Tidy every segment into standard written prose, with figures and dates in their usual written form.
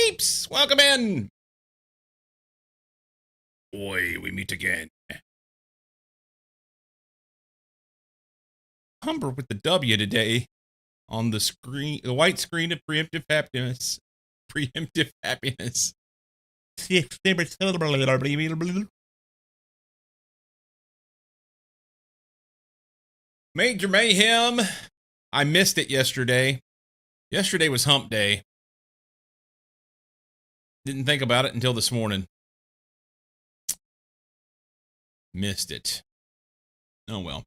peeps! Welcome in! Oi, we meet again. Humber with the W today on the screen, the white screen of preemptive happiness. Preemptive happiness. Major Mayhem. I missed it yesterday. Yesterday was hump day. Didn't think about it until this morning. Missed it. Oh well.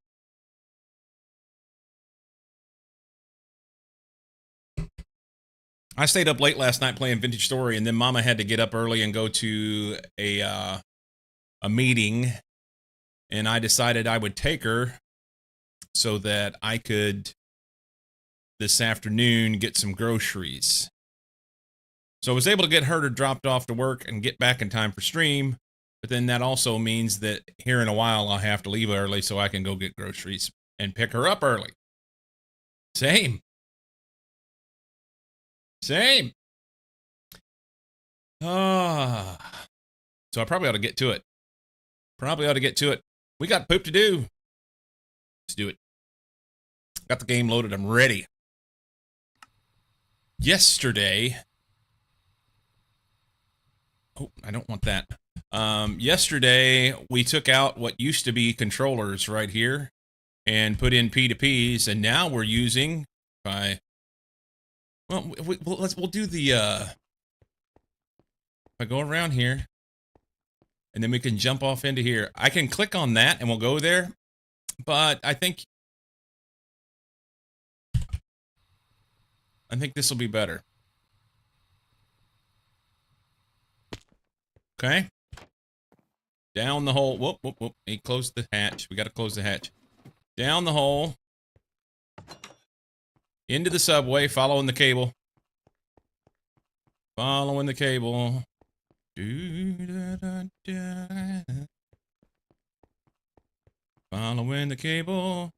I stayed up late last night playing Vintage Story, and then Mama had to get up early and go to a meeting, and I decided I would take her so that I could this afternoon get some groceries. So I was able to get her dropped off to work and get back in time for stream, but then that also means that here in a while I'll have to leave early so I can go get groceries and pick her up early. Same. So I probably ought to get to it. We got poop to do. Let's do it. Got the game loaded. I'm ready. Yesterday. Oh, I don't want that. Yesterday, we took out what used to be controllers right here and put in P2Ps, and now we're using we'll do the if I go around here and then we can jump off into here. I can click on that and we'll go there, but I think this will be better. Okay. Down the hole. Whoop, whoop, whoop. He closed the hatch. We got to close the hatch. Down the hole. Into the subway, following the cable. Following the cable. Following the cable.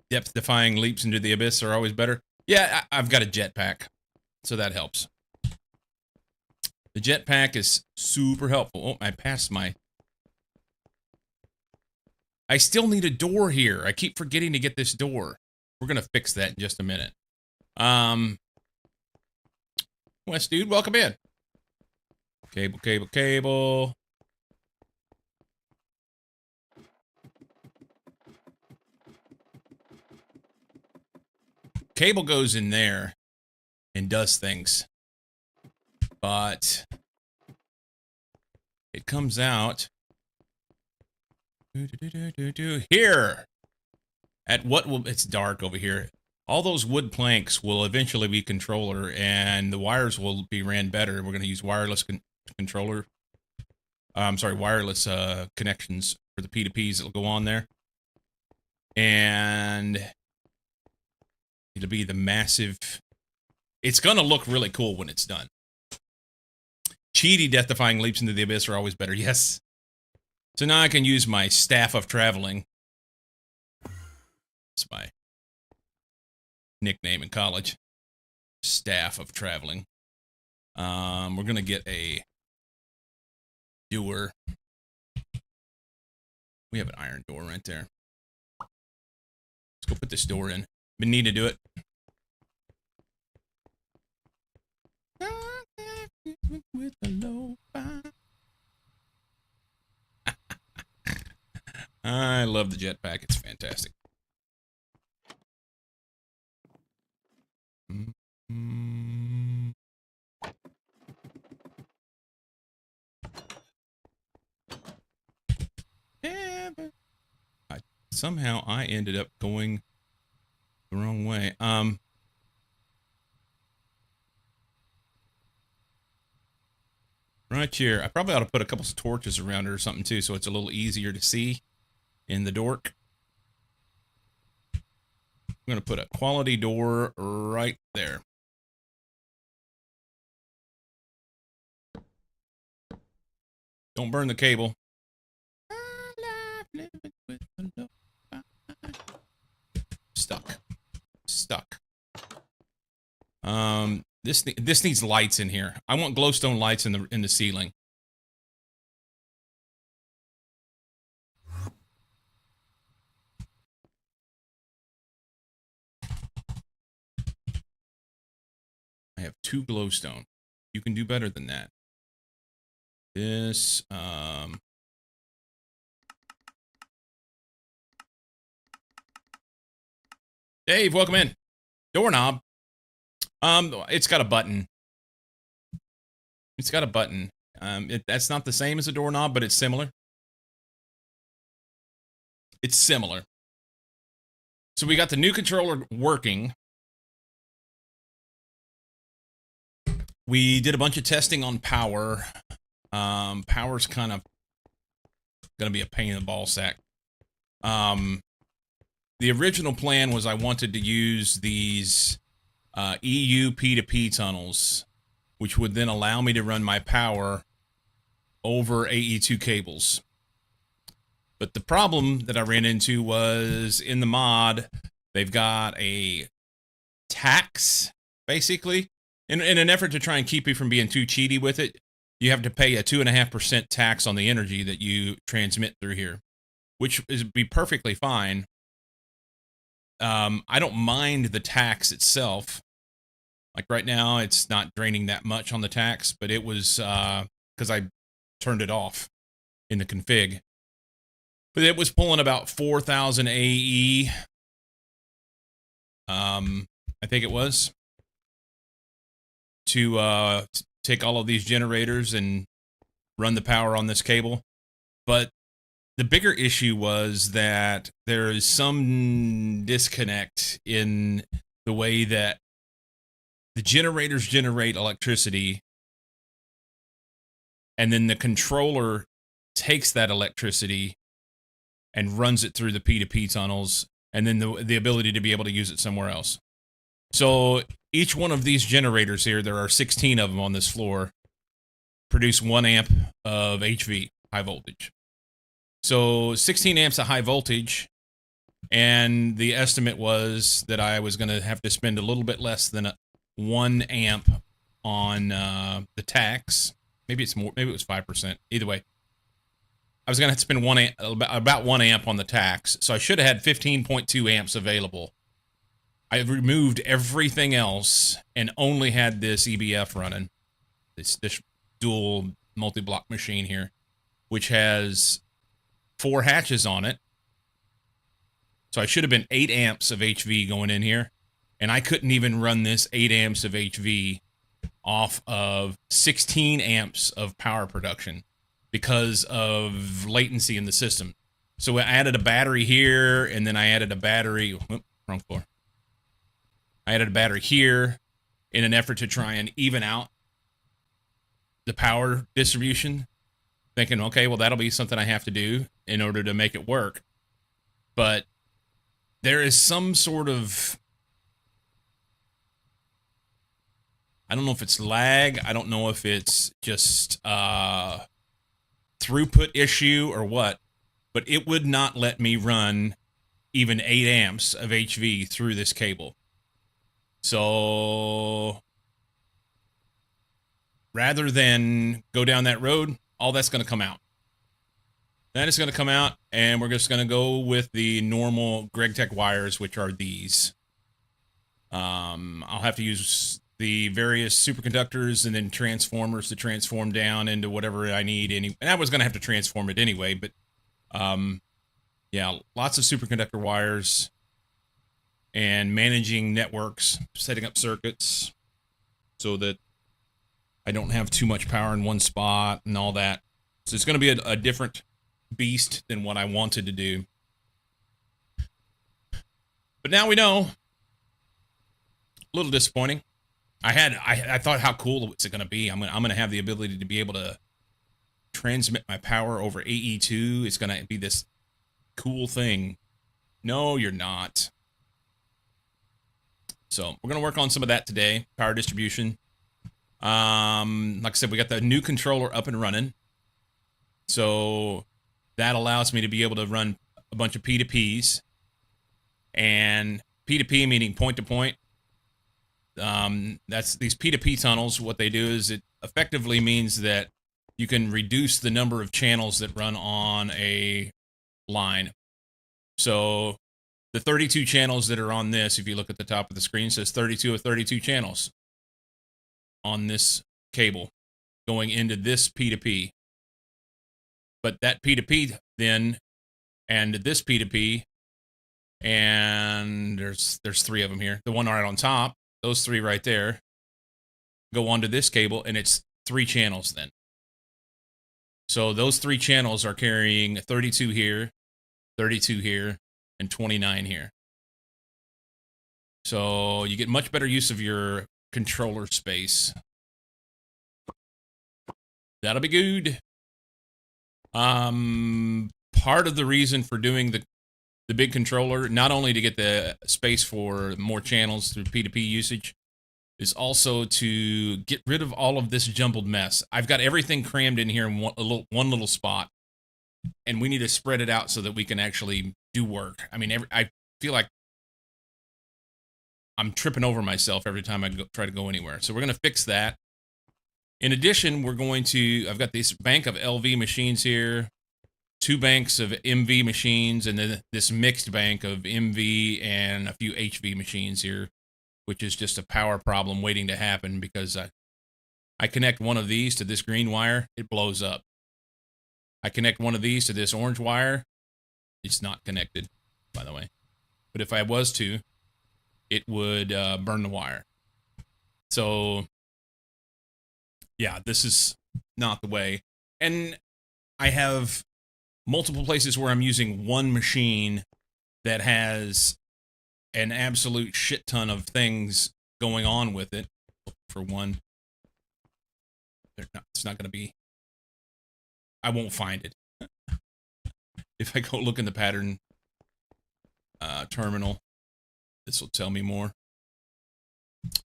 Depth-defying leaps into the abyss are always better. Yeah, I've got a jetpack, so that helps. The jetpack is super helpful. Oh, I passed my... I still need a door here. I keep forgetting to get this door. We're going to fix that in just a minute. West dude, welcome in. Cable, cable, cable. Cable goes in there and does things. But it comes out here at what will, it's dark over here. All those wood planks will eventually be controller and the wires will be ran better. We're going to use wireless controller. I'm sorry, wireless connections for the P2Ps that will go on there. And it'll be the massive, it's going to look really cool when it's done. Cheaty death-defying leaps into the abyss are always better. Yes. So now I can use my staff of traveling. That's my nickname in college. Staff of traveling. We're going to get a door. We have an iron door right there. Let's go put this door in. Been needing to do it. With the low I love the jetpack. It's fantastic. Somehow I ended up going the wrong way. Right here. I probably ought to put a couple of torches around it or something too, so it's a little easier to see in the dork. I'm going to put a quality door right there. Don't burn the cable. Stuck. This needs lights in here. I want glowstone lights in the ceiling. I have 2 glowstone. You can do better than that. This, Dave, welcome in. Doorknob. It's got a button. It's got a button. That's not the same as a doorknob, but it's similar. It's similar. So we got the new controller working. We did a bunch of testing on power. Power's kind of going to be a pain in the ball sack. The original plan was I wanted to use these EU P2P tunnels, which would then allow me to run my power over AE2 cables. But the problem that I ran into was in the mod, they've got a tax, basically. In an effort to try and keep you from being too cheaty with it, you have to pay a 2.5% tax on the energy that you transmit through here, which is be perfectly fine. I don't mind the tax itself. Like right now, it's not draining that much on the tax, but it was because I turned it off in the config. But it was pulling about 4,000 AE. I think it was to take all of these generators and run the power on this cable. But the bigger issue was that there is some disconnect in the way that the generators generate electricity, and then the controller takes that electricity and runs it through the P2P tunnels, and then the ability to be able to use it somewhere else. So each one of these generators here, there are 16 of them on this floor, produce 1 amp of HV, high voltage. So 16 amps of high voltage, and the estimate was that I was going to have to spend a little bit less than 1 amp on the tax. Maybe it's more, maybe it was 5%. Either way, I was going to have to spend about 1 amp on the tax, so I should have had 15.2 amps available. I removed everything else and only had this EBF running, this dual multi-block machine here, which has 4 hatches on it. So I should have been 8 amps of HV going in here, and I couldn't even run this 8 amps of HV off of 16 amps of power production because of latency in the system. So I added a battery here, and then I added a battery, wrong floor. I added a battery here in an effort to try and even out the power distribution, thinking, okay, well, that'll be something I have to do in order to make it work. But there is some sort of, I don't know if it's lag, I don't know if it's just throughput issue or what, but it would not let me run even 8 amps of HV through this cable. So rather than go down that road, all that's going to come out. That is going to come out, and we're just going to go with the normal GregTech wires, which are these. I'll have to use the various superconductors and then transformers to transform down into whatever I need. And I was going to have to transform it anyway, but yeah, lots of superconductor wires and managing networks, setting up circuits so that I don't have too much power in one spot and all that. So it's going to be a different beast than what I wanted to do. But now we know. A little disappointing. I thought, how cool is it going to be? I'm going to have the ability to be able to transmit my power over AE2. It's going to be this cool thing. No, you're not. So we're going to work on some of that today. Power distribution. Like I said, we got the new controller up and running. So that allows me to be able to run a bunch of P2Ps. And P2P meaning point to point. That's these P2P tunnels. What they do is it effectively means that you can reduce the number of channels that run on a line. So the 32 channels that are on this, if you look at the top of the screen, says 32 of 32 channels on this cable going into this P2P. But that P2P then, and this P2P, and there's 3 of them here. The one right on top, those 3 right there, go onto this cable, and it's 3 channels then. So those 3 channels are carrying 32 here, 32 here, and 29 here. So you get much better use of your controller space. That'll be good. Part of the reason for doing the big controller, not only to get the space for more channels through P2P usage, is also to get rid of all of this jumbled mess. I've got everything crammed in here in one little spot, and we need to spread it out so that we can actually do work. I mean, I feel like I'm tripping over myself every time I try to go anywhere. So we're going to fix that. In addition, I've got this bank of LV machines here, 2 banks of MV machines, and then this mixed bank of MV and a few HV machines here, which is just a power problem waiting to happen because I connect one of these to this green wire, it blows up. I connect one of these to this orange wire, it's not connected, by the way. But if I was to, it would burn the wire. So, yeah, this is not the way. And I have multiple places where I'm using one machine that has an absolute shit ton of things going on with it. For one, it's not going to be, I won't find it. If I go look in the pattern terminal, this will tell me more.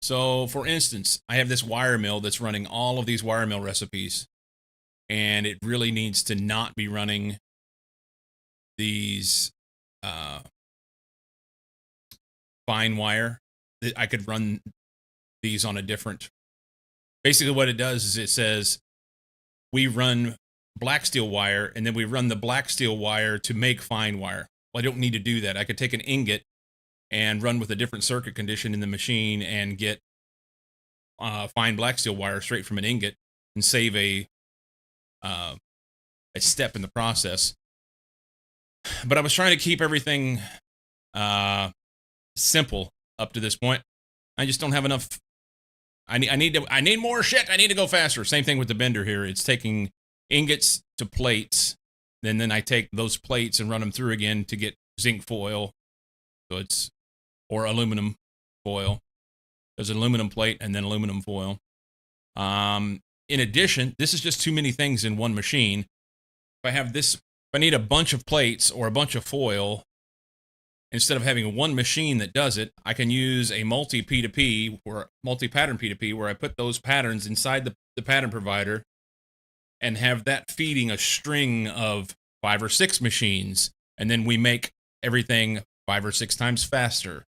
So, for instance, I have this wire mill that's running all of these wire mill recipes, and it really needs to not be running these fine wire. I could run these on a different... Basically what it does is it says, we run black steel wire, and then we run the black steel wire to make fine wire. Well, I don't need to do that. I could take an ingot and run with a different circuit condition in the machine and get fine black steel wire straight from an ingot and save a step in the process. But I was trying to keep everything simple up to this point. I just don't have enough. I need more shit. I need to go faster. Same thing with the bender here. It's taking ingots to plates, and then I take those plates and run them through again to get zinc foil. So it's, or aluminum foil. There's an aluminum plate and then aluminum foil. In addition, this is just too many things in one machine. If I have this, if I need a bunch of plates or a bunch of foil, instead of having one machine that does it, I can use a multi-P2P or multi-pattern P2P where I put those patterns inside the pattern provider and have that feeding a string of 5 or 6 machines, and then we make everything 5 or 6 times faster.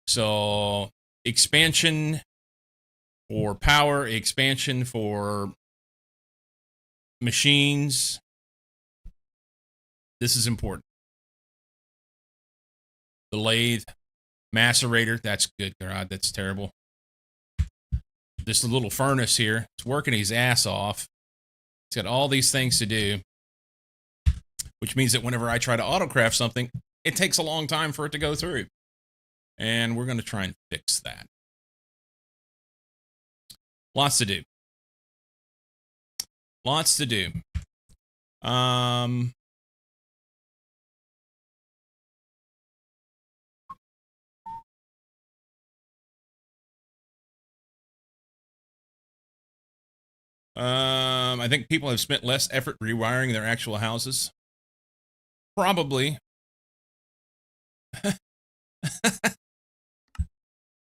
So expansion for power, expansion for machines. This is important. The lathe, macerator, that's good. God, that's terrible. This little furnace here, it's working his ass off. It's got all these things to do, which means that whenever I try to autocraft something, it takes a long time for it to go through. And we're going to try and fix that. Lots to do. Lots to do. I think people have spent less effort rewiring their actual houses. Probably.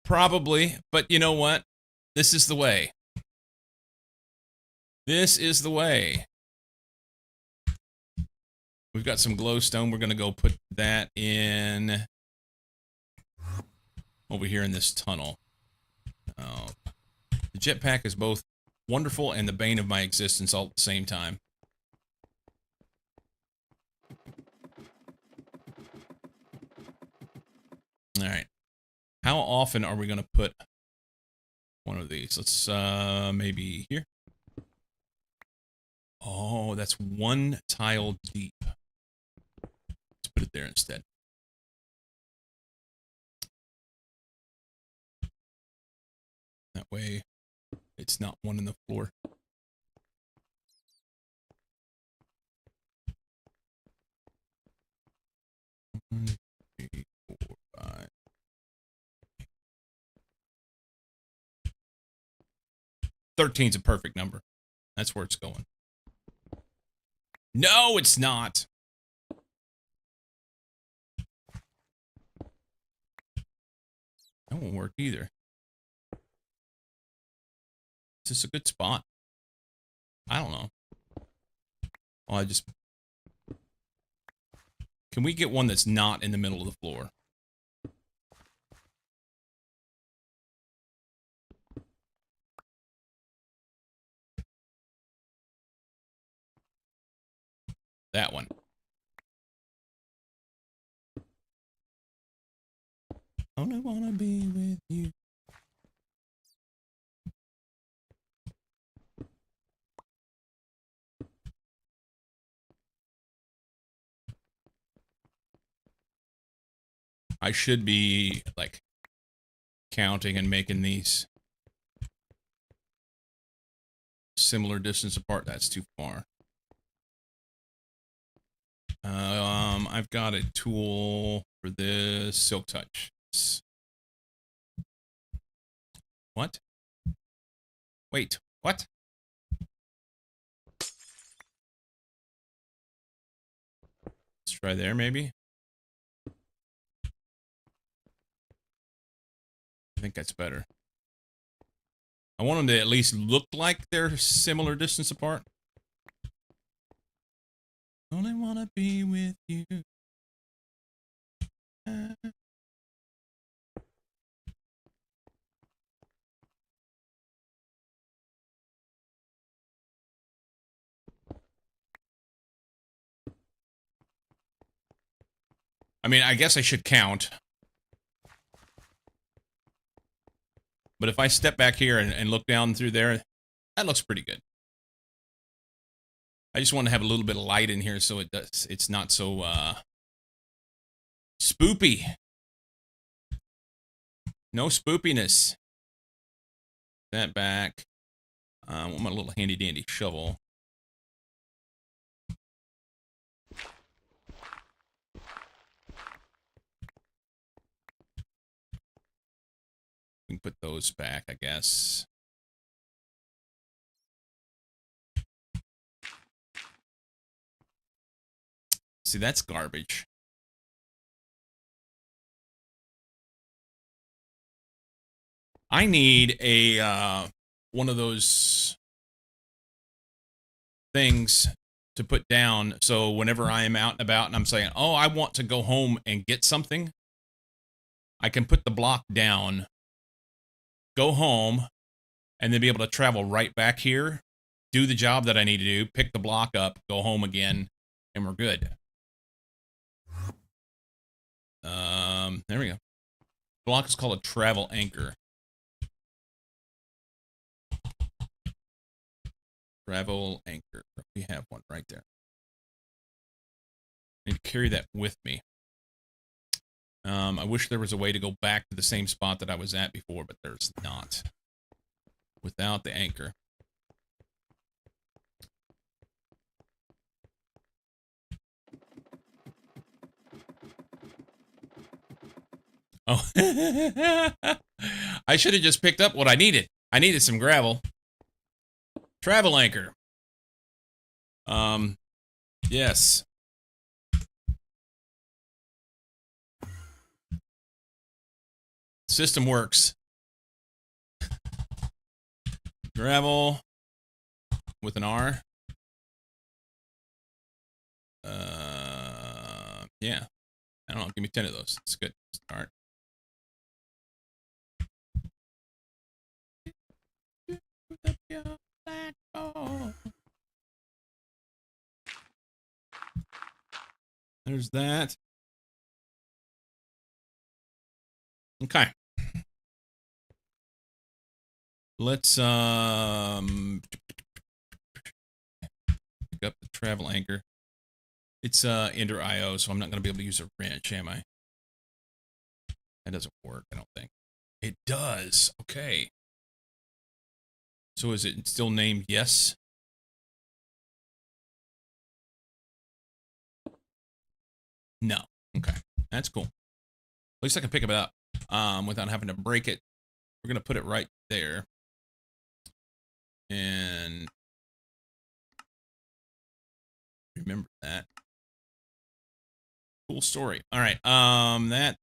Probably, but you know what? This is the way. This is the way. We've got some glowstone. We're going to go put that in over here in this tunnel. Oh, the jetpack is both wonderful and the bane of my existence all at the same time. All right. How often are we going to put one of these? Let's maybe here. Oh, that's one tile deep. Let's put it there instead. That way it's not one in the floor. One, 3, 4, 5. 13's a perfect number. That's where it's going. No, it's not. That won't work either. Is this a good spot? I don't know. Oh, I just... Can we get one that's not in the middle of the floor? That one. Only wanna be with you. I should be, like, counting and making these similar distance apart. That's too far. I've got a tool for this. Silk Touch. What? Wait, what? Let's try there, maybe. I think that's better. I want them to at least look like they're similar distance apart. Only wanna be with you. I mean, I guess I should count. But if I step back here and look down through there, that looks pretty good. I just want to have a little bit of light in here so it's not so spoopy. No spoopiness. That back. I want my little handy dandy shovel. We can put those back, I guess. See, that's garbage. I need a one of those things to put down so whenever I am out and about and I'm saying, oh, I want to go home and get something, I can put the block down, go home, and then be able to travel right back here, do the job that I need to do, pick the block up, go home again, and we're good. There we go. The block is called a travel anchor. Travel anchor. We have one right there. I need to carry that with me. I wish there was a way to go back to the same spot that I was at before, but there's not. Without the anchor. Oh. I should have just picked up what I needed. I needed some gravel. Travel anchor. Yes. System works. Gravel with an R. Yeah. I don't know. Give me 10 of those. It's good. Start. There's that. Okay. Let's pick up the travel anchor. It's Ender IO, so I'm not going to be able to use a wrench, am I? That doesn't work, I don't think. It does. Okay. So is it still named yes? No. Okay. That's cool. At least I can pick it up without having to break it. We're going to put it right there. And remember that. Cool story. All right. That.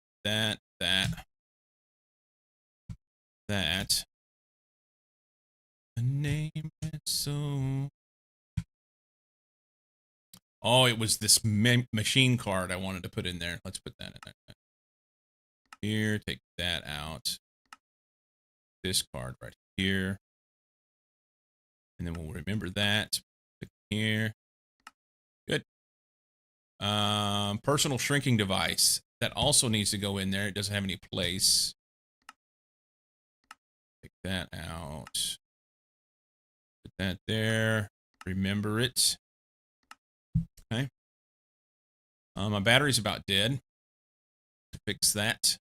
A name it so. Oh, it was this machine card I wanted to put in there. Let's put that in there. Here, take that out. This card right here. And then we'll remember that. Put here. Good. Personal shrinking device. That also needs to go in there. It doesn't have any place. Take that out. Put that there. Remember it. Okay. My battery's about dead. Fix that.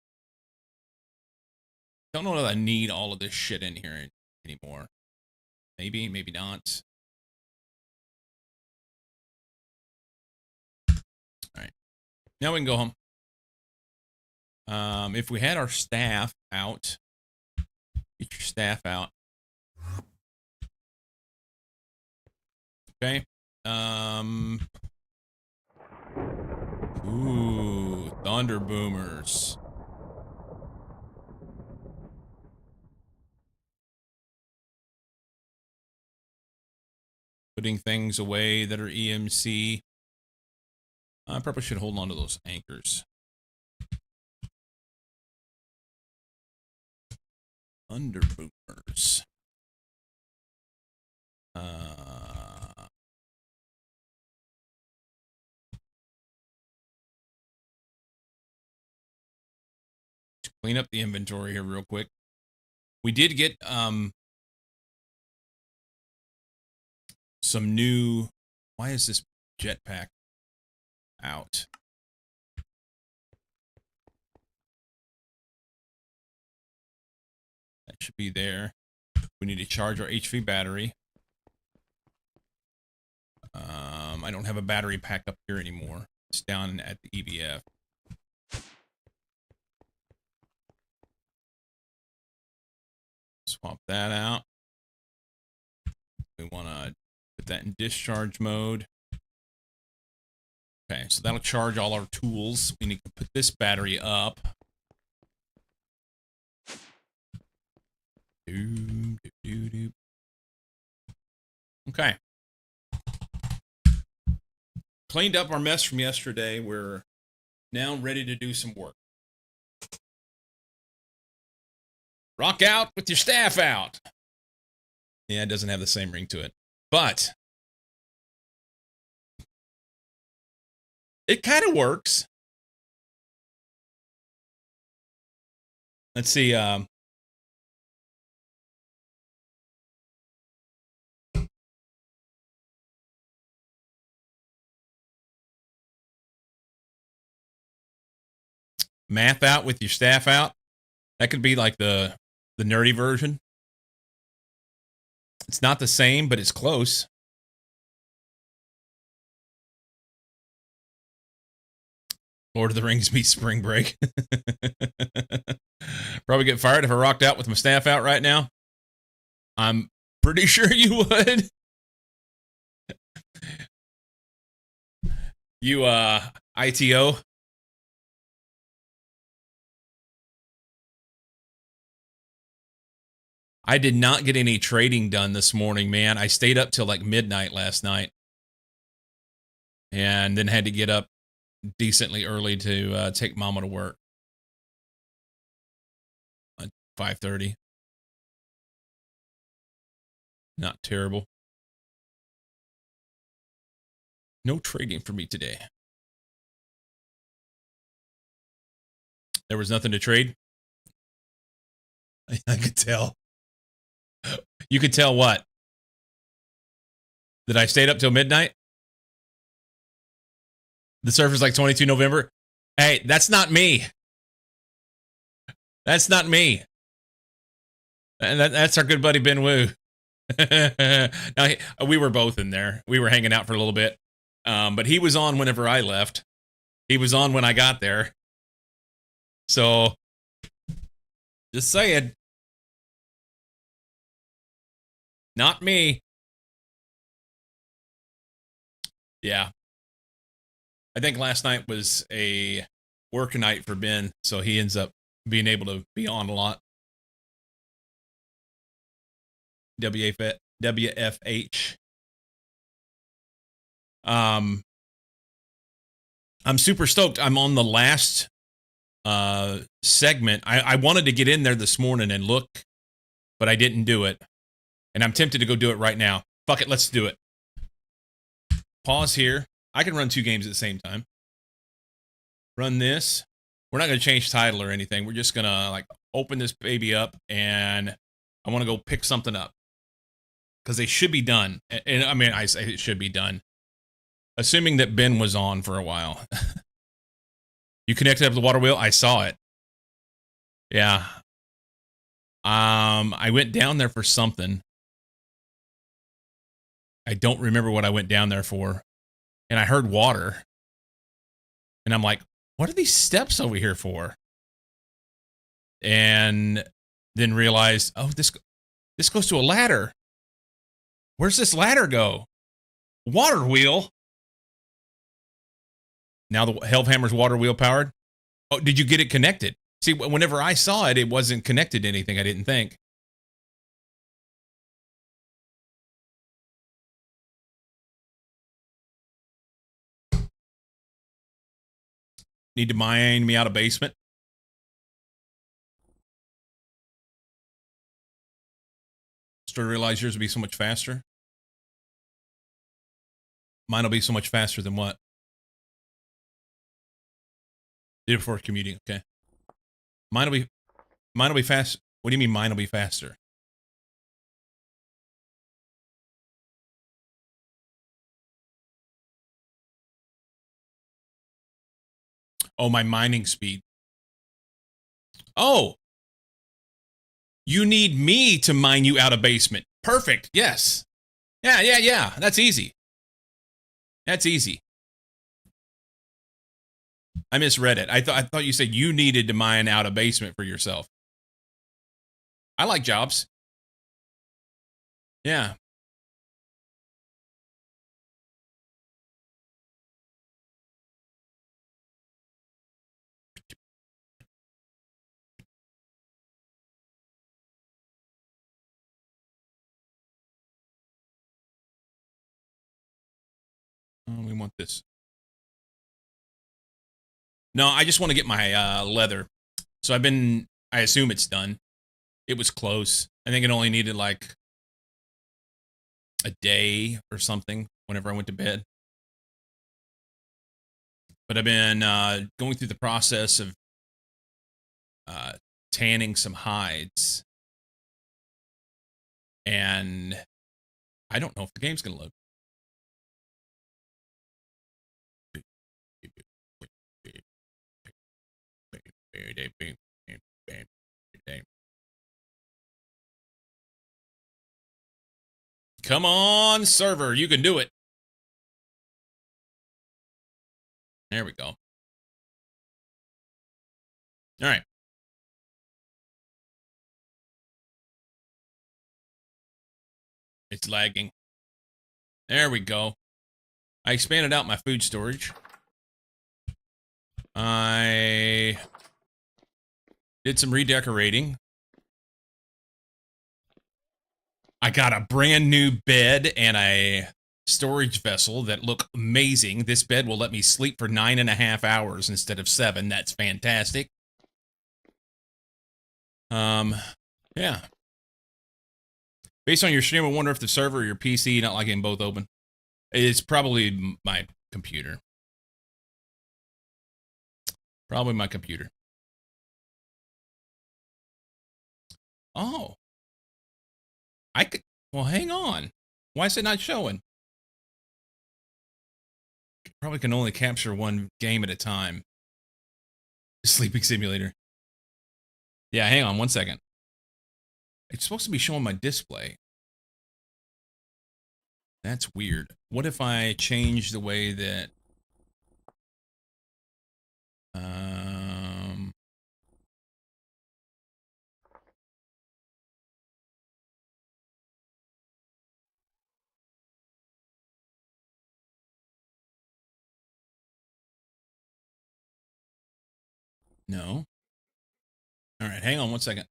Don't know that I need all of this shit in here anymore. Maybe, maybe not. All right. Now we can go home. If we had our staff out, get your staff out. Okay. Ooh, thunder boomers. Putting things away that are EMC. I probably should hold on to those anchors. Thunder boomers. Clean up the inventory here real quick. We did get some new. Why is this jetpack out? That should be there. We need to charge our HV battery. I don't have a battery pack up here anymore. It's down at the EVF. Swap that out. We want to put that in discharge mode. Okay, so that'll charge all our tools. We need to put this battery up. Okay. Cleaned up our mess from yesterday. We're now ready to do some work. Rock out with your staff out. Yeah, it doesn't have the same ring to it. But it kind of works. Let's see. Math out with your staff out. That could be like the nerdy version. It's not the same, but it's close. Lord of the Rings meets Spring Break. Probably get fired if I rocked out with my staff out right now. I'm pretty sure you would. You, ITO. I did not get any trading done this morning, man. I stayed up till like midnight last night. And then had to get up decently early to take Mama to work. At 5:30. Not terrible. No trading for me today. There was nothing to trade. I could tell. You could tell what? That I stayed up till midnight? The server's like 22 November. Hey, that's not me. That's not me. And that's our good buddy Ben Wu. Now, we were both in there. We were hanging out for a little bit. But he was on whenever I left. He was on when I got there. So, just saying. Not me. Yeah. I think last night was a work night for Ben, so he ends up being able to be on a lot. WFH. I'm super stoked. I'm on the last segment. I wanted to get in there this morning and look, but I didn't do it. And I'm tempted to go do it right now. Fuck it, let's do it. Pause here. I can run 2 games at the same time. Run this. We're not going to change title or anything. We're just going to like open this baby up, and I want to go pick something up. Because they should be done. And I mean, I say it should be done. Assuming that Ben was on for a while. You connected up the water wheel? I saw it. Yeah. I went down there for something. I don't remember what I went down there for. And I heard water. And I'm like, what are these steps over here for? And then realized, oh, this goes to a ladder. Where's this ladder go? Water wheel? Now the Hellhammer's water wheel powered? Oh, did you get it connected? See, whenever I saw it, it wasn't connected to anything, I didn't think. Need to mine me out a basement. Started to realize yours would be so much faster. Mine will be so much faster than what? Did it before commuting, okay. Mine will be fast. What do you mean mine will be faster? Oh, my mining speed. Oh. You need me to mine you out a basement. Perfect. Yes. Yeah. That's easy. That's easy. I misread it. I thought you said you needed to mine out a basement for yourself. I like jobs. Yeah. Oh, we want this. No, I just want to get my leather. So I assume it's done. It was close. I think it only needed like a day or something whenever I went to bed. But I've been going through the process of tanning some hides. And I don't know if the game's going to load. Come on, server. You can do it. There we go. All right. It's lagging. There we go. I expanded out my food storage. I did some redecorating. I got a brand new bed and a storage vessel that look amazing. This bed will let me sleep for 9.5 hours instead of 7. That's fantastic. Yeah. Based on your stream, I wonder if the server or your PC not liking both open. It's probably my computer. Probably my computer. Oh, I could. Well, hang on. Why is it not showing? Probably can only capture one game at a time. Sleeping simulator. Yeah, hang on 1 second. It's supposed to be showing my display. That's weird. What if I change the way that... No. All right, hang on 1 second.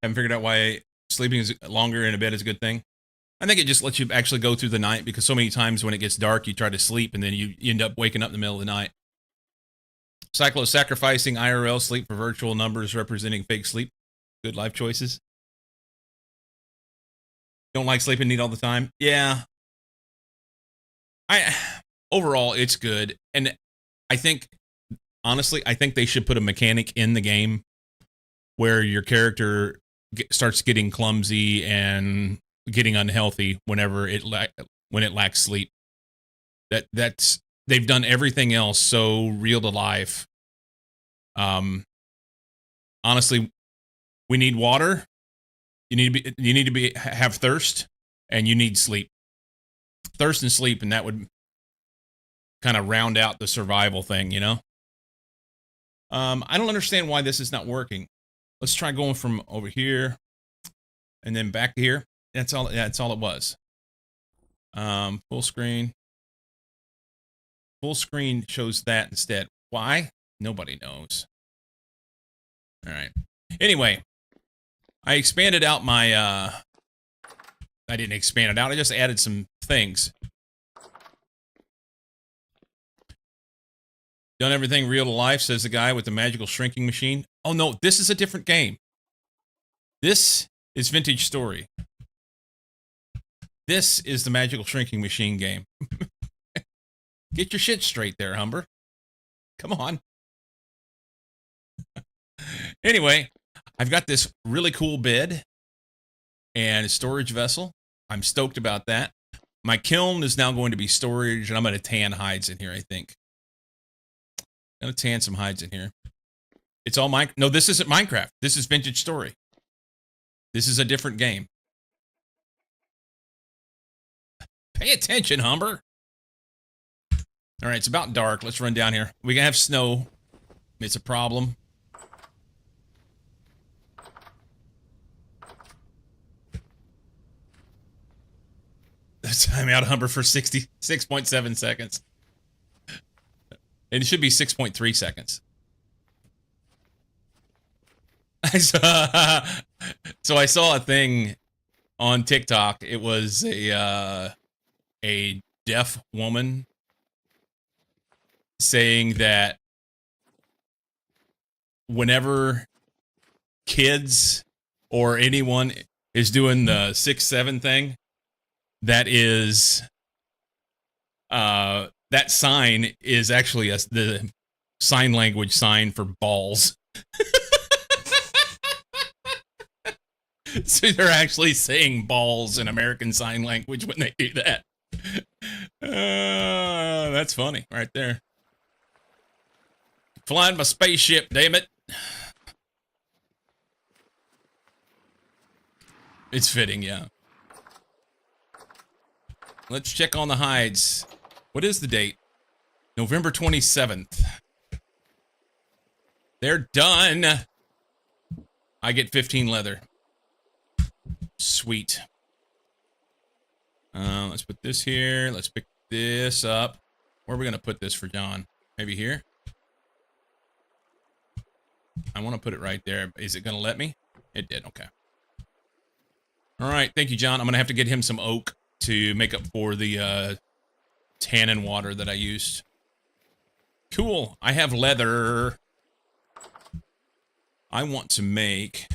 Haven't figured out why sleeping is longer in a bed is a good thing. I think it just lets you actually go through the night, because so many times when it gets dark, you try to sleep and then you end up waking up in the middle of the night. Cyclo sacrificing IRL sleep for virtual numbers representing fake sleep. Good life choices. Don't like sleeping neat all the time. Yeah. Overall, it's good. And I think, honestly, I think they should put a mechanic in the game where your character starts getting clumsy and getting unhealthy whenever when it lacks sleep. That's they've done everything else so real to life. Honestly, we need water. You need to have thirst, and you need sleep. Thirst and sleep, and that would kind of round out the survival thing, you know? I don't understand why this is not working. Let's try going from over here and then back to here. That's all. Yeah, that's all it was. Full screen. Full screen shows that instead. Why? Nobody knows. All right. Anyway, I expanded out my, I didn't expand it out. I just added some things. Done everything real to life, says the guy with the magical shrinking machine. Oh, no, this is a different game. This is Vintage Story. This is the magical shrinking machine game. Get your shit straight there, Humber. Come on. Anyway, I've got this really cool bed and a storage vessel. I'm stoked about that. My kiln is now going to be storage, and I'm going to tan hides in here, I think. I'm going to tan some hides in here. It's all Minecraft. No, this isn't Minecraft. This is Vintage Story. This is a different game. Pay attention, Humber. All right, it's about dark. Let's run down here. We can have snow. It's a problem. Time out, Humber, for 66.7 seconds. And it should be 6.3 seconds. So I saw a thing on TikTok. It was a deaf woman saying that whenever kids or anyone is doing the 6-7 thing, that is that sign is actually the sign language sign for balls. So they're actually saying balls in American Sign Language when they do that. That's funny right there. Flying my spaceship, damn it. It's fitting, yeah. Let's check on the hides. What is the date? November 27th. They're done. I get 15 leather. Sweet. Let's put this here. Let's pick this up. Where are we going to put this for John? Maybe here? I want to put it right there. Is it going to let me? It did. Okay. All right. Thank you, John. I'm going to have to get him some oak to make up for the tannin water that I used. Cool. I have leather. I want to make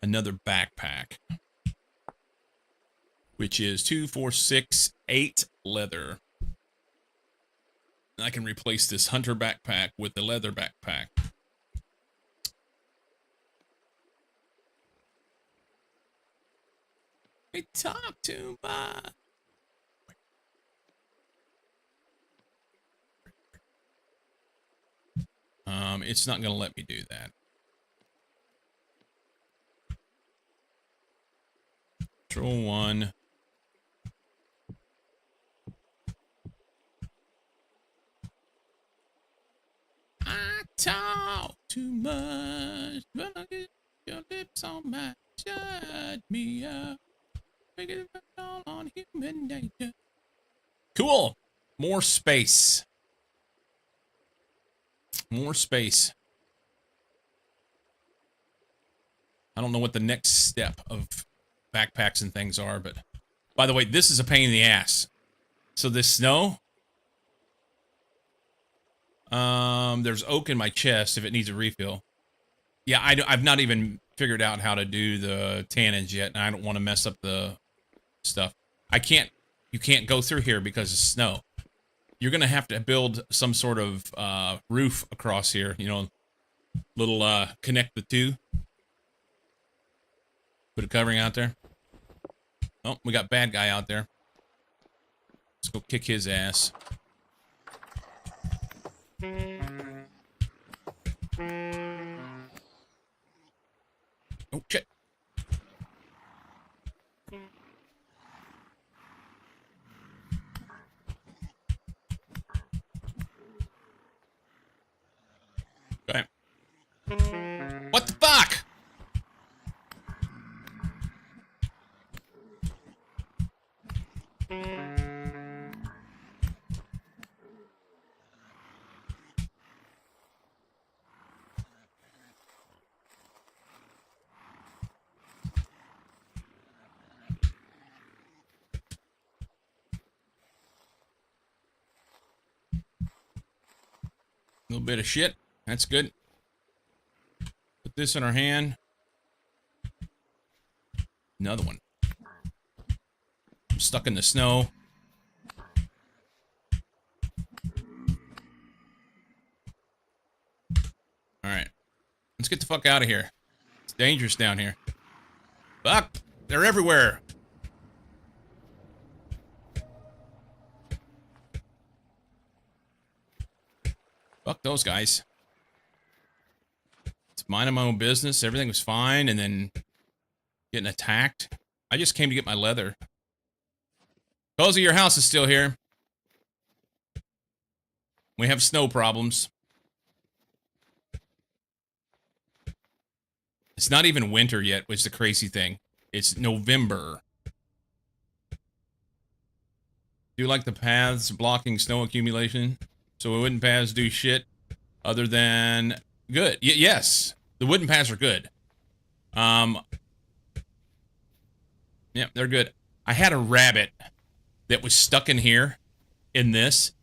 another backpack, which is 2, 4, 6, 8 leather. I can replace this hunter backpack with the leather backpack. I talk too much. It's not going to let me do that. Control 1. I talk too much, but I get your lips on my shut me up. Make it all on human nature. Cool. More space. More space. I don't know what the next step of backpacks and things are, but by the way, this is a pain in the ass. So this snow, there's oak in my chest if it needs a refill. Yeah, I've not even figured out how to do the tannins yet, and I don't want to mess up the stuff. You can't go through here because of snow. You're gonna have to build some sort of roof across here, you know, little connect the two. Put a covering out there. Oh, we got bad guy out there. Let's go kick his ass. Oh, shit. Okay. What the fuck? A little bit of shit. That's good. Put this in our hand. Another one. I'm stuck in the snow. Alright. Let's get the fuck out of here. It's dangerous down here. Fuck! They're everywhere! Fuck those guys. It's minding my own business. Everything was fine, and then getting attacked. I just came to get my leather. Cozy, your house is still here. We have snow problems. It's not even winter yet, which is the crazy thing. It's November. Do you like the paths blocking snow accumulation? So wooden paths do shit other than good. Yes, the wooden paths are good. Yeah, they're good. I had a rabbit that was stuck in here in this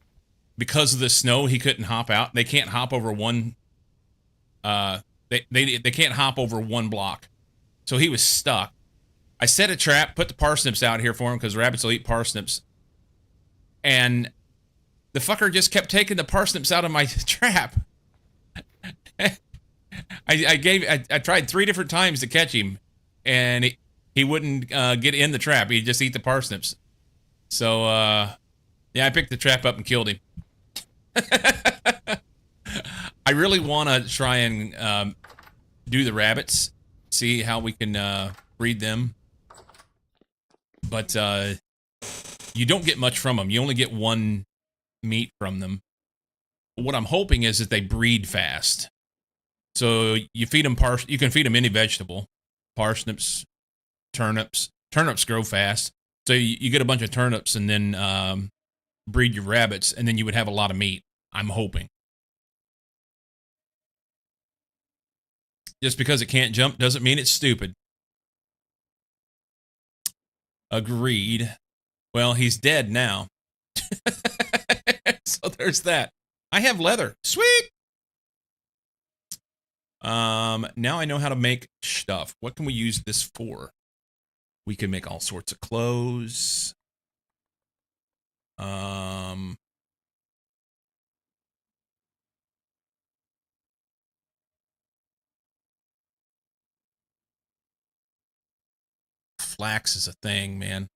because of the snow. He couldn't hop out. They can't hop over one. They can't hop over one block, so he was stuck. I set a trap, put the parsnips out here for him because rabbits will eat parsnips, and the fucker just kept taking the parsnips out of my trap. I tried 3 different times to catch him, and he wouldn't get in the trap. He'd just eat the parsnips. So, yeah, I picked the trap up and killed him. I really want to try and do the rabbits, see how we can breed them. But you don't get much from them. You only get 1 meat from them. What I'm hoping is that they breed fast. So you feed them you can feed them any vegetable. Parsnips, turnips. Turnips grow fast. So you get a bunch of turnips and then breed your rabbits, and then you would have a lot of meat. I'm hoping. Just because it can't jump doesn't mean it's stupid. Agreed. Well, he's dead now. So there's that. I have leather. Sweet! Now I know how to make stuff. What can we use this for? We can make all sorts of clothes. flax is a thing, man.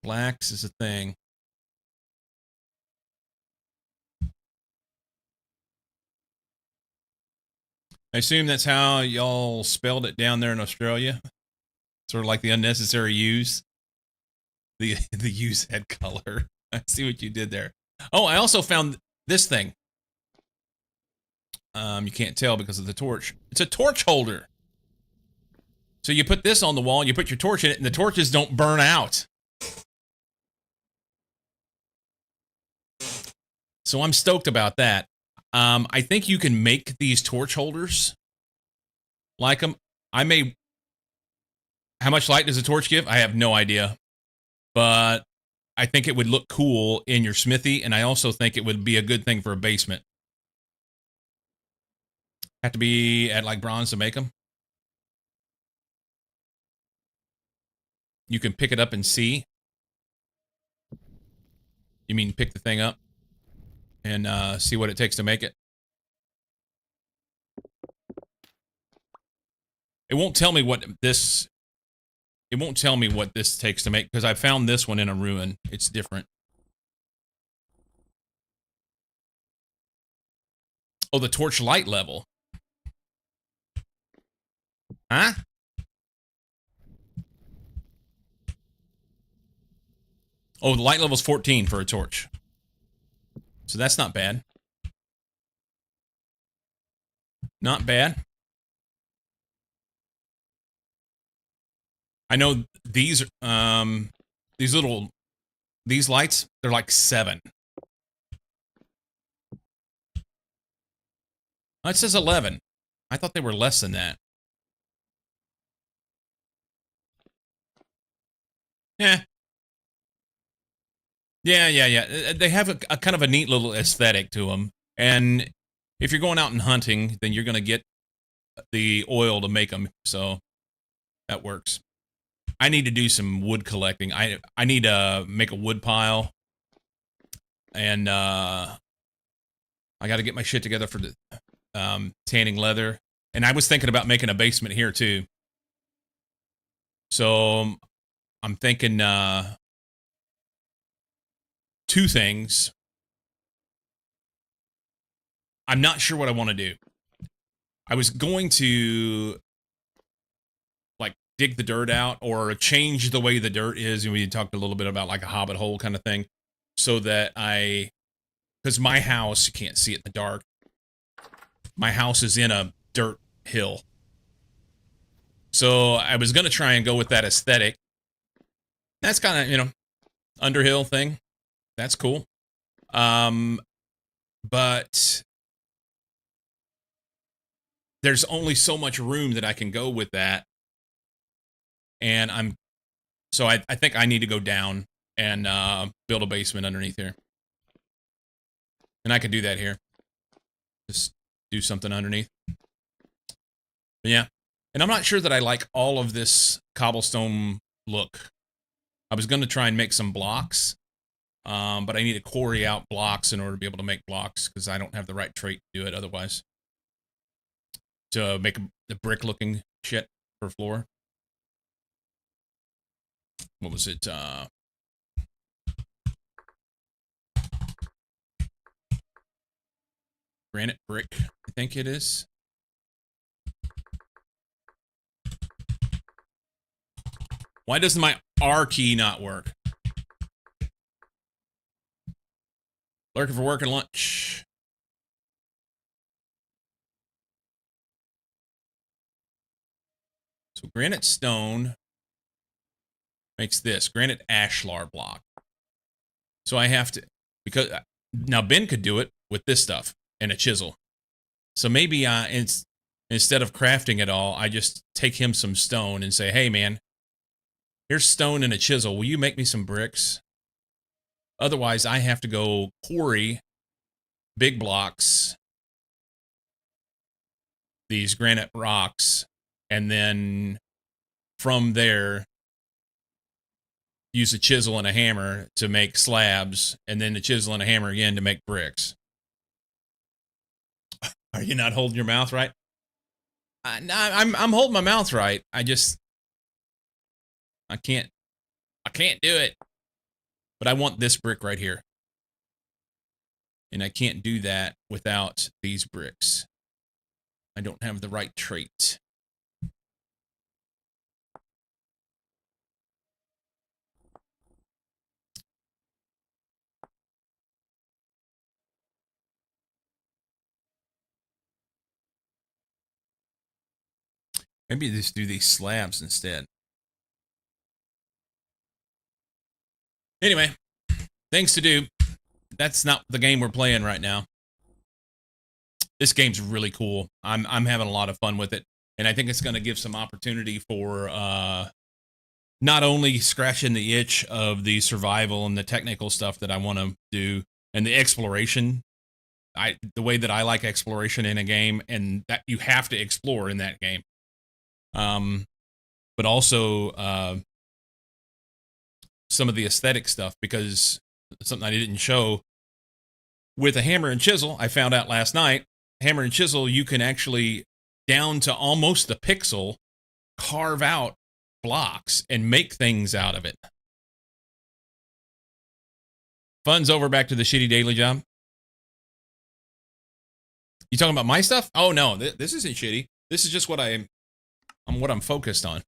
Flax is a thing. I assume that's how y'all spelled it down there in Australia. Sort of like the unnecessary use. The use head color. I see what you did there. Oh, I also found this thing. You can't tell because of the torch. It's a torch holder. So you put this on the wall, you put your torch in it, and the torches don't burn out. So I'm stoked about that. I think you can make these torch holders like them. How much light does a torch give? I have no idea. But I think it would look cool in your smithy, and I also think it would be a good thing for a basement. Have to be at like bronze to make them. You can pick it up and see. You mean pick the thing up and see what it takes to make it? It won't tell me what this... It won't tell me what this takes to make, because I found this one in a ruin. It's different. Oh, the torch light level. Huh? Oh, the light level's 14 for a torch. So that's not bad. Not bad. I know these lights, they're like 7. Oh, it says 11. I thought they were less than that. Yeah. Yeah. They have a kind of a neat little aesthetic to them. And if you're going out and hunting, then you're going to get the oil to make them. So that works. I need to do some wood collecting. I need to make a wood pile. And I got to get my shit together for the tanning leather. And I was thinking about making a basement here too. So I'm thinking 2 things. I'm not sure what I want to do. I was going to like dig the dirt out or change the way the dirt is. And we talked a little bit about like a hobbit hole kind of thing, so that because my house, you can't see it in the dark. My house is in a dirt hill. So I was going to try and go with that aesthetic. That's kind of, underhill thing. That's cool. But there's only so much room that I can go with that. And I think I need to go down and build a basement underneath here. And I could do that here. Just do something underneath. But yeah. And I'm not sure that I like all of this cobblestone look. I was going to try and make some blocks. But I need to quarry out blocks in order to be able to make blocks, because I don't have the right trait to do it otherwise. To make the brick-looking shit for floor. What was it? Granite brick, I think it is. Why doesn't my R key not work? Lurking for work and lunch. So granite stone makes this granite ashlar block. So I have to, because now Ben could do it with this stuff and a chisel. So maybe instead of crafting it all, I just take him some stone and say, hey man, here's stone and a chisel. Will you make me some bricks? Otherwise, I have to go quarry big blocks, these granite rocks, and then from there, use a chisel and a hammer to make slabs, and then the chisel and a hammer again to make bricks. Are you not holding your mouth right? I'm holding my mouth right. I just I can't do it. But I want this brick right here. And I can't do that without these bricks. I don't have the right trait. Maybe just do these slabs instead. Anyway, things to do. That's not the game we're playing right now. This game's really cool. I'm having a lot of fun with it. And I think it's going to give some opportunity for not only scratching the itch of the survival and the technical stuff that I want to do and the exploration. The way that I like exploration in a game, and that you have to explore in that game. But also some of the aesthetic stuff, because something I didn't show with a hammer and chisel, I found out last night, hammer and chisel, you can actually, down to almost the pixel, carve out blocks and make things out of it. Fun's over, back to the shitty daily job. You talking about my stuff? Oh no, this isn't shitty. This is just what I'm focused on.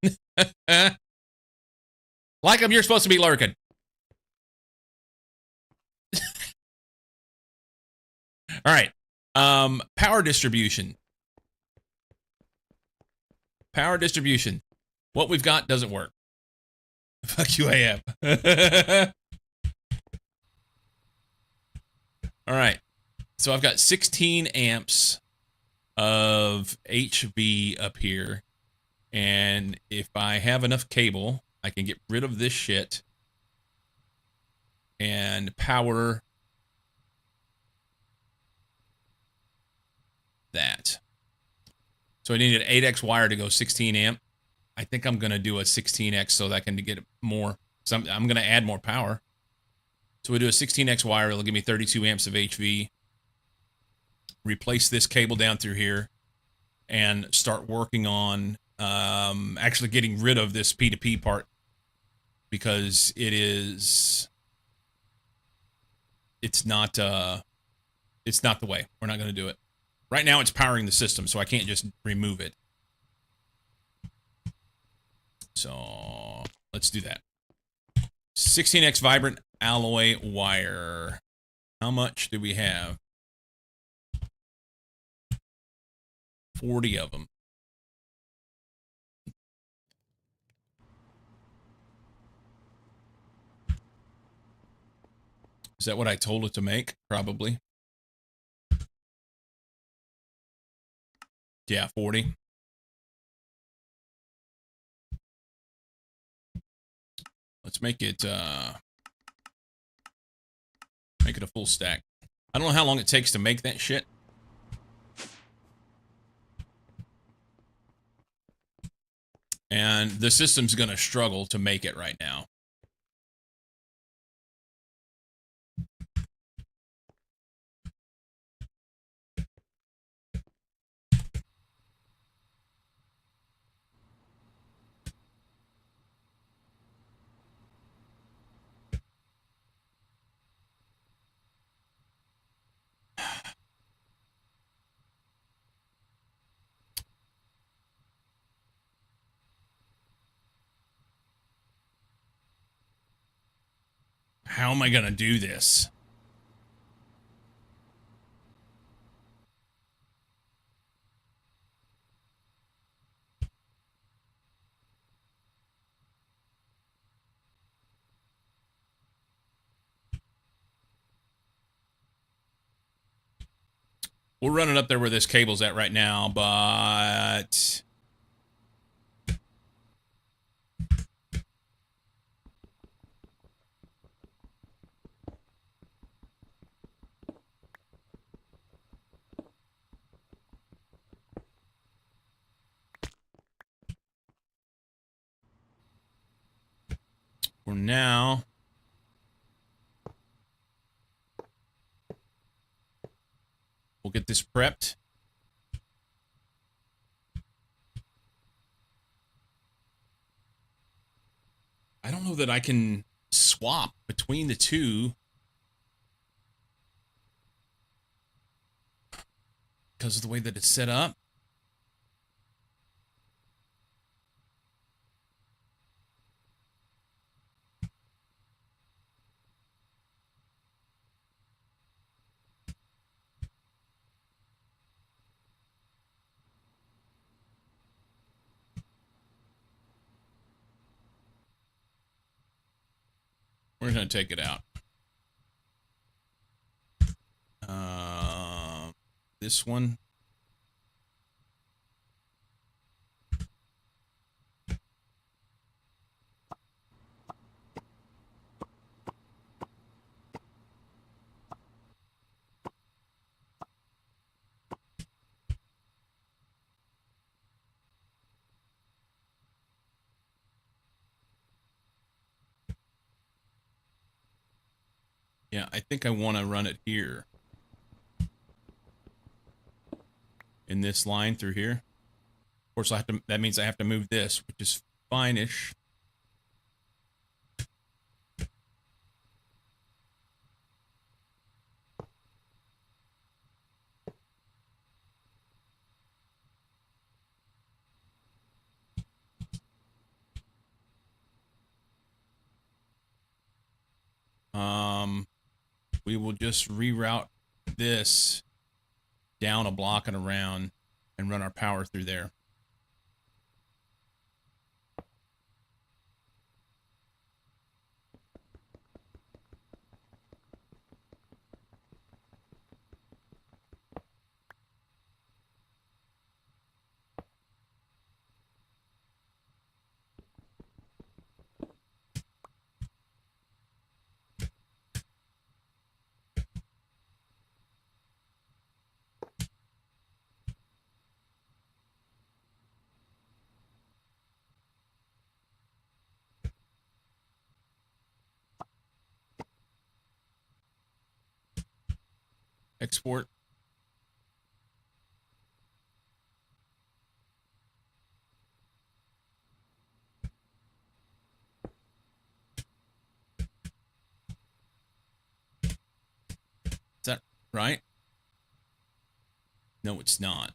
Like you're supposed to be lurking. All right. Power distribution. Power distribution. What we've got doesn't work. Fuck you, AM. All right. So I've got 16 amps of HV up here. And if I have enough cable, I can get rid of this shit and power that. So I need an 8x wire to go 16 amp. I think I'm going to do a 16x so that I can get more. So I'm going to add more power. So we do a 16x wire. It'll give me 32 amps of HV. Replace this cable down through here and start working on actually getting rid of this P2P part, because it's not the way. We're not going to do it. Right now it's powering the system, so I can't just remove it. So let's do that. 16x vibrant alloy wire. How much do we have? 40 of them. Is that what I told it to make? Probably. Yeah, 40. Let's make it a full stack. I don't know how long it takes to make that shit. And the system's gonna struggle to make it right now. How am I gonna do this? We'll run it up there where this cable's at right now, but for now, we'll get this prepped. I don't know that I can swap between the two because of the way that it's set up. We're going to take it out. This one. Yeah, I think I want to run it here. In this line through here. Of course, that means I have to move this, which is fine-ish. We will just reroute this down a block and around and run our power through there. Export. Is that right? No, it's not.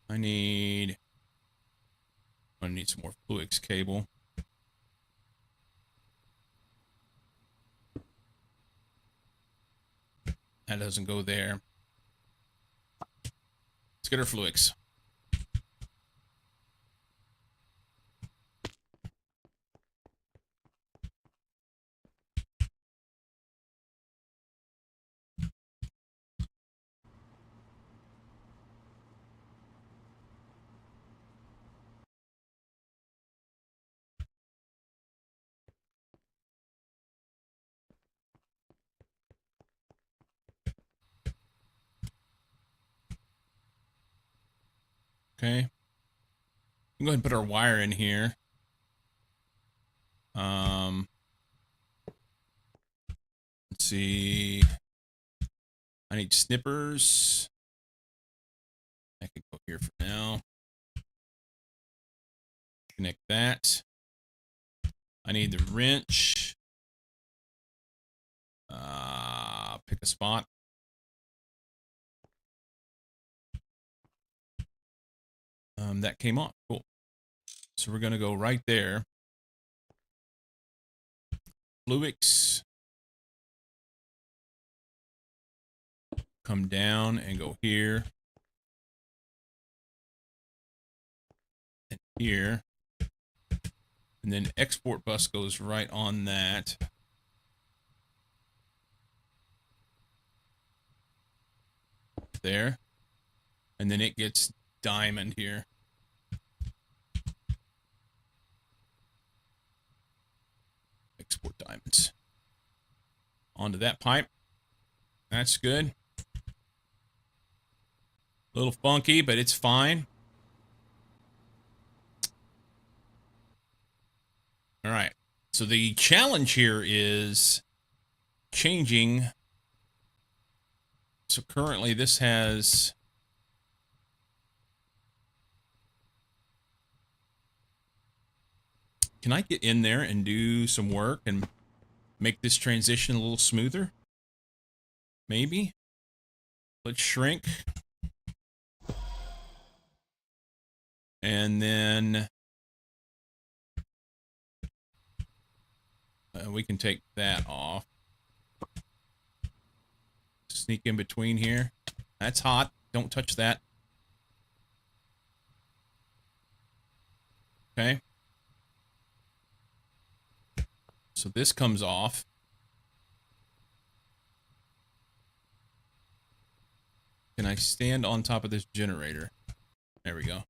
I need some more Fluix cable. That doesn't go there. Let's get our Fluix. Okay. Go ahead and put our wire in here. Let's see. I need snippers. I can go here for now. Connect that. I need the wrench. Pick a spot. That came off. Cool. So we're going to go right there. Fluix. Come down and go here. And here. And then export bus goes right on that. There. And then it gets diamond here. Export diamonds. Onto that pipe. That's good. A little funky, but it's fine. All right. So the challenge here is changing. So currently this has Can I get in there and do some work and make this transition a little smoother? Maybe. Let's shrink. And then we can take that off. Sneak in between here. That's hot. Don't touch that. Okay. So this comes off. Can I stand on top of this generator? There we go.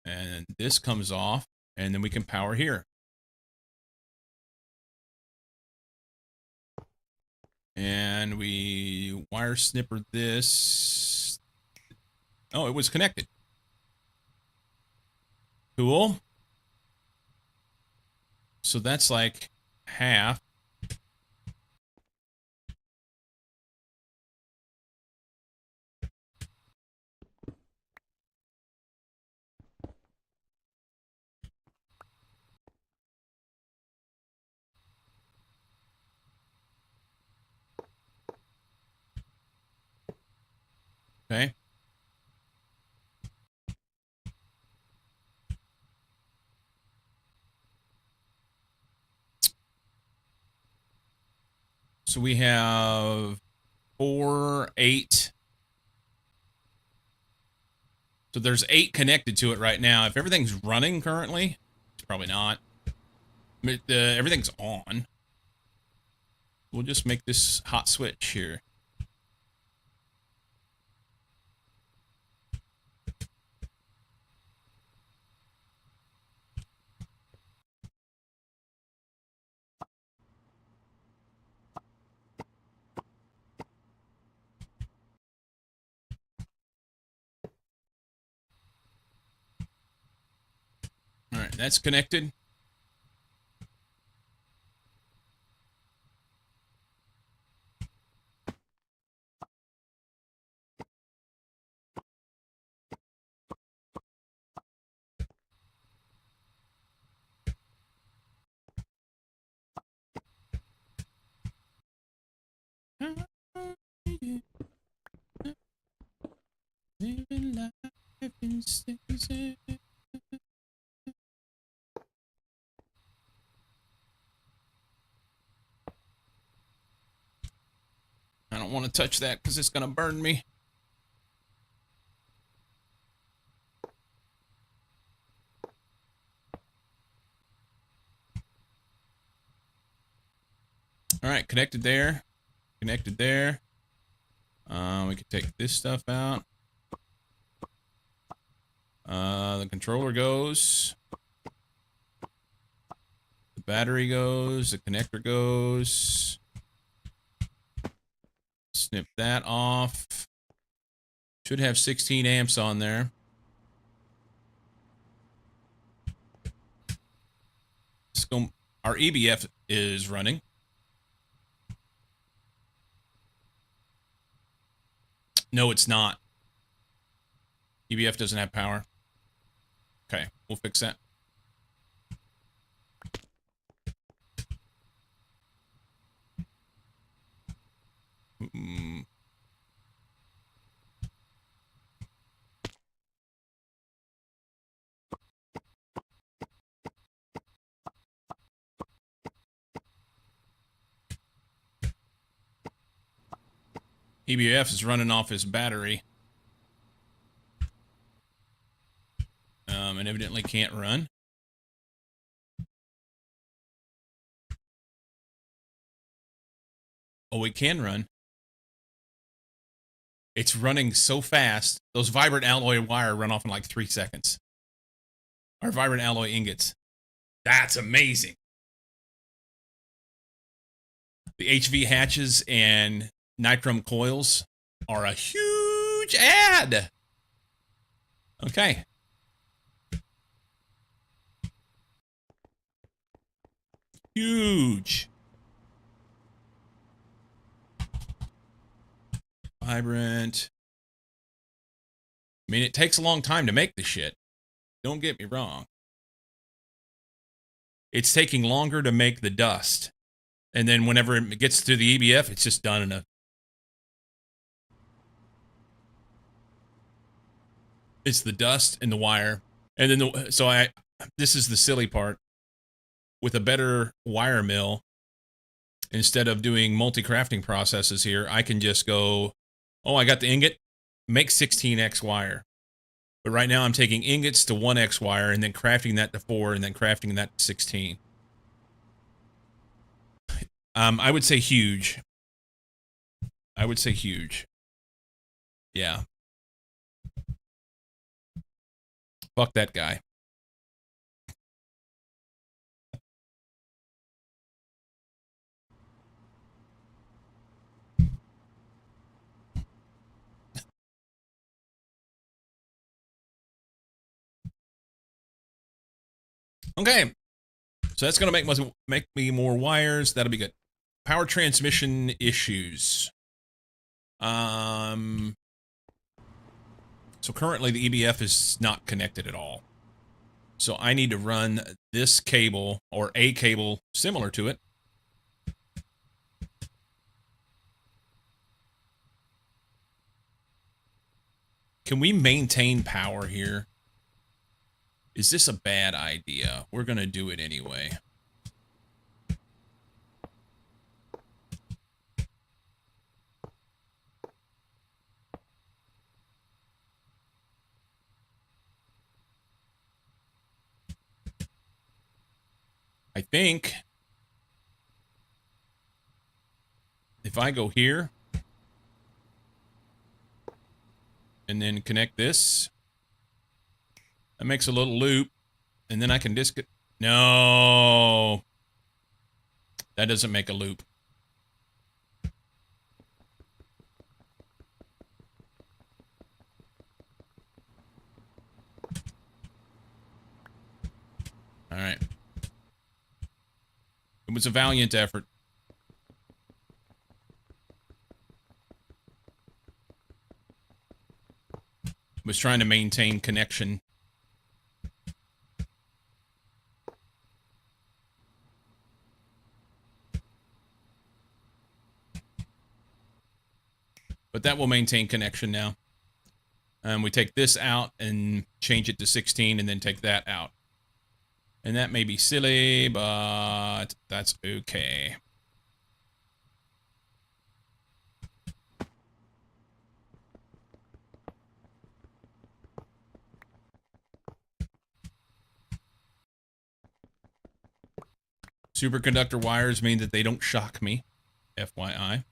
And this comes off, and then we can power here. And we wire snipper this. Oh, it was connected. Cool. So that's like half. Okay. So we have 4, 8. So there's 8 connected to it right now. If everything's running currently, it's probably not. Everything's on. We'll just make this hot switch here. All right, that's connected. Living life in stages. I don't want to touch that because it's going to burn me. All right, connected there. Connected there. We can take this stuff out. The controller goes. The battery goes. The connector goes. Snip that off. Should have 16 amps on there. Our EBF is running. No, it's not. EBF doesn't have power. Okay, we'll fix that. EBF is running off his battery. And evidently can't run. Oh, it can run. It's running so fast. Those vibrant alloy wire run off in like 3 seconds. Or vibrant alloy ingots. That's amazing. The HV hatches and nitrum coils are a huge add. Okay. Huge. Vibrant. I mean, it takes a long time to make this shit. Don't get me wrong. it's taking longer to make the dust. And then whenever it gets to the EBF, it's just done in a... It's the dust and the wire. And then, this is the silly part. With a better wire mill, instead of doing multi-crafting processes here, I can just go, oh, I got the ingot, make 16x wire. But right now I'm taking ingots to 1x wire and then crafting that to 4 and then crafting that to 16. I would say huge. I would say huge. Yeah. Fuck that guy. Okay. So that's going to make me more wires. That'll be good. Power transmission issues. So currently the EBF is not connected at all. So I need to run this cable or a cable similar to it. Can we maintain power here? Is this a bad idea? We're going to do it anyway. I think if I go here and then connect this, that makes a little loop, and then I can No, that doesn't make a loop. All right. It was a valiant effort. Was trying to maintain connection. But that will maintain connection now. And we take this out and change it to 16 and then take that out. And that may be silly, but that's okay. Superconductor wires mean that they don't shock me, FYI.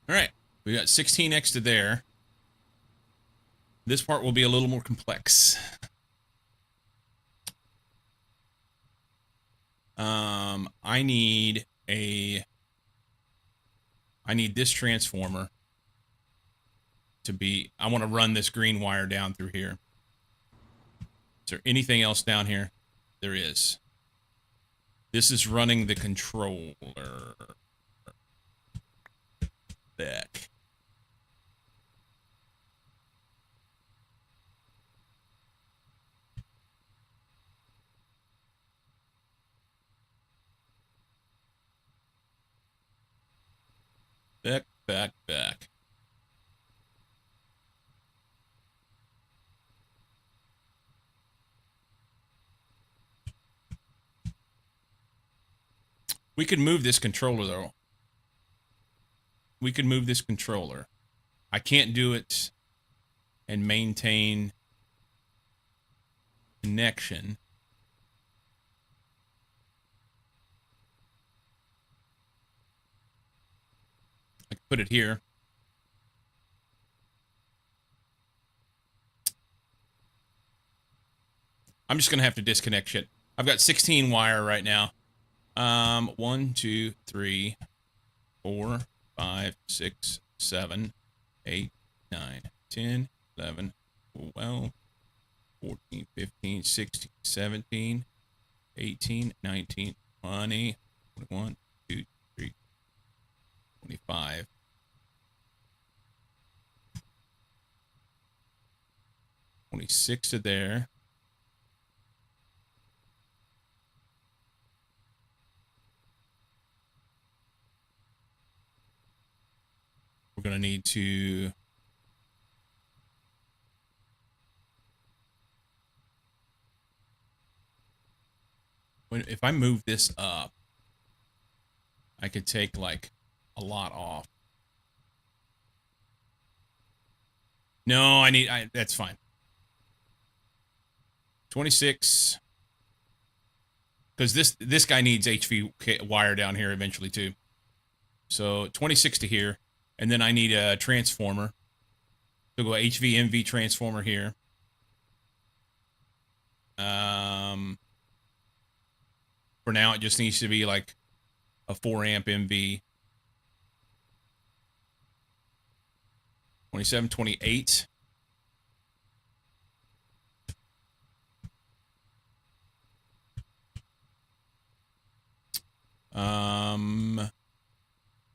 All right, we got 16x to there. This part will be a little more complex. I need this transformer to be, I want to run this green wire down through here. Is there anything else down here? There is. This is running the controller. Back. Back. We could move this controller, though. We could move this controller. I can't do it and maintain connection. I could put it here. I'm just going to have to disconnect shit. I've got 16 wire right now. 1, 2, 3, 4, 5, 6, 7, 8, 9, 10, 11, 12, 14, 15, 16, 17, 18, 19, 20, 21, 22, 23, 25. 26 to there. We're going to need to if I move this up, I could take like a lot off. No, that's fine. 26. Because this guy needs HV wire down here eventually too. So 26 to here. And then I need a transformer. So go HV, MV transformer here. For now, it just needs to be like a 4 amp MV. 27, 28. Um,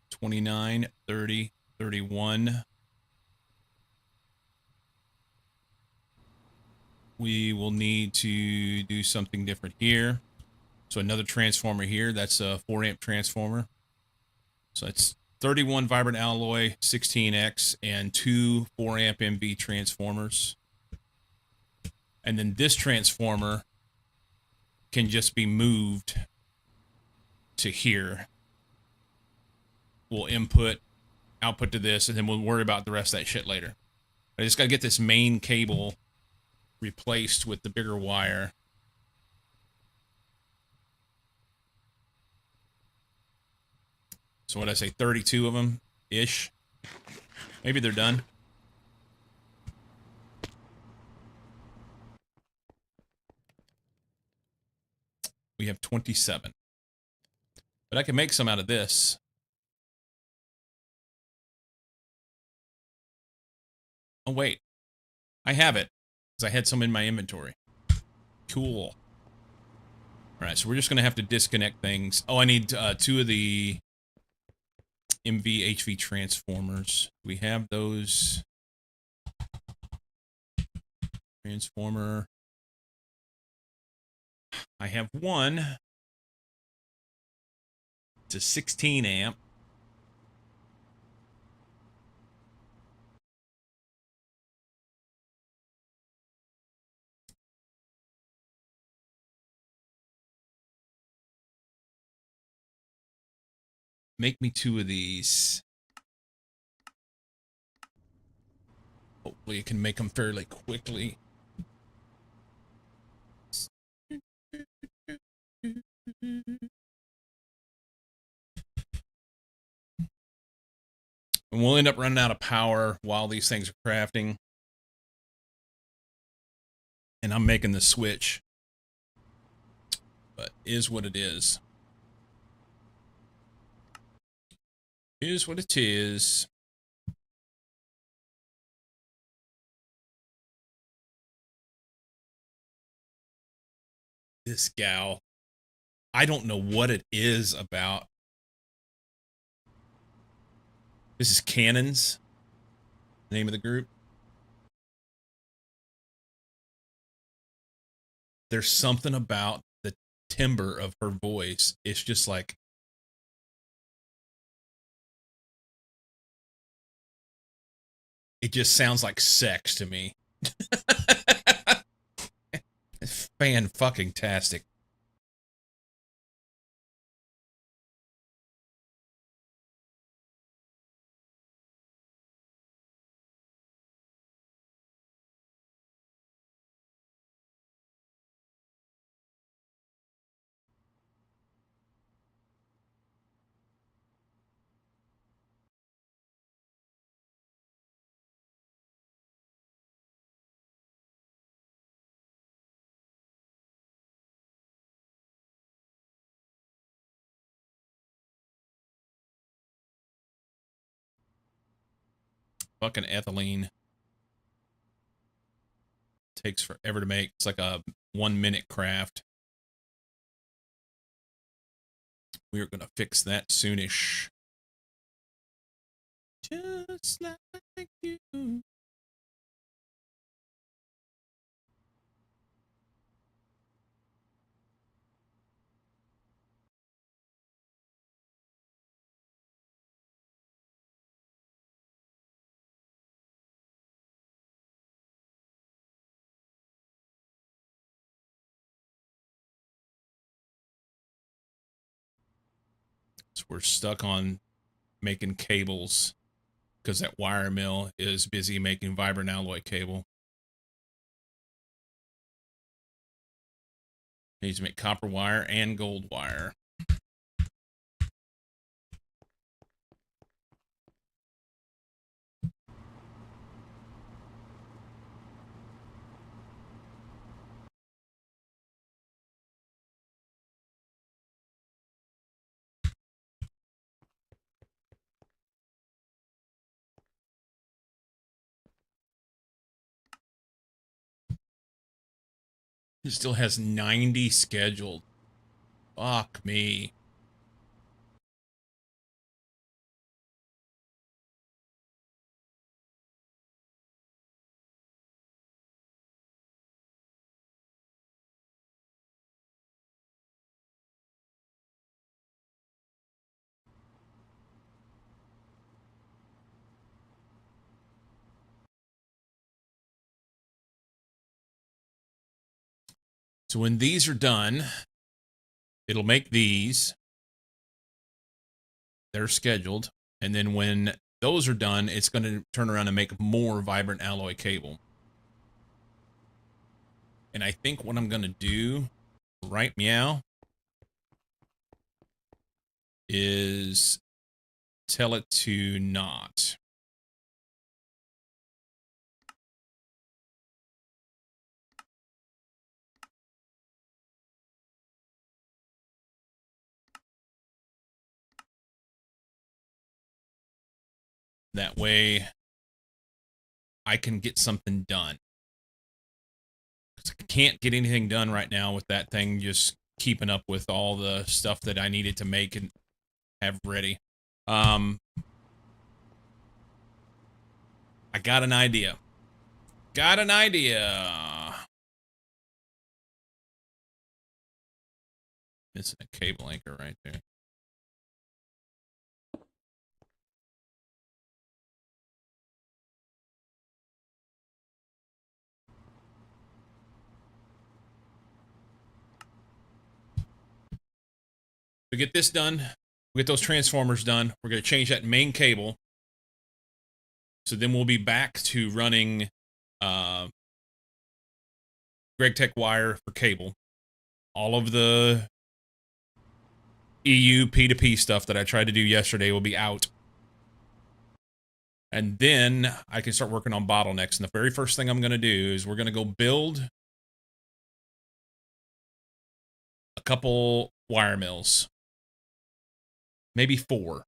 29, 30, 31. We will need to do something different here. So another transformer here. That's a 4 amp transformer. So it's 31 vibrant alloy 16X and 2 4 amp MV transformers. And then this transformer can just be moved to here. We'll output to this, and then we'll worry about the rest of that shit later. I just got to get this main cable replaced with the bigger wire. So what did I say, 32 of them ish? Maybe they're done. We have 27. But I can make some out of this. Oh, wait. I have it, because I had some in my inventory. Cool. All right, so we're just going to have to disconnect things. Oh, I need 2 of the MV HV transformers. We have those. Transformer. I have one. It's a 16 amp. Make me 2 of these. Hopefully you can make them fairly quickly. And we'll end up running out of power while these things are crafting. And I'm making the switch. But is what it is. Is what it is. This gal. I don't know what it is about. This is Cannons, the name of the group. There's something about the timbre of her voice. It's just like, it just sounds like sex to me. It's fan-fucking-tastic. Fucking ethylene takes forever to make. It's like a 1-minute craft. We are going to fix that soonish. Just like you. So we're stuck on making cables because that wire mill is busy making vibrant alloy cable. Needs to make copper wire and gold wire. It still has 90 scheduled. Fuck me. So when these are done, it'll make these. They're scheduled. And then when those are done, it's going to turn around and make more vibrant alloy cable. And I think what I'm going to do, right meow, is tell it to not. That way I can get something done. I can't get anything done right now with that thing just keeping up with all the stuff that I needed to make and have ready. I got an idea. Got an idea. It's a cable anchor right there. We get this done. We get those transformers done. We're going to change that main cable. So then we'll be back to running Greg Tech wire for cable. All of the EU P2P stuff that I tried to do yesterday will be out. And then I can start working on bottlenecks. And the very first thing I'm going to do is we're going to go build a couple wire mills. Maybe 4.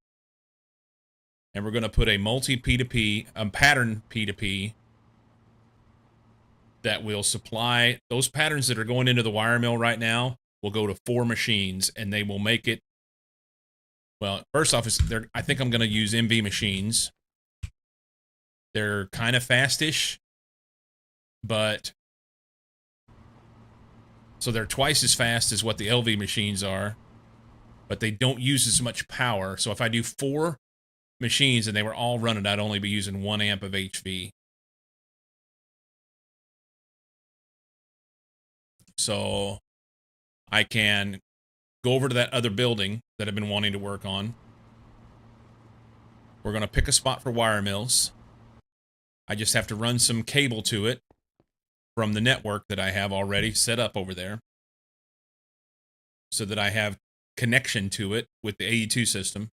And we're going to put a multi P2P, pattern P2P that will supply those patterns that are going into the wire mill right now will go to 4 machines and they will make it. Well, first off, I think I'm going to use MV machines. They're kind of fastish, but so they're twice as fast as what the LV machines are, but they don't use as much power. So if I do 4 machines and they were all running, I'd only be using 1 amp of HV. So I can go over to that other building that I've been wanting to work on. We're going to pick a spot for wire mills. I just have to run some cable to it from the network that I have already set up over there so that I have connection to it with the AE2 system.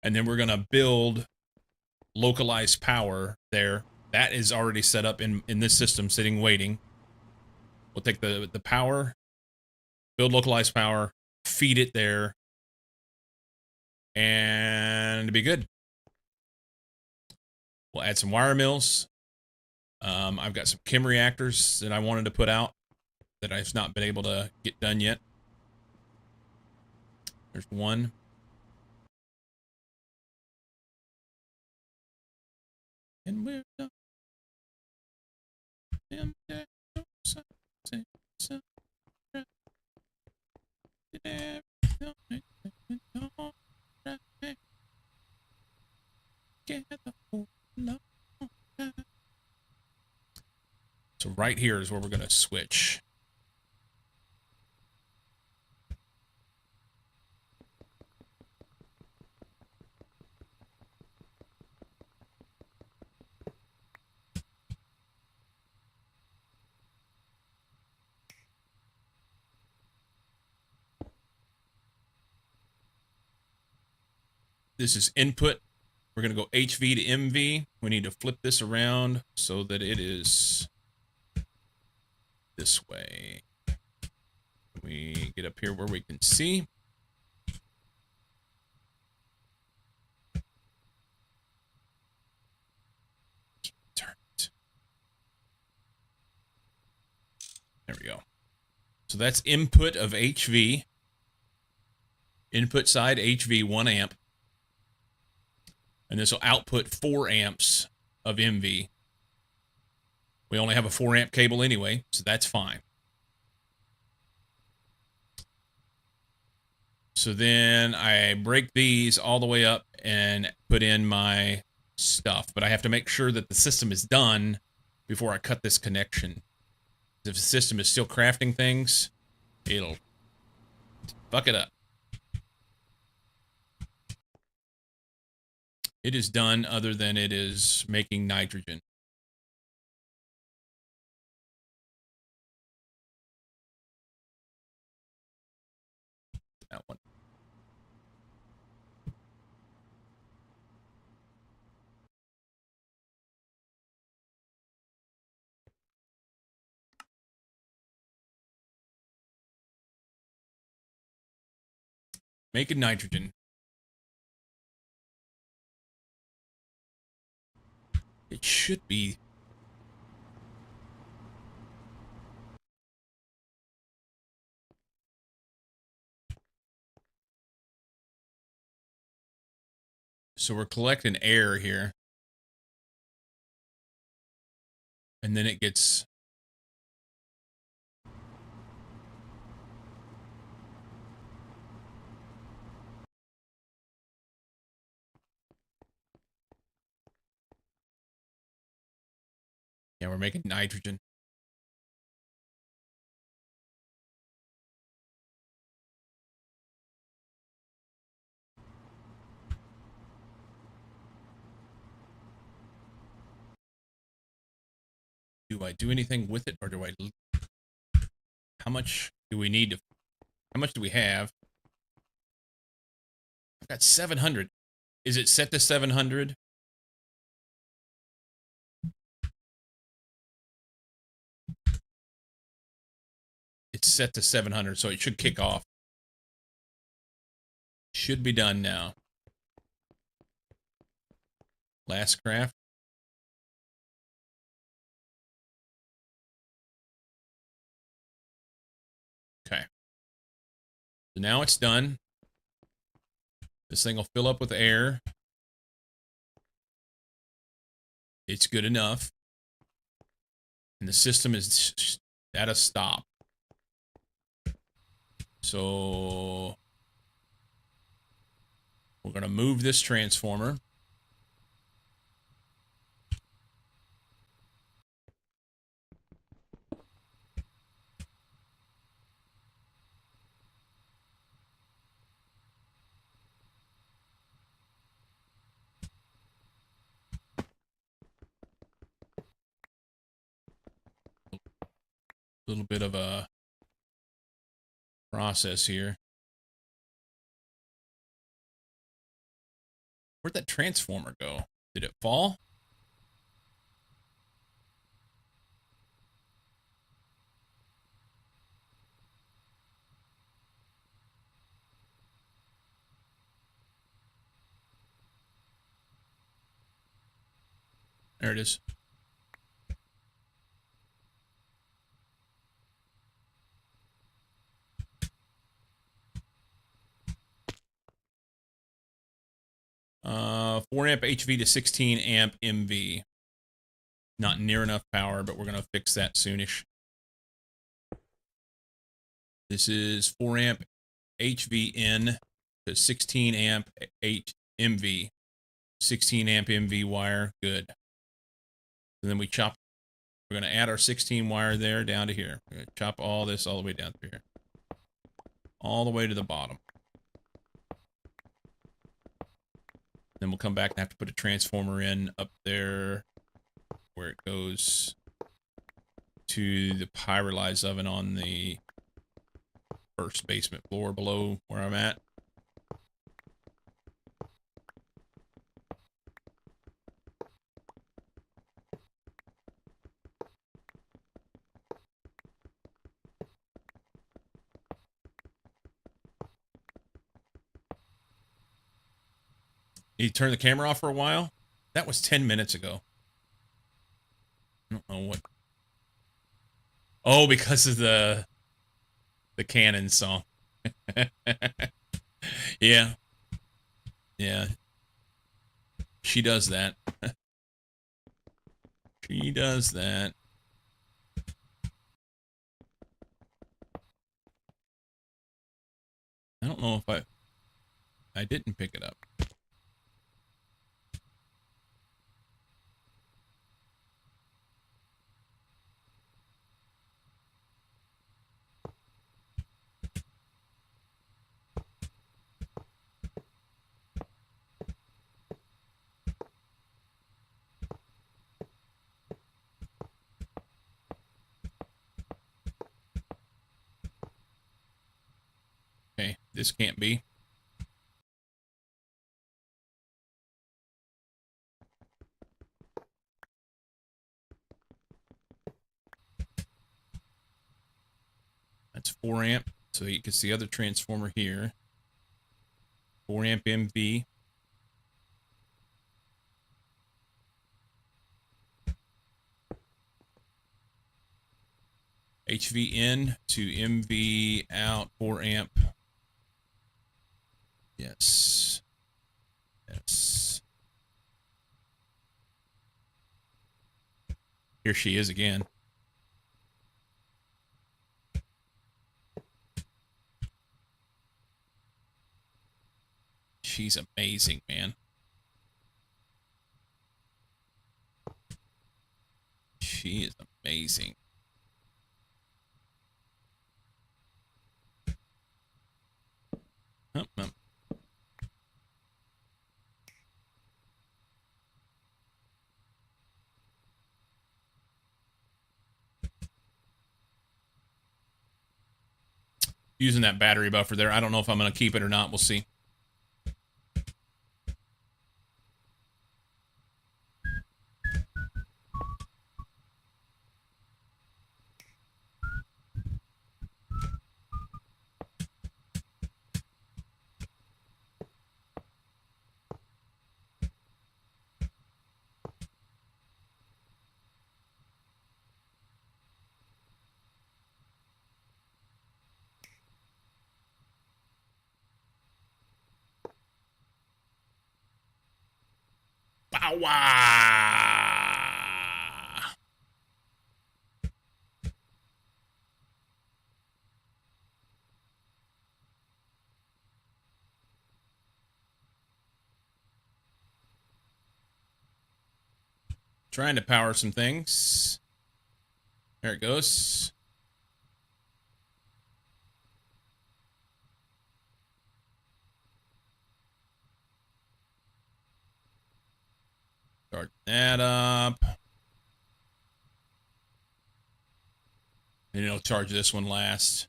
And then we're going to build localized power there. That is already set up in this system, sitting, waiting. We'll take the power, build localized power, feed it there, and it'll be good. We'll add some wire mills. I've got some chem reactors that I wanted to put out that I've not been able to get done yet. There's one. And we're done. So right here is where we're going to switch. This is input. We're going to go HV to MV. We need to flip this around so that it is this way. We get up here where we can see. Turn it. There we go. So that's input of HV. Input side HV 1 amp. And this will output 4 amps of MV. We only have a 4 amp cable anyway, so that's fine. So then I break these all the way up and put in my stuff. But I have to make sure that the system is done before I cut this connection. If the system is still crafting things, it'll fuck it up. It is done other than it is making nitrogen. That one. Making nitrogen. It should be. So we're collecting air here. And then it gets... Yeah, we're making nitrogen. Do I do anything with it, or do I... How much do we need to... How much do we have? I've got 700. Is it set to 700? It's set to 700, so it should kick off. Should be done now. Last craft. Okay. So now it's done. This thing will fill up with air. It's good enough. And the system is at a stop. So we're going to move this transformer. A little bit of a process here. Where'd that transformer go? Did it fall? There it is. Uh, 4 amp HV to 16 amp MV. Not near enough power, but we're going to fix that soonish. This is 4 amp HV in to 16 amp MV. 16 amp MV wire, good. And then we chop, we're going to add our 16 wire there down to here. We're going to chop all this all the way down to here. All the way to the bottom. Then we'll come back and have to put a transformer in up there where it goes to the pyrolyzed oven on the first basement floor below where I'm at. You turn the camera off for a while? That was 10 minutes ago. I don't know what. Oh, because of the Canon song. Yeah. Yeah. She does that. She does that. I don't know if I didn't pick it up. Okay, this can't be. That's 4 amp. So you can see the other transformer here. 4 amp MV. HV in to MV out, 4 amp. Yes. Yes. Here she is again. She's amazing, man. She is amazing. Oh. Using that battery buffer there. I don't know if I'm going to keep it or not. We'll see. Bow wow. Trying to power some things. There it goes. Start that up. And it'll charge this one last.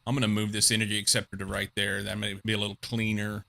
I'm going to move this energy acceptor to right there. That may be a little cleaner.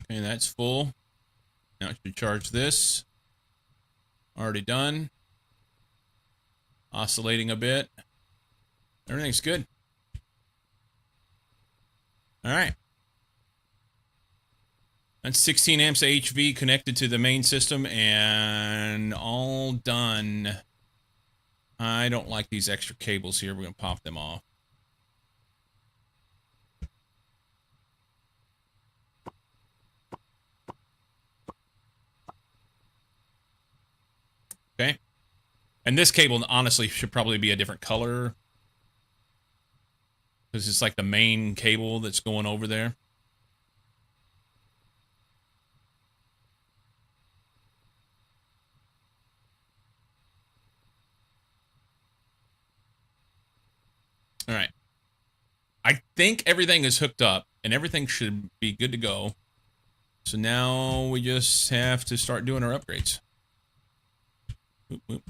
Okay, that's full. Now it should charge this. Already done. Oscillating a bit. Everything's good. All right. That's 16 amps of HV connected to the main system and all done. I don't like these extra cables here. We're going to pop them off. Okay. And this cable, honestly, should probably be a different color. Because it's like the main cable that's going over there. All right. I think everything is hooked up and everything should be good to go. So now we just have to start doing our upgrades. Oop, oop.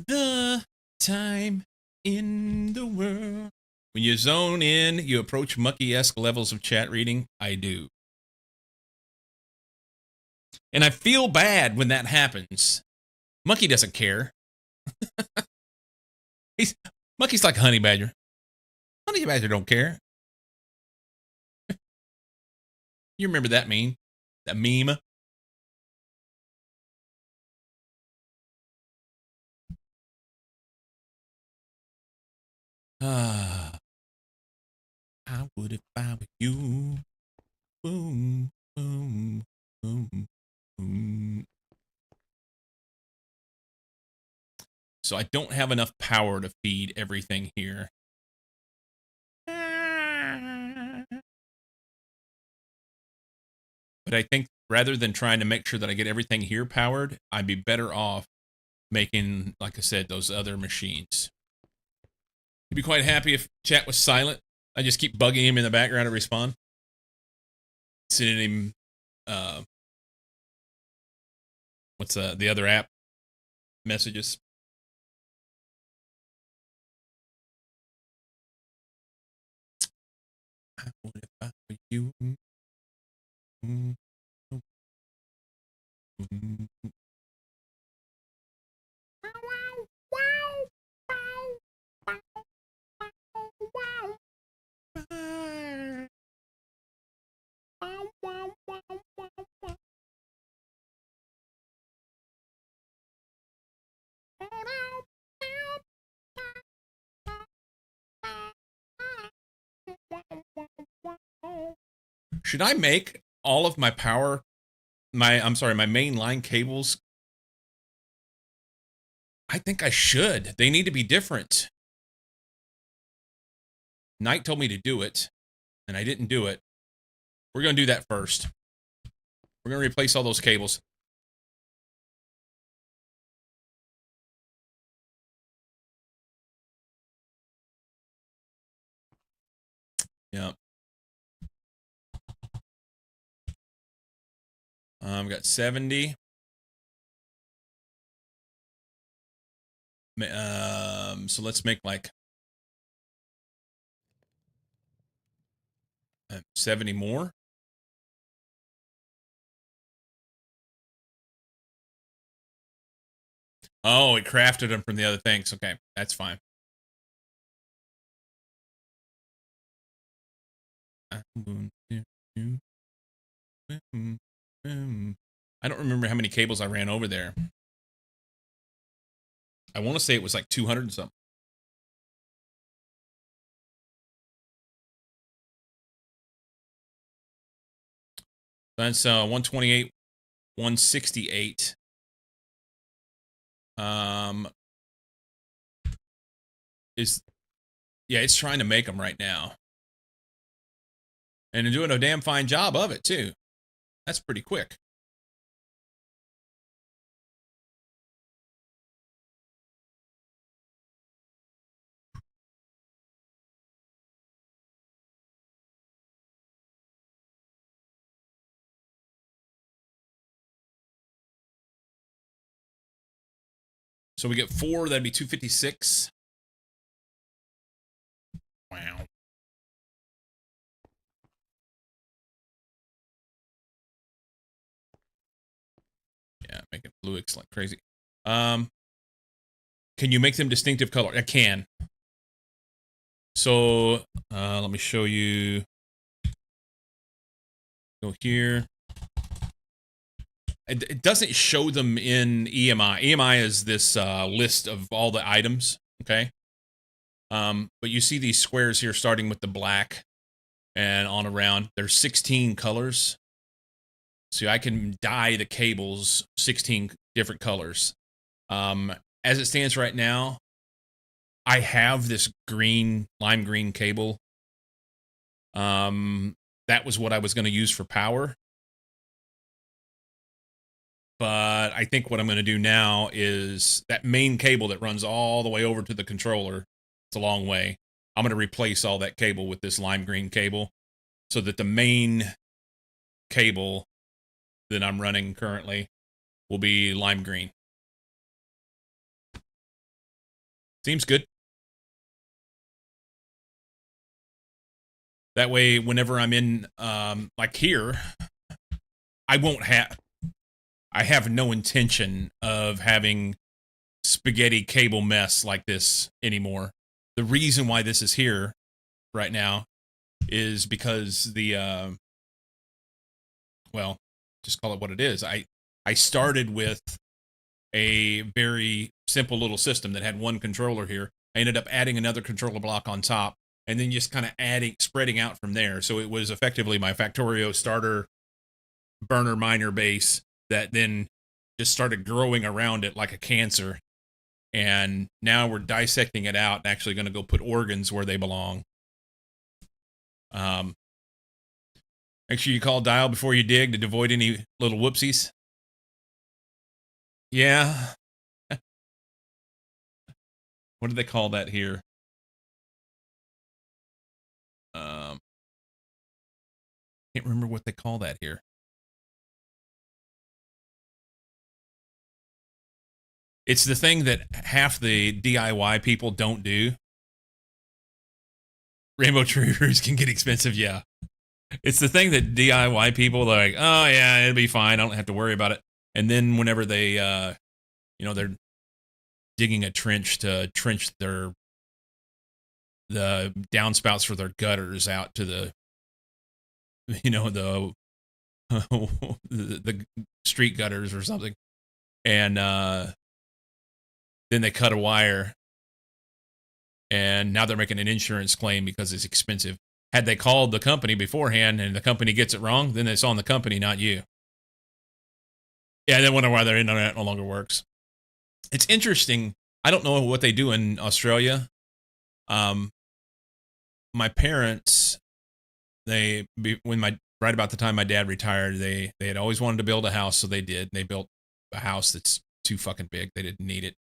The time in the world. When you zone in, you approach Mucky-esque levels of chat reading. I do. And I feel bad when that happens. Monkey doesn't care. Monkey's like a honey badger. Honey badger don't care. You remember that meme? That meme? Ah, I would if I were you. Boom, boom, boom, boom. So I don't have enough power to feed everything here. But I think rather than trying to make sure that I get everything here powered, I'd be better off making, like I said, those other machines. He'd be quite happy if chat was silent. I just keep bugging him in the background to respond. Sending him, what's the other app? Messages. I would if I were you. Should I make all of my power, my main line cables? I think I should. They need to be different. Knight told me to do it, and I didn't do it. We're going to do that first. We're going to replace all those cables. Yeah. We got 70. So let's make like 70 more. Oh, it crafted them from the other things. Okay, that's fine. I don't remember how many cables I ran over there. I want to say it was like 200 and something. That's 128, 168. It's trying to make them right now. And they're doing a damn fine job of it, too. That's pretty quick. So we get 4, that'd be 256. Wow. Yeah, make it blue X like crazy. Can you make them distinctive color? I can. So let me show you. Go here. It doesn't show them in EMI. EMI is this list of all the items, okay? But you see these squares here starting with the black and on around. There's 16 colors. So I can dye the cables 16 different colors. As it stands right now, I have this green, lime green cable. That was what I was going to use for power. But I think what I'm going to do now is that main cable that runs all the way over to the controller. It's a long way. I'm going to replace all that cable with this lime green cable so that the main cable that I'm running currently will be lime green. Seems good. That way, whenever I'm in, like here, I have no intention of having spaghetti cable mess like this anymore. The reason why this is here right now is because well, just call it what it is. I started with a very simple little system that had one controller here. I ended up adding another controller block on top and then just kind of spreading out from there. So it was effectively my Factorio starter burner miner base that then just started growing around it like a cancer. And now we're dissecting it out and actually going to go put organs where they belong. Make sure you call dial before you dig to avoid any little whoopsies. Yeah. What do they call that here? Can't remember what they call that here. It's the thing that half the DIY people don't do. Rainbow Tree Roots can get expensive, yeah. It's the thing that DIY people are like, oh yeah, it'll be fine. I don't have to worry about it. And then whenever they, they're digging a trench to trench the downspouts for their gutters out to the, the street gutters or something, and then they cut a wire, and now they're making an insurance claim because it's expensive. Had they called the company beforehand and the company gets it wrong, then it's on the company, not you. Yeah, they wonder why their internet no longer works. It's interesting. I don't know what they do in Australia. My parents, right about the time my dad retired, they had always wanted to build a house, so they did. They built a house that's too fucking big. They didn't need it.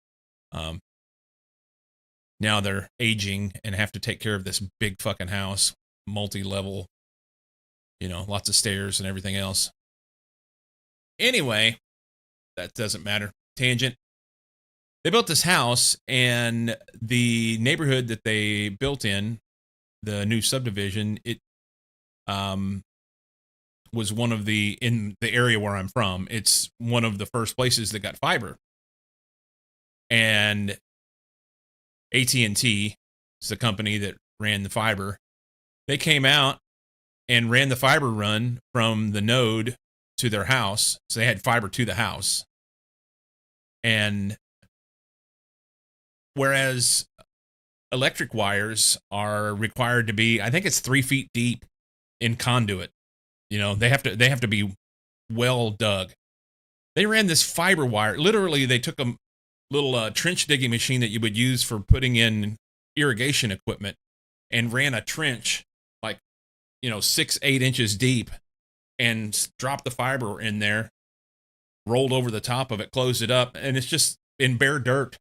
Now they're aging and have to take care of this big fucking house, multi-level, lots of stairs and everything else. Anyway, that doesn't matter. Tangent. They built this house, and the neighborhood that they built in, the new subdivision, it was in the area where I'm from, it's one of the first places that got fiber. And AT&T is the company that ran the fiber. They came out and ran the fiber run from the node to their house. So they had fiber to the house. And whereas electric wires are required to be, I think it's 3 feet deep in conduit. They have to be well dug. They ran this fiber wire. Literally, they took a little trench digging machine that you would use for putting in irrigation equipment and ran a trench like 6-8 inches deep and dropped the fiber in there, rolled over the top of it, closed it up, and it's just in bare dirt.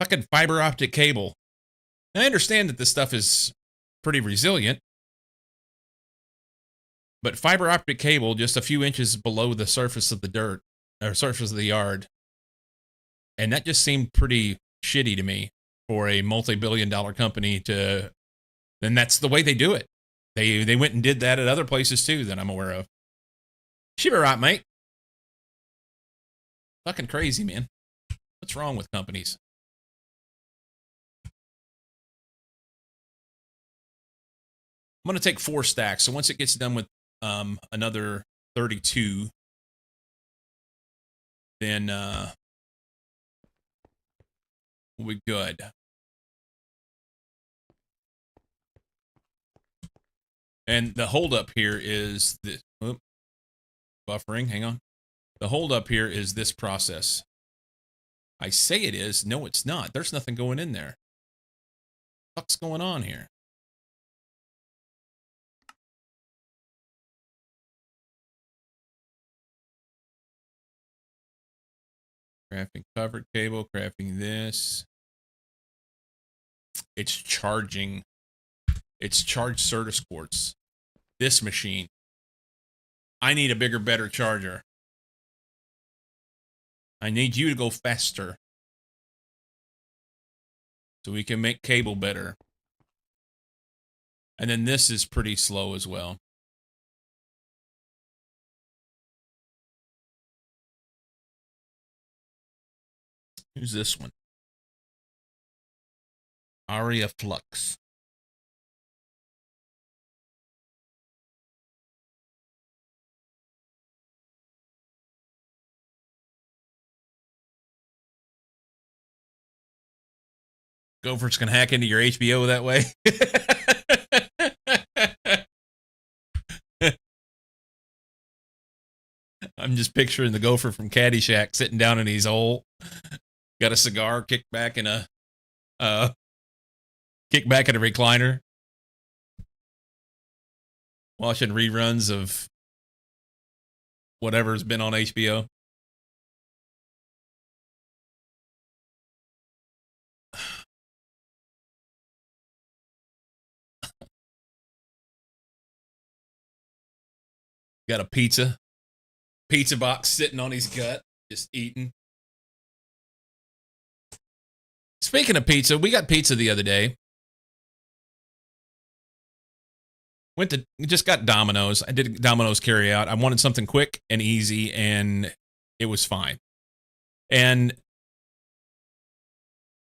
Fucking fiber optic cable. And I understand that this stuff is pretty resilient, but fiber optic cable just a few inches below the surface of the dirt or surface of the yard, and that just seemed pretty shitty to me. for a multi-billion-dollar company to, then that's the way they do it. They went and did that at other places too that I'm aware of. She be right, mate. Fucking crazy, man. What's wrong with companies? I'm going to take 4 stacks. So once it gets done with another 32, then we'll be good. And the holdup here is this. Oops, buffering. Hang on. The holdup here is this process. I say it is. No, it's not. There's nothing going in there. What's going on here? Crafting covered cable, crafting this. It's charging. It's charged Certus quartz. This machine. I need a bigger, better charger. I need you to go faster. So we can make cable better. And then this is pretty slow as well. Who's this one? Aria Flux. Gopher's gonna hack into your HBO that way. I'm just picturing the Gopher from Caddyshack sitting down in his hole, got a cigar, kicked back in a recliner, watching reruns of whatever's been on HBO. Got a pizza box sitting on his gut, just eating. Speaking of pizza, we got pizza the other day. Just got Domino's. I did Domino's carry out. I wanted something quick and easy, and it was fine. And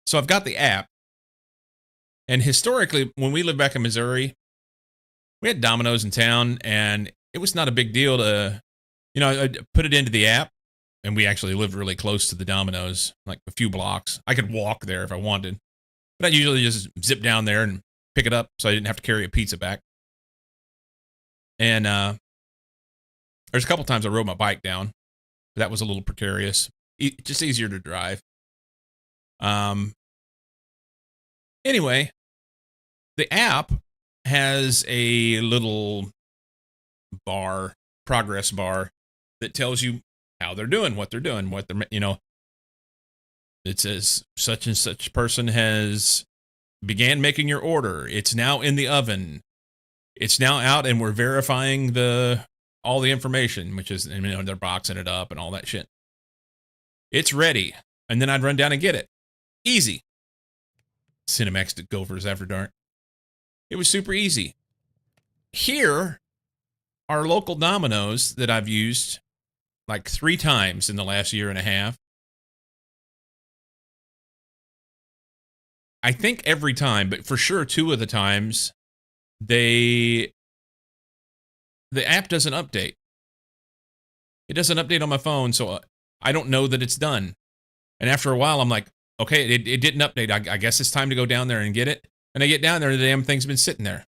so I've got the app. And historically, when we lived back in Missouri, we had Domino's in town, and it was not a big deal to, I put it into the app, and we actually lived really close to the Domino's, like a few blocks. I could walk there if I wanted, but I usually just zip down there and pick it up so I didn't have to carry a pizza back. And there's a couple times I rode my bike down, but that was a little precarious. Just easier to drive. Anyway, the app has a little progress bar that tells you how they're doing, what they're doing, it says such and such person has began making your order. It's now in the oven. It's now out, and we're verifying all the information, which is, they're boxing it up and all that shit. It's ready. And then I'd run down and get it. Easy. Cinemax to Gophers After Dark. It was super easy. Here, our local Domino's that I've used like 3 times in the last year and a half. I think every time, but for sure 2 of the times, the app doesn't update. It doesn't update on my phone, so I don't know that it's done. And after a while, I'm like, okay, it didn't update. I guess it's time to go down there and get it. And I get down there, and the damn thing's been sitting there.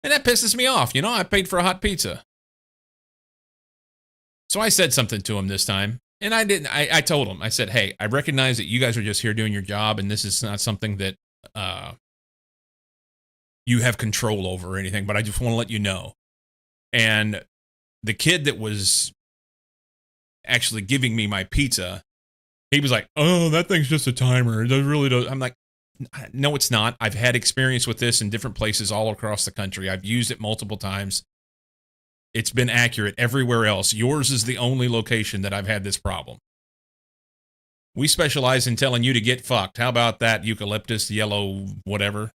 And that pisses me off. I paid for a hot pizza. So I said something to him this time. And I didn't. I told him. I said, hey, I recognize that you guys are just here doing your job, and this is not something that you have control over or anything, but I just want to let you know. And the kid that was actually giving me my pizza, he was like, oh, that thing's just a timer. It really does. I'm like, no, it's not. I've had experience with this in different places all across the country. I've used it multiple times. It's been accurate everywhere else. Yours is the only location that I've had this problem. We specialize in telling you to get fucked. How about that, eucalyptus, yellow, whatever?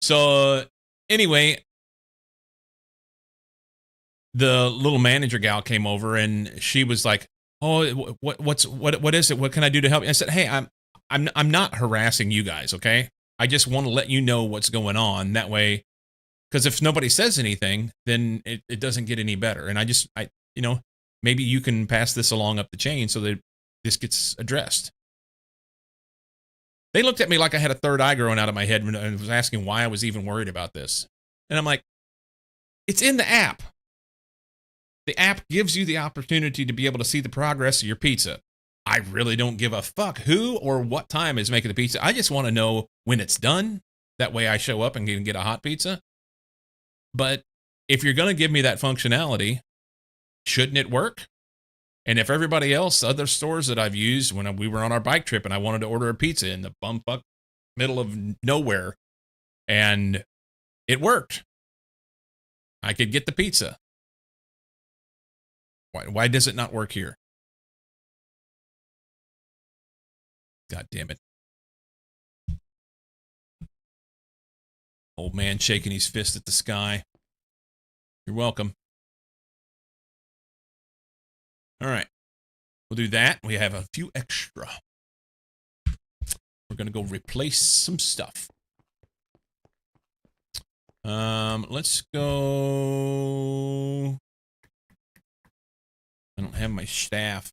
So, anyway, the little manager gal came over and she was like, "Oh, what is it? What can I do to help you?" I said, "Hey, I'm not harassing you guys, okay? I just want to let you know what's going on. That way, because if nobody says anything, then it doesn't get any better. And you know, maybe you can pass this along up the chain so that this gets addressed." They looked at me like I had a third eye growing out of my head and was asking why I was even worried about this. And I'm like, it's in the app. The app gives you the opportunity to be able to see the progress of your pizza. I really don't give a fuck who or what time is making the pizza. I just want to know when it's done. That way I show up and can get a hot pizza. But if you're going to give me that functionality, shouldn't it work? And if everybody else, other stores that I've used when we were on our bike trip and I wanted to order a pizza in the bumfuck middle of nowhere, and it worked. I could get the pizza. Why does it not work here? God damn it. Old man shaking his fist at the sky. You're welcome. All right. We'll do that. We have a few extra. We're going to go replace some stuff. Let's go. I don't have my staff.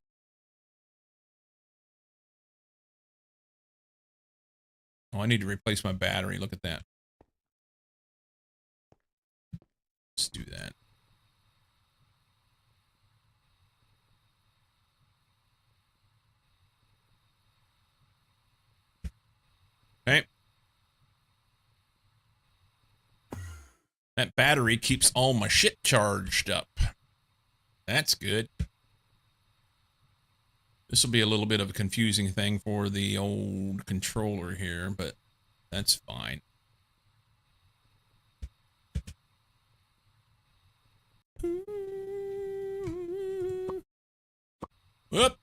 Oh, I need to replace my battery. Look at that. Let's do that. Okay. That battery keeps all my shit charged up. That's good. This will be a little bit of a confusing thing for the old controller here, but that's fine. Whoop.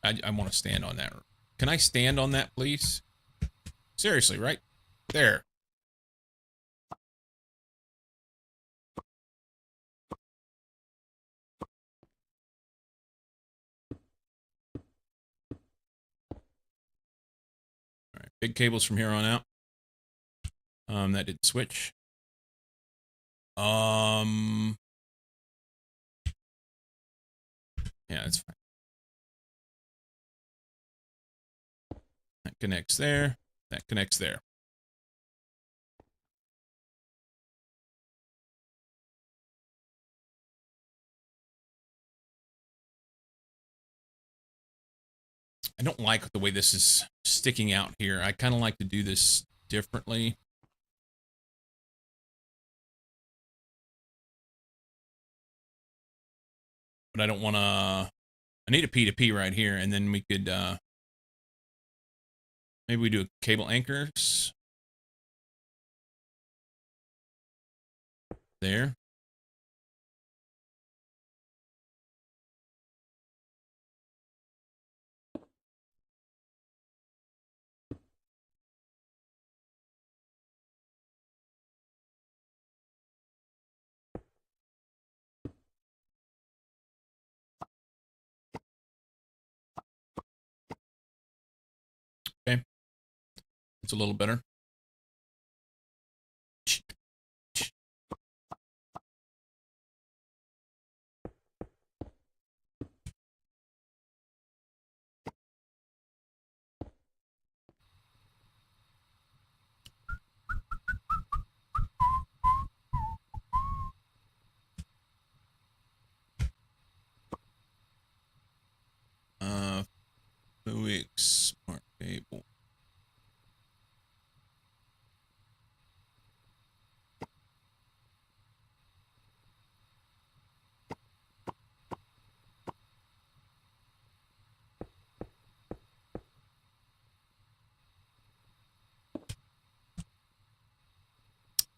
I want to stand on that. Can I stand on that, please? Seriously, right there. All right, big cables from here on out. That did switch. Yeah, that's fine. That connects there. That connects there. I don't like the way this is sticking out here. I kind of like to do this differently. But I don't want to... I need a P2P right here, and then we could... maybe we do cable anchors. There. Okay. It's a little better. Smart cable.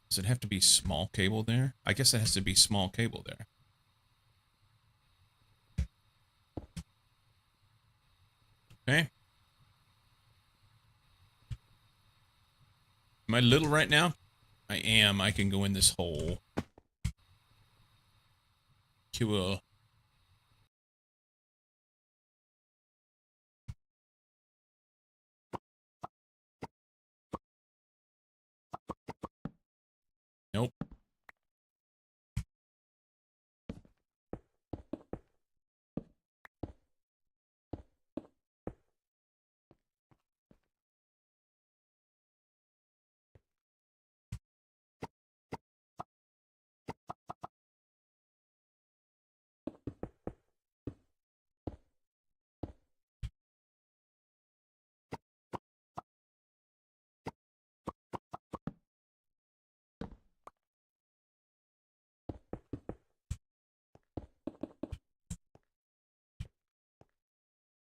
Does it have to be small cable there? I guess it has to be small cable there. Okay. Am I little right now? I am. I can go in this hole. Cool. Nope.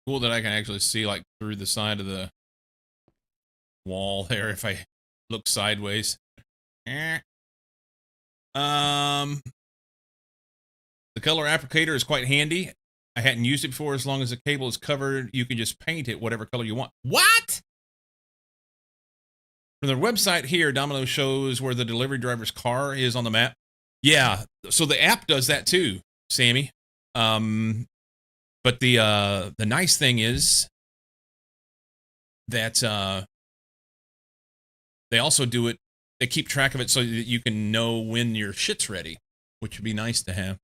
Cool that I can actually see like through the side of the wall there if I look sideways. Um, the color applicator is quite handy. I hadn't used it before. As long as the cable is covered, you can just paint it whatever color you want. What? From their website here, Domino shows where the delivery driver's car is on the map. Yeah, so the app does that too, Sammy. But the nice thing is that they also do it. They keep track of it so that you can know when your shit's ready, which would be nice to have.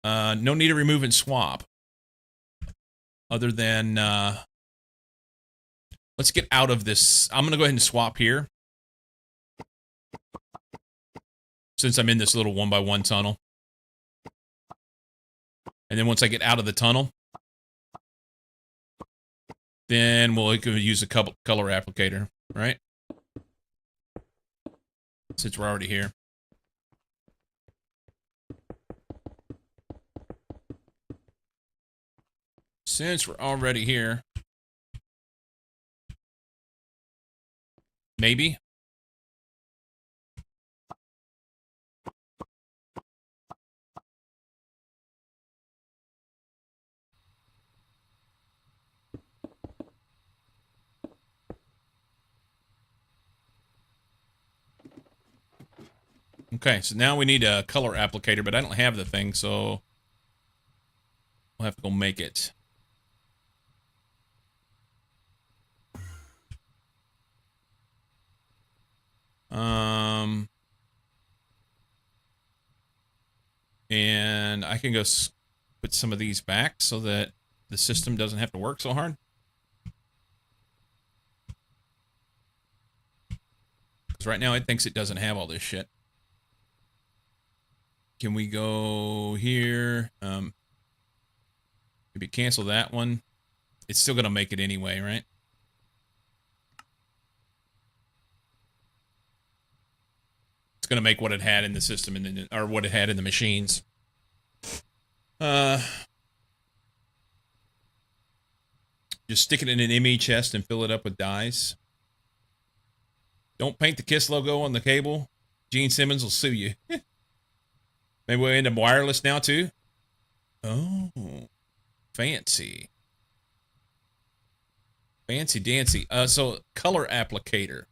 No need to remove and swap. Other than let's get out of this. I'm gonna go ahead and swap here, since I'm in this little 1x1 tunnel. And then once I get out of the tunnel, then we'll use a color applicator, right? Since we're already here. Since we're already here. Maybe. Okay, so now we need a color applicator, but I don't have the thing, so we'll have to go make it. And I can go put some of these back so that the system doesn't have to work so hard. Because right now it thinks it doesn't have all this shit. Can we go here? Maybe cancel that one. It's still gonna make it anyway, right? It's gonna make what it had in the system and or what it had in the machines. Just stick it in an ME chest and fill it up with dyes. Don't paint the KISS logo on the cable. Gene Simmons will sue you. Maybe we'll end up wireless now too. Oh, fancy. Fancy dancy. So color applicator.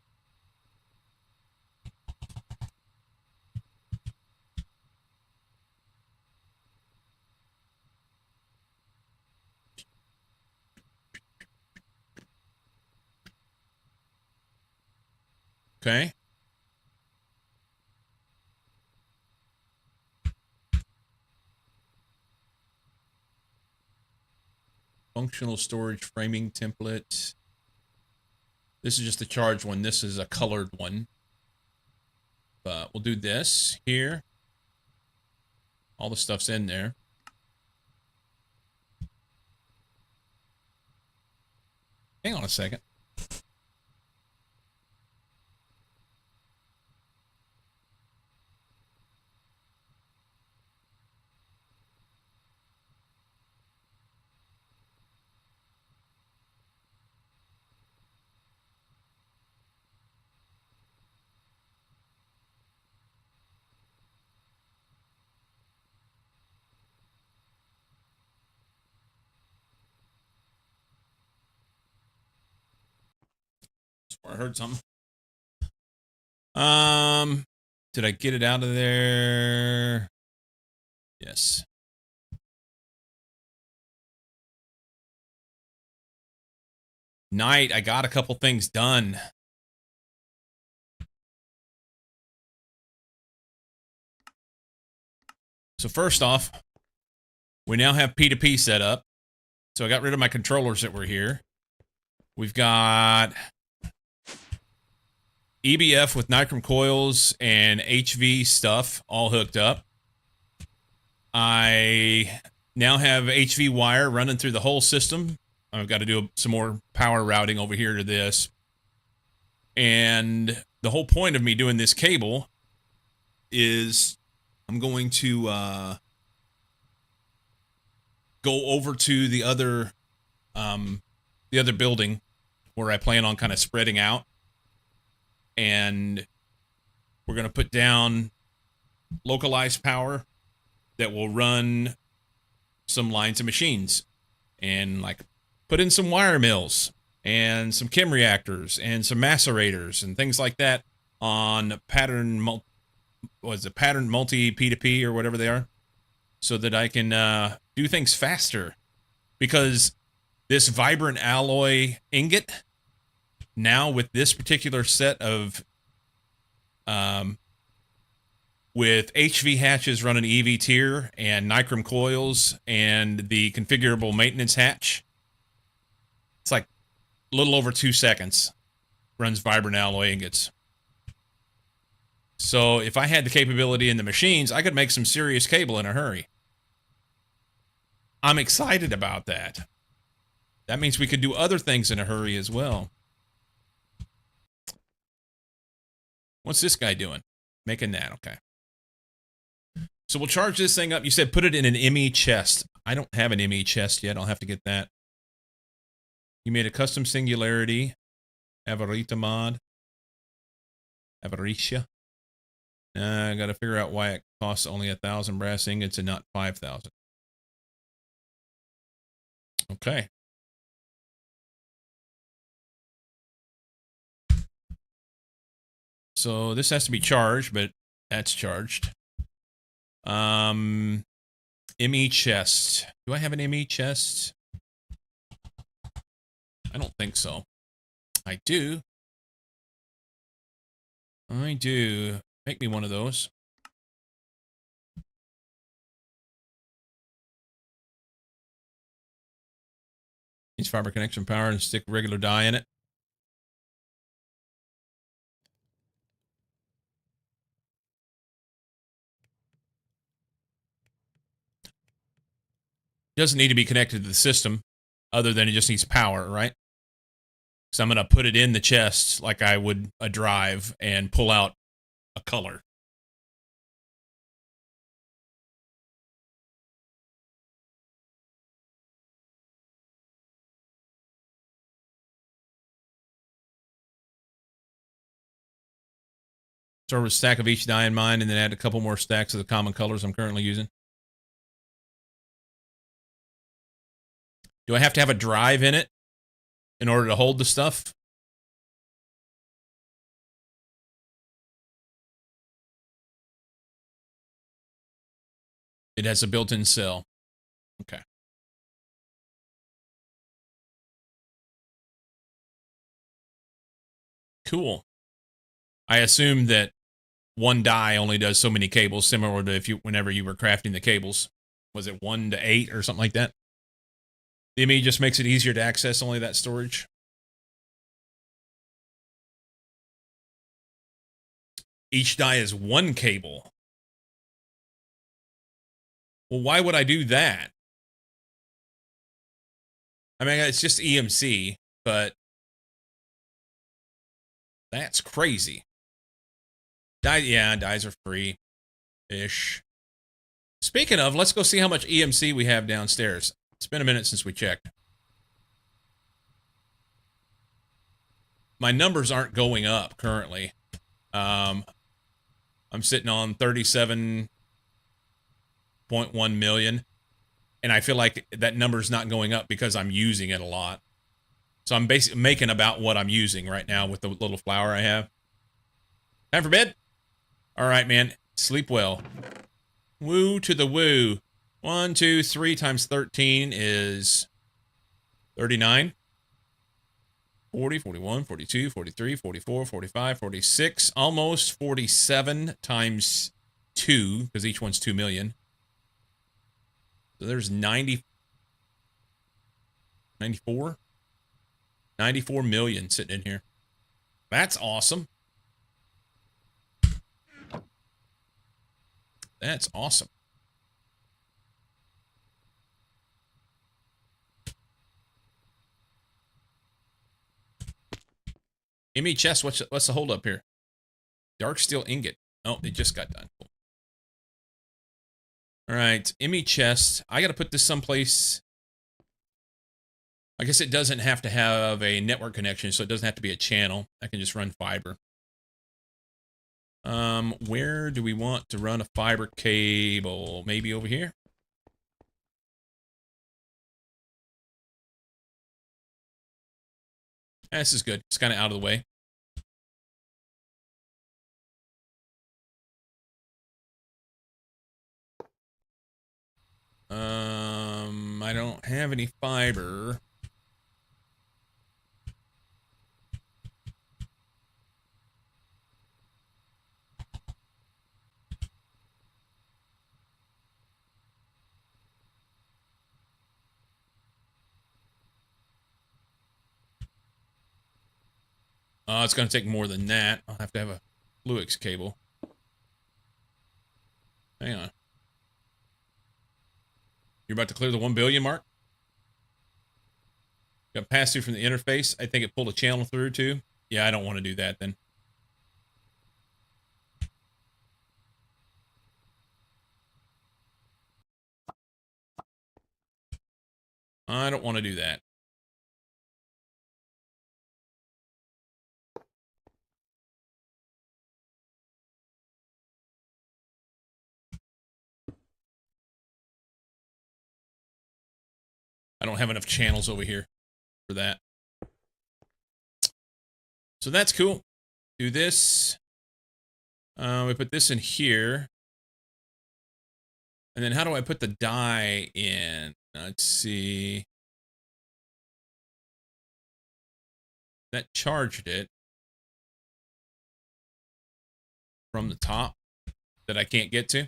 Okay. Functional storage framing template. This is just the charged one. This is a colored one. But we'll do this here. All the stuff's in there. Hang on a second. Or I heard something. Did I get it out of there? Yes. Night, I got a couple things done. So first off, we now have P2P set up. So I got rid of my controllers that were here. We've got EBF with Nicrom coils and HV stuff all hooked up. I now have HV wire running through the whole system. I've got to do some more power routing over here to this. And the whole point of me doing this cable is I'm going to go over to the other building where I plan on kind of spreading out. And we're going to put down localized power that will run some lines of machines and like put in some wire mills and some chem reactors and some macerators and things like that on pattern multi P2P or whatever they are, so that I can do things faster. Because this vibrant alloy ingot, now with this particular set of with HV hatches running EV tier and Nicrom coils and the configurable maintenance hatch, it's like a little over 2 seconds runs vibrant alloy ingots. So if I had the capability in the machines, I could make some serious cable in a hurry. I'm excited about that. That means we could do other things in a hurry as well. What's this guy doing? Making that, okay. So we'll charge this thing up. You said put it in an ME chest. I don't have an ME chest yet. I'll have to get that. You made a custom singularity. Avarita mod. Avaritia. I got to figure out why it costs only 1,000 brass ingots and not 5,000. Okay. So this has to be charged, but that's charged. ME chest. Do I have an ME chest? I don't think so. I do. I do. Make me one of those. Needs fiber connection power and stick regular dye in it. Doesn't need to be connected to the system, other than it just needs power, right? So I'm going to put it in the chest like I would a drive and pull out a color. Start with a stack of each dye in mind and then add a couple more stacks of the common colors I'm currently using. Do I have to have a drive in it in order to hold the stuff? It has a built-in cell. Okay. Cool. I assume that one die only does so many cables, similar to whenever you were crafting the cables. Was it 1 to 8 or something like that? The ME just makes it easier to access only that storage. Each die is 1 cable. Well, why would I do that? I mean, it's just EMC, but that's crazy. Dies are free-ish. Speaking of, let's go see how much EMC we have downstairs. It's been a minute since we checked. My numbers aren't going up currently. I'm sitting on 37.1 million. And I feel like that number's not going up because I'm using it a lot. So I'm basically making about what I'm using right now with the little flour I have. Time for bed? All right, man. Sleep well. Woo to the woo. 1, 2, 3 times 13 is 39. 40, 41, 42, 43, 44, 45, 46, almost 47 times 2, because each one's 2 million. So there's 90, 94? 94 million sitting in here. That's awesome. That's awesome. ME chest, what's the hold up here? Dark steel ingot. Oh, it just got done. Cool. All right, ME chest. I got to put this someplace. I guess it doesn't have to have a network connection, so it doesn't have to be a channel. I can just run fiber. Where do we want to run a fiber cable? Maybe over here? This is good. It's kind of out of the way. I don't have any fiber. It's going to take more than that. I'll have to have a Fluix cable. Hang on. You're about to clear the 1 billion mark? Got pass through from the interface. I think it pulled a channel through too. Yeah, I don't want to do that then. I don't want to do that. I don't have enough channels over here for that. So that's cool. Do this. We put this in here. And then how do I put the die in? Let's see. That charged it from the top that I can't get to.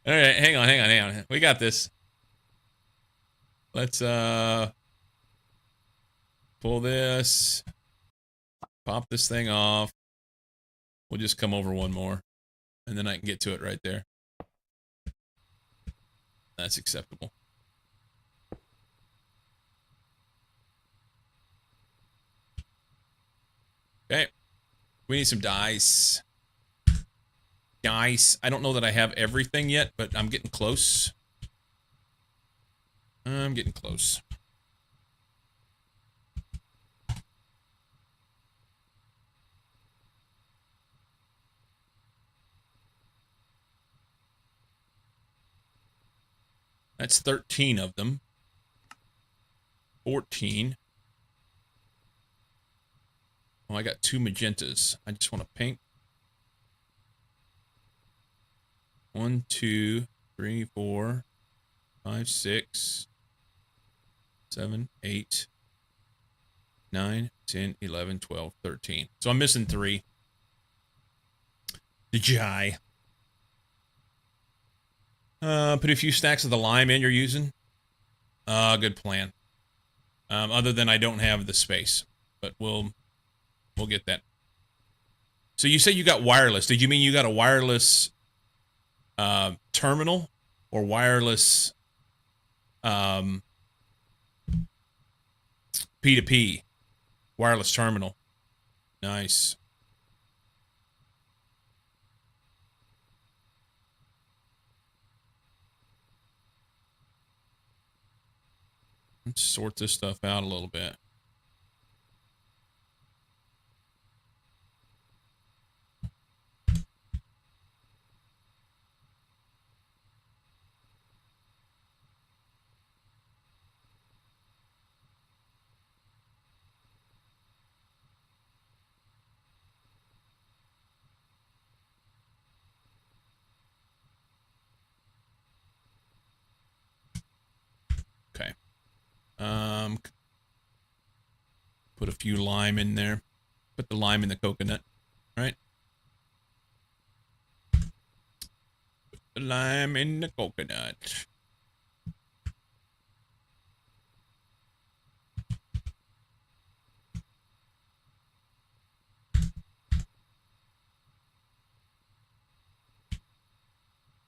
All right, hang on. We got this. Let's pull this. Pop this thing off. We'll just come over one more. And then I can get to it right there. That's acceptable. Okay. We need some dice. Dice. I don't know that I have everything yet, but I'm getting close. I'm getting close. That's 13 of them. 14. Oh, I got 2 magentas. I just want a pink. 1, 2, 3, 4, 5, 6, 7, 8, 9, 10, 11, 12, 13. So I'm missing 3. The Jai. Put a few stacks of the lime in you're using. Good plan. Other than I don't have the space, but we'll get that. So you say you got wireless. Did you mean you got a wireless terminal or wireless P2P wireless terminal? Nice. Let's sort this stuff out a little bit. Put a few lime in there. Put the lime in the coconut, right? Put the lime in the coconut.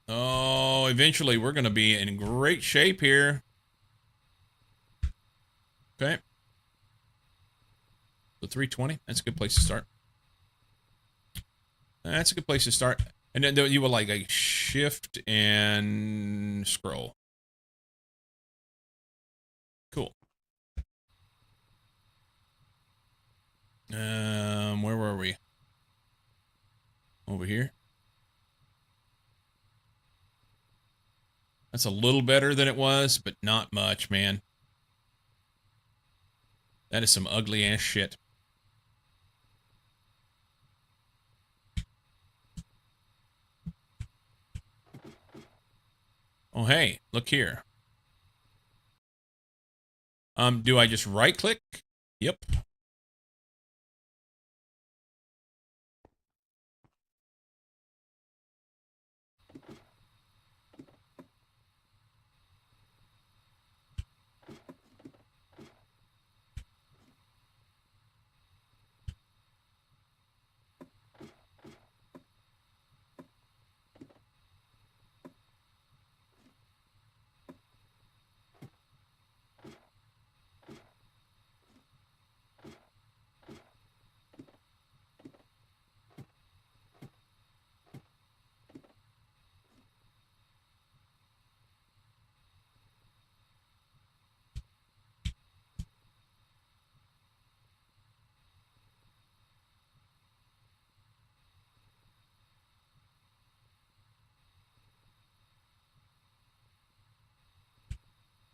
Oh, eventually we're going to be in great shape here. Okay. So 320, that's a good place to start. That's a good place to start. And then you will like a shift and scroll. Cool. Where were we? Over here. That's a little better than it was, but not much, man. That is some ugly ass shit. Oh, hey, look here. Do I just right click? Yep.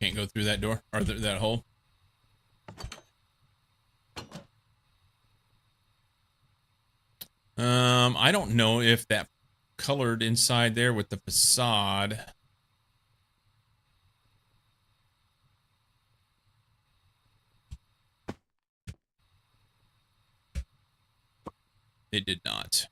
Can't go through that door, or that hole. I don't know if that colored inside there with the facade. It did not.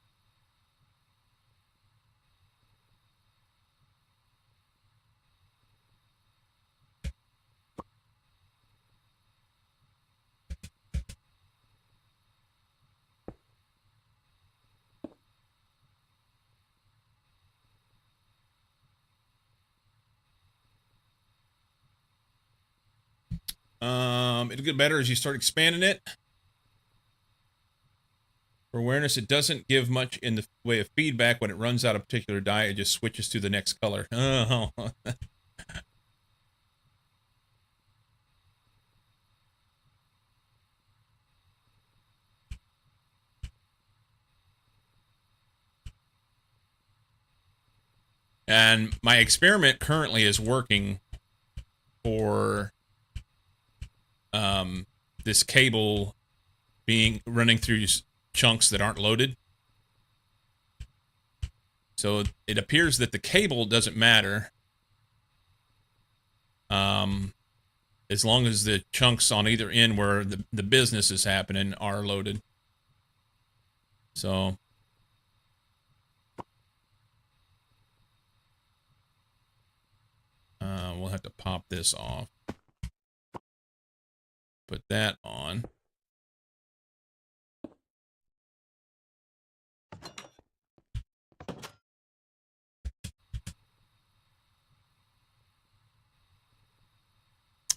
It'll get better as you start expanding it. For awareness, it doesn't give much in the way of feedback when it runs out of a particular dye. It just switches to the next color. Oh. And my experiment currently is working for this cable being running through chunks that aren't loaded. So it appears that the cable doesn't matter as long as the chunks on either end where the business is happening are loaded. So we'll have to pop this off. Put that on.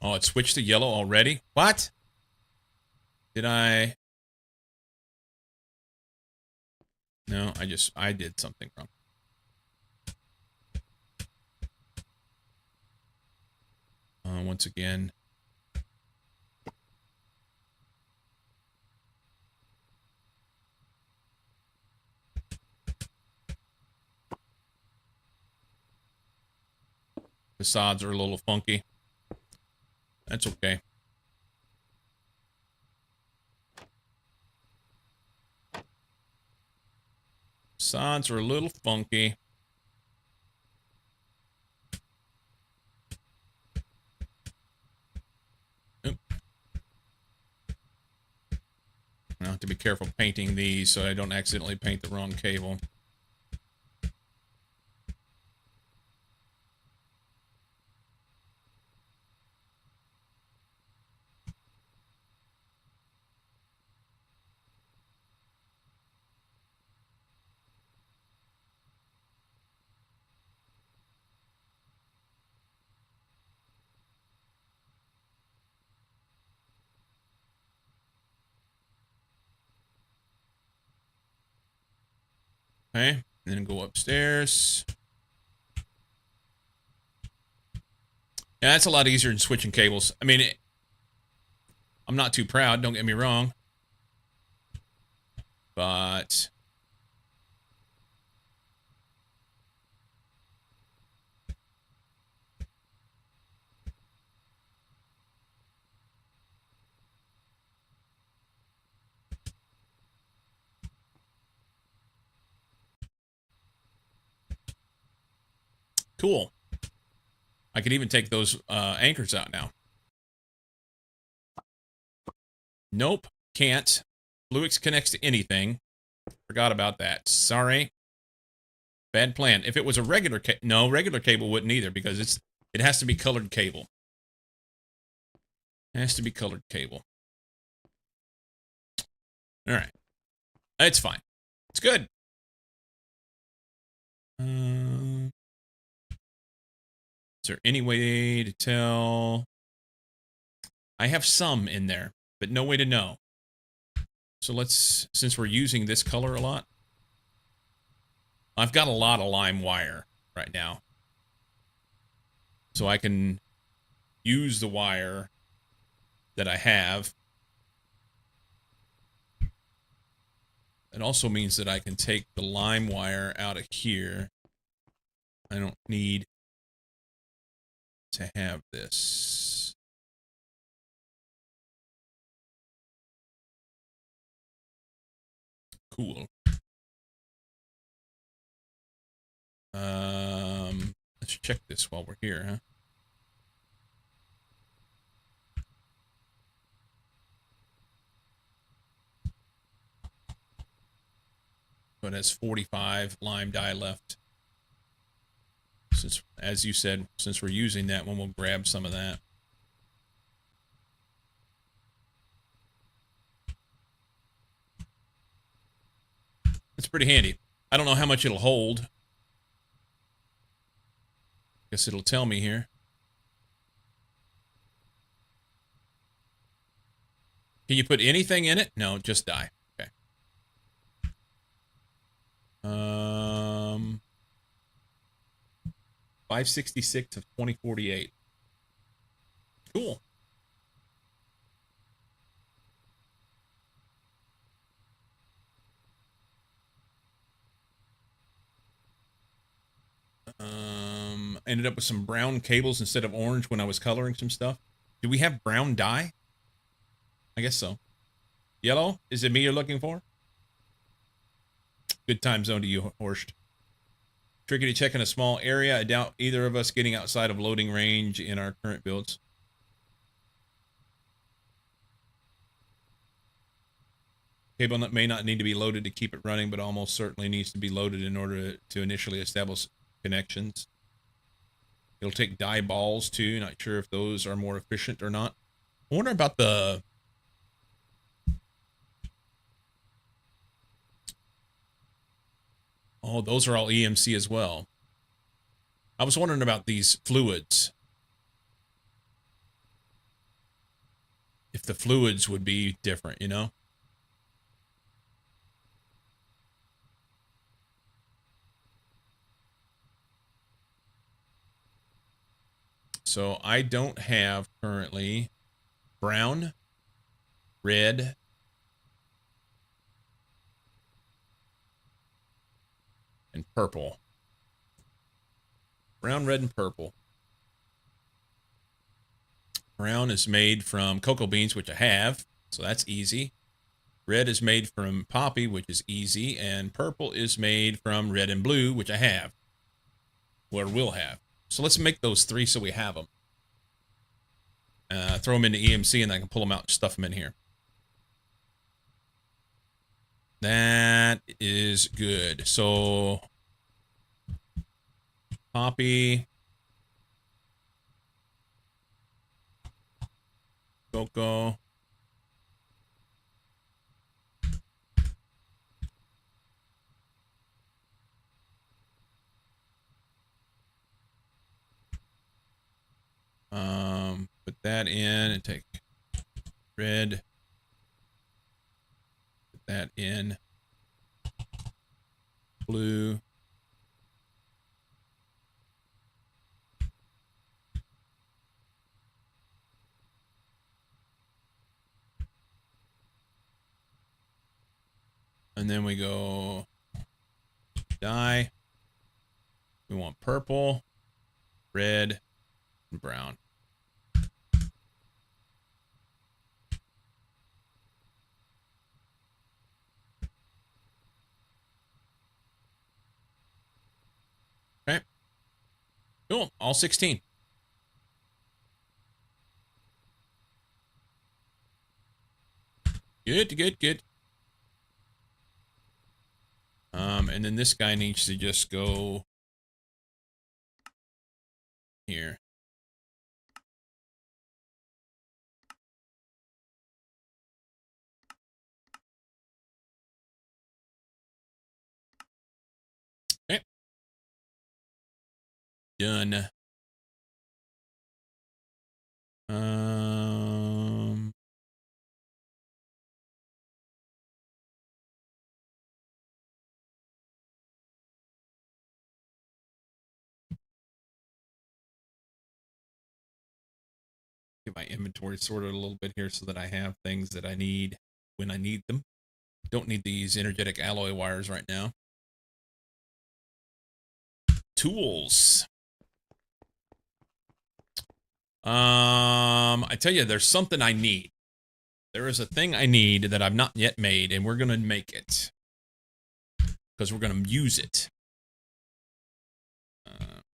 Oh, it switched to yellow already? What? Did I? No, I did something wrong. Once again. Facades are a little funky. That's okay. Facades are a little funky. Oop, to be careful painting these so I don't accidentally paint the wrong cable. Okay, and then go upstairs. Yeah, that's a lot easier than switching cables. I mean, I'm not too proud, don't get me wrong. But cool. I could even take those anchors out now. Nope, can't. Fluix connects to anything. Forgot about that. Sorry. Bad plan. If it was a regular no, regular cable wouldn't either because it has to be colored cable. It has to be colored cable. All right. It's fine. It's good. Is there any way to tell? I have some in there, but no way to know. So let's, since we're using this color a lot, I've got a lot of lime wire right now. So I can use the wire that I have. It also means that I can take the lime wire out of here. I don't need to have this. Cool. Let's check this while we're here, huh? So it has 45 lime dye left. Since, as you said, since we're using that one, we'll grab some of that. It's pretty handy. I don't know how much it'll hold. Guess it'll tell me here. Can you put anything in it? No, just dye. Okay. 566 of 2048. Cool. Ended up with some brown cables instead of orange when I was coloring some stuff. Do we have brown dye? I guess so. Yellow? Is it me you're looking for? Good time zone to you, Horst. Tricky to check in a small area. I doubt either of us getting outside of loading range in our current builds. Cable may not need to be loaded to keep it running, but almost certainly needs to be loaded in order to initially establish connections. It'll take dye balls too. Not sure if those are more efficient or not. I wonder about the... Oh, those are all EMC as well. I was wondering about these fluids. If the fluids would be different, you know? So I don't have currently brown, red, and purple. Brown, red, and purple. Brown is made from cocoa beans, which I have, so that's easy. Red is made from poppy, which is easy, and purple is made from red and blue, which I have, or will have. So let's make those three so we have them. Throw them into EMC, and I can pull them out and stuff them in here. That is good. So copy Coco. Put that in and take red. Put that in blue. And then we go dye. We want purple, red, and brown. Okay. Cool. All 16. Good, good, good. And then this guy needs to just go here. Okay. Done. Get my inventory sorted a little bit here so that I have things that I need when I need them. Don't need these energetic alloy wires right now. Tools. I tell you, there's something I need. There is a thing I need that I've not yet made, and we're gonna make it because we're gonna use it.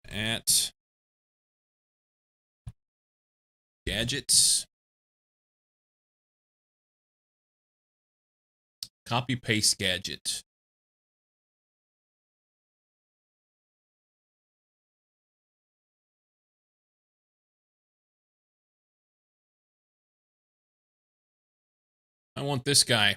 At gadgets, copy paste gadget. I want this guy.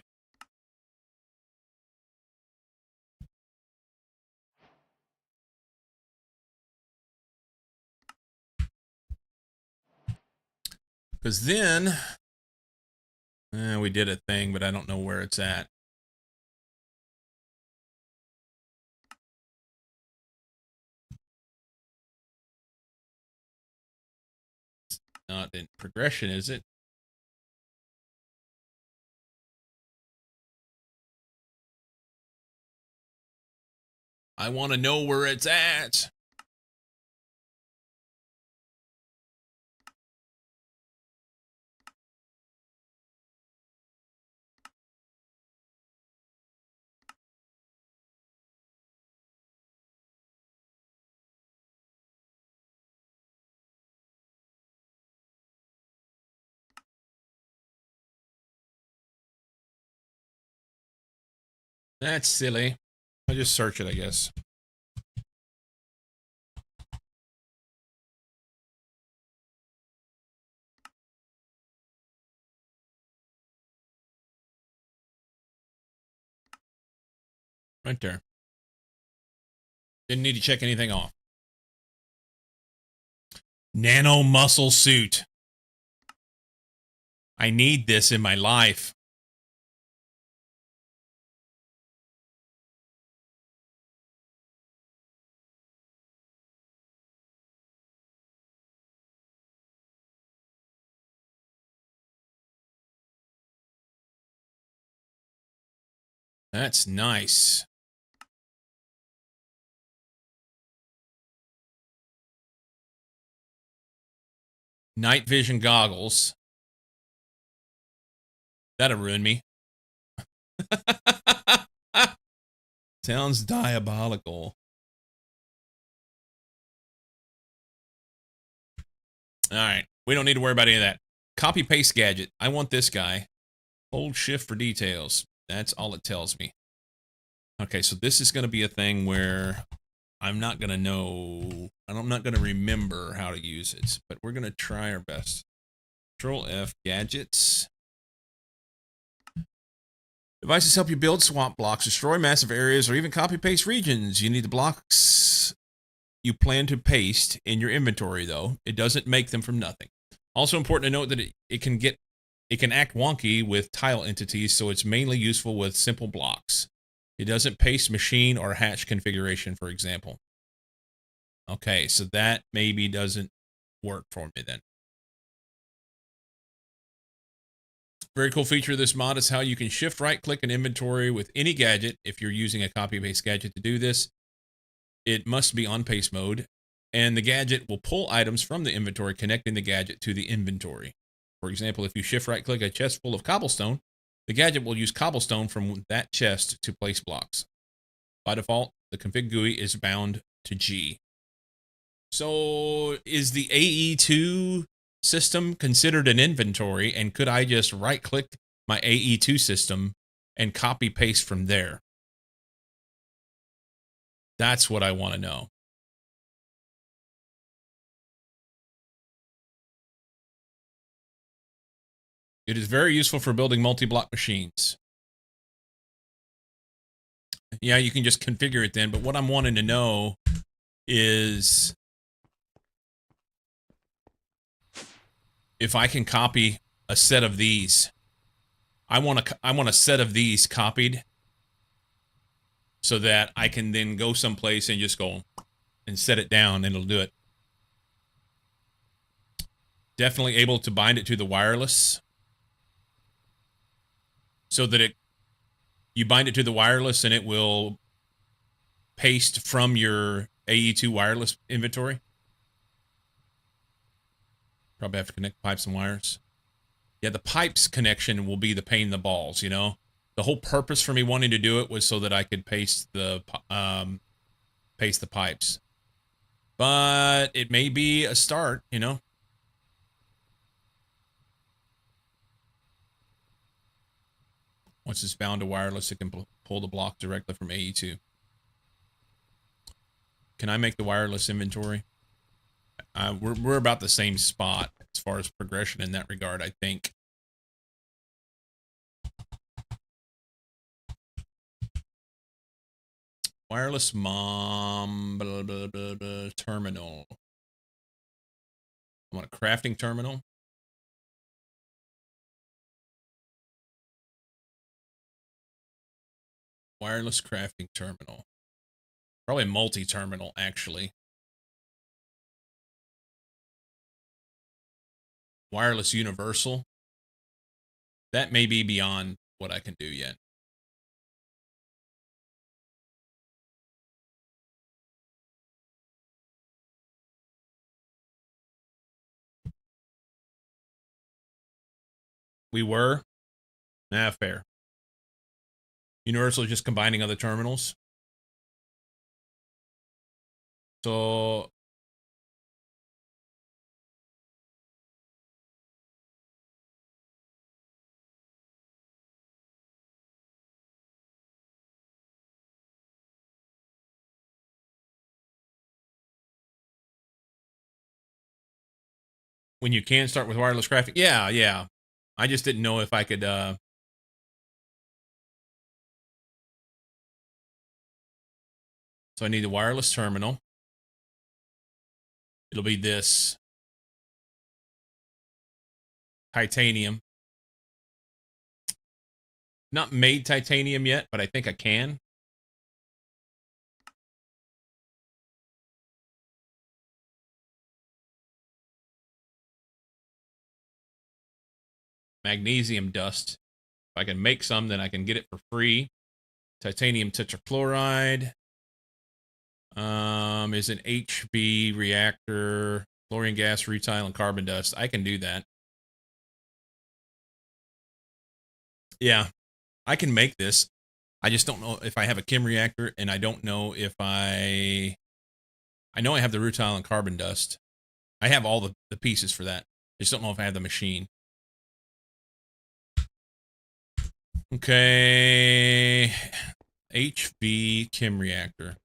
Because then, we did a thing, but I don't know where it's at. It's not in progression, is it? I want to know where it's at. That's silly. I'll just search it, I guess. Right there. Didn't need to check anything off. Nano muscle suit. I need this in my life. That's nice. Night vision goggles. That'll ruin me. Sounds diabolical. All right. We don't need to worry about any of that. Copy paste gadget. I want this guy. Hold shift for details. That's all it tells me. Okay, so this is going to be a thing where I'm not going to know, I'm not going to remember how to use it, but we're going to try our best. Control F, gadgets. Devices help you build swamp blocks, destroy massive areas, or even copy-paste regions. You need the blocks you plan to paste in your inventory, though. It doesn't make them from nothing. Also important to note that it can act wonky with tile entities, so it's mainly useful with simple blocks. It doesn't paste machine or hatch configuration, for example. Okay, so that maybe doesn't work for me then. Very cool feature of this mod is how you can shift right click an inventory with any gadget. If you're using a copy paste gadget to do this, it must be on paste mode, and the gadget will pull items from the inventory, connecting the gadget to the inventory. For example, if you shift right click a chest full of cobblestone, the gadget will use cobblestone from that chest to place blocks. By default, the config GUI is bound to G. So is the AE2 system considered an inventory, and could I just right click my AE2 system and copy paste from there? That's what I want to know. It is very useful for building multi-block machines. Yeah, you can just configure it then, but what I'm wanting to know is if I can copy a set of these. I want a set of these copied so that I can then go someplace and just go and set it down and it'll do it. Definitely able to bind it to the wireless so that you bind it to the wireless and it will paste from your AE2 wireless inventory. Probably have to connect pipes and wires. Yeah, the pipes connection will be the pain in the balls, you know? The whole purpose for me wanting to do it was so that I could paste the pipes. But it may be a start, you know? Once it's bound to wireless, it can pull the block directly from AE2. Can I make the wireless inventory? We're about the same spot as far as progression in that regard, I think. Wireless mom blah, blah, blah, blah, terminal. I want a crafting terminal. Wireless crafting terminal. Probably multi-terminal, actually. Wireless universal. That may be beyond what I can do yet. We were? Nah, fair. Universal is just combining other terminals. So when you can start with wireless crafting, yeah. I just didn't know if I could so I need a wireless terminal. It'll be this titanium. Not made titanium yet, but I think I can. Magnesium dust. If I can make some, then I can get it for free. Titanium tetrachloride. Is an HB reactor, chlorine gas, rutile, and carbon dust. I can do that. Yeah, I can make this. I just don't know if I have a chem reactor, and I don't know if I know I have the rutile and carbon dust. I have all the pieces for that. I just don't know if I have the machine. Okay. HV chem reactor.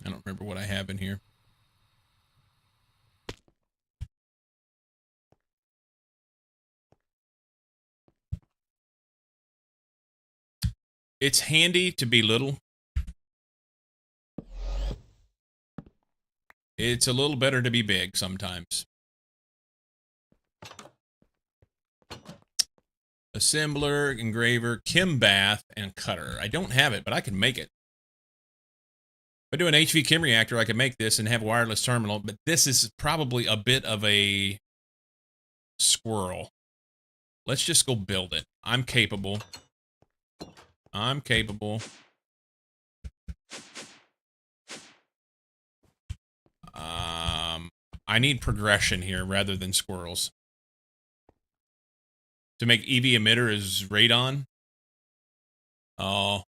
I don't remember what I have in here. It's handy to be little. It's a little better to be big sometimes. Assembler, engraver, chem bath, and cutter. I don't have it, but I can make it. If I do an HV chem reactor, I can make this and have a wireless terminal, but this is probably a bit of a squirrel. Let's just go build it. I'm capable. I'm capable. I need progression here rather than squirrels. To make EV emitter is radon. Oh.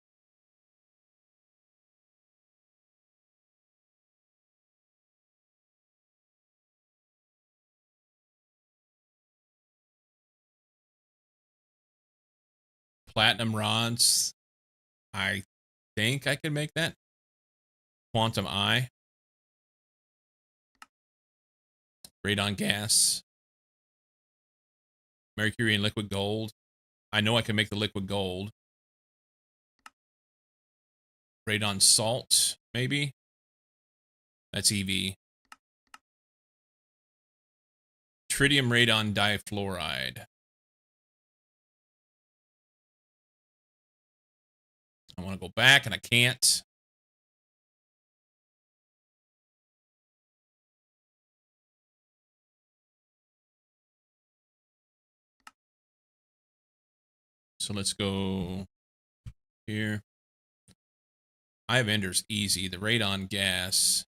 Platinum rods. I think I can make that. Quantum eye. Radon gas. Mercury and liquid gold. I know I can make the liquid gold. Radon salt, maybe? That's EV. Tritium radon difluoride. I want to go back and I can't. So let's go here. I have Ender's easy. The radon gas.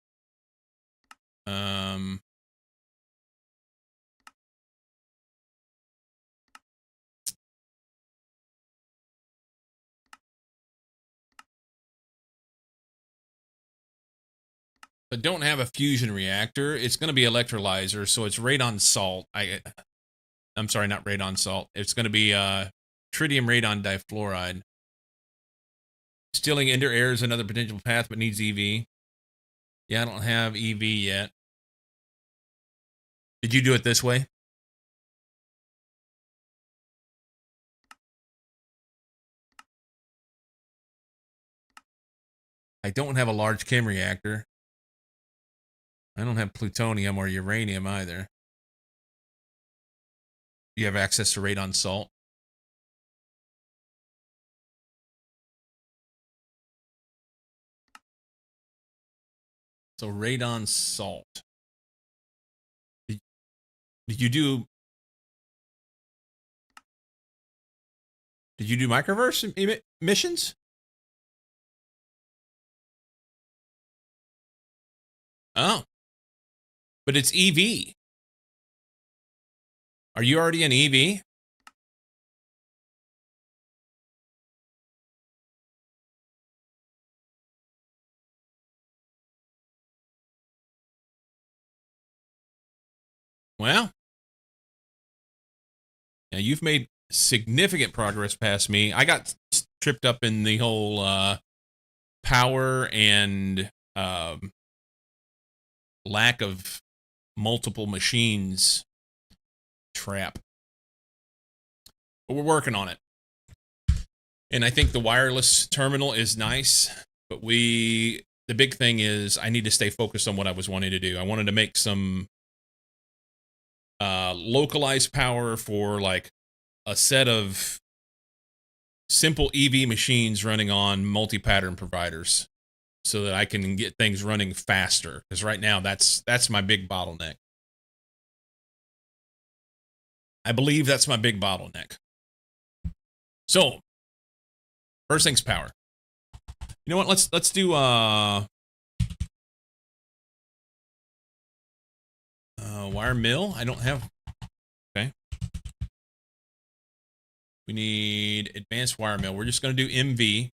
But don't have a fusion reactor. It's going to be electrolyzer, so it's radon salt. I'm sorry, not radon salt. It's going to be tritium radon difluoride. Stealing Ender air is another potential path, but needs EV. Yeah, I don't have EV yet. Did you do it this way? I don't have a large chem reactor. I don't have plutonium or uranium either. You have access to radon salt? So radon salt. Did you do... Did you do microverse missions? Oh. But it's EV. Are you already an EV? Well. Now you've made significant progress past me. I got tripped up in the whole power and lack of multiple machines trap. But we're working on it. And I think the wireless terminal is nice, but the big thing is I need to stay focused on what I was wanting to do. I wanted to make some localized power for like a set of simple EV machines running on multi-pattern providers so that I can get things running faster. Because right now that's my big bottleneck. I believe that's my big bottleneck. So, first thing's power. You know what? Let's do wire mill. I don't have. Okay. We need advanced wire mill. We're just going to do MV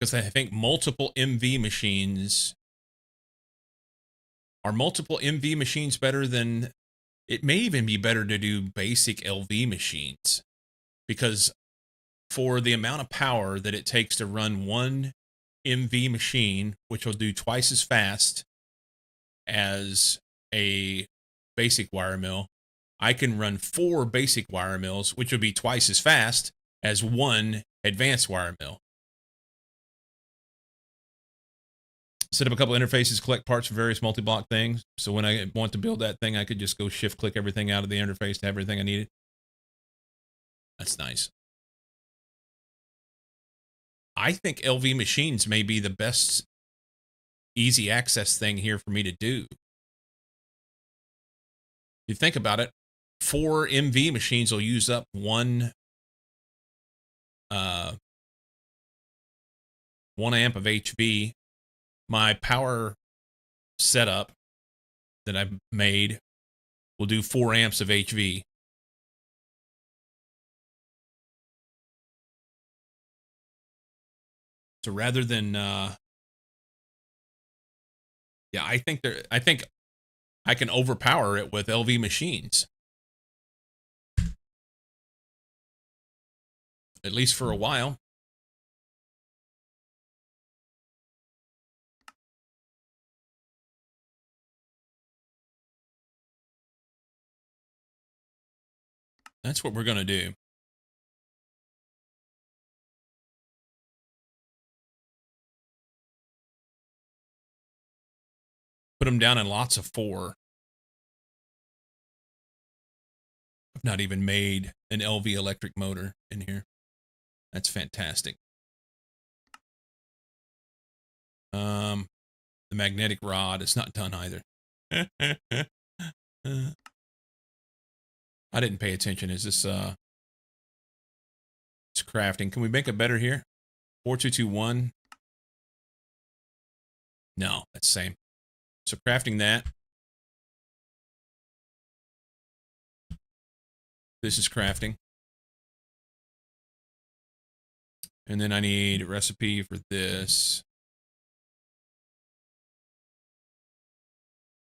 because I think multiple MV machines Are multiple MV machines better than... It may even be better to do basic LV machines, because for the amount of power that it takes to run one MV machine, which will do twice as fast as a basic wire mill, I can run 4 basic wire mills, which would be twice as fast as one advanced wire mill. Set up a couple interfaces, collect parts for various multi-block things. So when I want to build that thing, I could just go shift-click everything out of the interface to have everything I needed. That's nice. I think LV machines may be the best easy access thing here for me to do. You think about it, 4 MV machines will use up one 1 amp of HV. My power setup that I've made will do 4 amps of HV. So rather than yeah, I think I can overpower it with LV machines. At least for a while. That's what we're going to do. Put them down in lots of 4. I've not even made an LV electric motor in here. That's fantastic. The magnetic rod is not done either. I didn't pay attention. Is this it's crafting. Can we make it better here? 4221. No, that's the same. So crafting that. This is crafting. And then I need a recipe for this.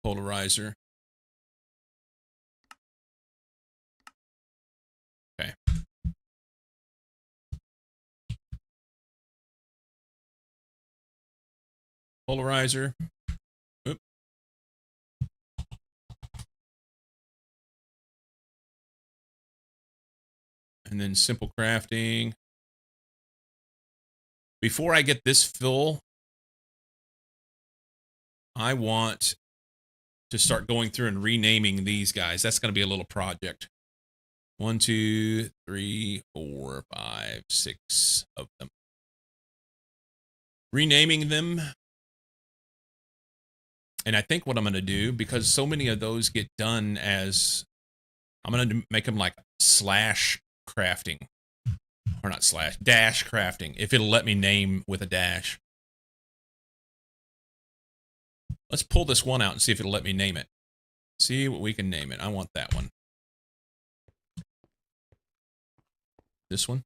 Polarizer. Okay. Polarizer. Oop. And then simple crafting. Before I get this full, I want to start going through and renaming these guys. That's going to be a little project. 1, 2, 3, 4, 5, 6 of them. Renaming them. And I think what I'm going to do, because so many of those get done as, I'm going to make them like slash crafting. Or not slash, dash crafting. If it'll let me name with a dash. Let's pull this one out and see if it'll let me name it. See what we can name it. I want that one. This one.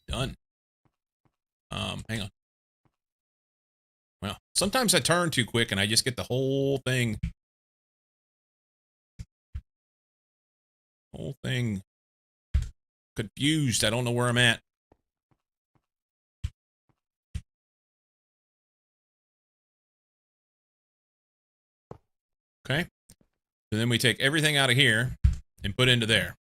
Done. Hang on. Well, sometimes I turn too quick and I just get the whole thing. Whole thing confused. I don't know where I'm at. Okay. And then we take everything out of here and put into there.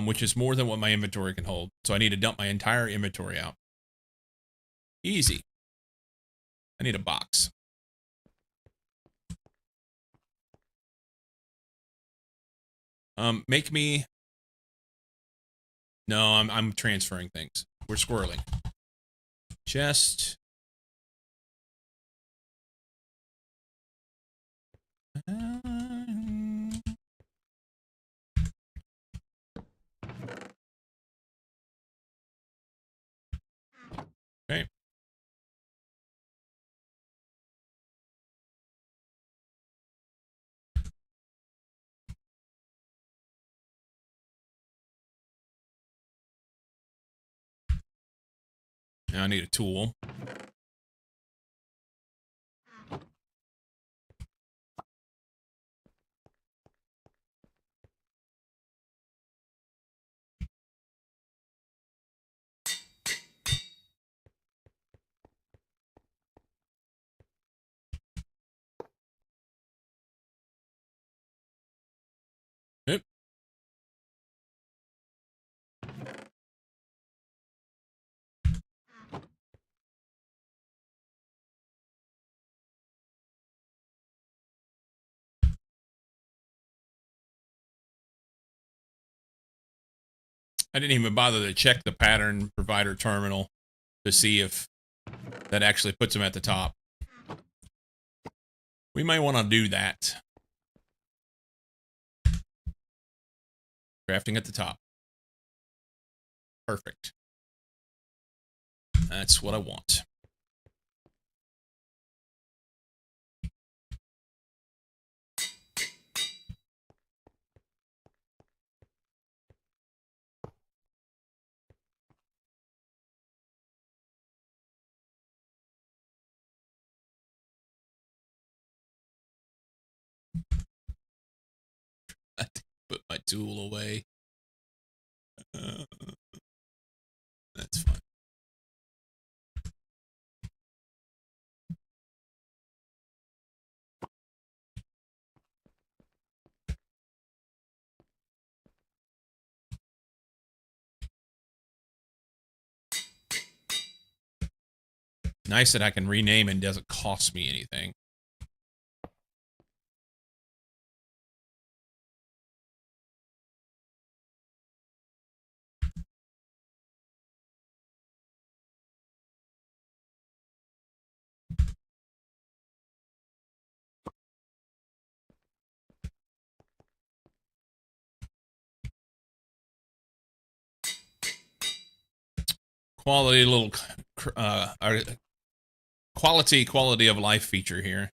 Which is more than what my inventory can hold. So I need to dump my entire inventory out. Easy. I need a box. Make me... No, I'm transferring things. We're squirreling. Chest. Okay. Now I need a tool. Yep. I didn't even bother to check the pattern provider terminal to see if that actually puts them at the top. We might want to do that. Crafting at the top. Perfect. That's what I want. I put my tool away. That's fine. Nice that I can rename and doesn't cost me anything. Quality little quality of life feature here.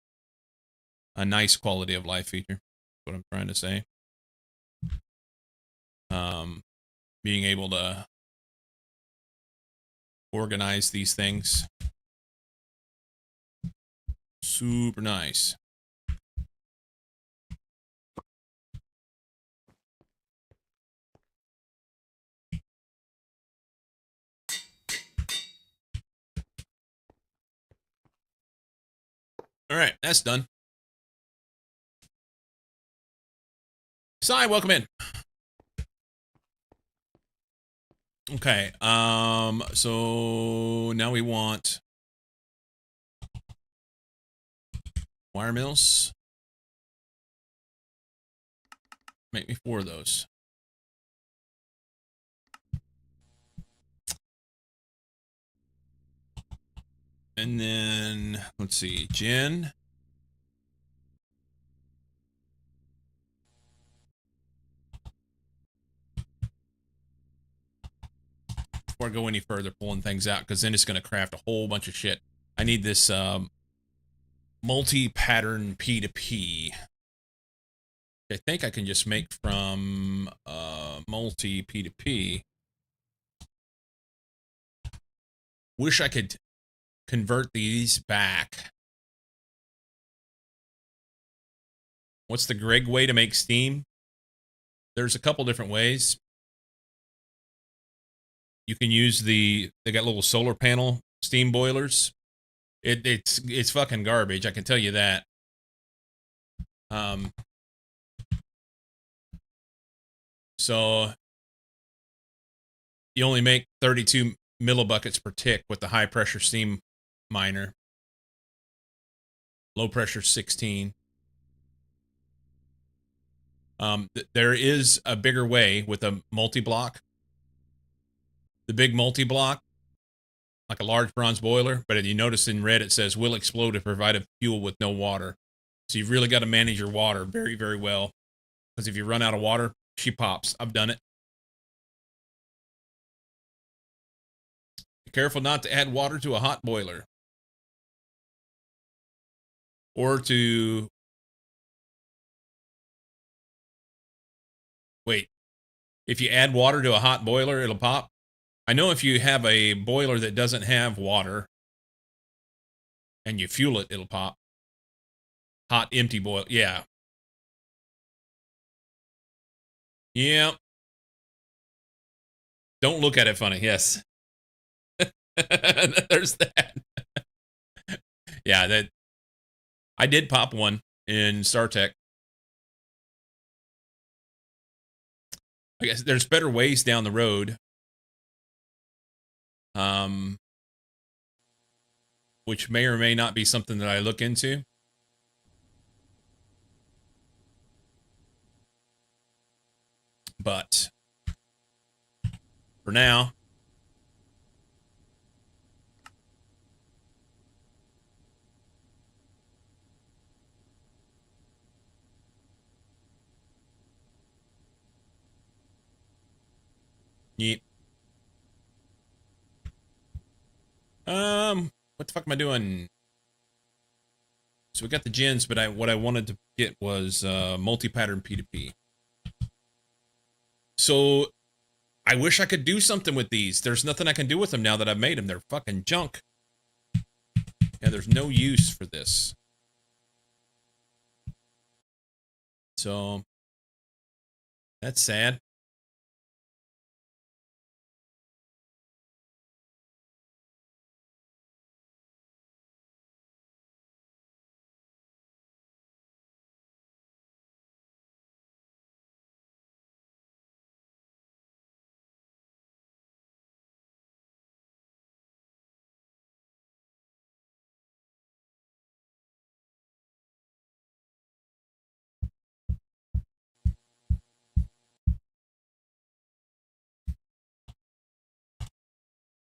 A nice quality of life feature. That's what I'm trying to say. Being able to organize these things. Super nice. All right, that's done. Sai, welcome in. Okay, so now we want wire mills. Make me 4 of those. And then, let's see, gin. Before I go any further pulling things out, because then it's going to craft a whole bunch of shit. I need this multi-pattern P2P. I think I can just make from multi P2P. Wish I could convert these back. What's the Greg way to make steam? There's a couple different ways. You can use they got little solar panel steam boilers. It's fucking garbage, I can tell you that. So you only make 32 millibuckets per tick with the high pressure steam miner. Low pressure 16. There is a bigger way with a multi-block. The big multi-block, like a large bronze boiler, but you notice in red it says will explode if provided fuel with no water. So you've really got to manage your water very, very well. Because if you run out of water, she pops. I've done it. Be careful not to add water to a hot boiler. Or to... Wait. If you add water to a hot boiler, it'll pop? I know if you have a boiler that doesn't have water and you fuel it, it'll pop. Hot, empty boil. Yeah. Yeah. Don't look at it funny. Yes. There's that. Yeah, that I did pop one in StarTech. I guess there's better ways down the road. Which may or may not be something that I look into. But for now, yeah. What the fuck am I doing? So we got the gens, but what I wanted to get was multi-pattern P2P. So I wish I could do something with these. There's nothing I can do with them now that I've made them. They're fucking junk. Yeah, there's no use for this. So that's sad.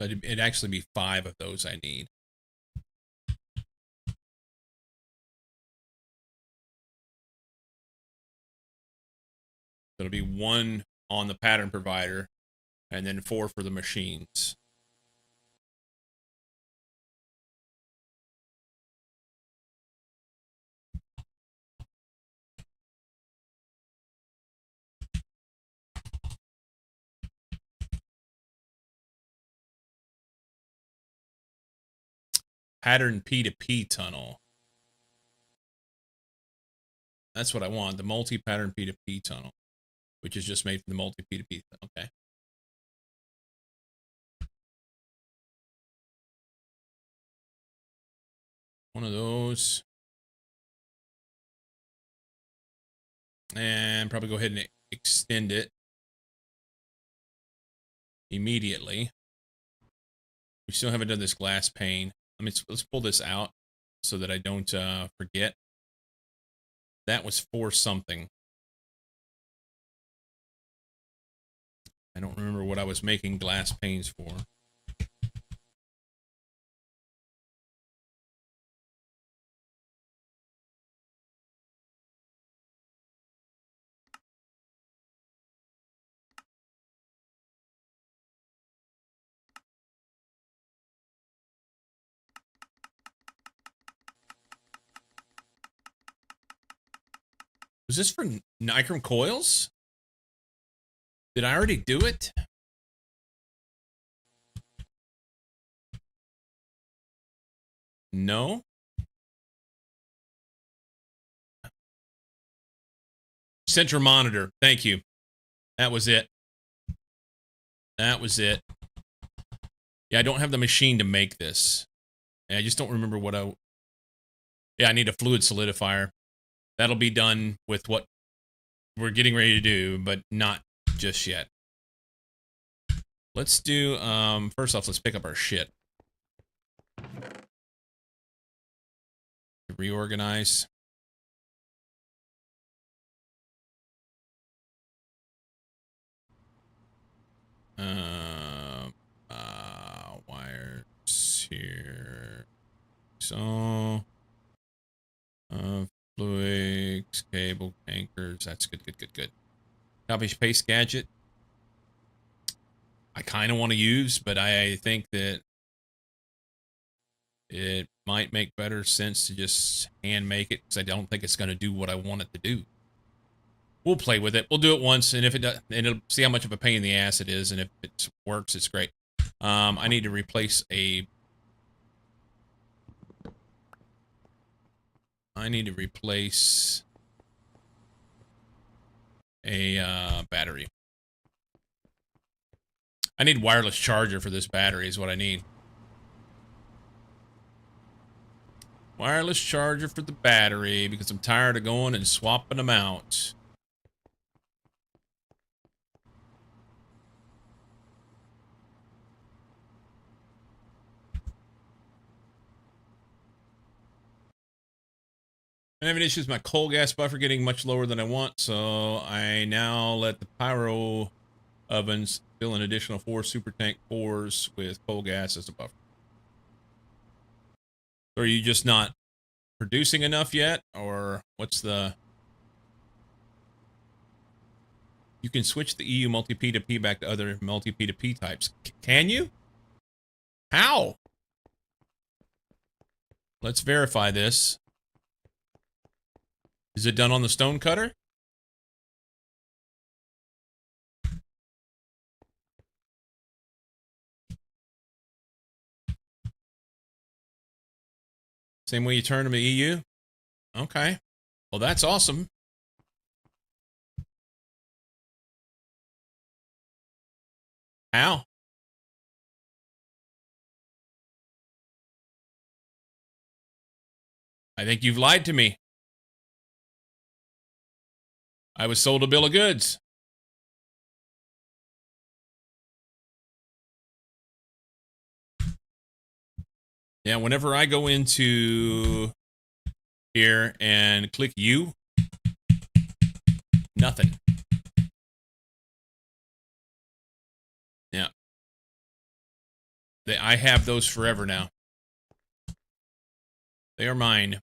But it'd actually be 5 of those I need. It'll be 1 on the pattern provider and then 4 for the machines. Pattern P2P tunnel. That's what I want, the multi-pattern P2P tunnel, which is just made for the multi-P2P. Okay. One of those. And probably go ahead and extend it immediately. We still haven't done this glass pane. Let's pull this out so that I don't forget. That was for something. I don't remember what I was making glass panes for. Was this for nichrome coils? Did I already do it? No. Central monitor. Thank you. That was it. That was it. Yeah, I don't have the machine to make this. And I just don't remember what I... Yeah, I need a fluid solidifier. That'll be done with what we're getting ready to do, but not just yet. Let's do, first off, let's pick up our shit. Reorganize. Wires here. So, fluids, cable, anchors. That's good, good, good, good. Copy paste gadget. I kind of want to use, but I think that it might make better sense to just hand make it because I don't think it's going to do what I want it to do. We'll play with it. We'll do it once, and if it does, and it'll see how much of a pain in the ass it is, and if it works, it's great. I need to replace a... I need to replace a battery. I need wireless charger for this battery is what I need. Wireless charger for the battery because I'm tired of going and swapping them out. I'm having issues with my coal gas buffer getting much lower than I want, so I now let the pyro ovens fill an additional 4 super tank 4s with coal gas as a buffer. So are you just not producing enough yet, or what's the... You can switch the EU multi-P to P back to other multi-P to P types. Can you? How? Let's verify this. Is it done on the stone cutter? Same way you turn them to EU? Okay. Well, that's awesome. How? I think you've lied to me. I was sold a bill of goods. Yeah, whenever I go into here and click U, nothing. Yeah. I have those forever now. They are mine.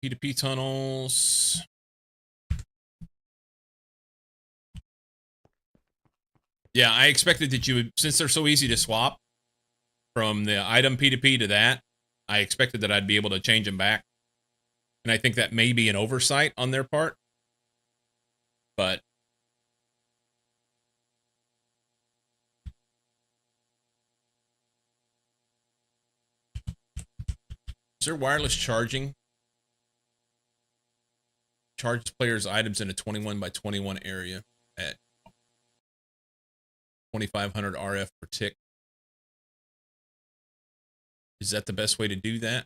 P2P tunnels. Yeah, I expected that you would, since they're so easy to swap from the item P2P to that, I expected that I'd be able to change them back. And I think that may be an oversight on their part. But is there wireless charging? Charge players' items in a 21 by 21 area at 2500 RF per tick. Is that the best way to do that?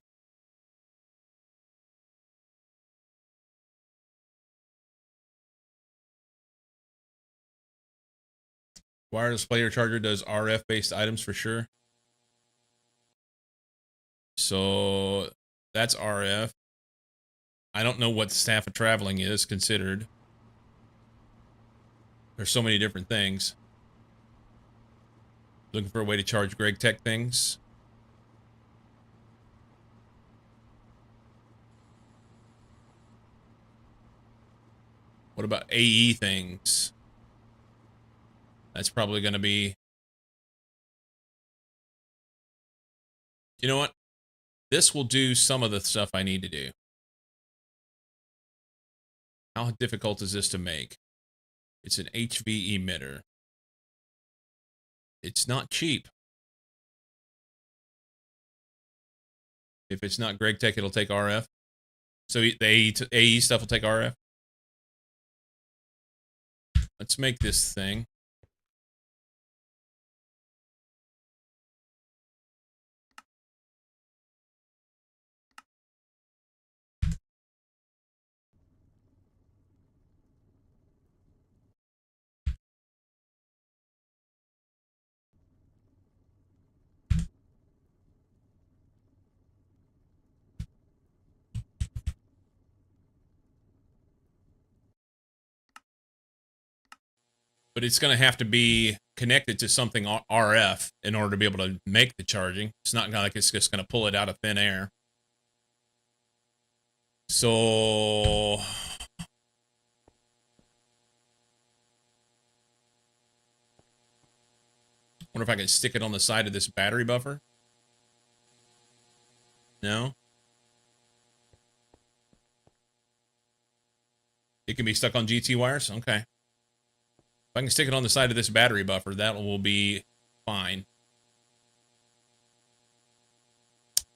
Wireless player charger does RF based items for sure. So that's RF. I don't know what staff of traveling is considered. There's so many different things. Looking for a way to charge Greg Tech things. What about AE things? That's probably going to be... You know what? This will do some of the stuff I need to do. How difficult is this to make? It's an HV emitter. It's not cheap. If it's not Greg Tech, it'll take RF. So the AE stuff will take RF. Let's make this thing. But it's going to have to be connected to something RF in order to be able to make the charging. It's not like it's just going to pull it out of thin air. So wonder if I can stick it on the side of this battery buffer. No? It can be stuck on GT wires? Okay. If I can stick it on the side of this battery buffer, that will be fine.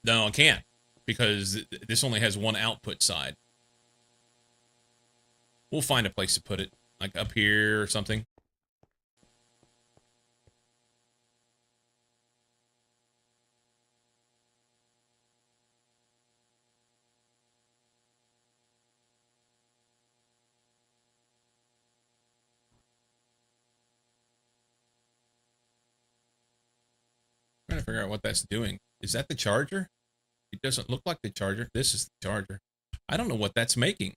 No, I can't. Because this only has one output side. We'll find a place to put it. Like up here or something. I'm trying to figure out what that's doing. Is that the charger? It doesn't look like the charger. This is the charger. I don't know what that's making.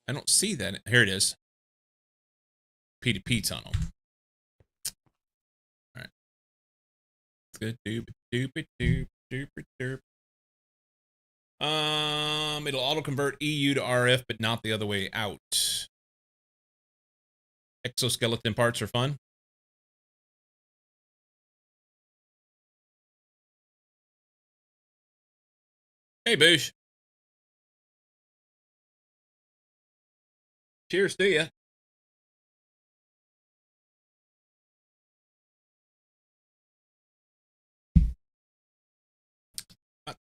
I don't see that. Here it is. P2P tunnel. All right. Good. Doop, doop, doop, doop, doop. It'll auto convert EU to RF, but not the other way out. Exoskeleton parts are fun. Hey, Boosh. Cheers to you.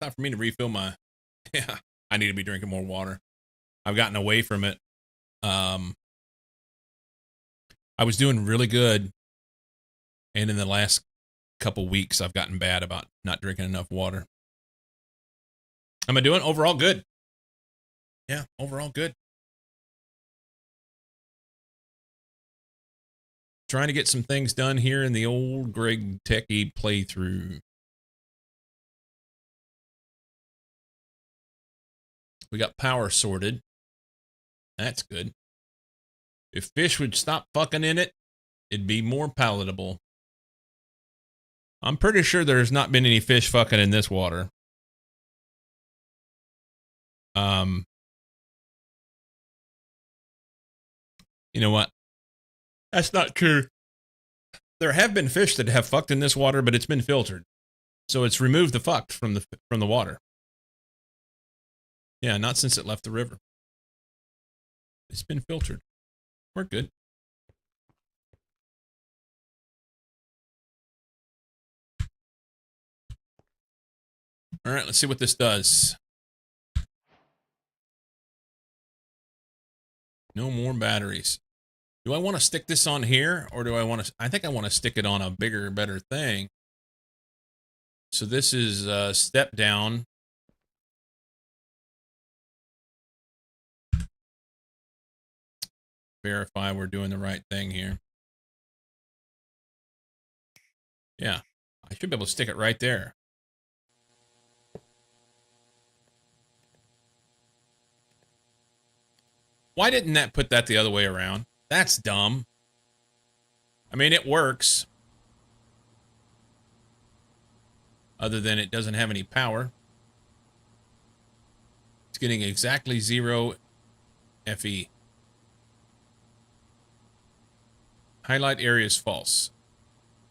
Not for me to refill my... Yeah, I need to be drinking more water. I've gotten away from it. I was doing really good, and in the last couple weeks, I've gotten bad about not drinking enough water. How am I doing? Overall, good. Yeah, overall, good. Trying to get some things done here in the old Greg Techie playthrough. We got power sorted. That's good. If fish would stop fucking in it, it'd be more palatable. I'm pretty sure there's not been any fish fucking in this water. You know what? That's not true. There have been fish that have fucked in this water, but it's been filtered. So it's removed the fucked from the water. Yeah, not since it left the river. It's been filtered. We're good. All right, let's see what this does. No more batteries. Do I want to stick this on here, or do I want to... I think I want to stick it on a bigger, better thing. So this is a step down. Verify we're doing the right thing here. Yeah, I should be able to stick it right there. Why didn't that put that the other way around? That's dumb. I mean, it works. Other than it doesn't have any power. It's getting exactly 0 FE. Highlight area is false.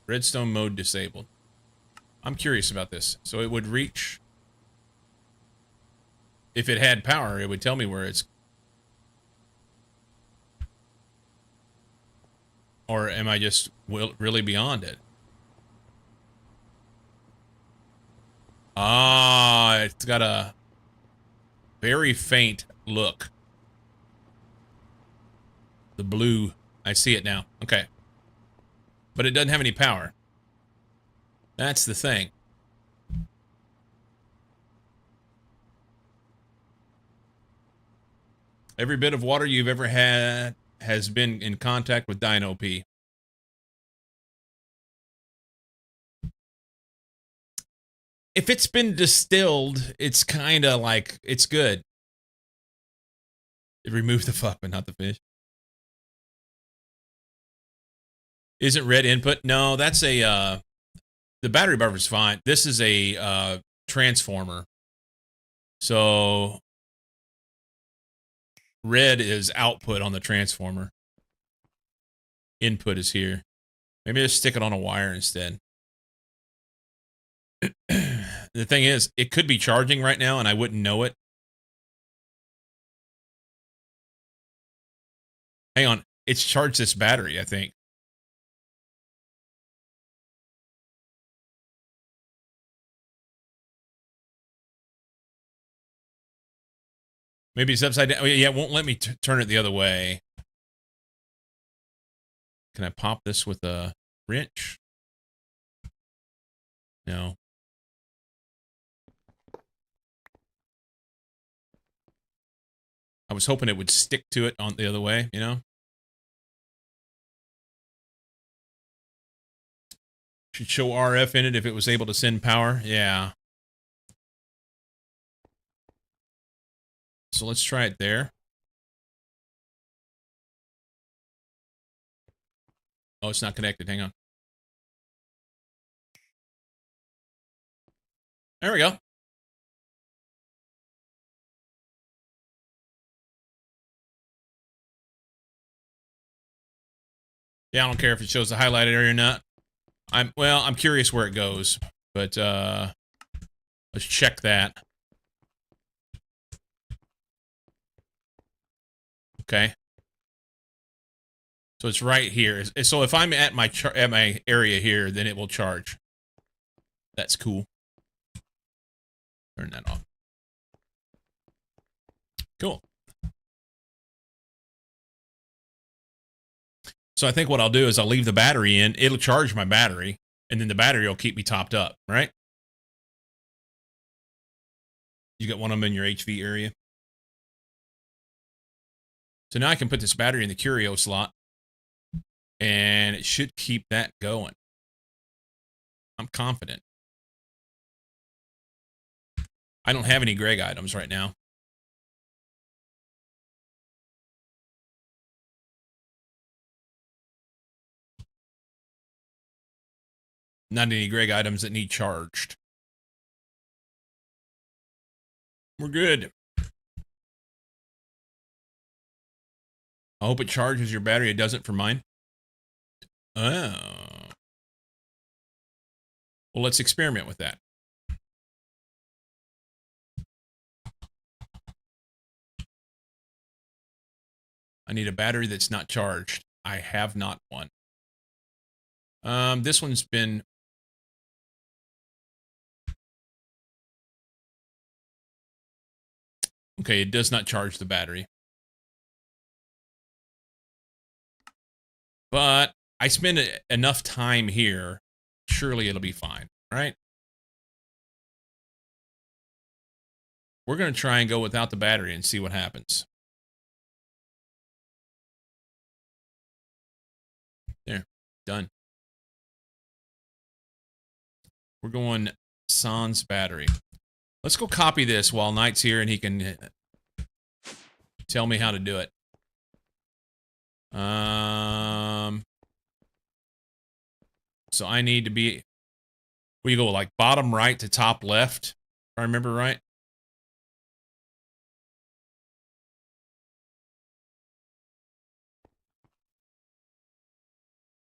Redstone mode disabled. I'm curious about this. So it would reach... If it had power, it would tell me where it's... Or am I just really beyond it? Ah, it's got a very faint look. The blue. I see it now. Okay. But it doesn't have any power. That's the thing. Every bit of water you've ever had has been in contact with Dino P. If it's been distilled, it's kind of like, it's good. It removed the fuck, but not the fish. Isn't red input? No, that's a, the battery buffer's fine. This is a transformer. So red is output on the transformer. Input is here. Maybe just stick it on a wire instead. The thing is, it could be charging right now and I wouldn't know it. Hang on. It's charged this battery, I think. Maybe it's upside down. Oh, yeah, it won't let me turn it the other way. Can I pop this with a wrench? No. I was hoping it would stick to it on the other way, you know? Should show RF in it if it was able to send power. Yeah. So let's try it there. Oh, it's not connected. Hang on. There we go. Yeah, I don't care if it shows the highlighted area or not. I'm curious where it goes, but let's check that. Okay. So it's right here. So if I'm at my area here, then it will charge. That's cool. Turn that off. Cool. So I think what I'll do is I'll leave the battery in. It'll charge my battery, and then the battery will keep me topped up, right? You got one of them in your HV area. So now I can put this battery in the curio slot, and it should keep that going. I'm confident. I don't have any Greg items right now. Not any Greg items that need charged. We're good. I hope it charges your battery. It doesn't for mine. Oh. Well, let's experiment with that. I need a battery that's not charged. I have not one. This one's been... Okay, it does not charge the battery. But I spend enough time here. Surely it'll be fine, right? We're going to try and go without the battery and see what happens. There, done. We're going sans battery. Let's go copy this while Knight's here and he can tell me how to do it. So I need to be... We go like bottom right to top left, if I remember right.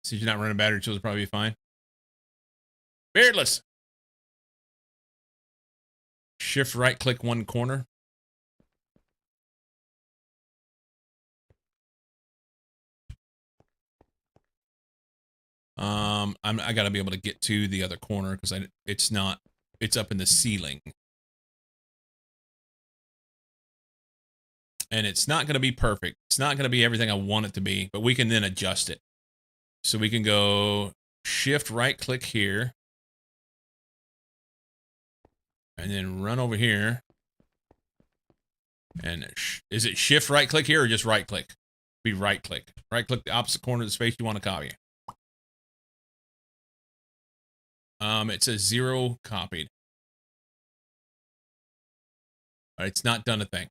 Since you're not running battery tools, it'll probably be fine. Beardless. Shift right click one corner. I gotta be able to get to the other corner because it's up in the ceiling. And it's not gonna be perfect. It's not gonna be everything I want it to be, but we can then adjust it. So we can go shift right click here. And then run over here. And is it shift right click here or just right click? Be right click. Right click the opposite corner of the space you want to copy. It says 0 copied. It's not done a thing.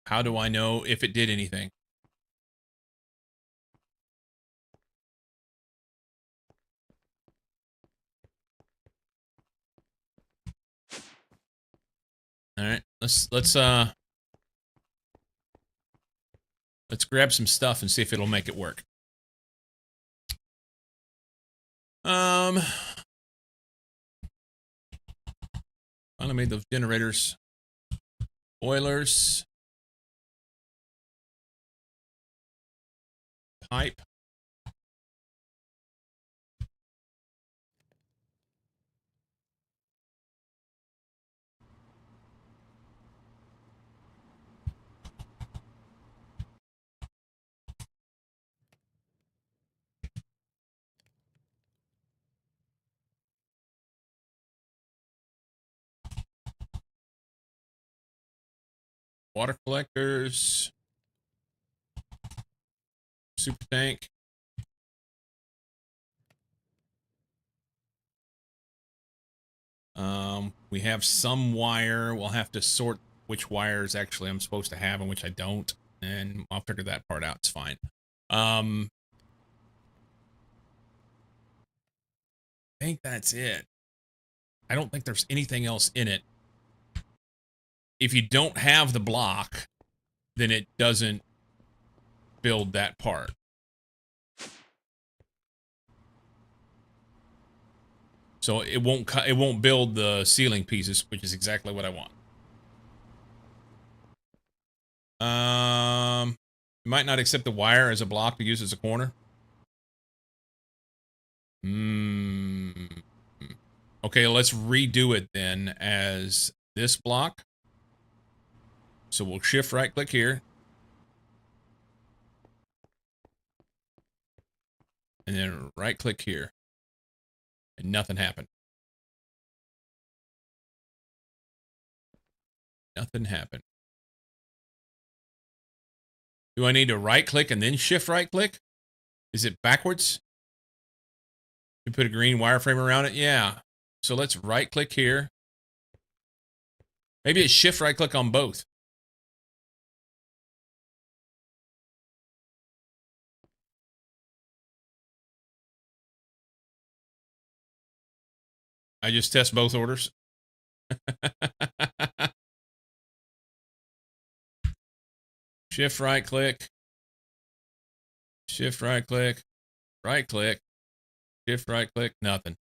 How do I know if it did anything? let's grab some stuff and see if it'll make it work. Finally made those generators. Boilers. Pipe. Water collectors. Super tank. We have some wire. We'll have to sort which wires actually I'm supposed to have and which I don't, and I'll figure that part out. It's fine. I think that's it. I don't think there's anything else in it. If you don't have the block, then it doesn't build that part. So it won't build the ceiling pieces, which is exactly what I want. You might not accept the wire as a block to use as a corner. Okay, let's redo it then as this block. So we'll shift right click here. And then right click here. And nothing happened. Nothing happened. Do I need to right click and then shift right click? Is it backwards? You put a green wireframe around it? Yeah. So let's right click here. Maybe it's shift right click on both. I just test both orders. Shift right click. Shift right click. Right click. Shift right click. Nothing.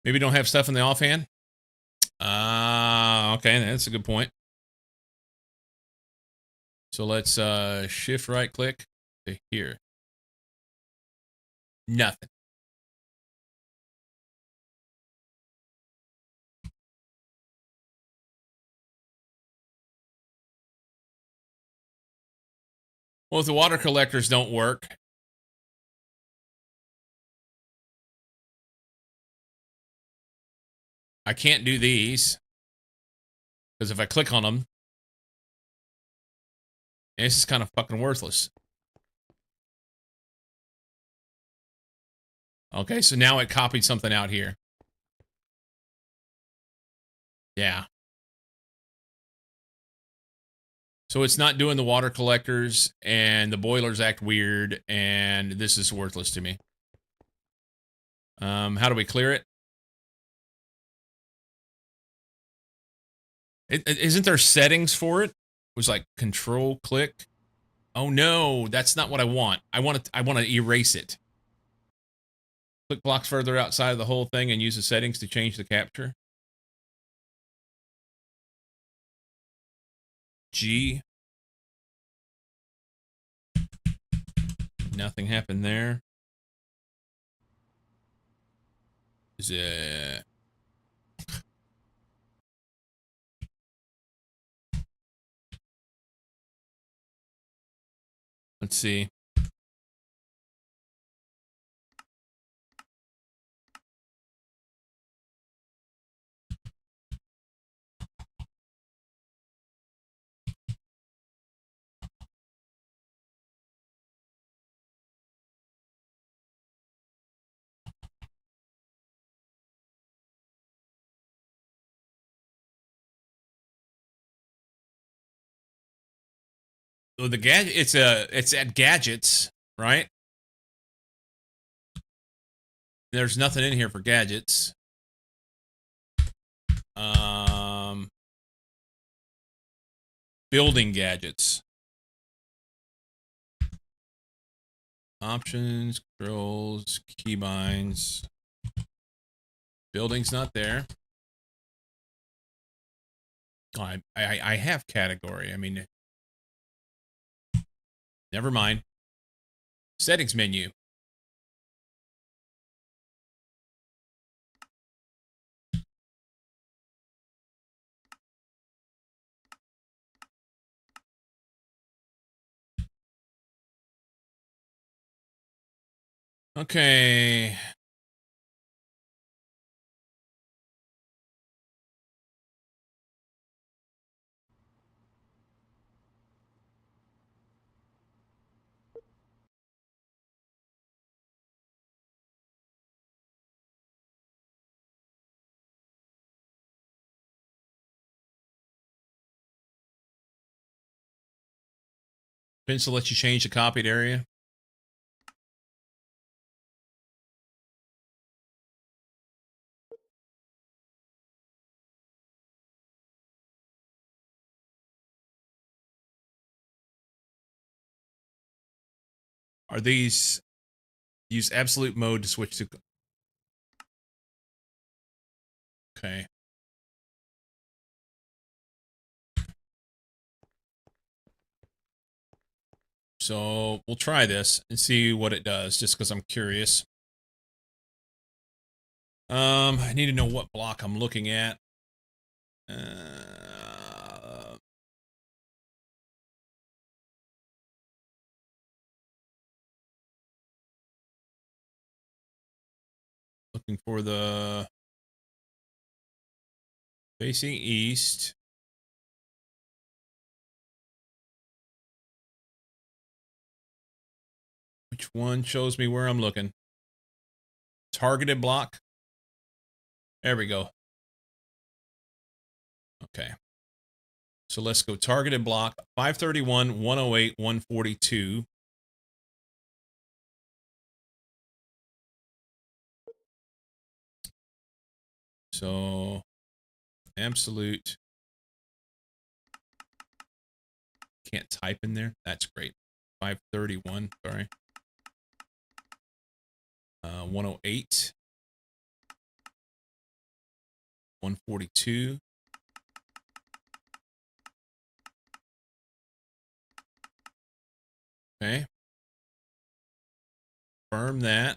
Maybe don't have stuff in the offhand? Okay, that's a good point. So let's shift right click to here. Nothing. Well, if the water collectors don't work, I can't do these. Because if I click on them, this is kind of fucking worthless. Okay, so now it copied something out here. Yeah. So it's not doing the water collectors, and the boilers act weird, and this is worthless to me. How do we clear it? Isn't there settings for it? It was like control click. Oh no, that's not what I want. I want to erase it. Click blocks further outside of the whole thing and use the settings to change the capture. G. Nothing happened there. Is it? Let's see. Oh, the gadget. It's at gadgets, right? There's nothing in here for gadgets. Building gadgets. Options, controls, keybinds. Building's not there. Oh, I have category. I mean, never mind. Settings menu. Okay. Pencil lets you change the copied area. Are these use absolute mode to switch to? Okay. So we'll try this and see what it does, just because I'm curious. I need to know what block I'm looking at. Looking for the facing east. Which one shows me where I'm looking? Targeted block. There we go. Okay. So let's go targeted block 531, 108, 142. So absolute. Can't type in there. That's great. 531, sorry. 108. 142. Okay. Confirm that.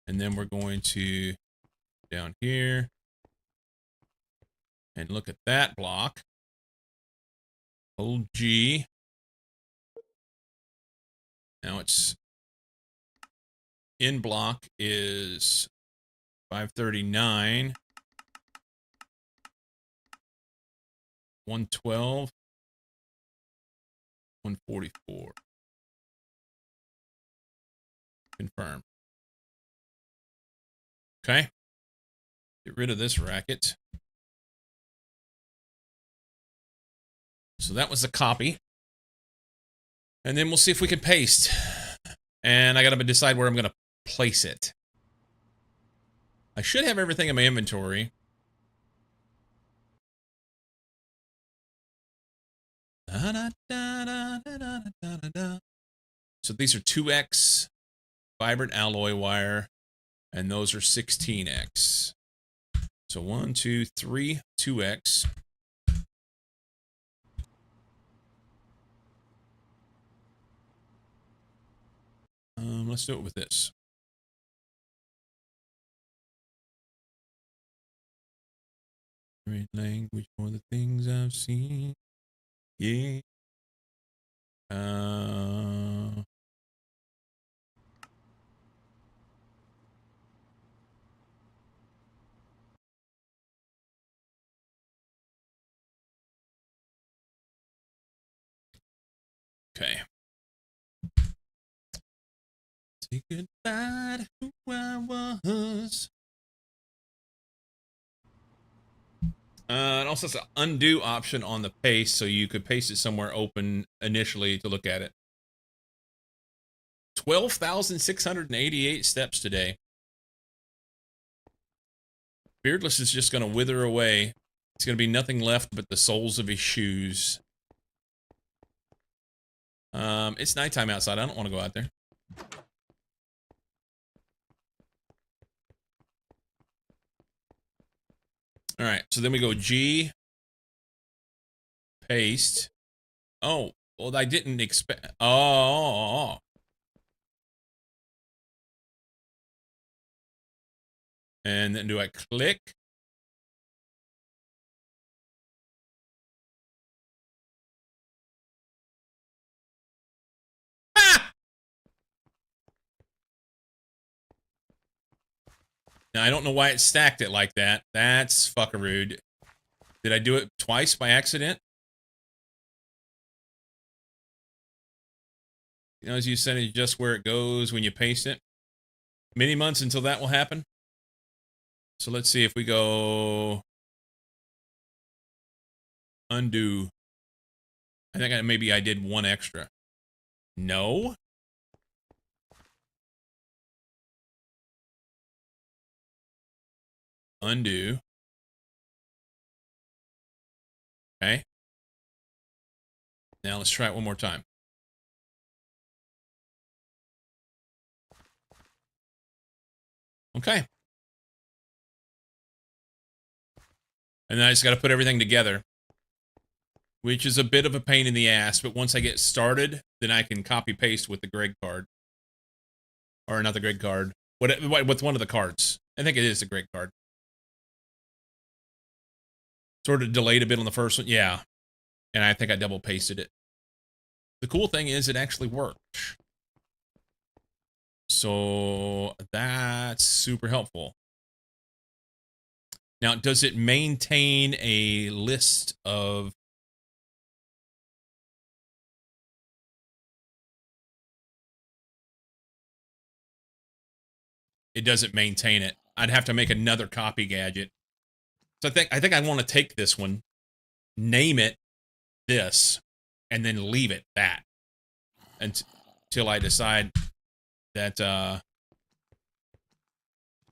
And then we're going to down here and look at that block. Hold G. Now it's in block is 539, 112, 144. Confirm. Okay. Get rid of this racket. So that was the copy. And then we'll see if we can paste. And I got to decide where I'm going to place it. I should have everything in my inventory. So these are 2X vibrant alloy wire, and those are 16X. So 1, 2, 3, 2X. Let's do it with this. Great language for the things I've seen. Yeah. Okay. Say goodbye to who I was. It also has an undo option on the paste, so you could paste it somewhere open initially to look at it. 12,688 steps today. Beardless is just going to wither away. It's going to be nothing left but the soles of his shoes. It's nighttime outside. I don't want to go out there. All right, so then we go G, paste. Oh, well, I didn't expect. Oh. And then do I click? Ah! Now, I don't know why it stacked it like that. That's fuckaroo. Did I do it twice by accident? You know, as you said, it's just where it goes when you paste it. Many months until that will happen. So let's see if we go undo. I think maybe I did one extra. No. Undo. Okay. Now let's try it one more time. Okay. And then I just got to put everything together, which is a bit of a pain in the ass. But once I get started, then I can copy paste with the Greg card. Or not the Greg card. With one of the cards. I think it is the Greg card. Sort of delayed a bit on the first one. Yeah. And I think I double pasted it. The cool thing is it actually worked. So that's super helpful. Now, does it maintain a list of... It doesn't maintain it. I'd have to make another copy gadget. So I think I want to take this one, name it this, and then leave it that until I decide that,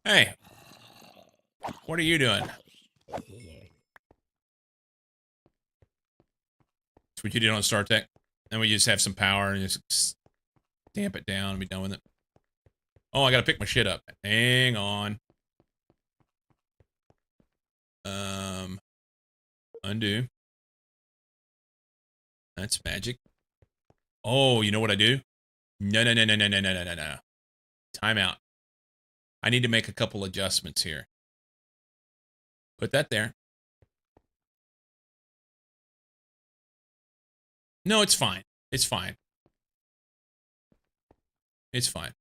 hey, what are you doing? That's what you did on StarTech. Then we just have some power and just stamp it down and be done with it. Oh, I gotta pick my shit up. Hang on. Undo. That's magic. Oh, you know what I do? No. Timeout. I need to make a couple adjustments here. Put that there. No, it's fine. It's fine. It's fine.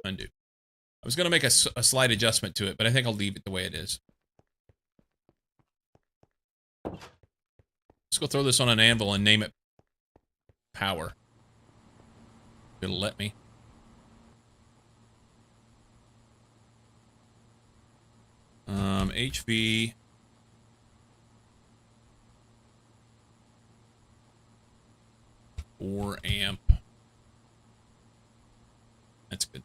Undo. I was going to make a slight adjustment to it, but I think I'll leave it the way it is. Let's go throw this on an anvil and name it power. It'll let me. HV. Or amp. That's good.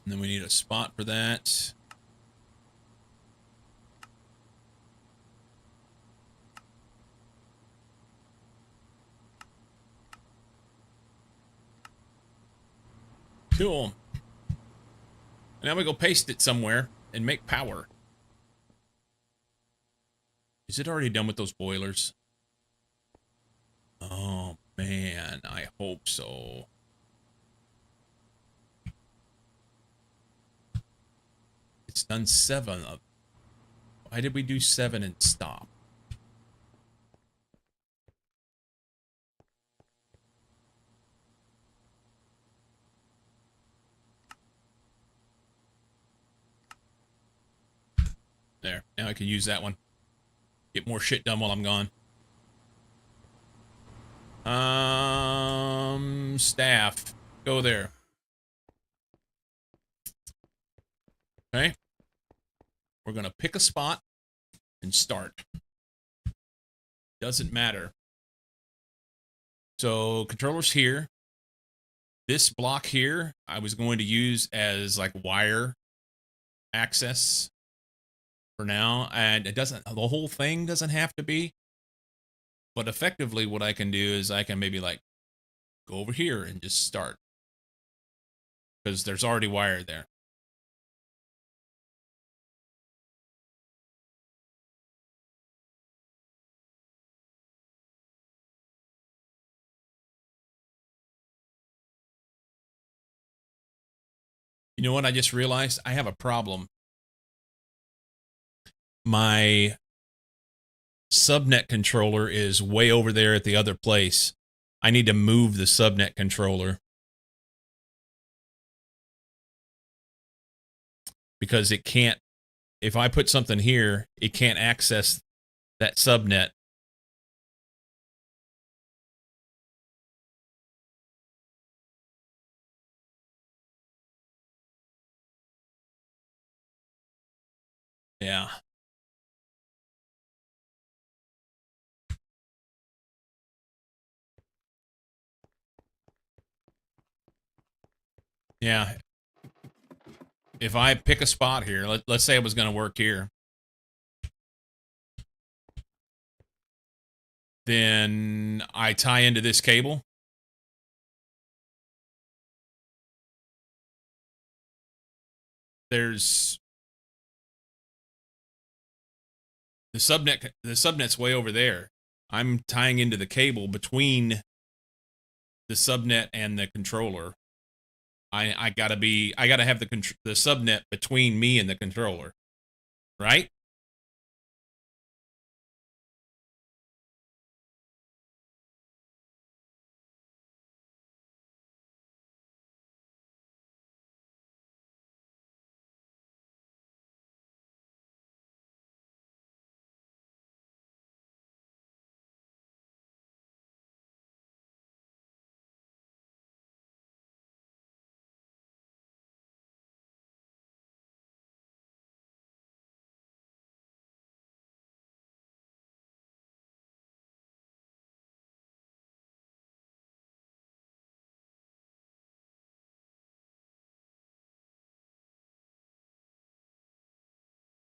And then we need a spot for that. Cool. Now we go paste it somewhere and make power. Is it already done with those boilers? Oh, man. I hope so. It's done 7 of... Why did we do 7 and stop? There. Now I can use that one. Get more shit done while I'm gone. Staff. Go there. Okay. We're going to pick a spot and start. Doesn't matter. So, controller's here. This block here, I was going to use as like wire access. for now. And it doesn't, the whole thing doesn't have to be. But effectively, what I can do is I can maybe like go over here and just start. Because there's already wire there. You know what? I just realized I have a problem. My subnet controller is way over there at the other place. I need to move the subnet controller because it can't, if I put something here, it can't access that subnet. Yeah. Yeah. If I pick a spot here, let's say it was going to work here, then I tie into this cable. There's the subnet's way over there. I'm tying into the cable between the subnet and the controller. I gotta have the subnet between me and the controller, right?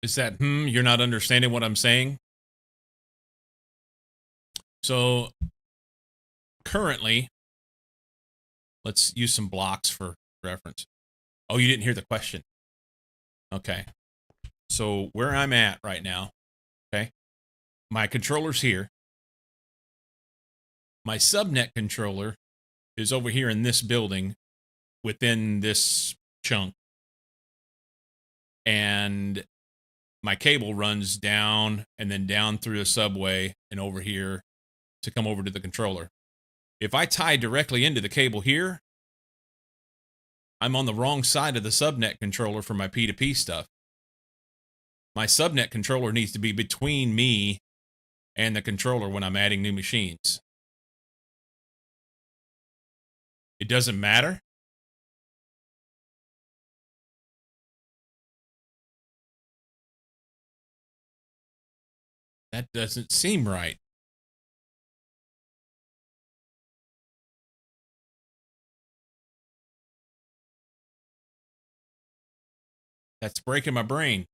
Is that you're not understanding what I'm saying? So currently, let's use some blocks for reference. Oh, you didn't hear the question. Okay. So where I'm at right now, okay, my controller's here. My subnet controller is over here in this building within this chunk. And my cable runs down and then down through the subway and over here to come over to the controller. If I tie directly into the cable here, I'm on the wrong side of the subnet controller for my P2P stuff. My subnet controller needs to be between me and the controller when I'm adding new machines. It doesn't matter. That doesn't seem right. That's breaking my brain.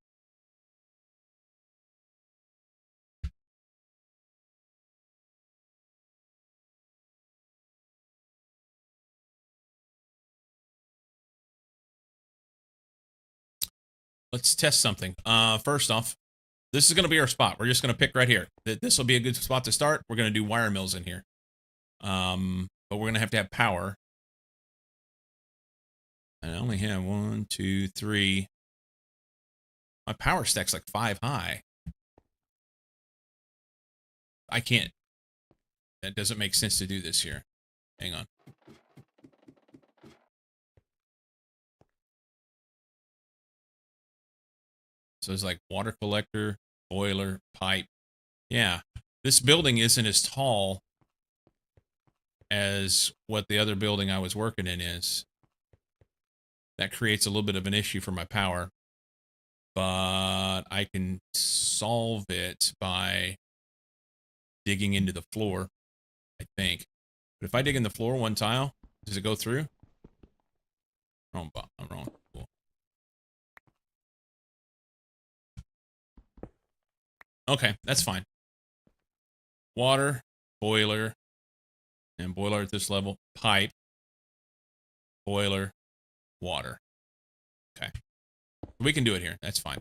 Let's test something. First off, this is going to be our spot. We're just going to pick right here. This will be a good spot to start. We're going to do wire mills in here. But we're going to have power. And I only have 1, 2, 3. My power stack's like 5 high. I can't. That doesn't make sense to do this here. Hang on. So it's like water collector, boiler, pipe. Yeah. This building isn't as tall as what the other building I was working in is. That creates a little bit of an issue for my power. But I can solve it by digging into the floor, I think. But if I dig in the floor one tile, does it go through? Wrong. I'm wrong. Cool. Okay, that's fine. Water, boiler, and boiler at this level. Pipe, boiler, water. Okay. We can do it here. That's fine.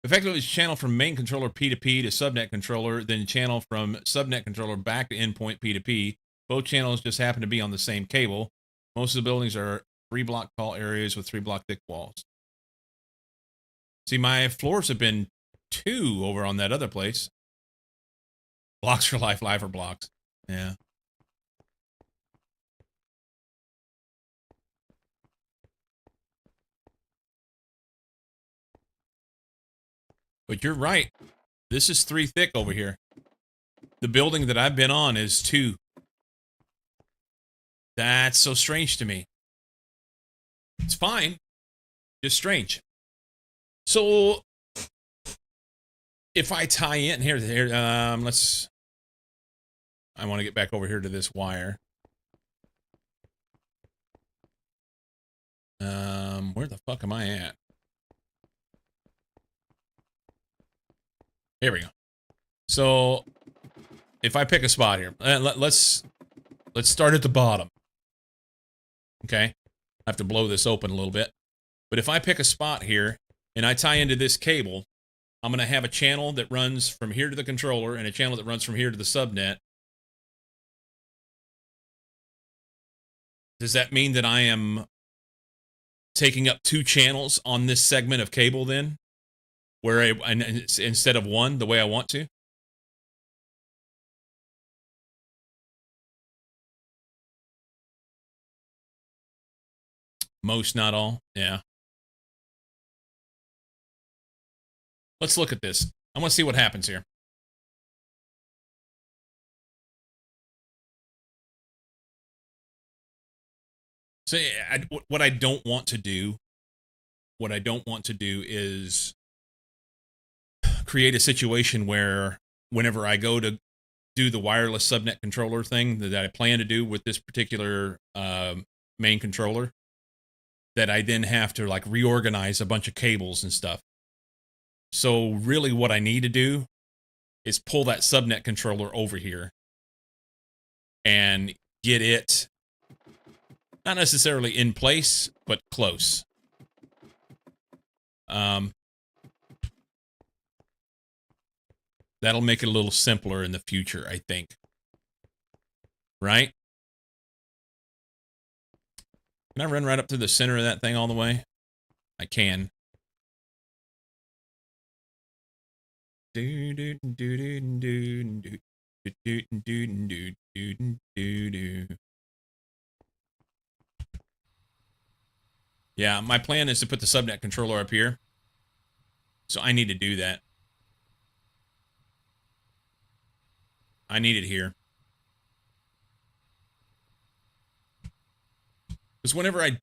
Effectively channel from main controller P2P to subnet controller, then channel from subnet controller back to endpoint P2P. Both channels just happen to be on the same cable. Most of the buildings are 3-block tall areas with 3-block thick walls. See, my floors have been 2 over on that other place. Blocks for life, life for blocks. Yeah. But you're right. This is 3 thick over here. The building that I've been on is 2. That's so strange to me. It's fine. Just strange. So if I tie in here, let's. I want to get back over here to this wire. Where the fuck am I at? Here we go. So if I pick a spot here, let's start at the bottom. Okay, I have to blow this open a little bit. But if I pick a spot here and I tie into this cable, I'm going to have a channel that runs from here to the controller and a channel that runs from here to the subnet. Does that mean that I am taking up 2 channels on this segment of cable then? Where instead of 1, the way I want to? Most, not all. Yeah. Let's look at this. I want to see what happens here. So what I don't want to do is create a situation where whenever I go to do the wireless subnet controller thing that I plan to do with this particular main controller, that I then have to like reorganize a bunch of cables and stuff. So really what I need to do is pull that subnet controller over here and get it not necessarily in place, but close. That'll make it a little simpler in the future, I think. Right? Can I run right up to the center of that thing all the way? I can. Yeah, my plan is to put the subnet controller up here. So I need to do that. I need it here. Because whenever I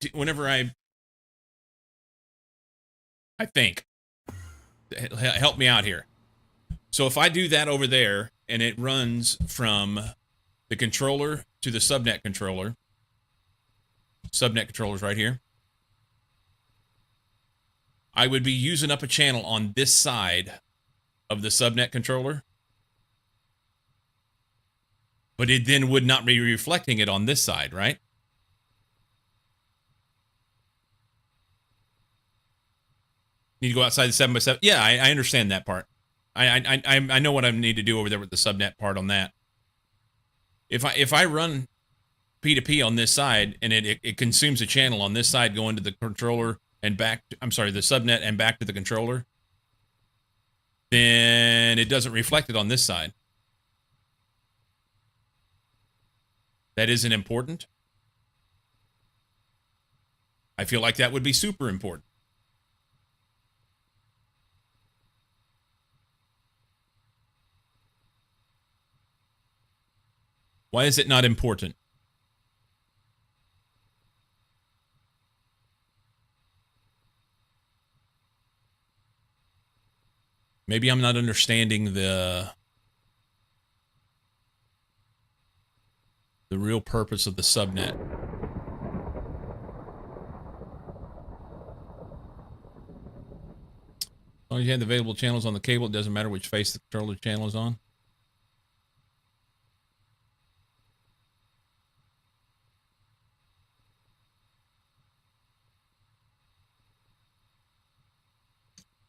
think, help me out here. So if I do that over there and it runs from the controller to the subnet controller's right here, I would be using up a channel on this side of the subnet controller, but it then would not be reflecting it on this side, right? Need to go outside the 7x7. Yeah, I understand that part. I know what I need to do over there with the subnet part on that. If I run P2P on this side and it consumes a channel on this side going to the controller and back, the subnet and back to the controller, then it doesn't reflect it on this side. That isn't important. I feel like that would be super important. Why is it not important? Maybe I'm not understanding the real purpose of the subnet. long as you have the available channels on the cable, it doesn't matter which face the controller channel is on.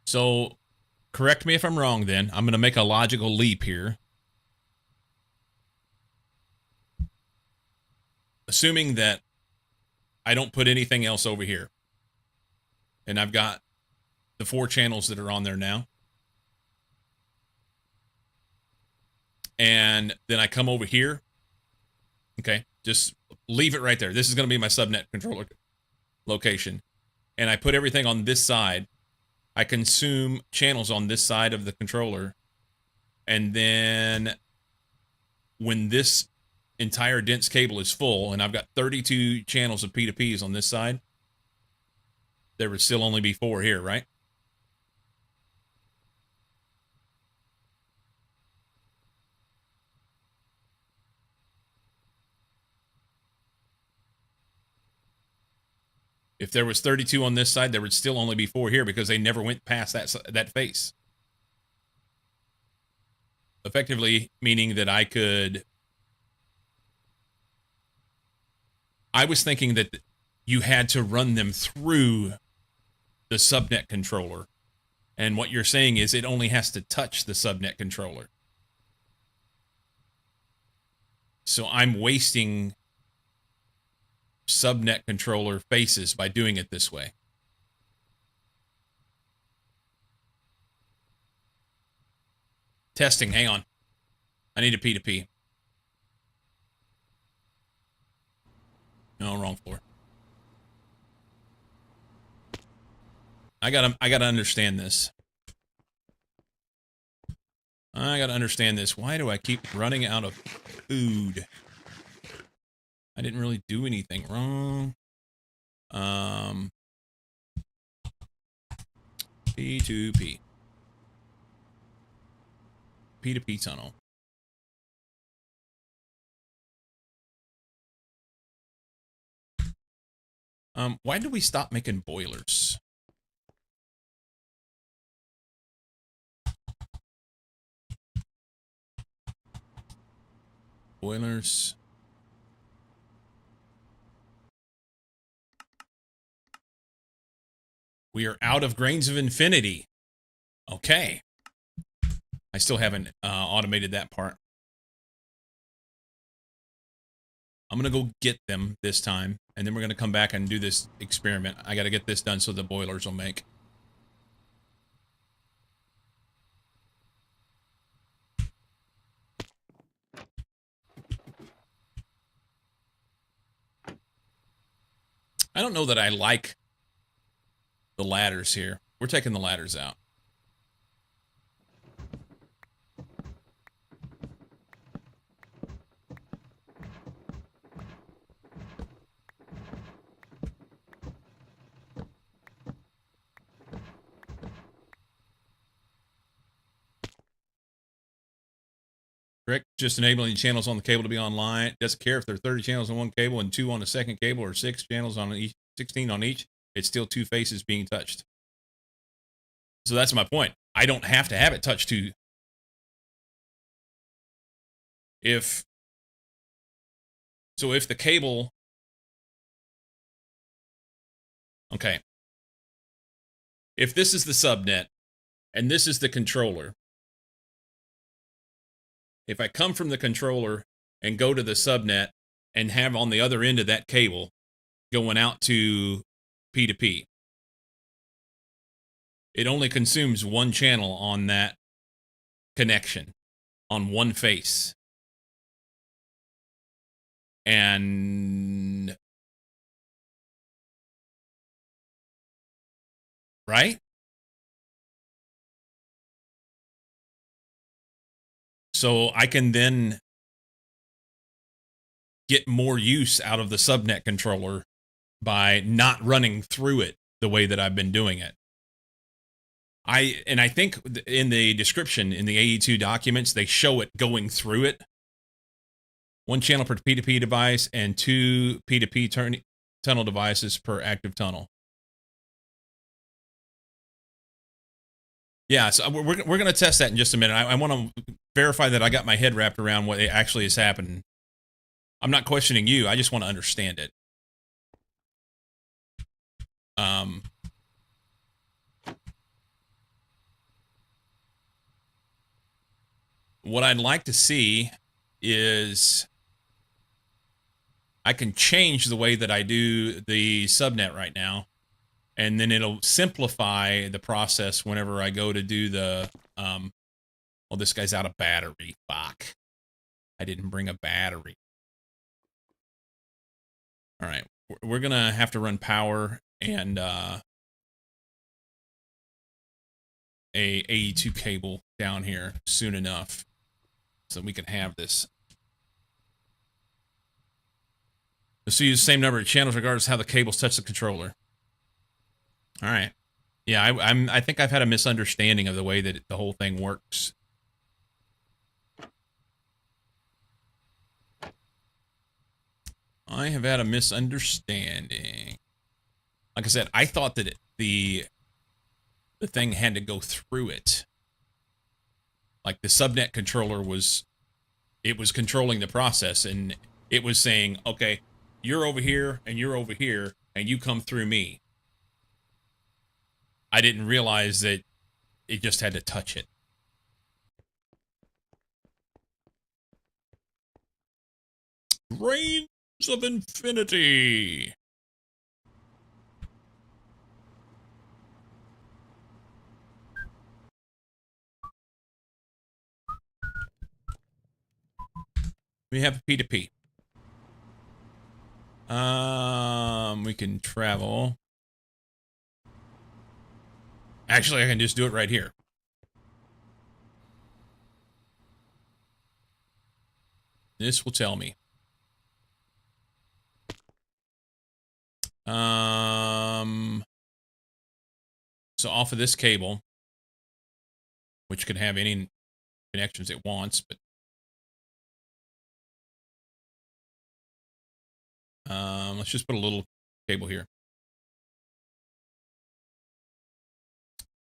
So, correct me if I'm wrong then. I'm going to make a logical leap here. Assuming that I don't put anything else over here. And I've got the 4 channels that are on there now. And then I come over here. Okay, just leave it right there. This is going to be my subnet controller location. And I put everything on this side. I consume channels on this side of the controller. And then when this entire dense cable is full, and I've got 32 channels of P2Ps on this side, there would still only be 4 here, right? If there was 32 on this side, there would still only be 4 here because they never went past that face. Effectively meaning that I was thinking that you had to run them through the subnet controller. And what you're saying is it only has to touch the subnet controller. So I'm wasting subnet controller faces by doing it this way. Testing, hang on. I need a P2P. No, wrong floor. I gotta understand this. I gotta understand this. Why do I keep running out of food? I didn't really do anything wrong. P2P. P2P tunnel. Why did we stop making boilers? Boilers. We are out of grains of infinity. Okay. I still haven't automated that part. I'm going to go get them this time, and then we're going to come back and do this experiment. I got to get this done so the boilers will make. I don't know that I like the ladders here. We're taking the ladders out. Correct. Just enabling channels on the cable to be online. Doesn't care if there are 30 channels on one cable and 2 on the second cable, or 6 channels on each, 16 on each. It's still 2 faces being touched. So that's my point. I don't have to have it touched to. If the cable, okay, if this is the subnet and this is the controller, if I come from the controller and go to the subnet and have on the other end of that cable going out to P2P, it only consumes 1 channel on that connection, on 1 face. And right? So I can then get more use out of the subnet controller by not running through it the way that I've been doing it. I think in the description in the AE2 documents, they show it going through it. 1 channel per P2P device and 2 P2P tunnel devices per active tunnel. Yeah, so we're gonna test that in just a minute. I want to verify that I got my head wrapped around what actually is happening. I'm not questioning you. I just want to understand it. Um, what I'd like to see is I can change the way that I do the subnet right now, and then it'll simplify the process whenever I go to do the, well, this guy's out of battery. Fuck. I didn't bring a battery. All right. We're going to have to run power and a AE2 cable down here soon enough so we can have this. So use the same number of channels regardless of how the cables touch the controller. All right. Yeah, I think I've had a misunderstanding of the way that the whole thing works. I have had a misunderstanding. Like I said, I thought that the thing had to go through it. Like the subnet controller was controlling the process, and it was saying, okay, you're over here and you're over here and you come through me. I didn't realize that it just had to touch it. Reigns of Infinity. We have a P2P. We can travel. Actually, I can just do it right here. This will tell me. So off of this cable, which could have any connections it wants, but let's just put a little cable here.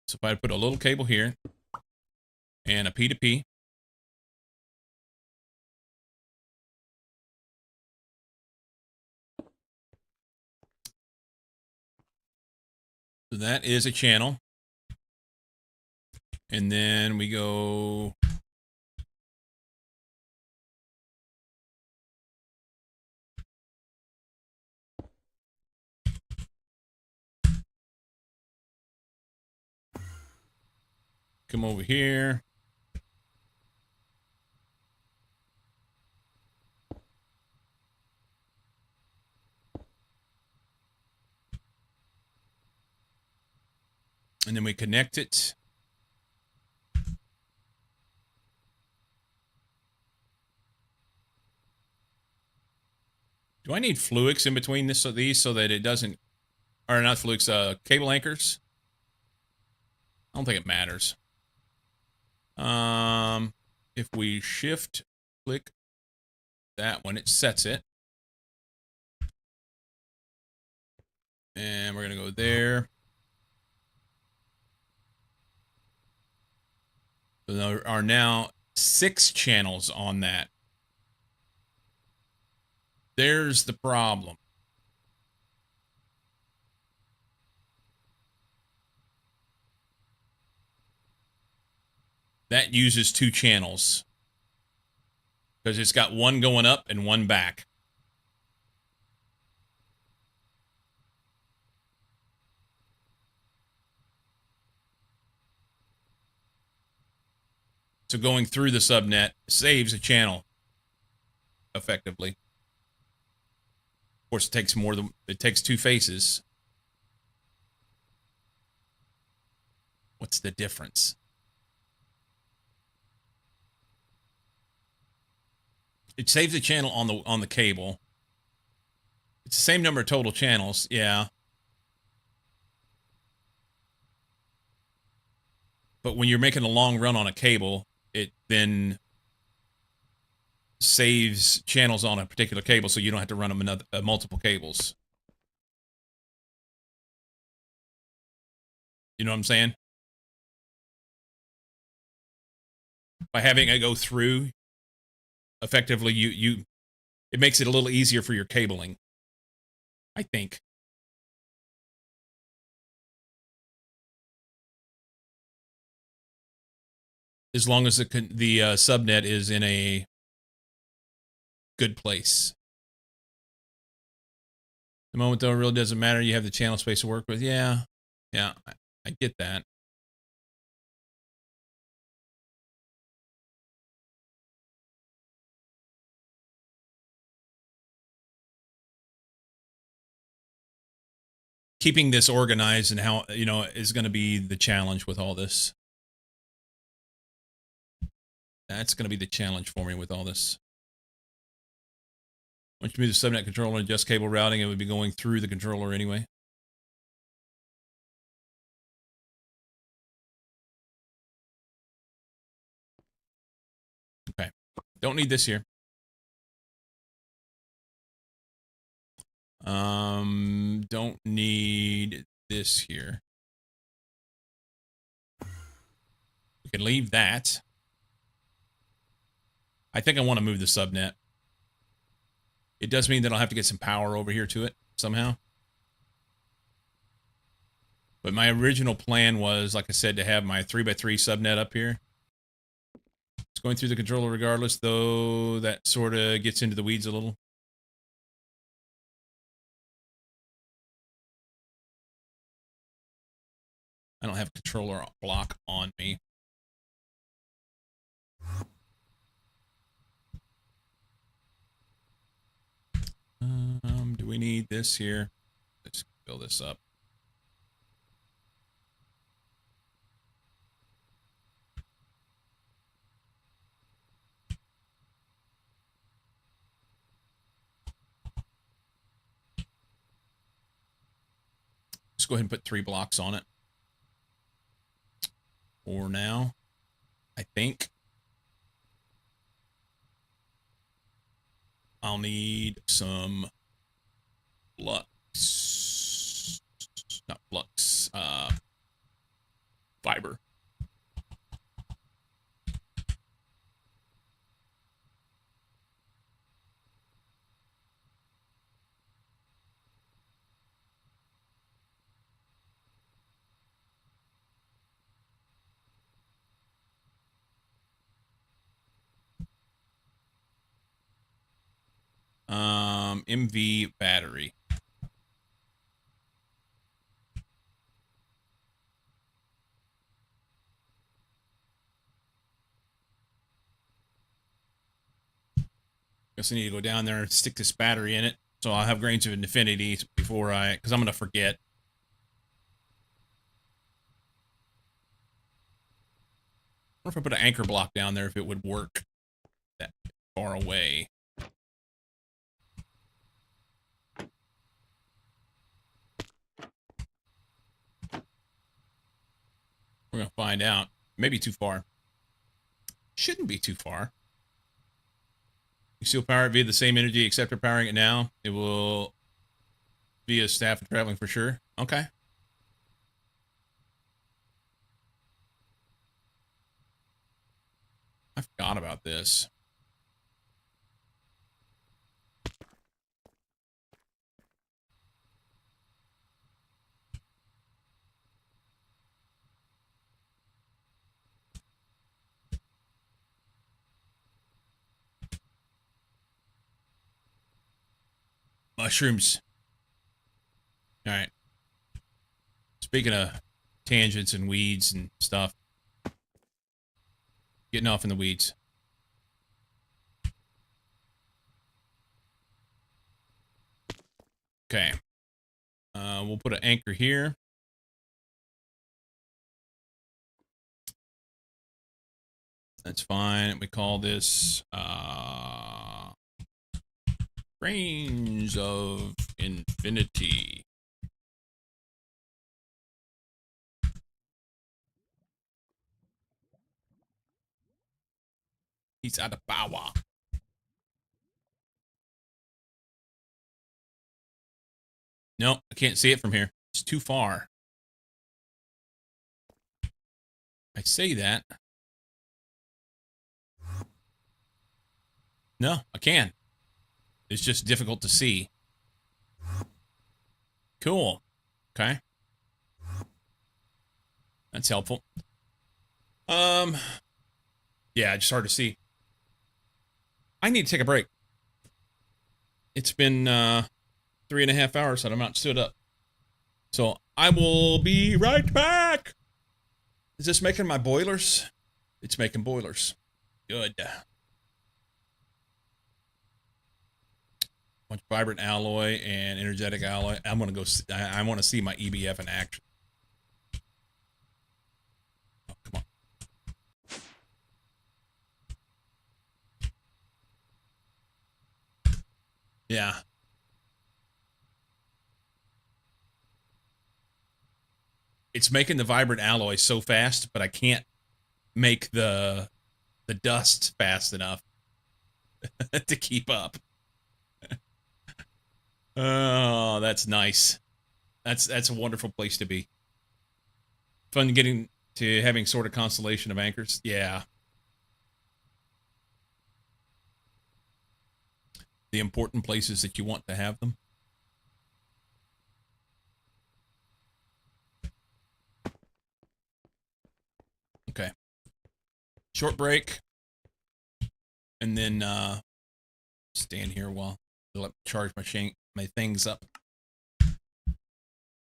So if I put a little cable here and a P2P, so that is a channel. And then we go come over here. And then we connect it. Do I need fluics in between this or these so that it doesn't, or not fluics, cable anchors? I don't think it matters. If we shift click that one, it sets it. And we're going to go there. So there are now 6 channels on that. There's the problem. That uses 2 channels. Because it's got one going up and one back. So going through the subnet saves a channel effectively. Of course, it takes 2 faces. What's the difference? It saves the channel on the cable. It's the same number of total channels, yeah. But when you're making a long run on a cable, it then saves channels on a particular cable, so you don't have to run them multiple cables. You know what I'm saying? By having it go through, effectively, it makes it a little easier for your cabling, I think. As long as the subnet is in a good place. The moment, though, it really doesn't matter. You have the channel space to work with. Yeah, I get that. Keeping this organized and how, is going to be the challenge with all this. That's going to be the challenge for me with all this. Once you move the subnet controller and adjust cable routing, it would be going through the controller anyway. Okay. Don't need this here. Don't need this here. We can leave that. I think I want to move the subnet. It does mean that I'll have to get some power over here to it somehow. But my original plan was, like I said, to have my 3x3 subnet up here. It's going through the controller regardless, though that sort of gets into the weeds a little. I don't have a controller block on me. Do we need this here? Let's fill this up. Let's go ahead and put 3 blocks on it. For now, I think. I'll need some flux. Not flux. Fiber. MV battery. Guess I need to go down there and stick this battery in it, so I'll have grains of infinity before because I'm gonna forget. I wonder if I put an anchor block down there, if it would work that far away. We're gonna find out. Maybe too far. Shouldn't be too far. You still power it via the same energy, except for powering it now. It will via staff and traveling for sure. Okay. I forgot about this. Mushrooms. All right. Speaking of tangents and weeds and stuff, getting off in the weeds. Okay. We'll put an anchor here. That's fine. We call this range of infinity. He's out of power. No, I can't see it from here. It's too far. I say that. No, I can. It's just difficult to see. Cool. Okay. That's helpful. Yeah, just hard to see. I need to take a break. It's been 3.5 hours that I'm not stood up. So I will be right back. Is this making my boilers? It's making boilers. Good. Much vibrant alloy and energetic alloy. I'm gonna go. I want to see my EBF in action. Oh, come on. Yeah. It's making the vibrant alloy so fast, but I can't make the dust fast enough to keep up. Oh, that's nice. That's a wonderful place to be. Fun getting to having sort of constellation of anchors. Yeah. The important places that you want to have them. Okay. Short break. And then stand here while I let me charge my things up.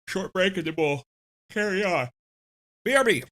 Short break and then we'll carry on. BRB.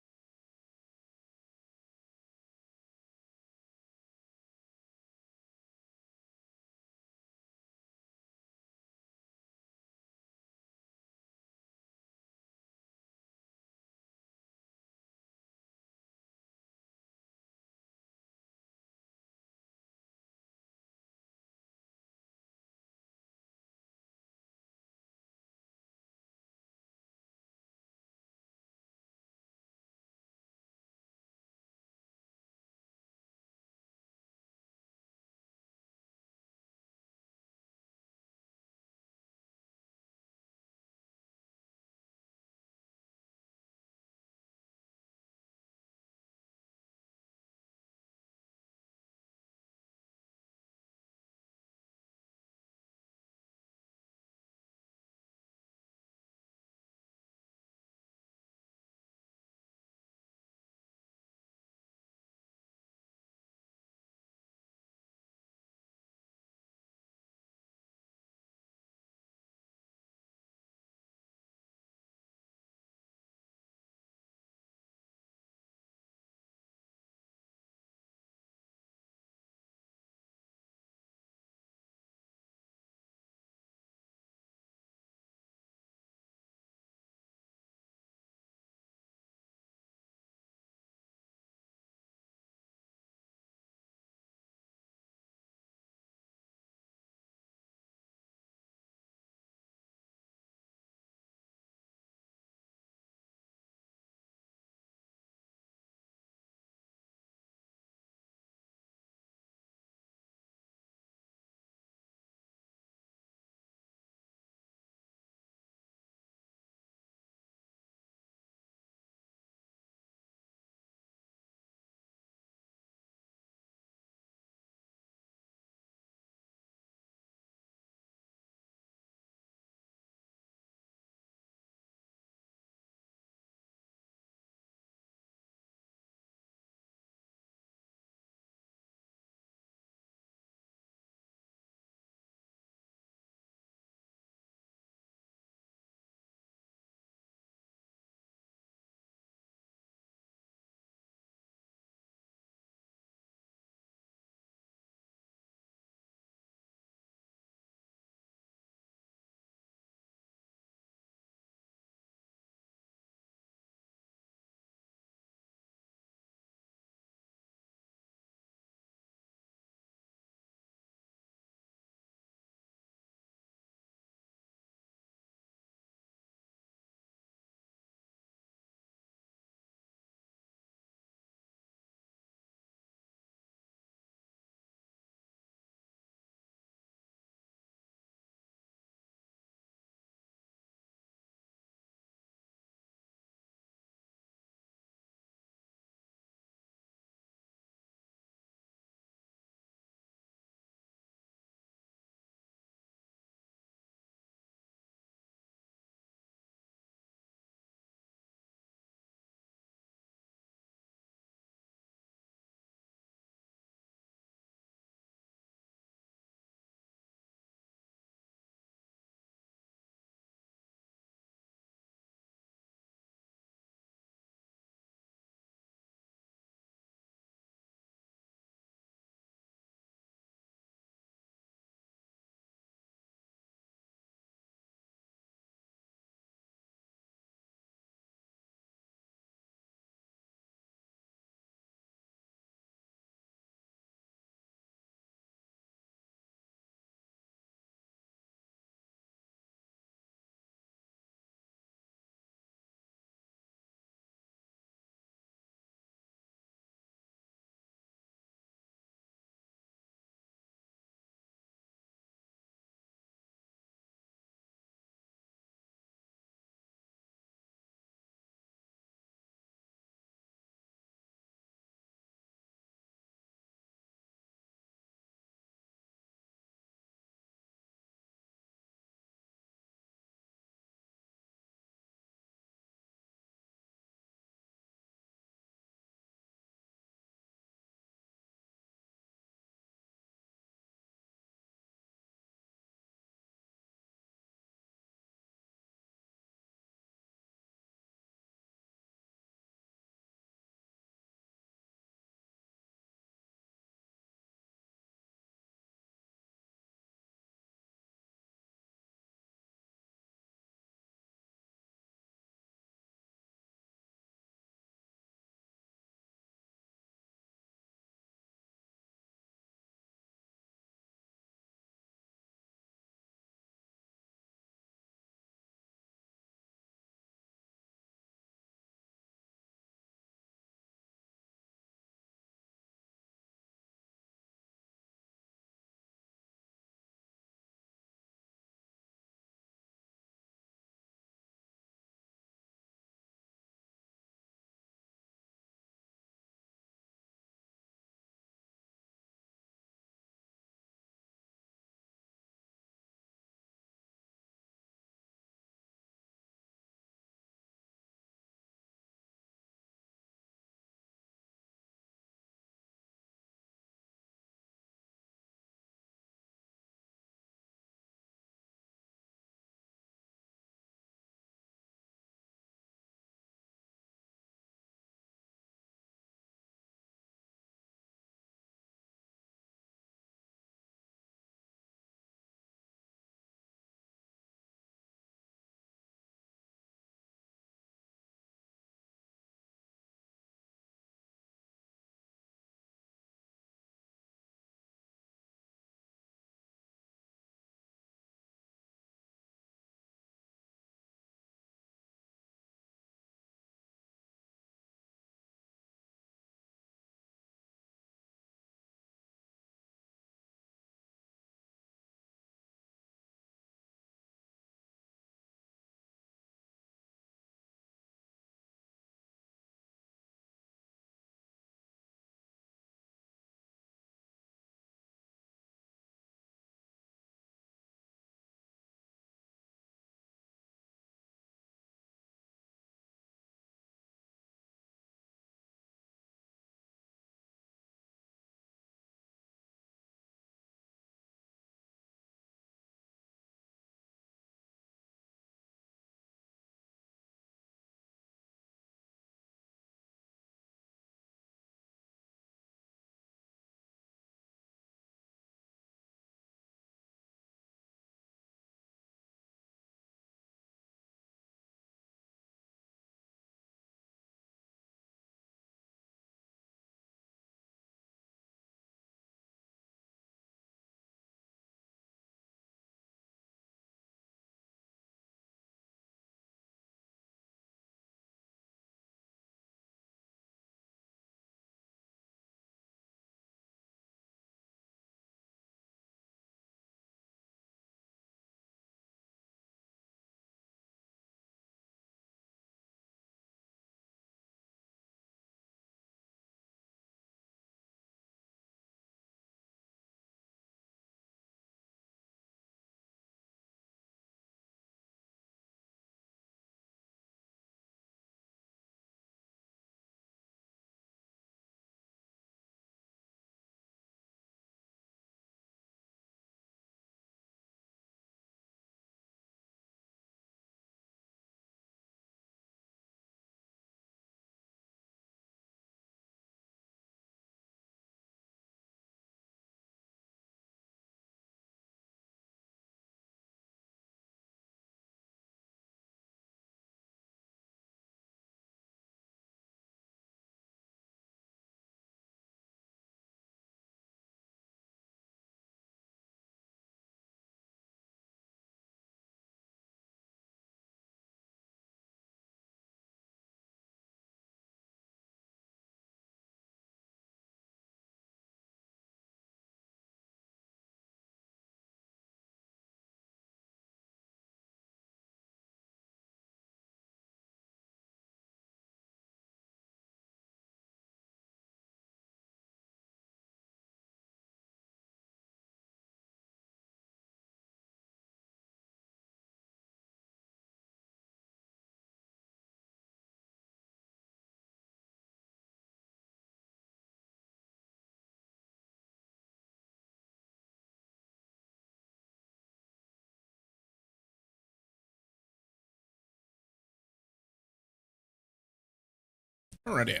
Alrighty.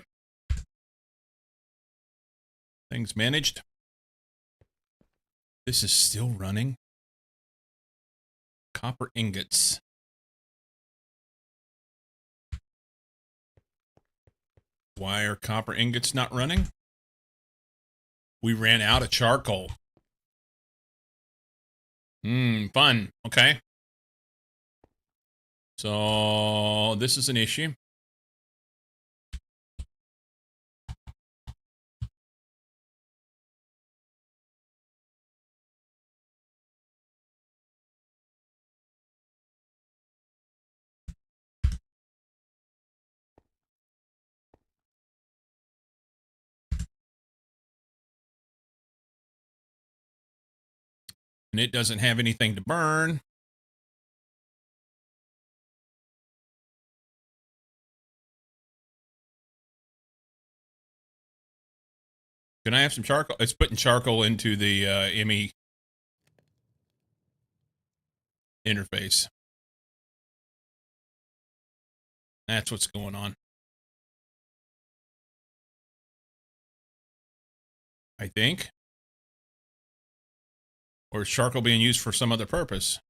Things managed. This is still running. Copper ingots. Why are copper ingots not running? We ran out of charcoal. Fun. Okay. So this is an issue. And it doesn't have anything to burn. Can I have some charcoal? It's putting charcoal into the ME interface. That's what's going on. I think. Or is charcoal being used for some other purpose?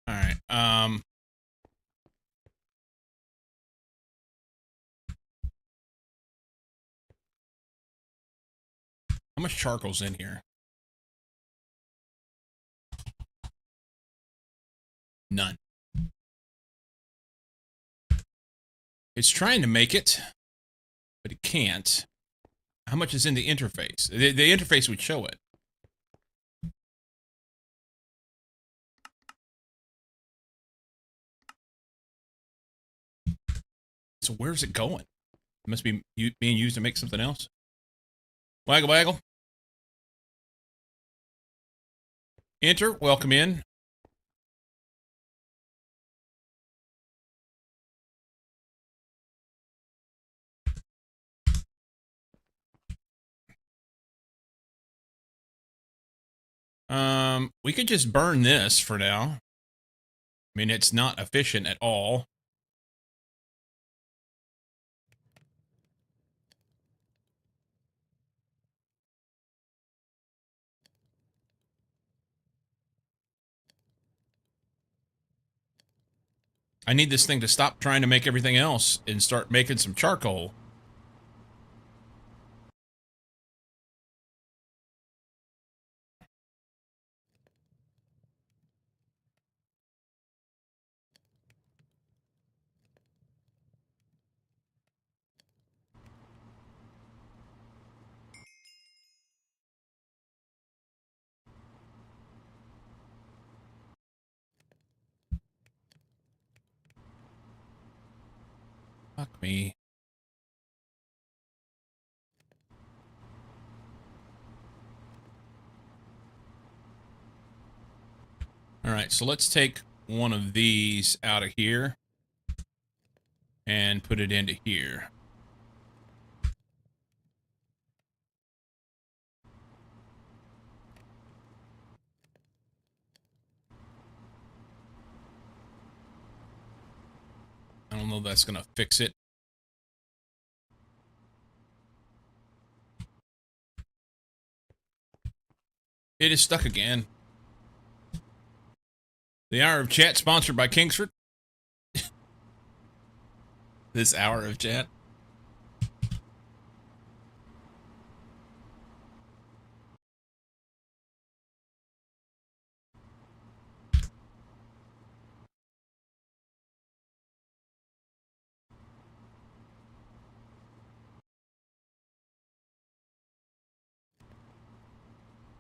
All right. How much charcoal's in here? None. It's trying to make it, but it can't. How much is in the interface? The interface would show it. So where's it going? It must be being used to make something else. Waggle, waggle. Enter. Welcome in. We could just burn this for now. I mean, it's not efficient at all. I need this thing to stop trying to make everything else and start making some charcoal. Fuck me. All right, so let's take one of these out of here and put it into here. I don't know if that's going to fix it. It is stuck again. The Hour of Chat sponsored by Kingsford. This Hour of Chat.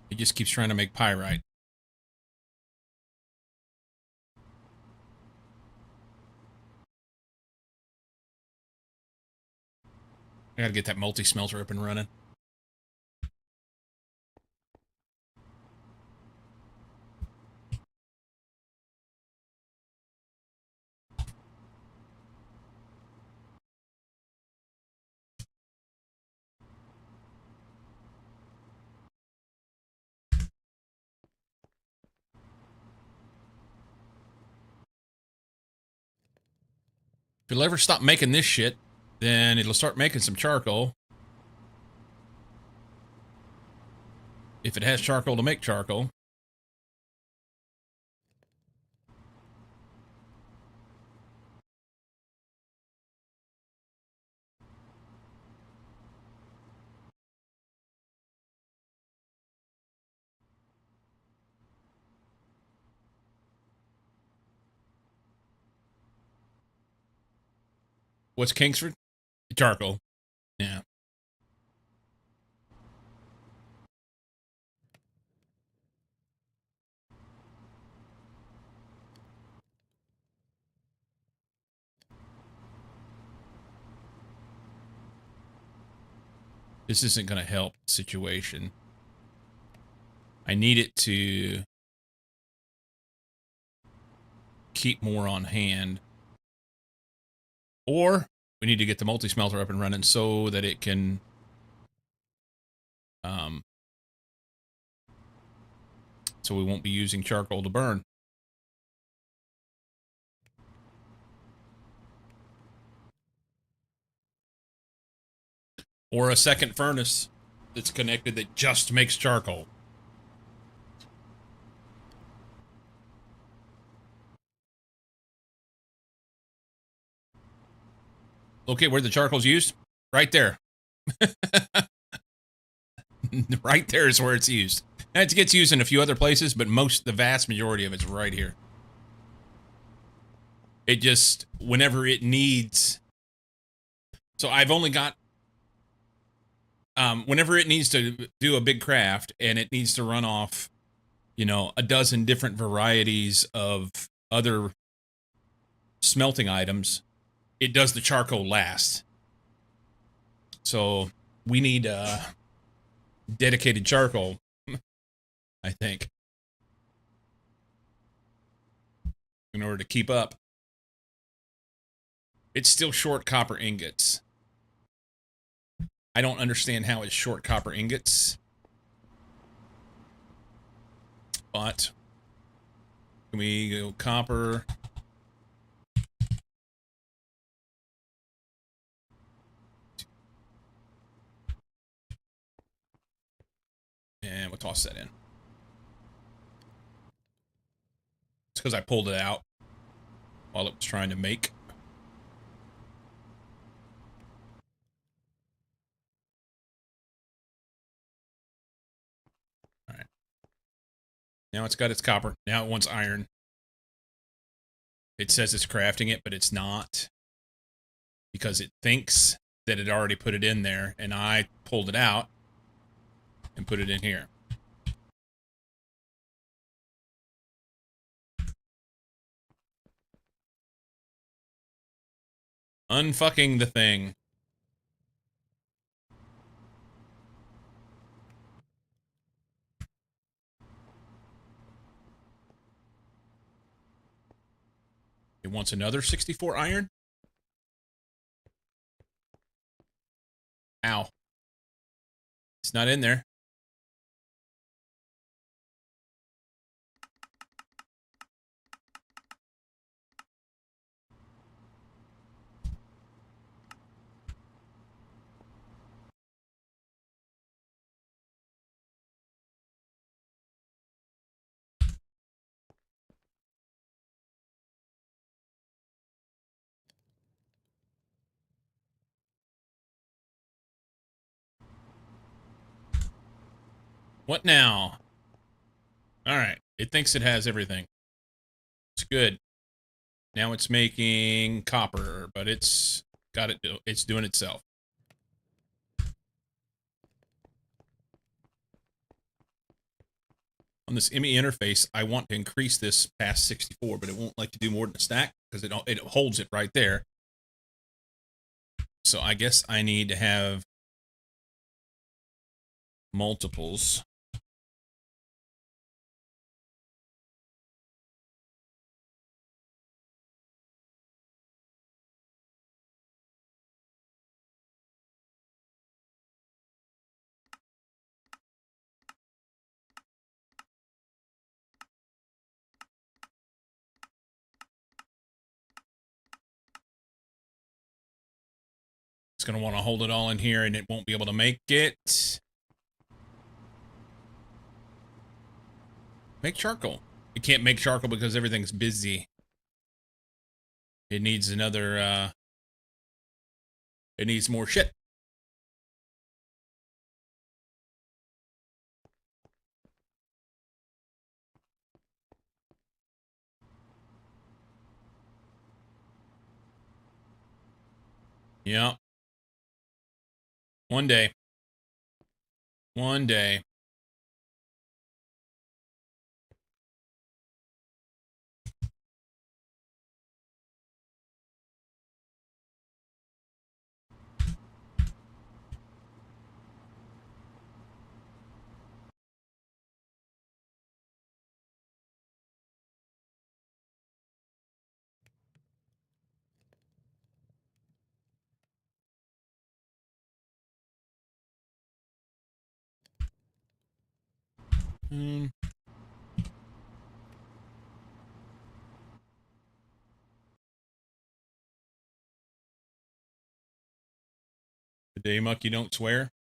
It just keeps trying to make pyrite. I gotta get that multi-smelter up and running. If it'll ever stop making this shit, then it'll start making some charcoal. If it has charcoal to make charcoal. What's Kingsford? Charcoal. Yeah. This isn't going to help the situation. I need it to keep more on hand. Or we need to get the multi-smelter up and running so that it can so we won't be using charcoal to burn. Or a second furnace that's connected that just makes charcoal. Okay, where the charcoal's used? Right there. Right there is where it's used. And it gets used in a few other places, but the vast majority of it's right here. It just, whenever it needs... So I've only got... whenever it needs to do a big craft, and it needs to run off, you know, a dozen different varieties of other smelting items, it does the charcoal last. So we need dedicated charcoal, I think, in order to keep up. It's still short copper ingots. I don't understand how it's short copper ingots. But can we go copper? And we'll toss that in. It's because I pulled it out while it was trying to make. All right. Now it's got its copper. Now it wants iron. It says it's crafting it, but it's not. Because it thinks that it already put it in there, and I pulled it out and put it in here. Unfucking the thing. It wants another 64 iron? Ow. It's not in there. What now? Alright. It thinks it has everything. It's good. Now it's making copper, but it's got it. It's doing itself. On this ME interface, I want to increase this past 64, but it won't like to do more than a stack because it holds it right there. So I guess I need to have multiples. going to want to hold it all in here and it won't be able to make it. Make charcoal. You can't make charcoal because everything's busy. It needs another, it needs more shit. Yeah. One day. One day. Um, the day muck, you don't swear.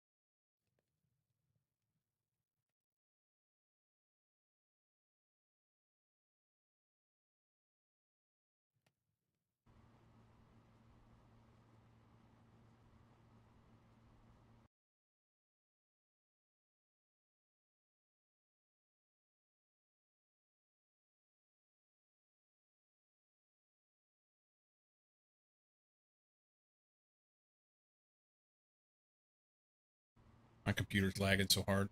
My computer's lagging so hard.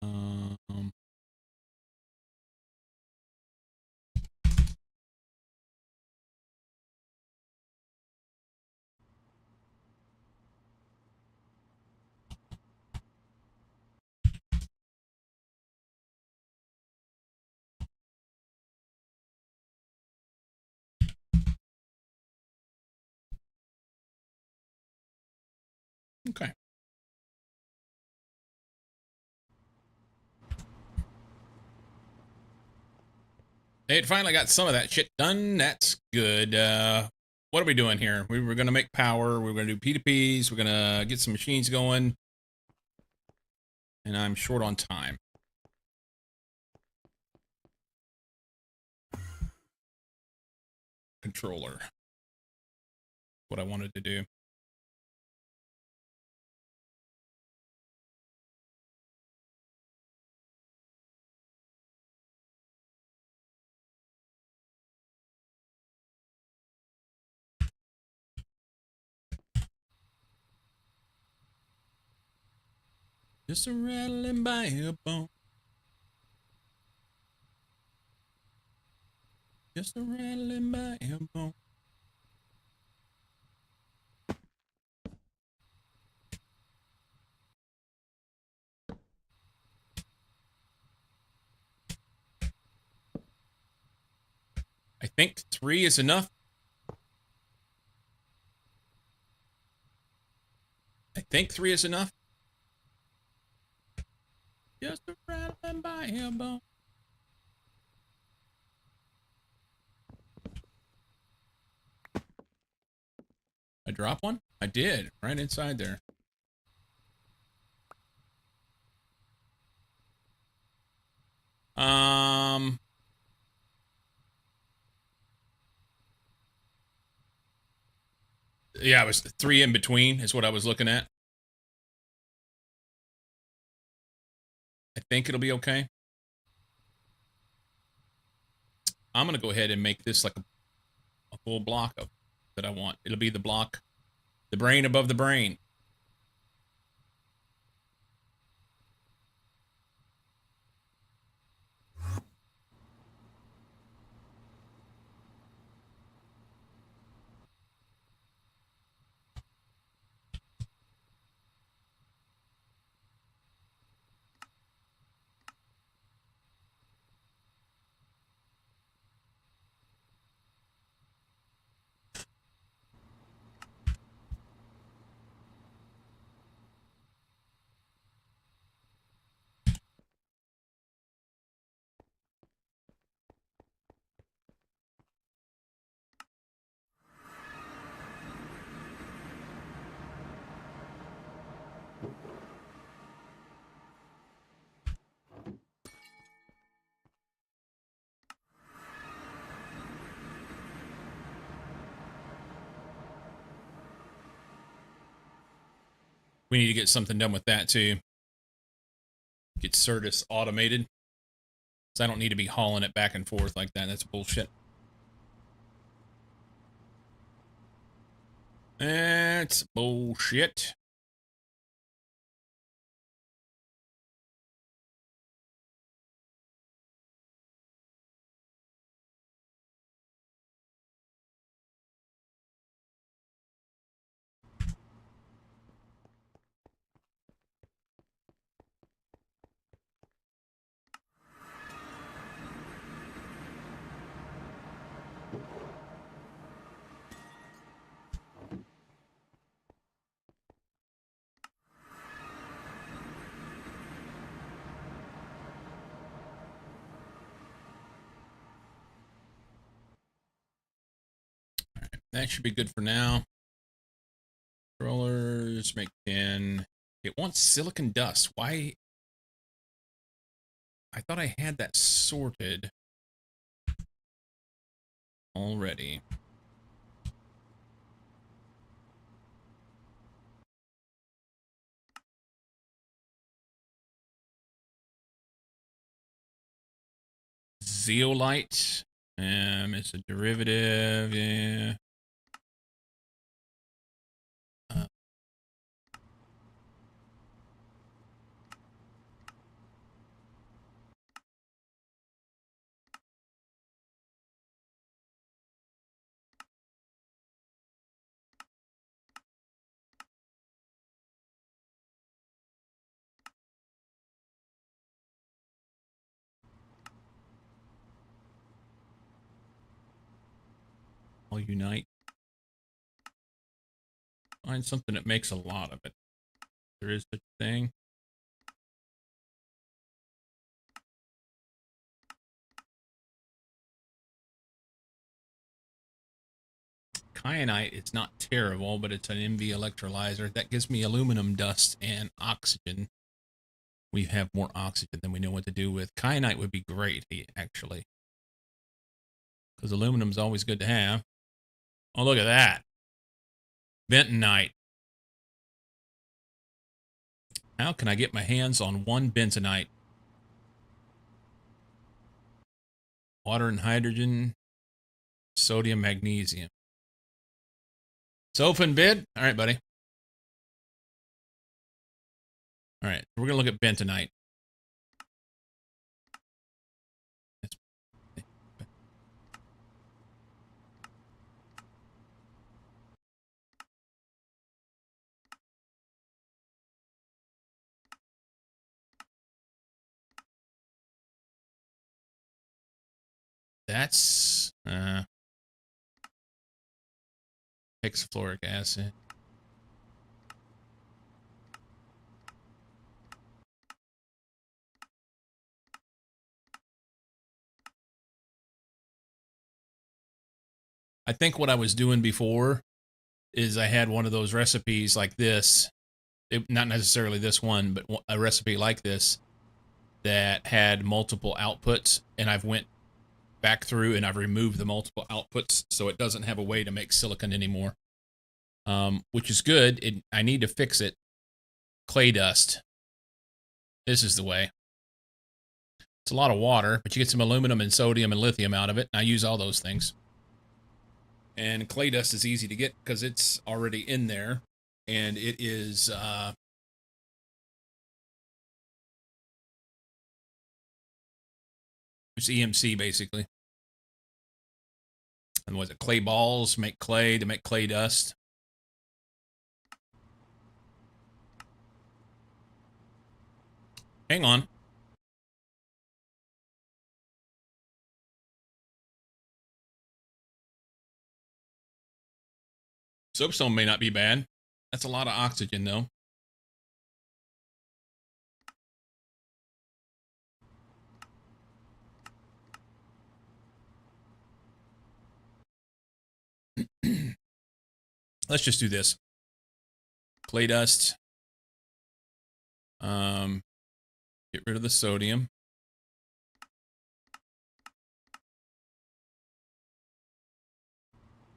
Um, okay. It finally got some of that shit done. That's good. What are we doing here? We were going to make power. We were going to do P2Ps. We're going to get some machines going. And I'm short on time. Controller. What I wanted to do. Just a rattling by a bone. Just a rattling by a bone. I think 3 is enough. think 3 is enough. Just a rattling by him, bone. I drop one? I did, right inside there. Yeah, it was 3 in between is what I was looking at. I think it'll be okay. I'm going to go ahead and make this like a full block of that I want. It'll be the block, the brain above the brain. We need to get something done with that too. Get Certus automated. So I don't need to be hauling it back and forth like that. That's bullshit. That's bullshit. That should be good for now. Controllers, make 10. It wants silicon dust. Why? I thought I had that sorted already. Zeolite. It's a derivative. Yeah. All unite. Find something that makes a lot of it. There is such a thing. Kyanite is not terrible, but it's an MV electrolyzer. That gives me aluminum dust and oxygen. We have more oxygen than we know what to do with. Kyanite would be great, actually. Because aluminum's always good to have. Oh, look at that. Bentonite. How can I get my hands on one bentonite? Water and hydrogen. Sodium, magnesium. It's open bid. All right, buddy. All right, we're going to look at bentonite. That's hexafluoric acid. I think what I was doing before is I had one of those recipes like this, not necessarily this one, but a recipe like this that had multiple outputs, and I've went back through and I've removed the multiple outputs so it doesn't have a way to make silicon anymore, which is good. I need to fix it. Clay dust. This is the way. It's a lot of water, but you get some aluminum and sodium and lithium out of it. And I use all those things. And clay dust is easy to get because it's already in there, and it is it's EMC basically. And was it clay balls? Make clay to make clay dust. Hang on. Soapstone may not be bad. That's a lot of oxygen, though. Let's just do this. Clay dust. Get rid of the sodium.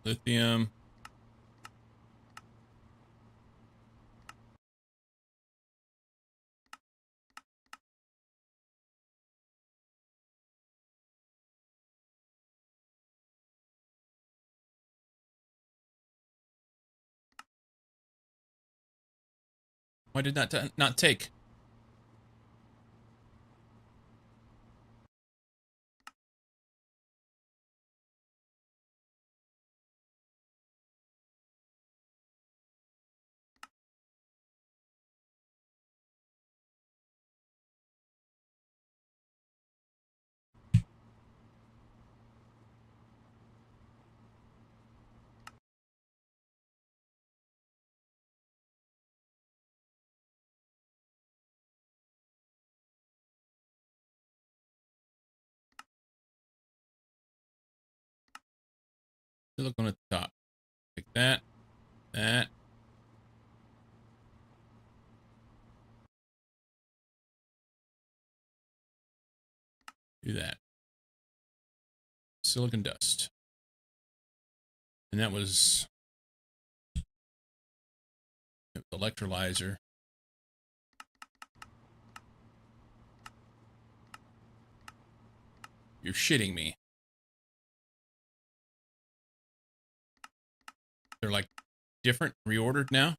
Lithium. Why did that not take? Look on the top. Take that. That. Do that. Silicon dust. And that was electrolyzer. You're shitting me. They're like different, reordered now.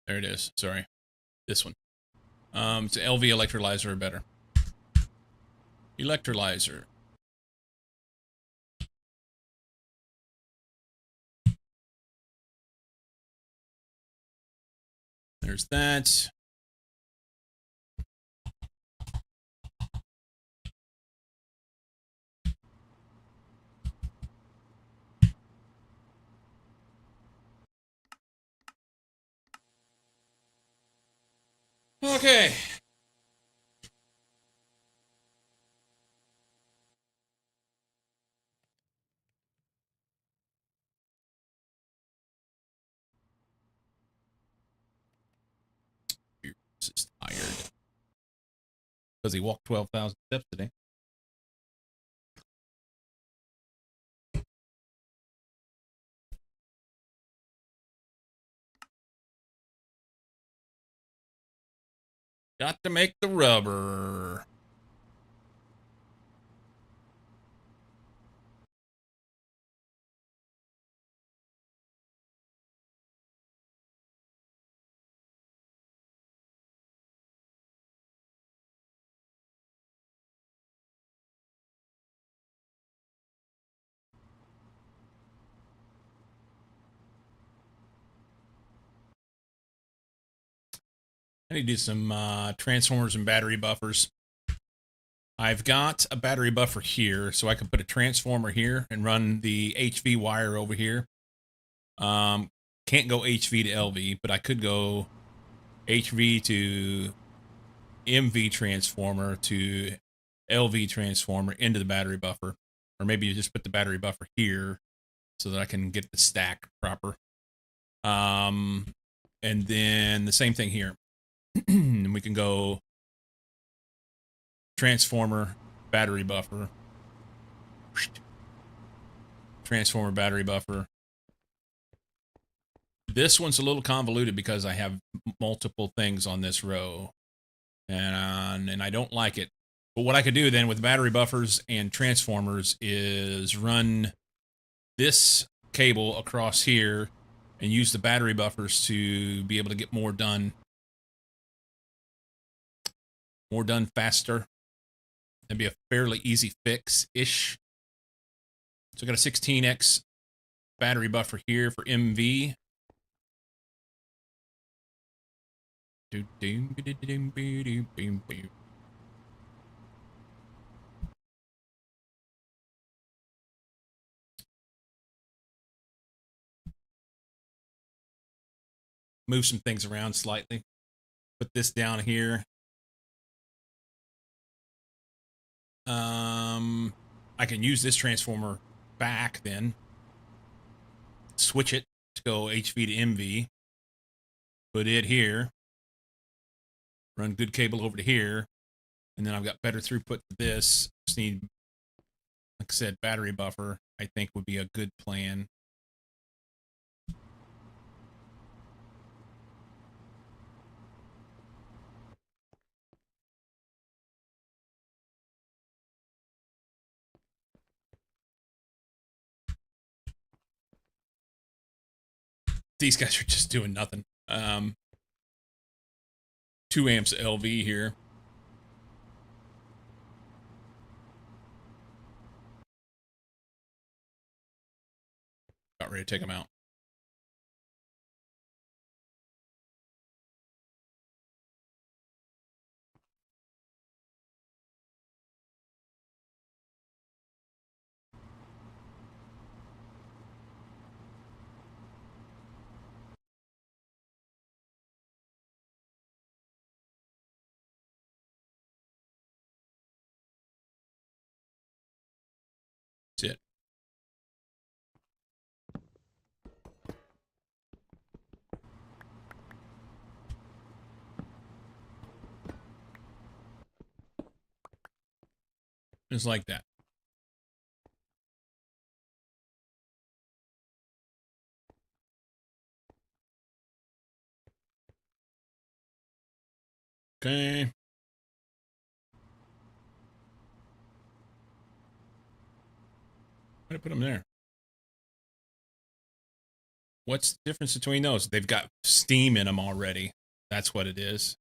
There it is. Sorry. This one. It's an LV electrolyzer or better. Electrolyzer. There's that. Okay. This is tired. Because he walked 12,000 steps today. Got to make the rubber. I need to do some transformers and battery buffers. I've got a battery buffer here, so I can put a transformer here and run the HV wire over here. Can't go HV to LV, but I could go HV to MV transformer to LV transformer into the battery buffer. Or maybe you just put the battery buffer here so that I can get the stack proper. And then the same thing here. And we can go transformer, battery buffer. Transformer, battery buffer. This one's a little convoluted because I have multiple things on this row. And I don't like it. But what I could do then with battery buffers and transformers is run this cable across here and use the battery buffers to be able to get more done. More done faster. That'd be a fairly easy fix-ish. So I got a 16x battery buffer here for MV. Move some things around slightly. Put this down here. I can use this transformer back then. Switch it to go HV to MV. Put it here. Run good cable over to here. And then I've got better throughput for this. Just need, like I said, battery buffer, I think would be a good plan. These guys are just doing nothing. 2 amps LV here. About ready to take them out. That's it. Just like that. Okay. Why did I put them there? What's the difference between those? They've got steam in them already. That's what it is.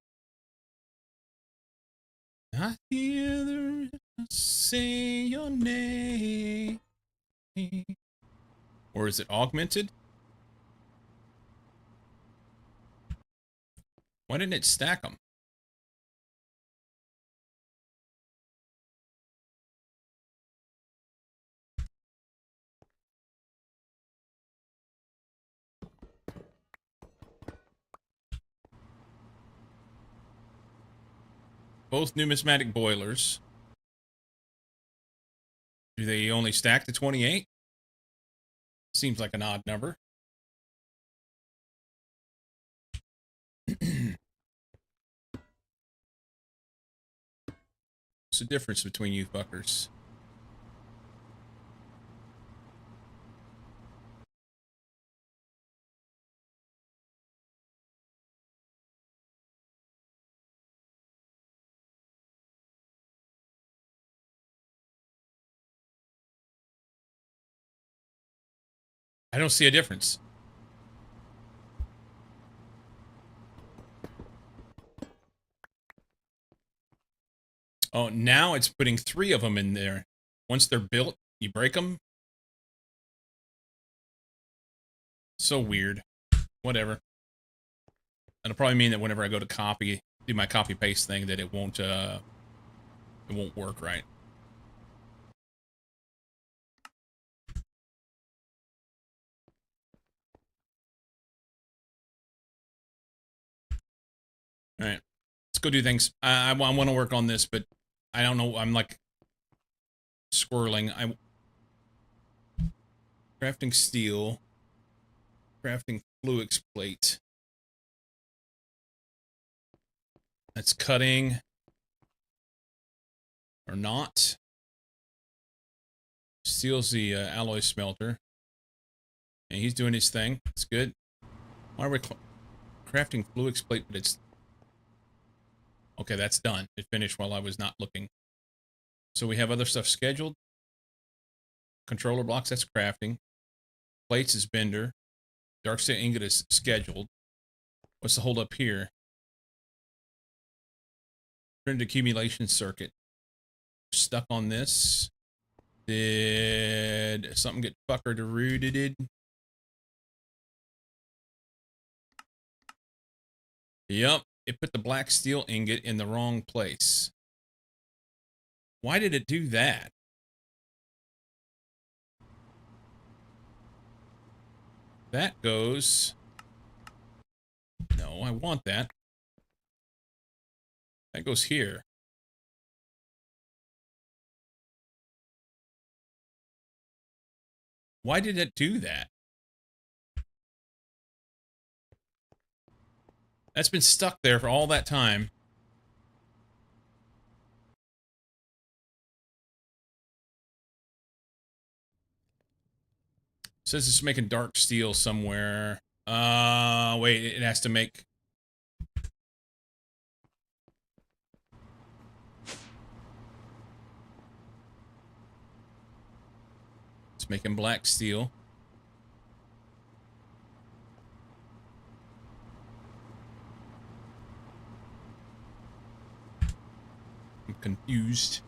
I hear the say your name. Or is it augmented? Why didn't it stack them? Both numismatic boilers. Do they only stack to 28? Seems like an odd number. What's the difference between you fuckers? I don't see a difference. Oh, now it's putting 3 of them in there. Once they're built, you break them. So weird. Whatever. That'll probably mean that whenever I go to copy, do my copy paste thing, that it won't work right. All right. Let's Let's go do things. I want to work on this, but I don't know. I'm like squirreling. Crafting steel. Crafting fluix plate. That's cutting. Or not. Steals the alloy smelter. And he's doing his thing. It's good. Why are we crafting fluix plate? But it's... Okay, that's done. It finished while I was not looking. So we have other stuff scheduled. Controller blocks, that's crafting. Plates is bender. Dark steel ingot is scheduled. What's the hold up here? Printed accumulation circuit. Stuck on this. Did something get fuckered or rooted? Yep, it put the black steel ingot in the wrong place. Why did it do that? That goes... No, I want that. That goes here. Why did it do that? That's been stuck there for all that time. It says it's making dark steel somewhere. Wait, it has to make... It's making black steel. I'm confused.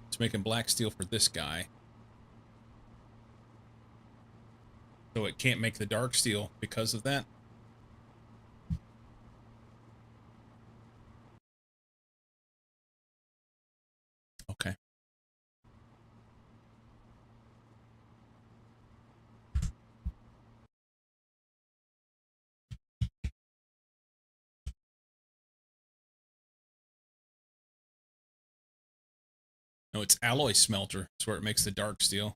It's making black steel for this guy. So it can't make the dark steel because of that. Okay. No, it's alloy smelter. It's where it makes the dark steel.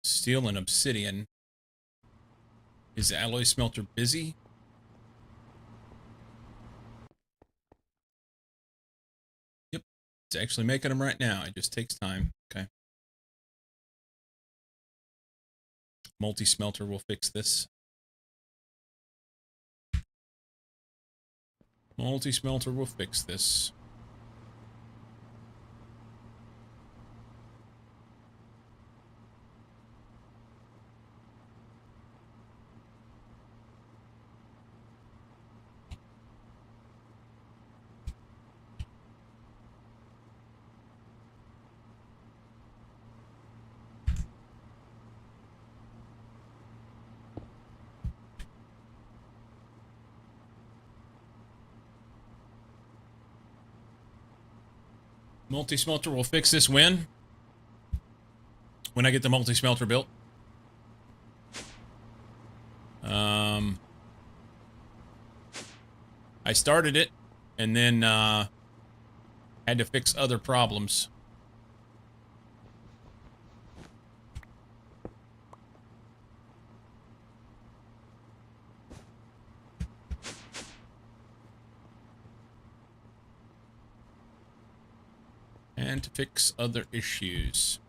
Steel and obsidian. Is the alloy smelter busy? Yep. It's actually making them right now. It just takes time. Okay. Multi-smelter will fix this. Multi-smelter will fix this. Multi-smelter will fix this when? When I get the multi-smelter built. I started it, and then, had to fix other problems. And to fix other issues.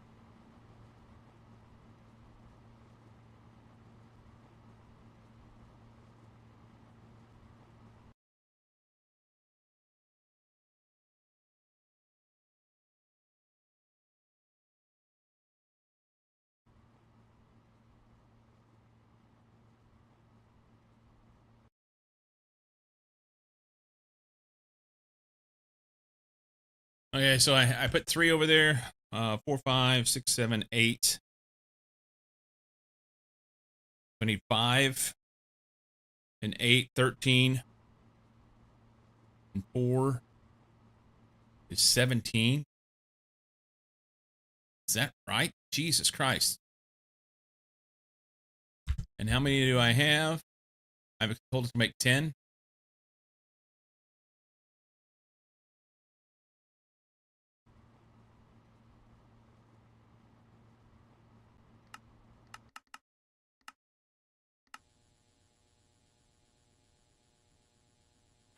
Okay, so I put 3 over there. 4, 5, 6, 7, 8. I need 5 and 8, 13. And 4 is 17. Is that right? Jesus Christ. And how many do I have? I've told it to make 10.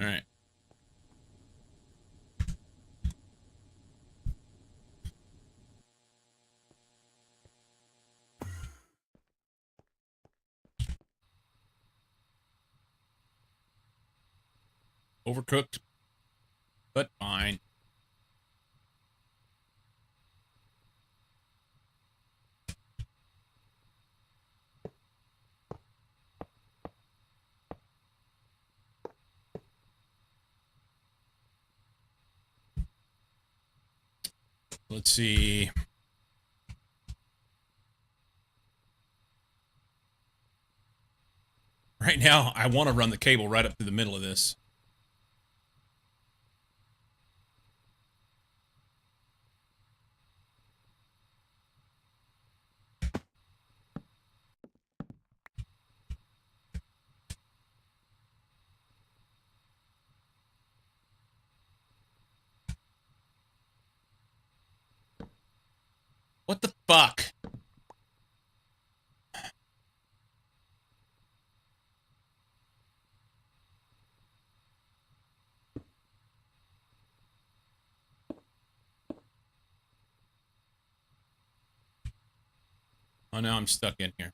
All right. Overcooked, but fine. Let's see. Right now, I want to run the cable right up to the middle of this. What the fuck? Oh, now I'm stuck in here.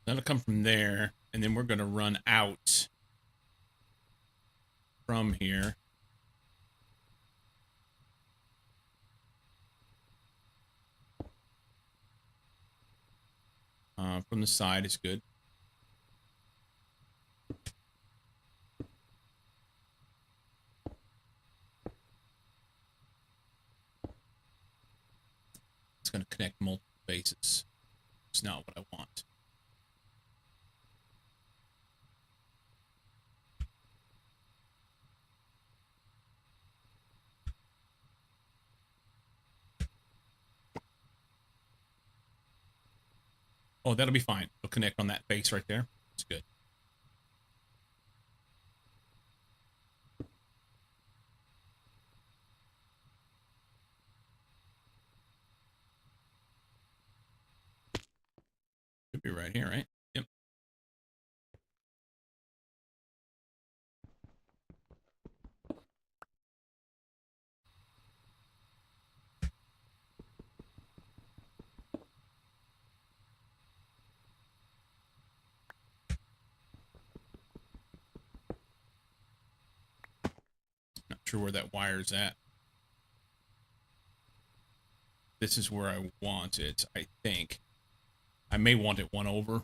That'll come from there, and then we're going to run out from here. From the side is good. It's going to connect multiple bases. It's not what I want. Oh, that'll be fine. It'll connect on that base right there. It's good. Should be right here, right? Yep. Not sure where that wire's at. This is where I want it, I think. I may want it one over.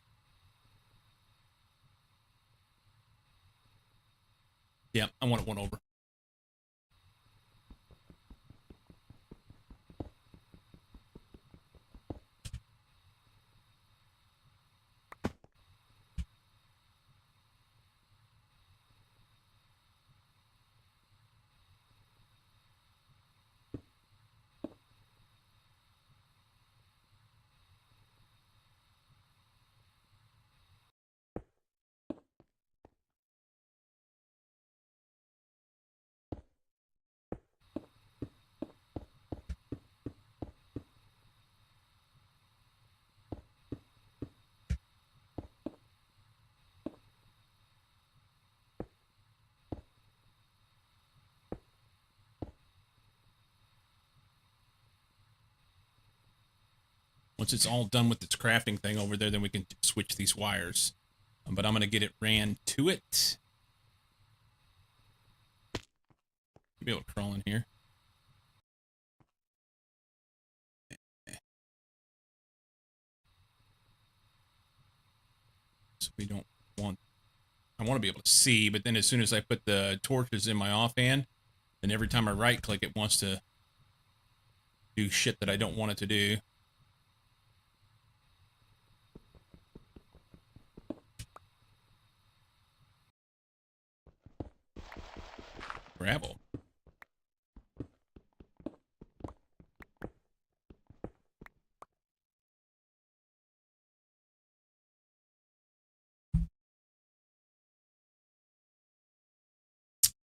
Yeah, I want it one over. Once it's all done with its crafting thing over there, then we can switch these wires. But I'm going to get it ran to it. Be able to crawl in here. We don't want, I want to be able to see, but then as soon as I put the torches in my offhand, then every time I right click, it wants to do shit that I don't want it to do. Gravel.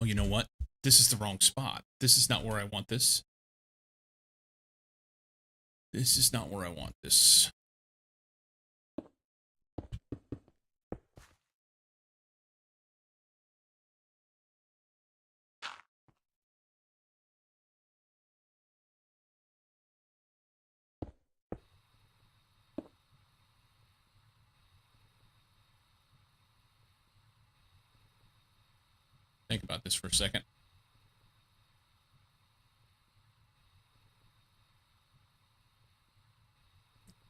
Oh, you know what? This is the wrong spot. This is not where I want this. This is not where I want this. Think about this for a second.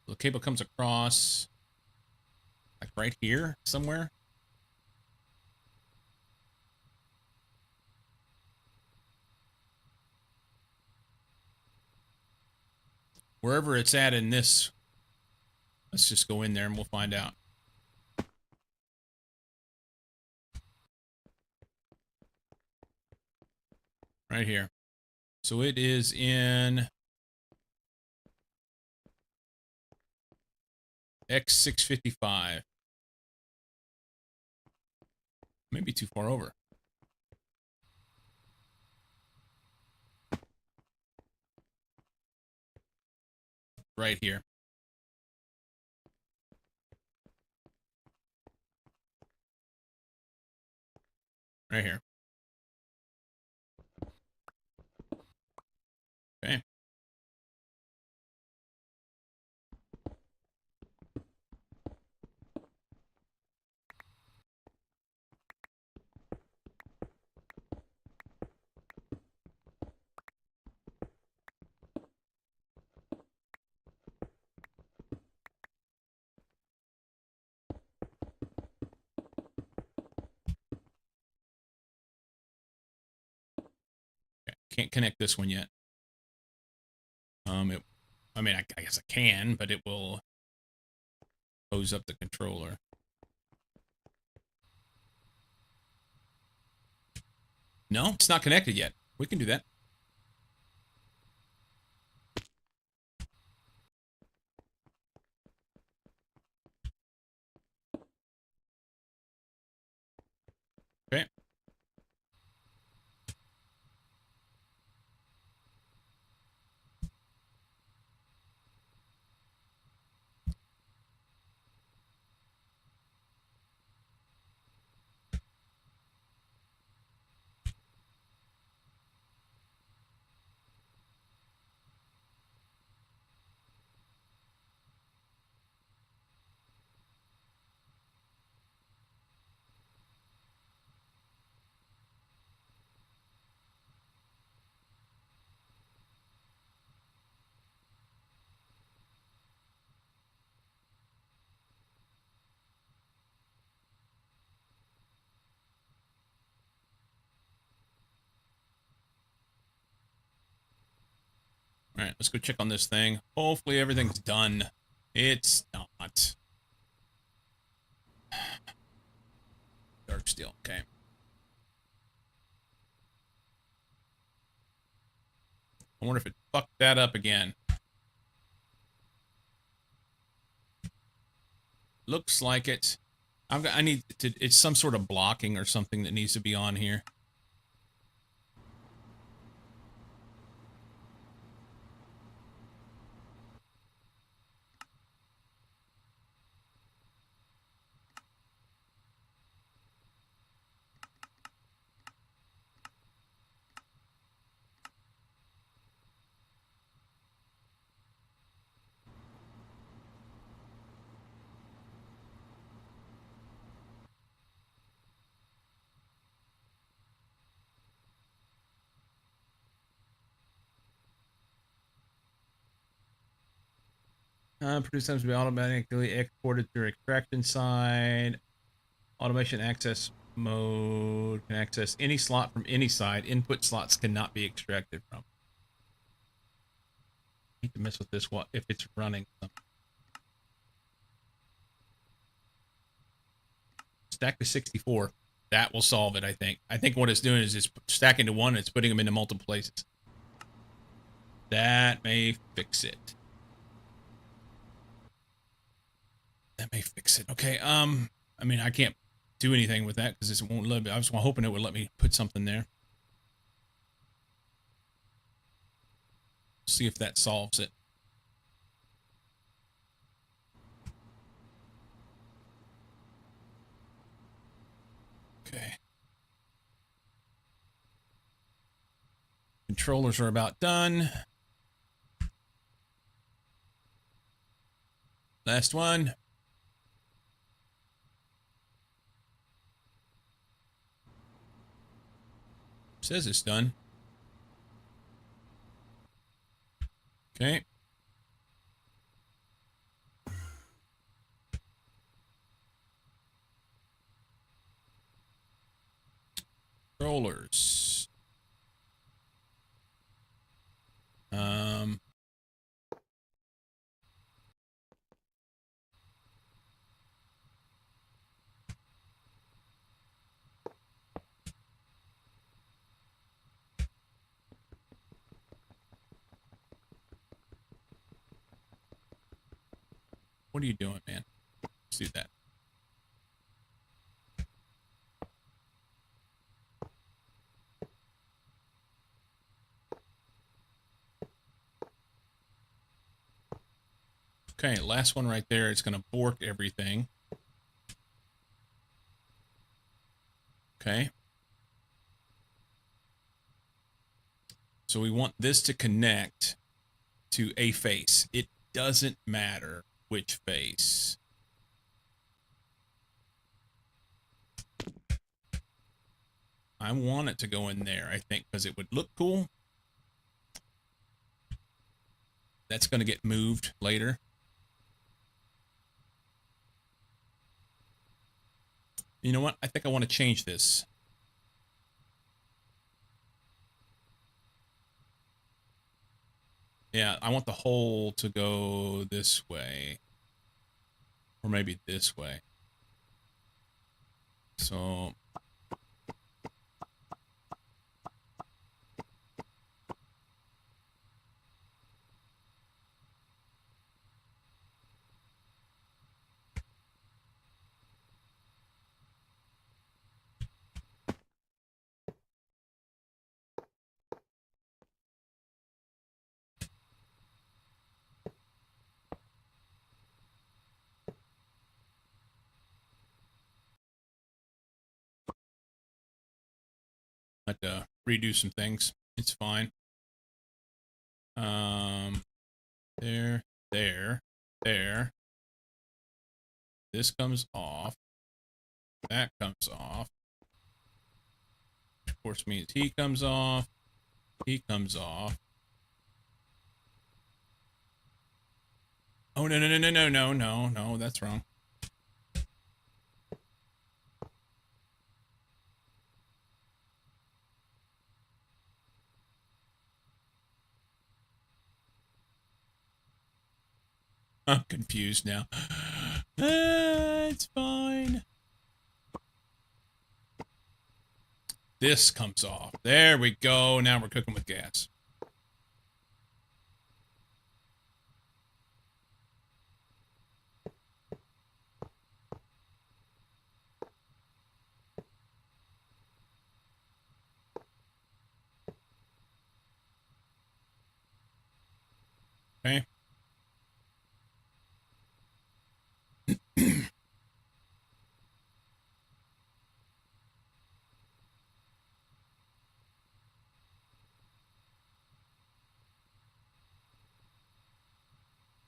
The cable comes across like right here somewhere. Wherever it's at in this, let's just go in there and we'll find out. Right here. So it is in X655. Maybe too far over. Right here. Right here. Okay. Can't connect this one yet. I mean, I guess I can, but it will hose up the controller. No, it's not connected yet. We can do that. Okay. All right, let's go check on this thing. Hopefully everything's done. It's not. Dark steel, okay. I wonder if it fucked that up again. Looks like it. I need to, it's some sort of blocking or something that needs to be on here. Produce times to be automatically exported through extraction side. Automation access mode can access any slot from any side. Input slots cannot be extracted from. I need to mess with this if it's running. Stack to 64. That will solve it, I think. I think what it's doing is it's stacking to one and it's putting them into multiple places. That may fix it. That may fix it. Okay, I mean, I can't do anything with that because it won't let me. I was hoping it would let me put something there. See if that solves it. Okay. Controllers are about done. Last one. Says it's done. Okay. Controllers. What are you doing, man? Let's do that. Okay, last one right there. It's going to bork everything. Okay. So we want this to connect to a face. It doesn't matter which face. I want it to go in there, I think, because it would look cool. That's going to get moved later. You know what? I think I want to change this. Yeah, I want the hole to go this way. Or maybe this way. So... I have to redo some things. It's fine. There. This comes off. That comes off. Of course means he comes off. He comes off. Oh, no, that's wrong. I'm confused now. It's fine. This comes off. There we go. Now we're cooking with gas. Okay.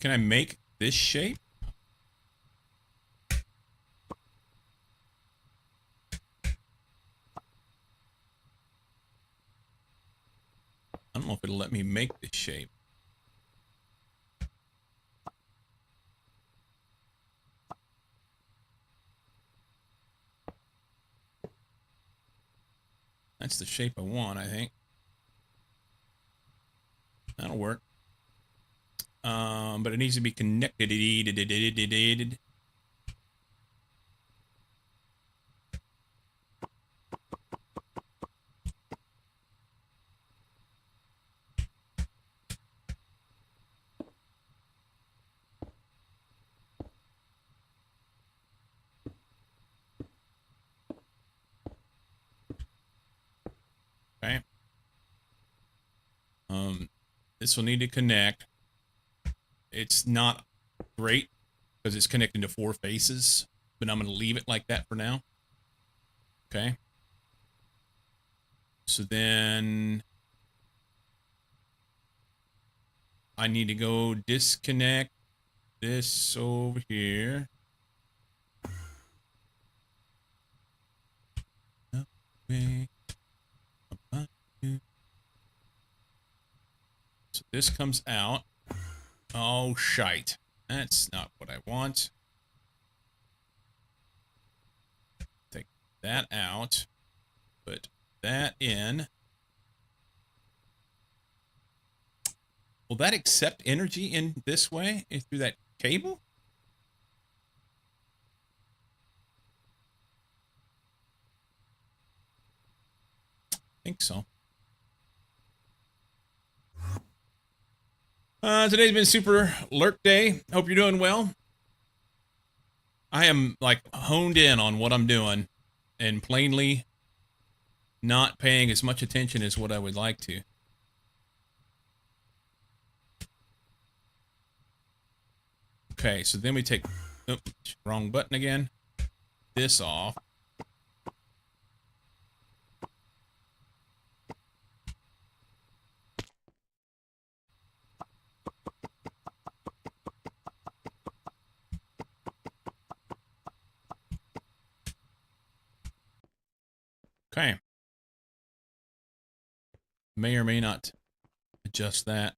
Can I make this shape? I don't know if it'll let me make this shape. That's the shape I want, I think. That'll work. But it needs to be connected. Okay. This will need to connect. It's not great because it's connecting to 4 faces, but I'm going to leave it like that for now. Okay. So then I need to go disconnect this over here. So this comes out. Oh, shite. That's not what I want. Take that out. Put that in. Will that accept energy in this way through that cable? I think so. Today's been super alert day. Hope you're doing well. I am like honed in on what I'm doing and plainly not paying as much attention as what I would like to. Okay, so then we take, oops, wrong button again, this off. Okay. May or may not adjust that.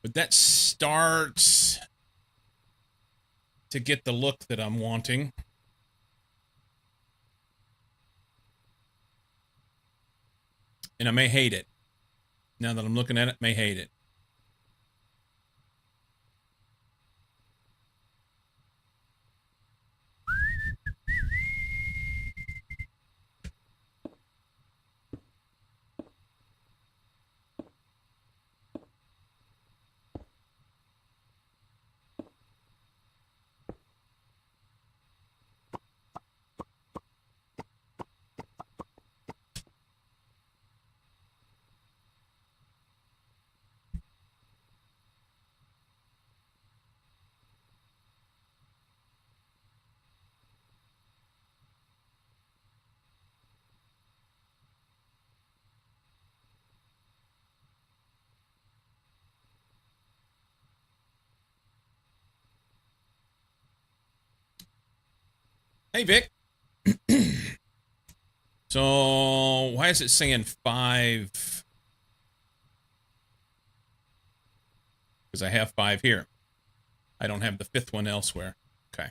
But that starts to get the look that I'm wanting. And I may hate it. Now that I'm looking at it, may hate it. Hey, Vic. So, why is it saying 5? Because I have 5 here. I don't have the 5th one elsewhere. Okay.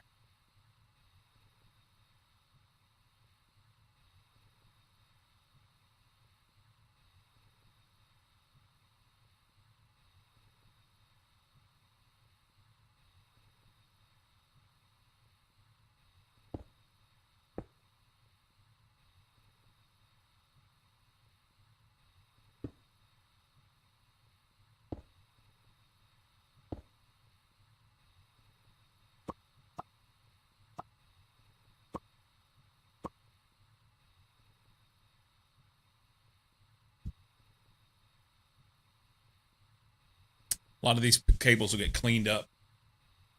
A lot of these cables will get cleaned up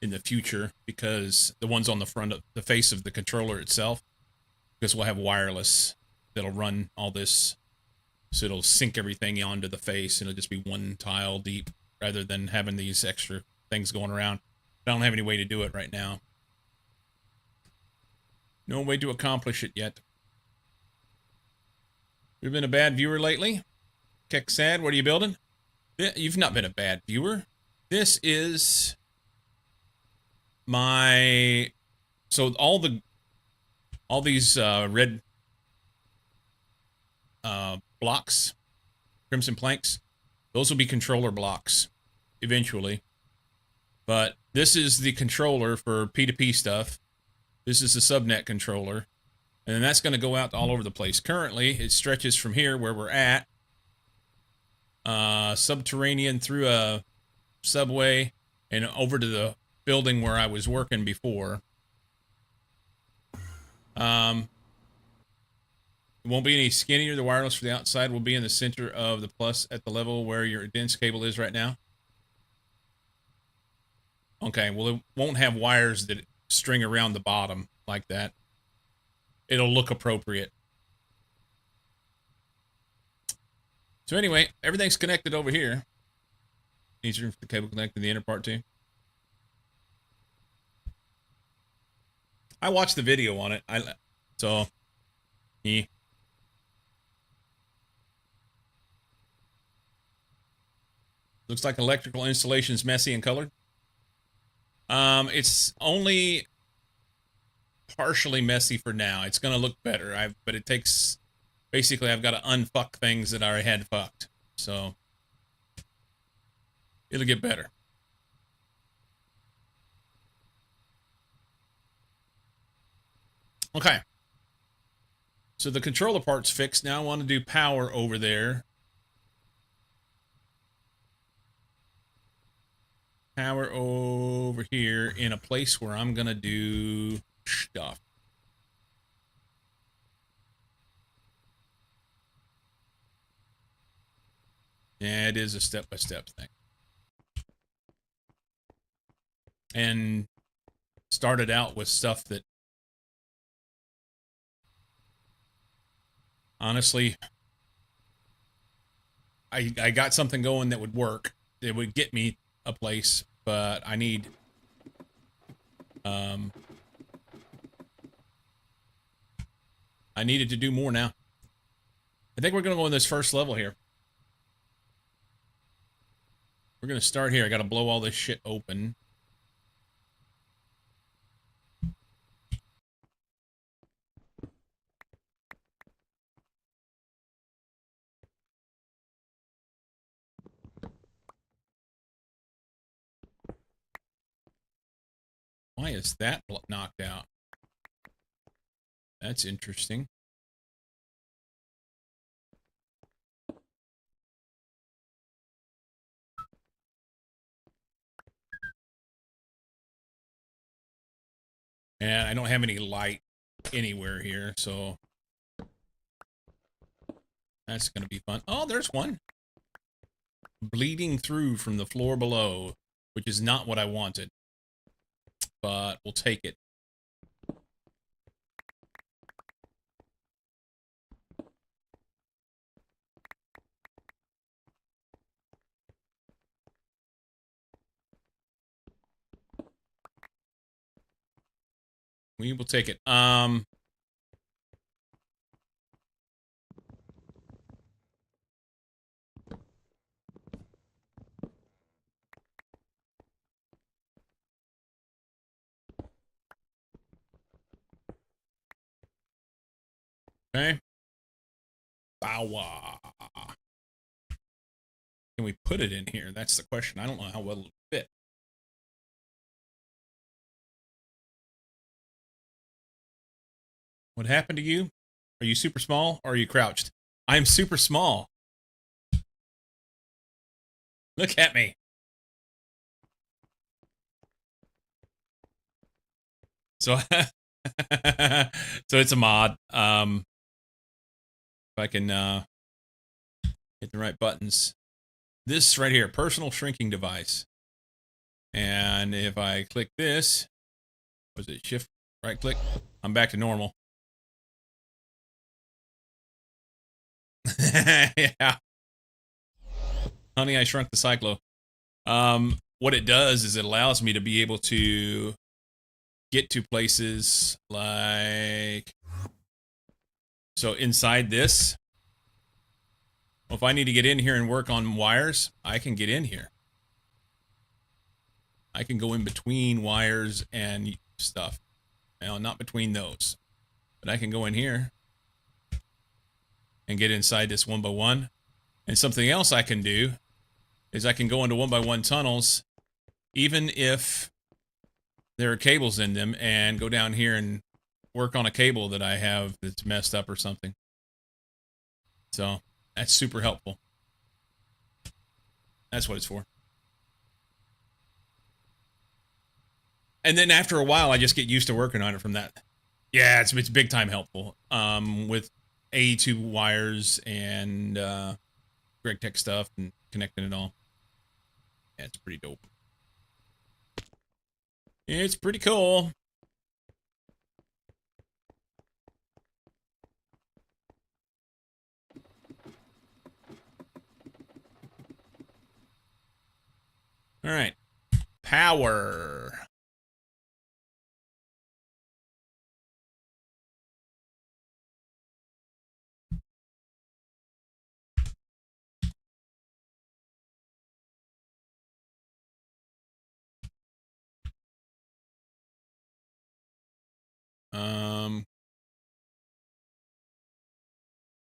in the future because the ones on the front of the face of the controller itself, because we'll have wireless that'll run all this, so it'll sync everything onto the face and it'll just be one tile deep rather than having these extra things going around. I don't have any way to do it right now. No way to accomplish it yet. You've been a bad viewer lately? Keksad, what are you building? You've not been a bad viewer. This is my... So all the all these red blocks, crimson planks, those will be controller blocks eventually. But this is the controller for P2P stuff. This is the subnet controller. And that's going to go out all over the place. Currently, it stretches from here where we're at, subterranean through a subway, and over to the building where I was working before. It won't be any skinnier. The wireless for the outside will be in the center of the plus at the level where your dense cable is right now. Okay, well, it won't have wires that string around the bottom like that. It'll look appropriate. So anyway, everything's connected over here. Easier for the cable connected to the inner part too. I watched the video on it. Yeah. Looks like electrical installation's messy and colored. It's only partially messy for now. It's gonna look better. But it takes, basically I've got to unfuck things that I had fucked. So it'll get better. Okay. So the controller part's fixed. Now I want to do power over there. Power over here in a place where I'm going to do stuff. Yeah, it is a step-by-step thing. And started out with stuff that honestly, I got something going that would work. It would get me a place, but I need I needed to do more now. I think we're gonna go in this first level here. We're gonna start here. I gotta blow all this shit open. Why is that knocked out? That's interesting. And I don't have any light anywhere here, so that's going to be fun. Oh, there's one. Bleeding through from the floor below, which is not what I wanted. But we'll take it. We will take it. Okay. Bow. Can we put it in here? That's the question. I don't know how well it'll fit. What happened to you? Are you super small or are you crouched? I'm super small. Look at me. So, so it's a mod. If I can hit the right buttons. This right here, personal shrinking device. And if I click this, was it shift right click? I'm back to normal. Yeah. Honey, I Shrunk the Cyclo. What it does is it allows me to be able to get to places like, so inside this, if I need to get in here and work on wires, I can get in here. I can go in between wires and stuff. Now, not between those, But I can go in here and get inside this 1x1. And something else I can do is I can go into 1x1 tunnels, even if there are cables in them, and go down here and work on a cable that I have that's messed up or something. So that's super helpful. That's what it's for. And then after a while, I just get used to working on it from that. Yeah, it's big time helpful. With A2 wires and Greg Tech stuff and connecting it all. Yeah, it's pretty dope. It's pretty cool. All right. Power.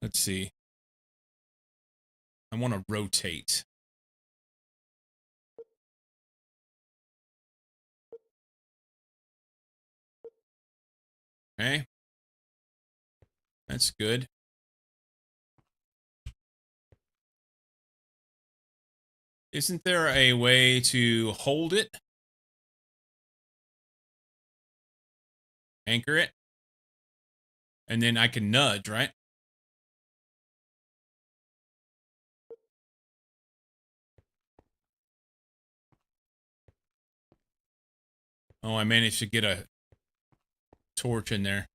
Let's see. I want to rotate. Okay. That's good. Isn't there a way to hold it? Anchor it? And then I can nudge, right? Oh, I managed to get a torch in there.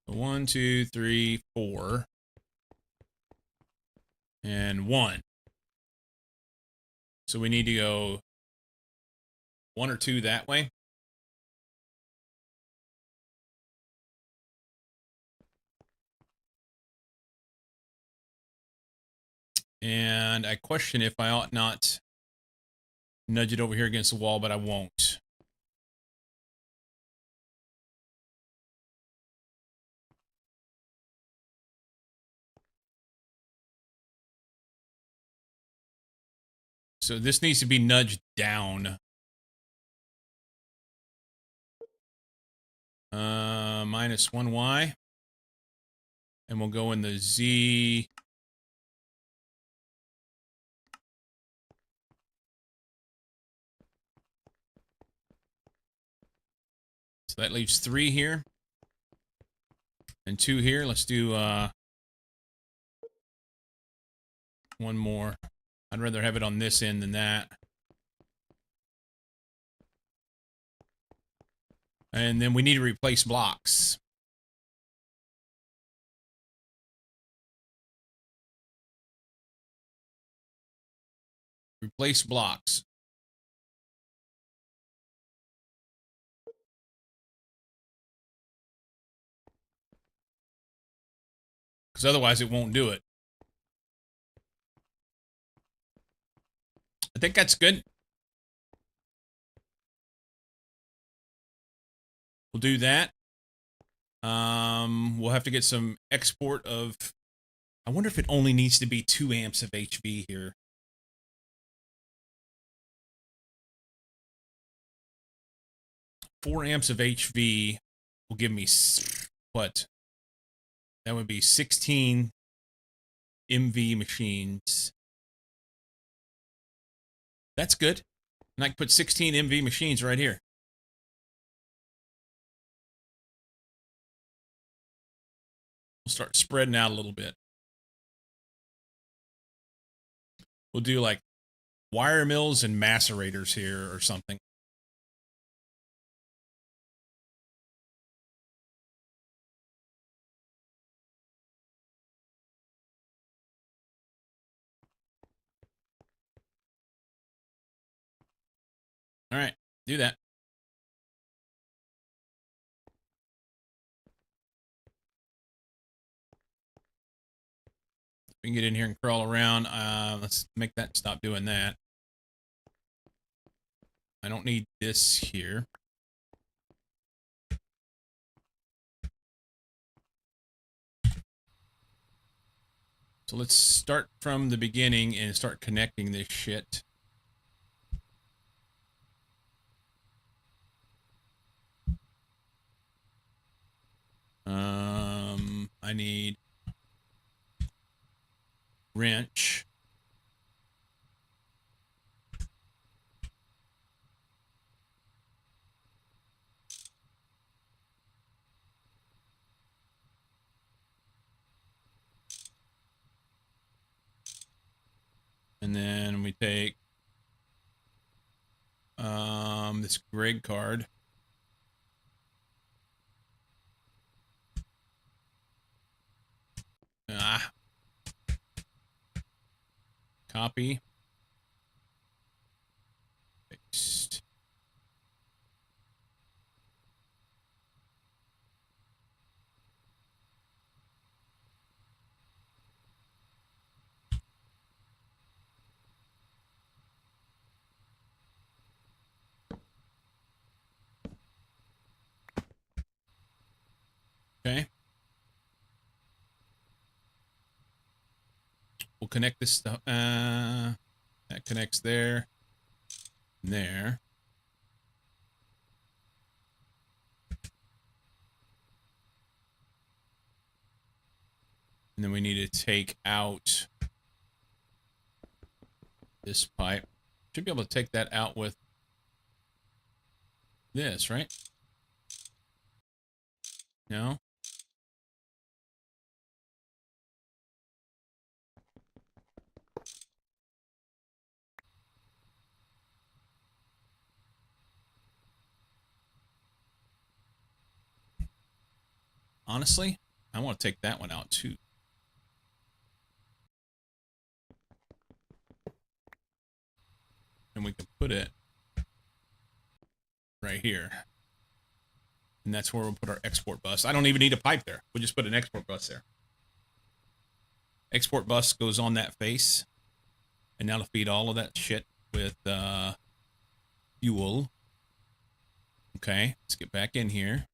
1, 2, 3, 4. And 1. So we need to go 1 or 2 that way. And I question if I ought not nudge it over here against the wall, but I won't. So this needs to be nudged down. -1y. And we'll go in the Z. So that leaves 3 here. And 2 here. Let's do 1 more. I'd rather have it on this end than that. And then we need to replace blocks. Replace blocks. Because otherwise it won't do it. I think that's good. We'll do that. We'll have to get some export of... I wonder if it only needs to be 2 amps of HV here. 4 amps of HV will give me what? That would be 16 MV machines. That's good. And I can put 16 MV machines right here. We'll start spreading out a little bit. We'll do like wire mills and macerators here or something. All right, do that. We can get in here and crawl around. Let's make that stop doing that. I don't need this here. So let's start from the beginning and start connecting this shit. I need wrench. And then we take this Greg card. Copy. Paste. Okay. We'll connect this stuff. That connects there. And there. And then we need to take out this pipe. Should be able to take that out with this, right? No? Honestly, I want to take that one out too. And we can put it right here. And that's where we'll put our export bus. I don't even need a pipe there. We'll just put an export bus there. Export bus goes on that face. And now to feed all of that shit with fuel. Okay, let's get back in here.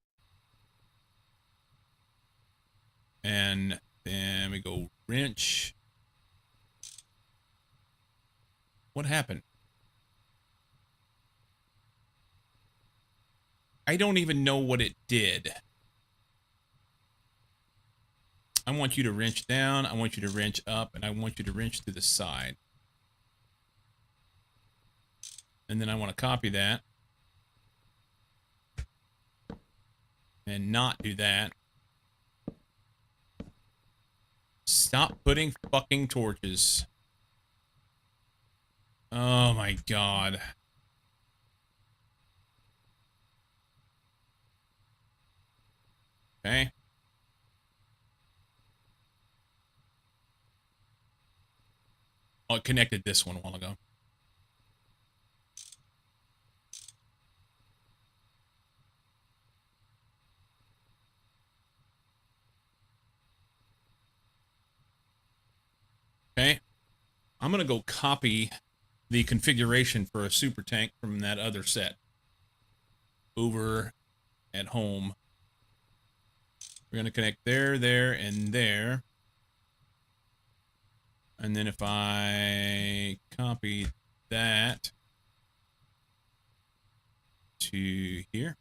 And then we go wrench. What happened? I don't even know what it did. I want you to wrench down, I want you to wrench up, and I want you to wrench to the side. And then I want to copy that. And not do that. Stop putting fucking torches. Oh my god. Okay. Oh, it connected this one a while ago. Okay. I'm going to go copy the configuration for a super tank from that other set over at home. We're going to connect there, there, and there. And then if I copy that to here,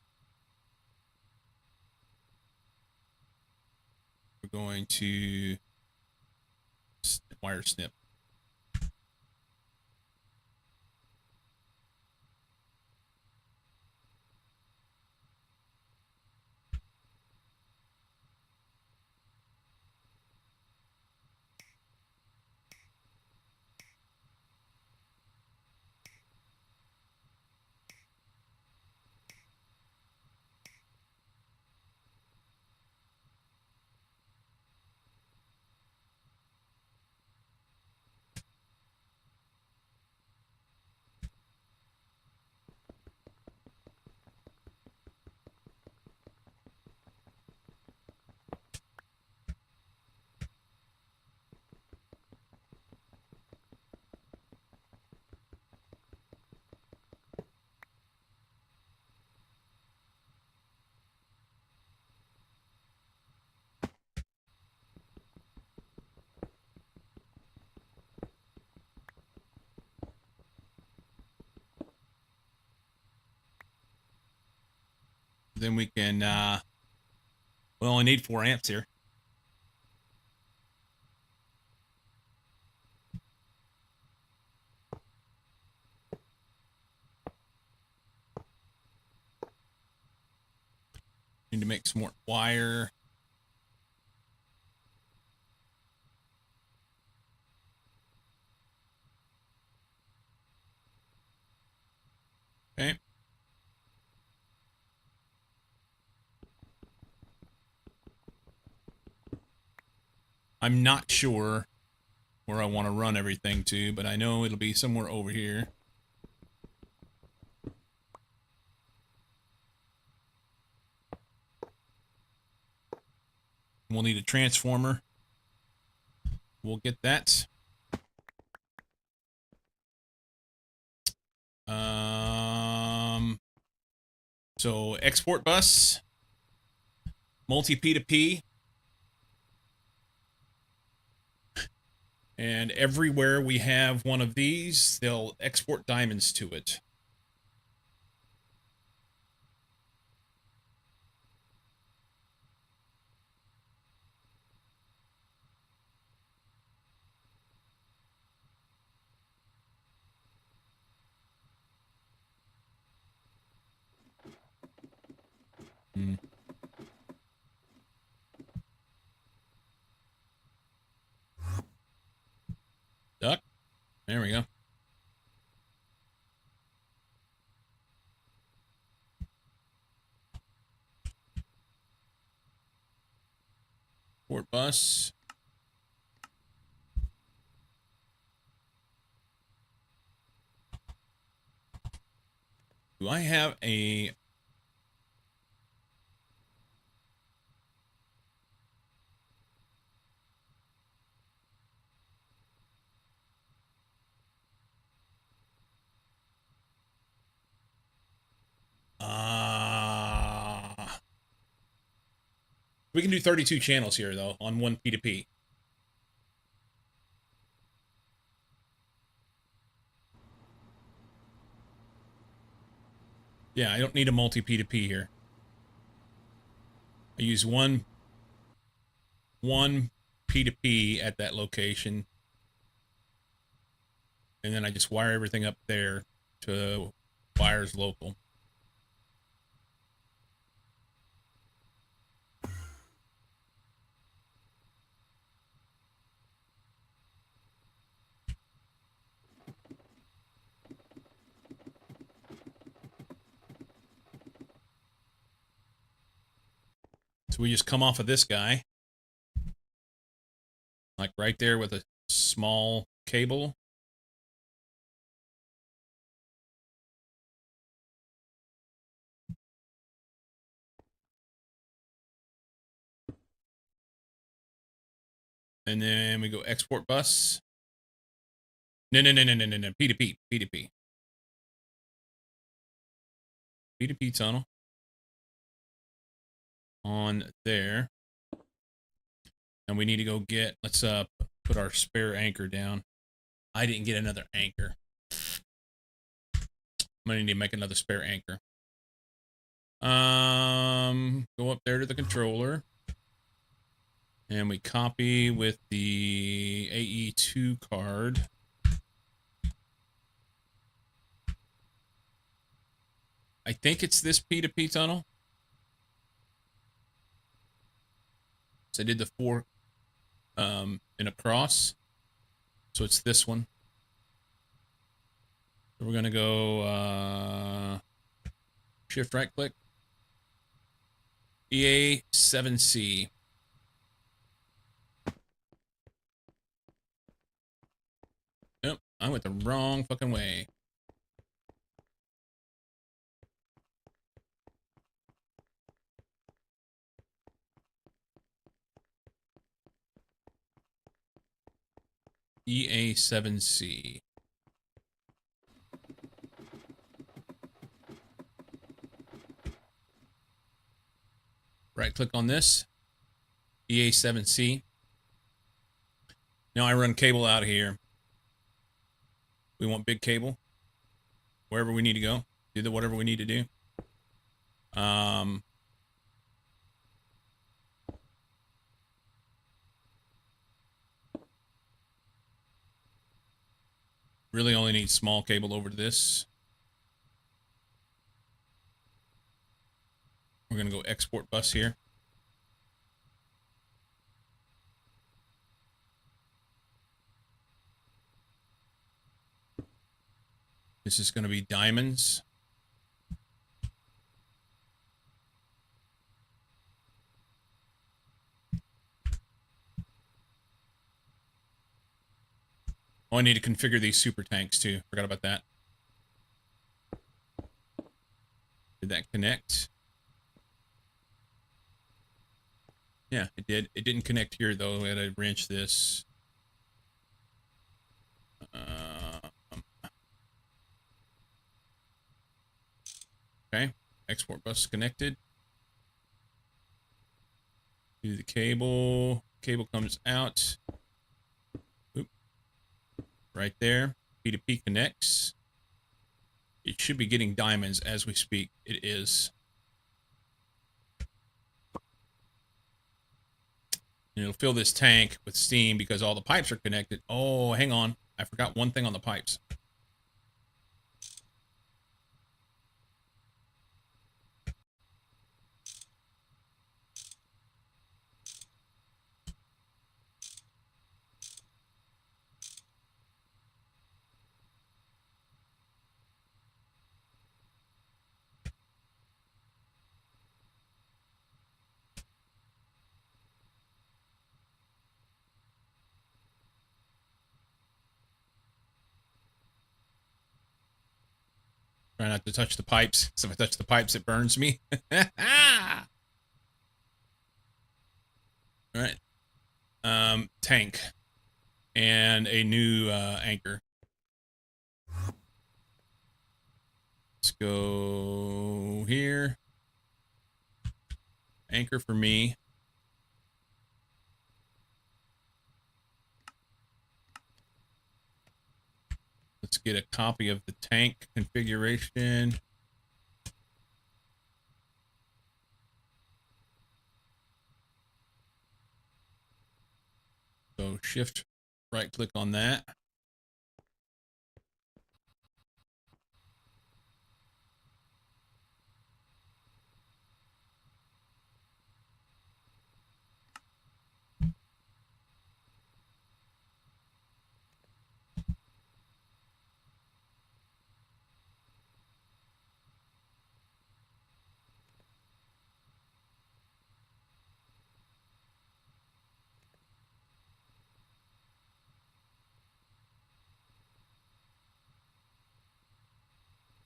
we're going to wire snip. Then we can, we only need 4 amps here. Need to make some more wire. Okay. I'm not sure where I want to run everything to, but I know it'll be somewhere over here. We'll need a transformer. We'll get that. So export bus, multi P2P, and everywhere we have one of these, they'll export diamonds to it. Duck. There we go. Port bus. Do I have a... We can do 32 channels here, though, on one P2P. Yeah, I don't need a multi P2P here. I use one P2P at that location, and then I just wire everything up there to wires local. So we just come off of this guy, like right there with a small cable. And then we go export bus. No, P2P, P2P. P2P tunnel. On there. And we need to go get, let's put our spare anchor down. I didn't get another anchor. I'm gonna need to make another spare anchor. Go up there to the controller. And we copy with the AE2 card. I think it's this P2P tunnel. So I did the 4 in a cross. So it's this one. So we're gonna go shift right click. EA7C. Yep, I went the wrong fucking way. EA7C. Right click on this. EA7C. Now I run cable out of here. We want big cable. Wherever we need to go. Do whatever we need to do. Really only need small cable over to this. We're going to go export bus here. This is going to be diamonds. Oh, I need to configure these super tanks too. Forgot about that. Did that connect? Yeah, it did. It didn't connect here though. We had to wrench this. Okay, export bus connected. Do the cable. Cable comes out. Oop. Right there. P2P connects. It should be getting diamonds as we speak. It is. And it'll fill this tank with steam because all the pipes are connected. Oh, hang on. I forgot one thing on the pipes. Try not to touch the pipes. Because if I touch the pipes, it burns me. All right. Tank. And a new anchor. Let's go here. Anchor for me. Let's get a copy of the tank configuration. So shift right click on that.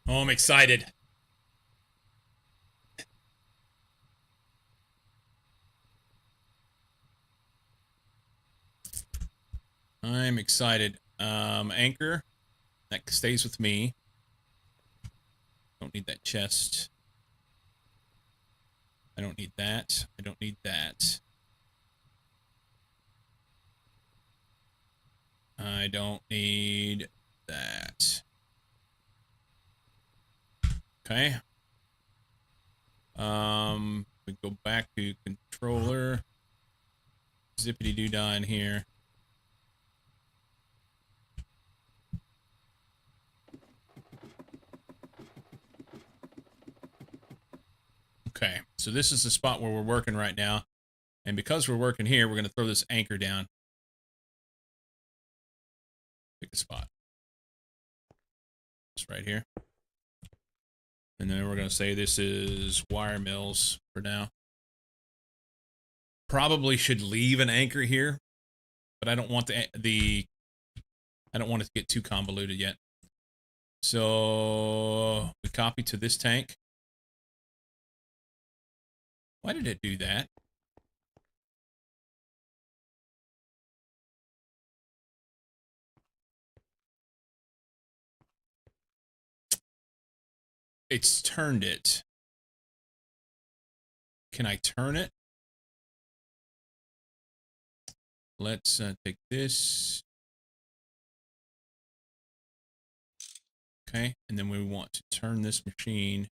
Oh, I'm excited. I'm excited. Anchor. That stays with me. Don't need that chest. I don't need that. I don't need that. I don't need that. Okay. We go back to controller. Zippity doo dah in here. Okay, so this is the spot where we're working right now. And because we're working here, we're going to throw this anchor down. Pick a spot. It's right here. And then we're going to say this is wire mills for now. Probably should leave an anchor here, but I don't want I don't want it to get too convoluted yet. So we copy to this tank. Why did it do that? It's turned it. Can I turn it? Let's take this. Okay, and then we want to turn this machine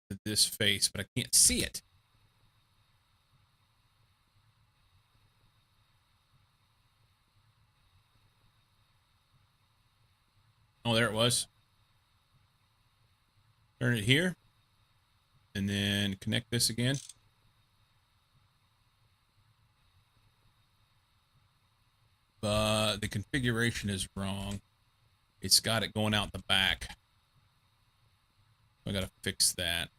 to this face, but I can't see it. . 'Cause Oh, there it was. Turn it here. And then connect this again. But the configuration is wrong. It's got it going out the back. I gotta fix that.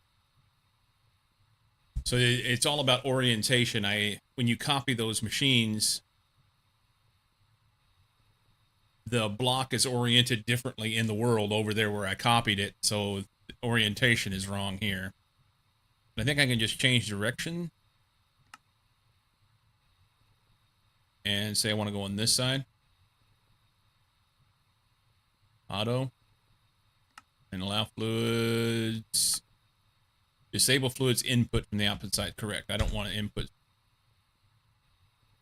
So it's all about orientation. When you copy those machines, the block is oriented differently in the world over there where I copied it. So orientation is wrong here. I think I can just change direction and say I want to go on this side. Auto. And allow fluids. Disable fluids input from the output side. Correct. I don't want to input.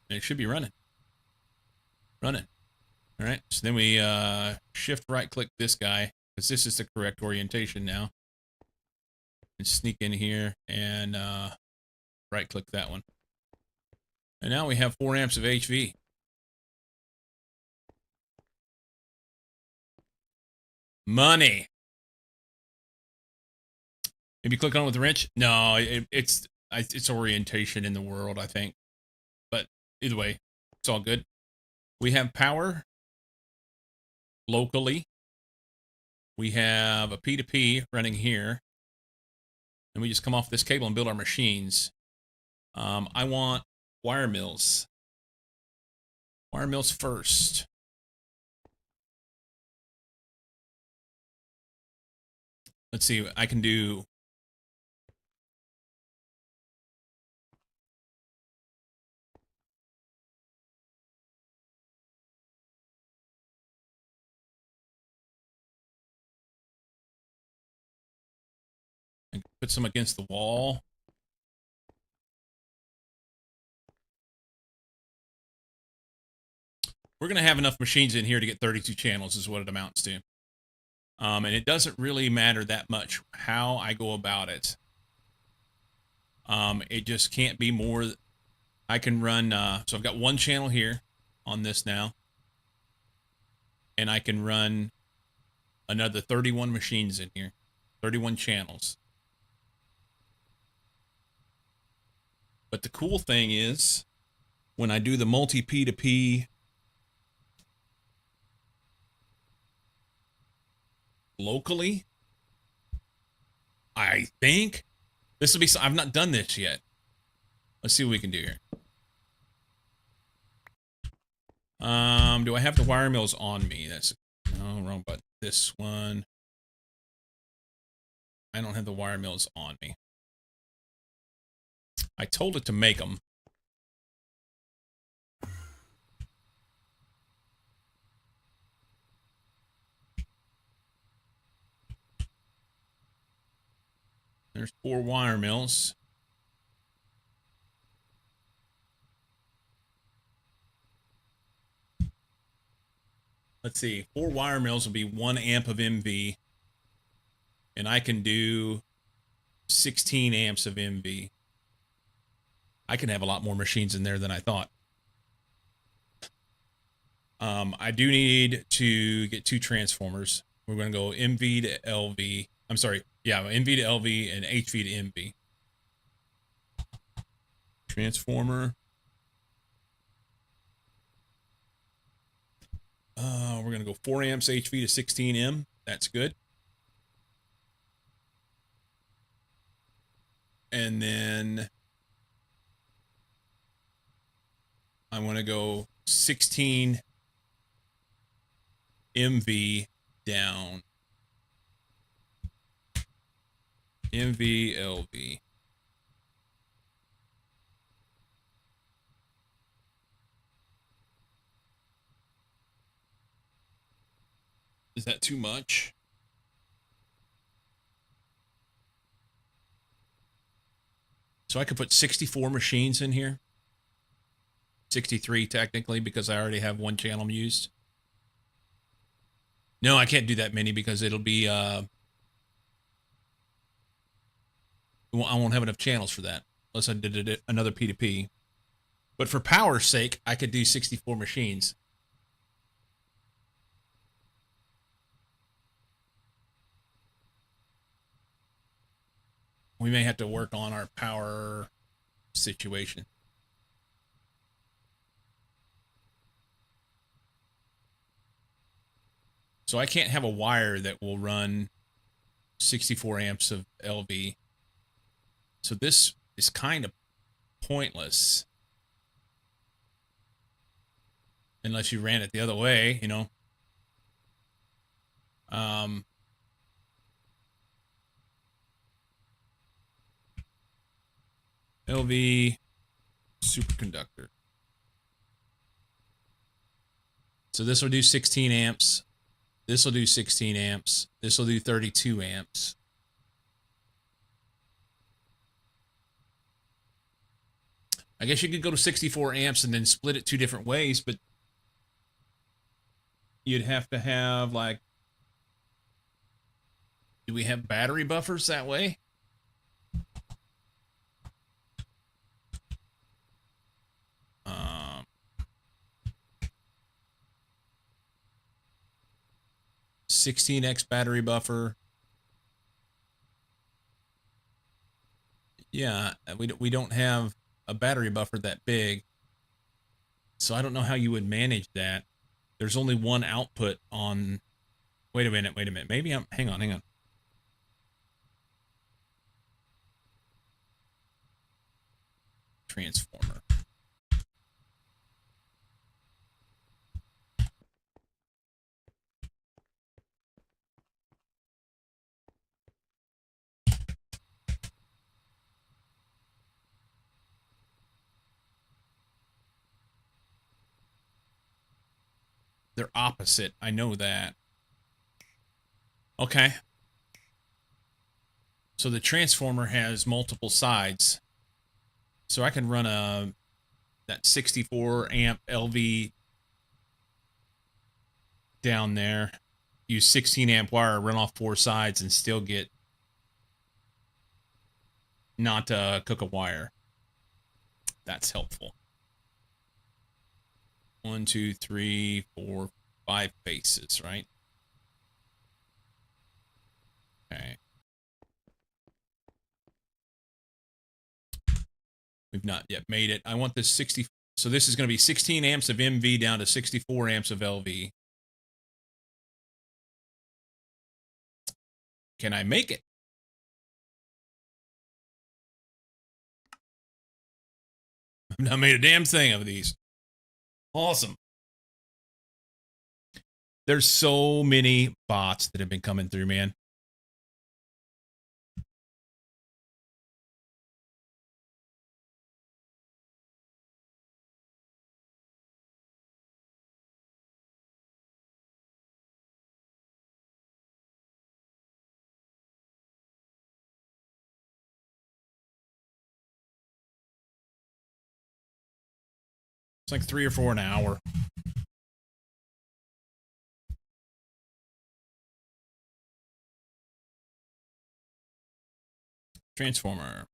And it should be running. Running. All right. So then we shift right click this guy because this is the correct orientation now. And sneak in here and right click that one. And now we have 4 amps of HV. Money. Maybe click on it with the wrench. No, it's orientation in the world, I think. But either way, it's all good. We have power locally. We have a P2P running here. And we just come off this cable and build our machines. I want wire mills. Wire mills first. Let's see, I can do... I can put some against the wall. We're going to have enough machines in here to get 32 channels is what it amounts to. And it doesn't really matter that much how I go about it. It just can't be more. I can run, so I've got 1 channel here on this now. And I can run another 31 machines in here. 31 channels. But the cool thing is, when I do the multi P2P locally, I think this will be, I've not done this yet. Let's see what we can do here. Do I have the wire mills on me? That's, no, wrong button. This one. I don't have the wire mills on me. I told it to make them. There's 4 wire mills. Let's see. 4 wire mills will be 1 amp of MV. And I can do 16 amps of MV. I can have a lot more machines in there than I thought. I do need to get 2 transformers. We're going to go MV to LV. I'm sorry. Yeah, MV to LV and HV to MV. Transformer. We're going to go 4 amps HV to 16 M. That's good. And then I want to go 16 MV down. MV, LV. Is that too much? So I could put 64 machines in here. 63 technically because I already have 1 channel used. No, I can't do that many because it'll be I won't have enough channels for that unless I did another P2P. But for power's sake, I could do 64 machines. We may have to work on our power situation. So I can't have a wire that will run 64 amps of LV. So this is kind of pointless. Unless you ran it the other way, you know. LV superconductor. So this will do 16 amps. This will do 16 amps. This will do 32 amps. I guess you could go to 64 amps and then split it two different ways, but you'd have to have, like, do we have battery buffers that way? Um, 16x battery buffer. Yeah, we don't have a battery buffer that big. So I don't know how you would manage that. There's only one output on... Wait a minute. Maybe I'm... Hang on. Transformer. They're opposite. I know that. Okay. So the transformer has multiple sides. So I can run that 64 amp LV down there, use 16 amp wire, run off 4 sides, and still get not cook a wire. That's helpful. 1, 2, 3, 4, 5 faces, right? Okay. We've not yet made it. I want this 60. So this is going to be 16 amps of MV down to 64 amps of LV. Can I make it? I've not made a damn thing of these. Awesome. There's so many bots that have been coming through, man. It's like 3 or 4 an hour. Transformer.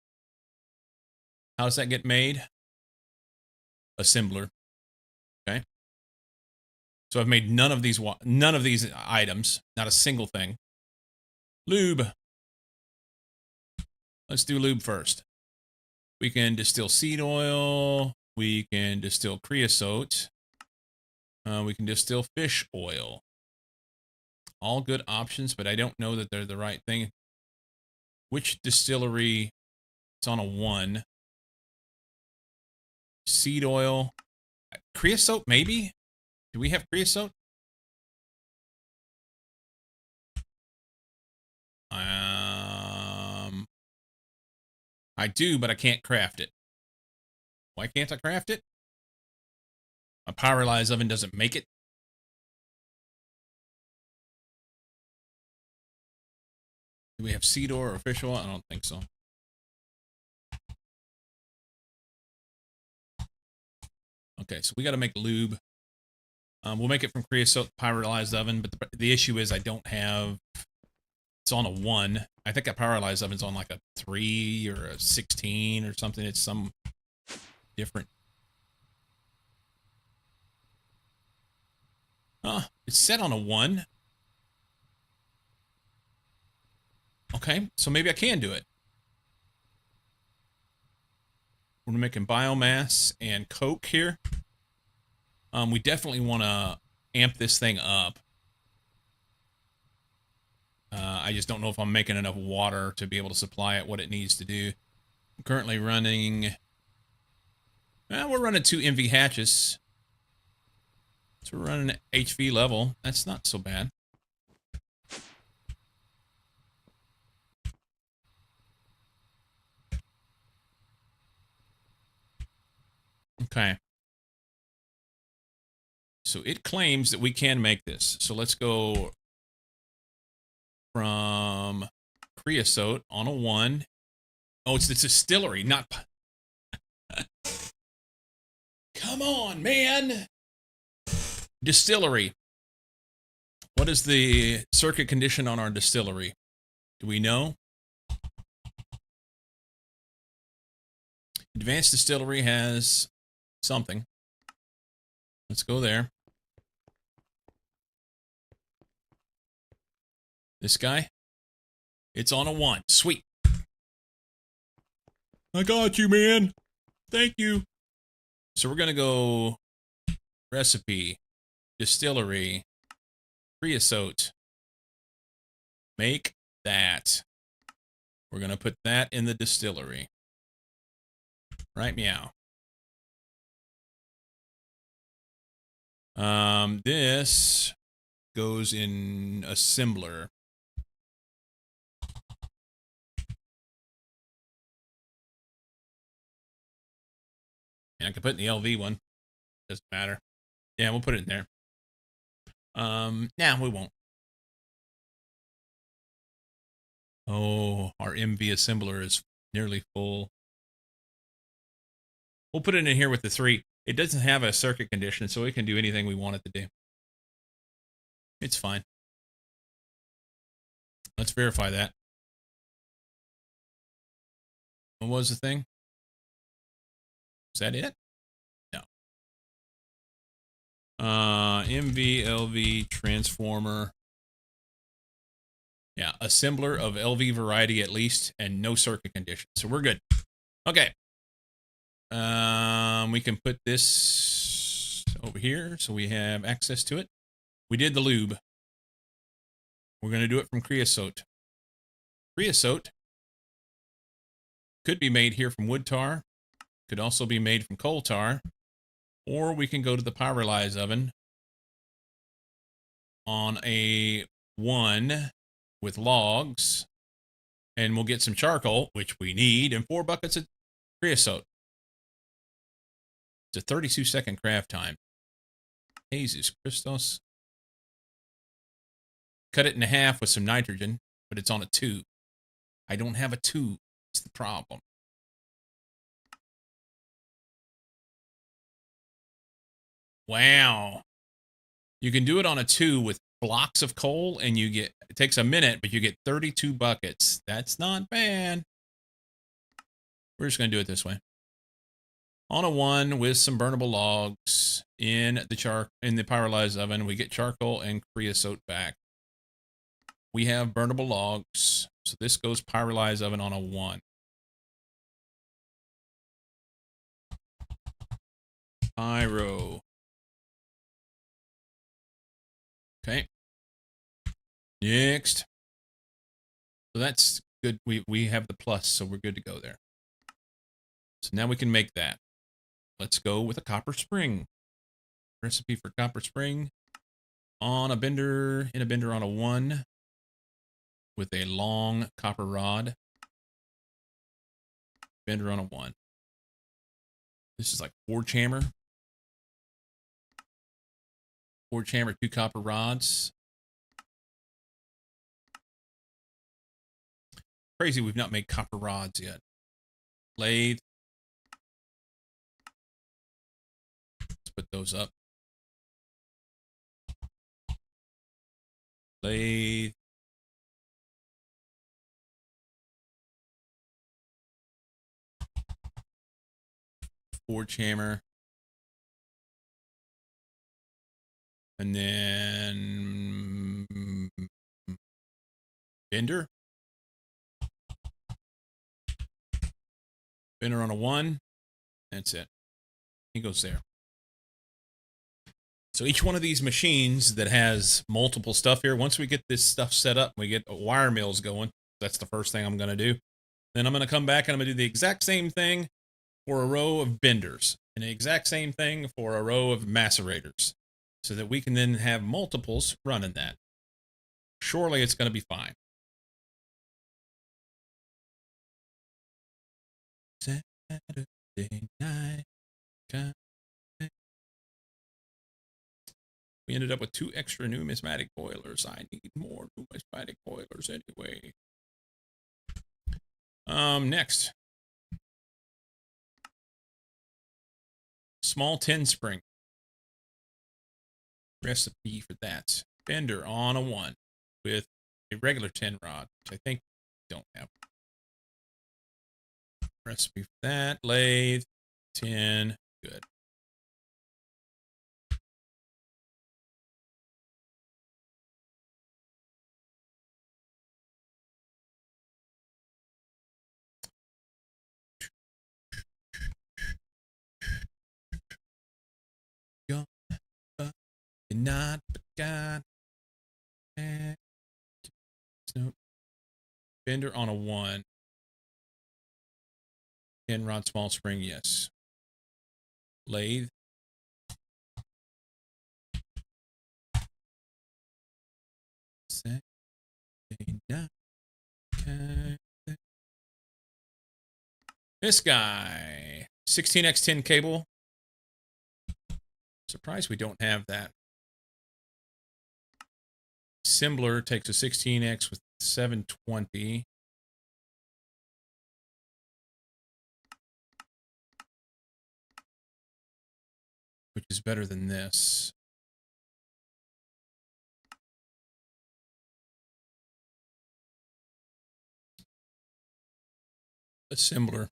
How does that get made? Assembler. Okay. So I've made none of these items, not a single thing. Lube. Let's do lube first. We can distill seed oil. We can distill creosote. We can distill fish oil. All good options, but I don't know that they're the right thing. Which distillery? It's on a 1. Seed oil. Creosote, maybe? Do we have creosote? I do, but I can't craft it. Why can't I craft it? A pyrolyzed oven doesn't make it. Do we have seed oil or fish oil? I don't think so. Okay, so we got to make lube. We'll make it from creosote pyrolyzed oven, but the issue is I don't have... It's on a 1. I think a pyrolyzed oven's on like a 3 or a 16 or something. It's some different. It's set on a 1. Okay, so maybe I can do it. We're making biomass and coke here. We definitely want to amp this thing up. I just don't know if I'm making enough water to be able to supply it what it needs to do. I'm currently running... we're running 2 MV hatches. So we're running HV level. That's not so bad. Okay. So it claims that we can make this. So let's go from creosote on a 1. Oh, it's the distillery, not... Come on, man! Distillery. What is the circuit condition on our distillery? Do we know? Advanced distillery has something. Let's go there. This guy? It's on a 1. Sweet. I got you, man. Thank you. So we're going to go recipe, distillery, creosote. Make that. We're going to put that in the distillery. Right, meow. This goes in assembler. And I can put in the LV one. Doesn't matter. Yeah, we'll put it in there. Nah, we won't. Oh, our MV assembler is nearly full. We'll put it in here with the 3. It doesn't have a circuit condition, so it can do anything we want it to do. It's fine. Let's verify that. What was the thing? Is that it? No. MV, LV, transformer. Yeah, assembler of LV variety at least, and no circuit condition. So we're good. Okay. We can put this over here so we have access to it. We did the lube. We're going to do it from creosote. Creosote could be made here from wood tar. Could also be made from coal tar. Or we can go to the pyrolyze oven on a 1 with logs. And we'll get some charcoal, which we need, and 4 buckets of creosote. It's a 32-second craft time. Jesus Christos. Cut it in half with some nitrogen, but it's on a 2. I don't have a 2. That's the problem. Wow. You can do it on a 2 with blocks of coal, and you get, it takes a minute, but you get 32 buckets. That's not bad. We're just going to do it this way. On a 1 with some burnable logs in the pyrolyzed oven, we get charcoal and creosote back. We have burnable logs, so this goes pyrolyzed oven on a 1. Pyro. Okay. Next. So that's good. We have the plus, so we're good to go there. So now we can make that. Let's go with a copper spring. Recipe for copper spring on a bender, in a bender on a 1 with a long copper rod. Bender on a 1. This is like 4 chamber. 4 chamber, 2 copper rods. Crazy we've not made copper rods yet. Lathe. Let's put those up. Lathe. Forge hammer. And then bender. Bender on a 1. That's it. He goes there. So each one of these machines that has multiple stuff here, once we get this stuff set up, we get wire mills going. That's the first thing I'm going to do. Then I'm going to come back and I'm going to do the exact same thing for a row of benders and the exact same thing for a row of macerators so that we can then have multiples running that. Surely it's going to be fine. Saturday night. We ended up with 2 extra numismatic boilers. I need more numismatic boilers anyway. Next. Small 10 spring. Recipe for that. Bender on a 1 with a regular 10 rod, which I think we don't have. Recipe for that. Lathe, 10, good. Not forgot. Bender on a 1. 10 rod small spring, yes. Lathe. This guy. 16x10 cable. Surprised we don't have that. Assembler takes a 16x with 720. Which is better than this. Assembler.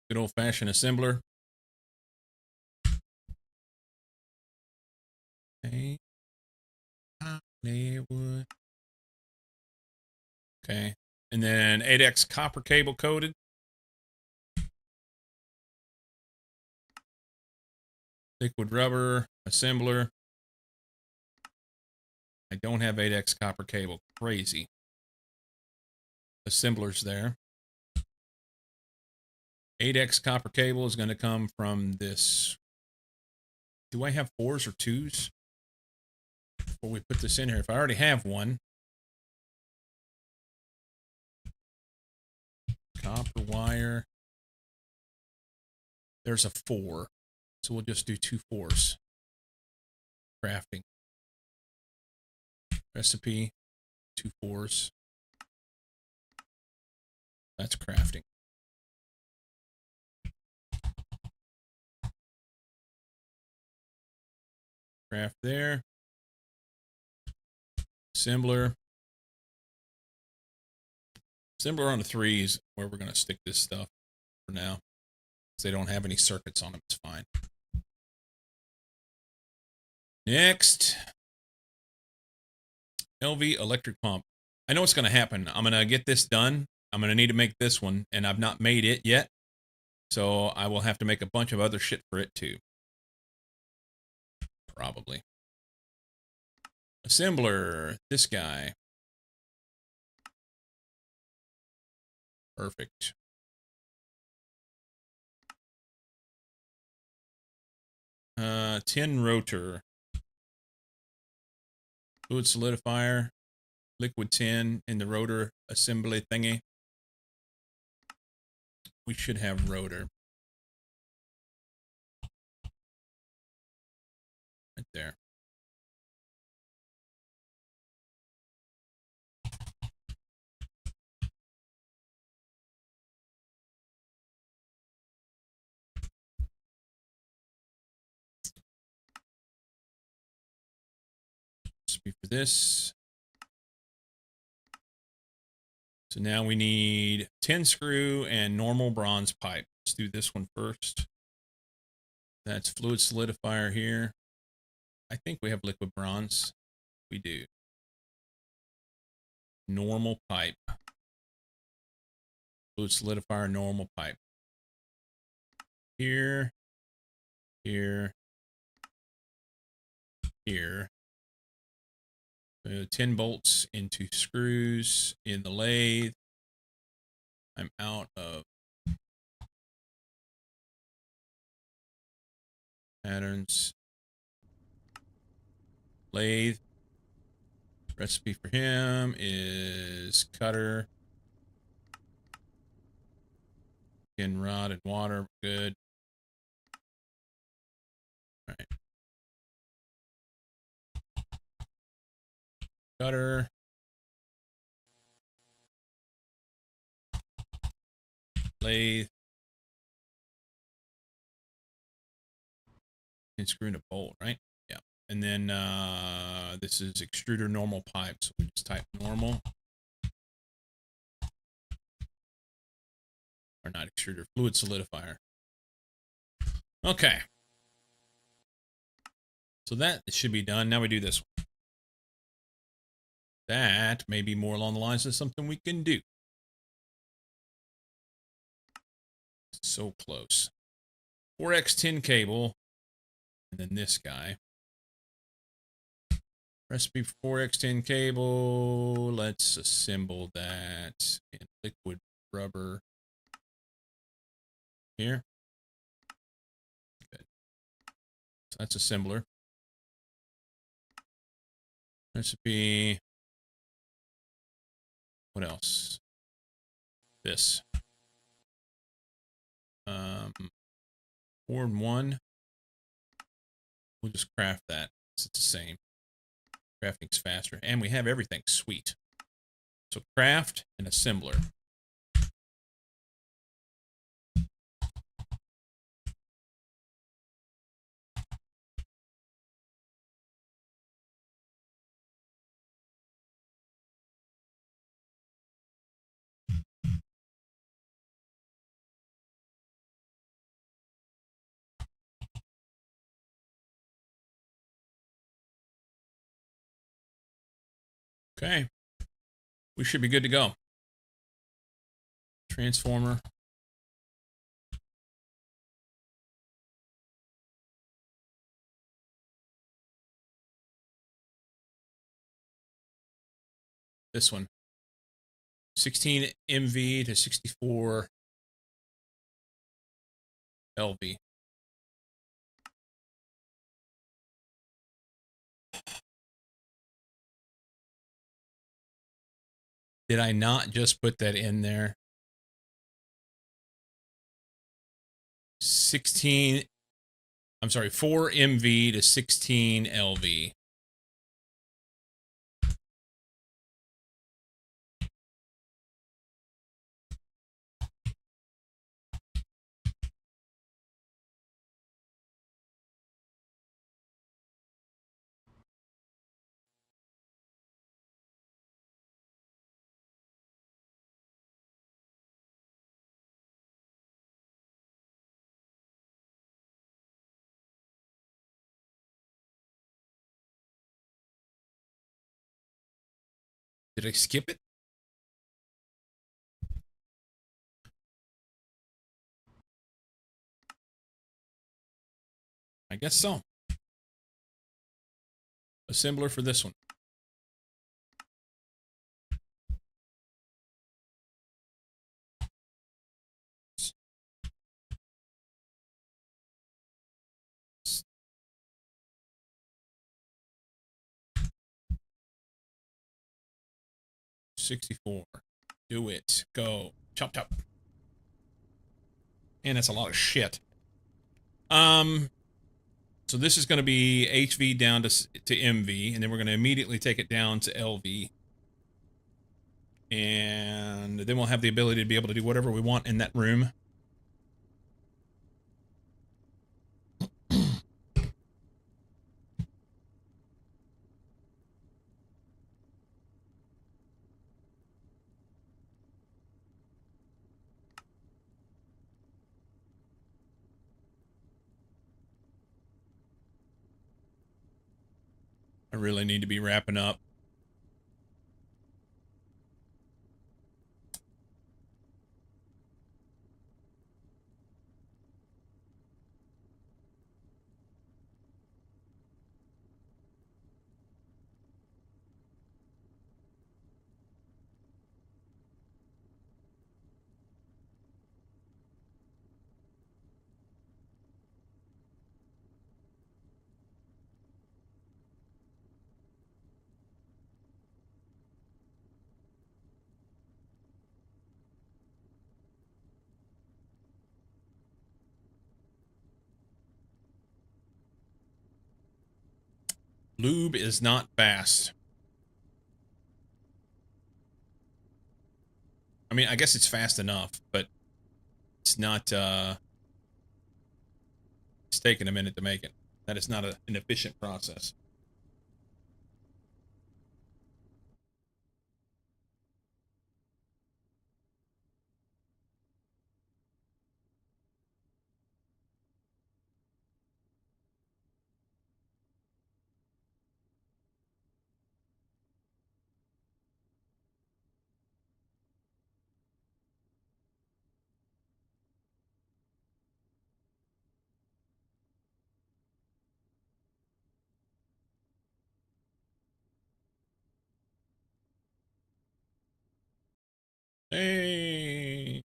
Good old-fashioned assembler. Okay. Okay. And then 8x copper cable coated. Liquid rubber assembler. I don't have 8x copper cable. Crazy. Assemblers there. 8x copper cable is going to come from this. Do I have 4s or 2s? Before we put this in here. If I already have one. Copper wire. There's a 4. So we'll just do 2 4s. Crafting. Recipe. 2 4s. That's crafting. Craft there. Assembler. Assembler on the 3s where we're going to stick this stuff for now. Because they don't have any circuits on them. It's fine. Next. LV electric pump. I know what's going to happen. I'm going to get this done. I'm going to need to make this one. And I've not made it yet. So I will have to make a bunch of other shit for it too. Probably. Assembler. This guy. Perfect. Tin rotor. Fluid solidifier. Liquid tin in the rotor assembly thingy. We should have rotor. Right there. Recipe for this. So now we need 10 screw and normal bronze pipe. Let's do this one first. That's fluid solidifier here. I think we have liquid bronze. We do. Normal pipe. Fluid solidifier, normal pipe. Here, here, here. 10 bolts into screws in the lathe. I'm out of patterns. Lathe. Recipe for him is cutter. Skin rod and water. Good. All right. Cutter. Lathe. And screw in a bolt, right? Yeah. And then this is extruder normal pipe. So we just type normal. Or not extruder, fluid solidifier. Okay. So that should be done. Now we do this one. That may be more along the lines of something we can do. So close. 4x10 cable. And then this guy. Recipe for 4x10 cable. Let's assemble that in liquid rubber. Here. Good. So that's assembler. Recipe. What else? This. 4 and 1. We'll just craft that. It's the same. Crafting's faster. And we have everything. Sweet. So craft and assembler. Okay. We should be good to go. Transformer. This one. 16 MV to 64 LV. Did I not just put that in there? 16, I'm sorry, 4 MV to 16 LV. Did I skip it? I guess so. Assembler for this one. $64. Do it. Go. Chop, chop. And that's a lot of shit. So this is going to be HV down to MV, and then we're going to immediately take it down to LV. And then we'll have the ability to be able to do whatever we want in that room. I really need to be wrapping up. Lube is not fast. I mean, I guess it's fast enough, but it's not, it's taking a minute to make it. That is not an efficient process. Hey.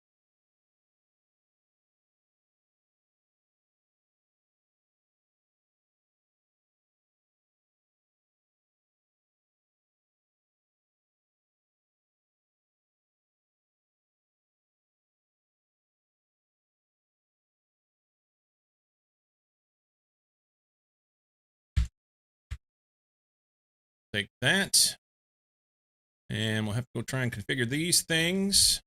Take that. And we'll have to go try and configure these things.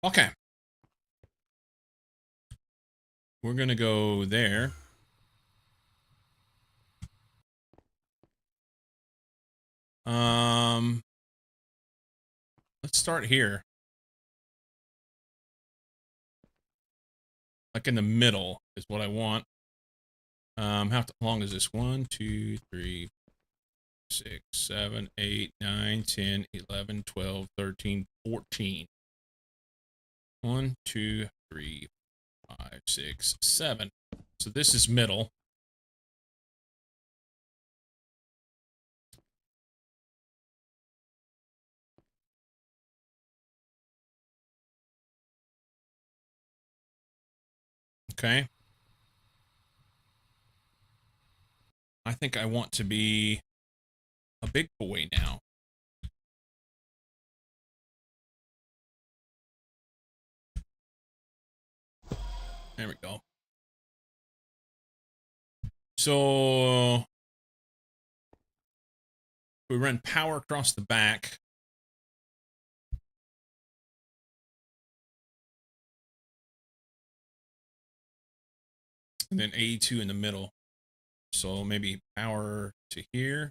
Okay. We're going to go there. Let's start here. Like in the middle is what I want. How long is this? 1, 2, 3, 6, 7, 8, 9, 10, 11, 12, 13, 14. 1, 2, 3, 5, 6, 7. So this is middle. Okay. I think I want to be a big boy now. There we go. So we run power across the back. And then A2 in the middle. So maybe power to here.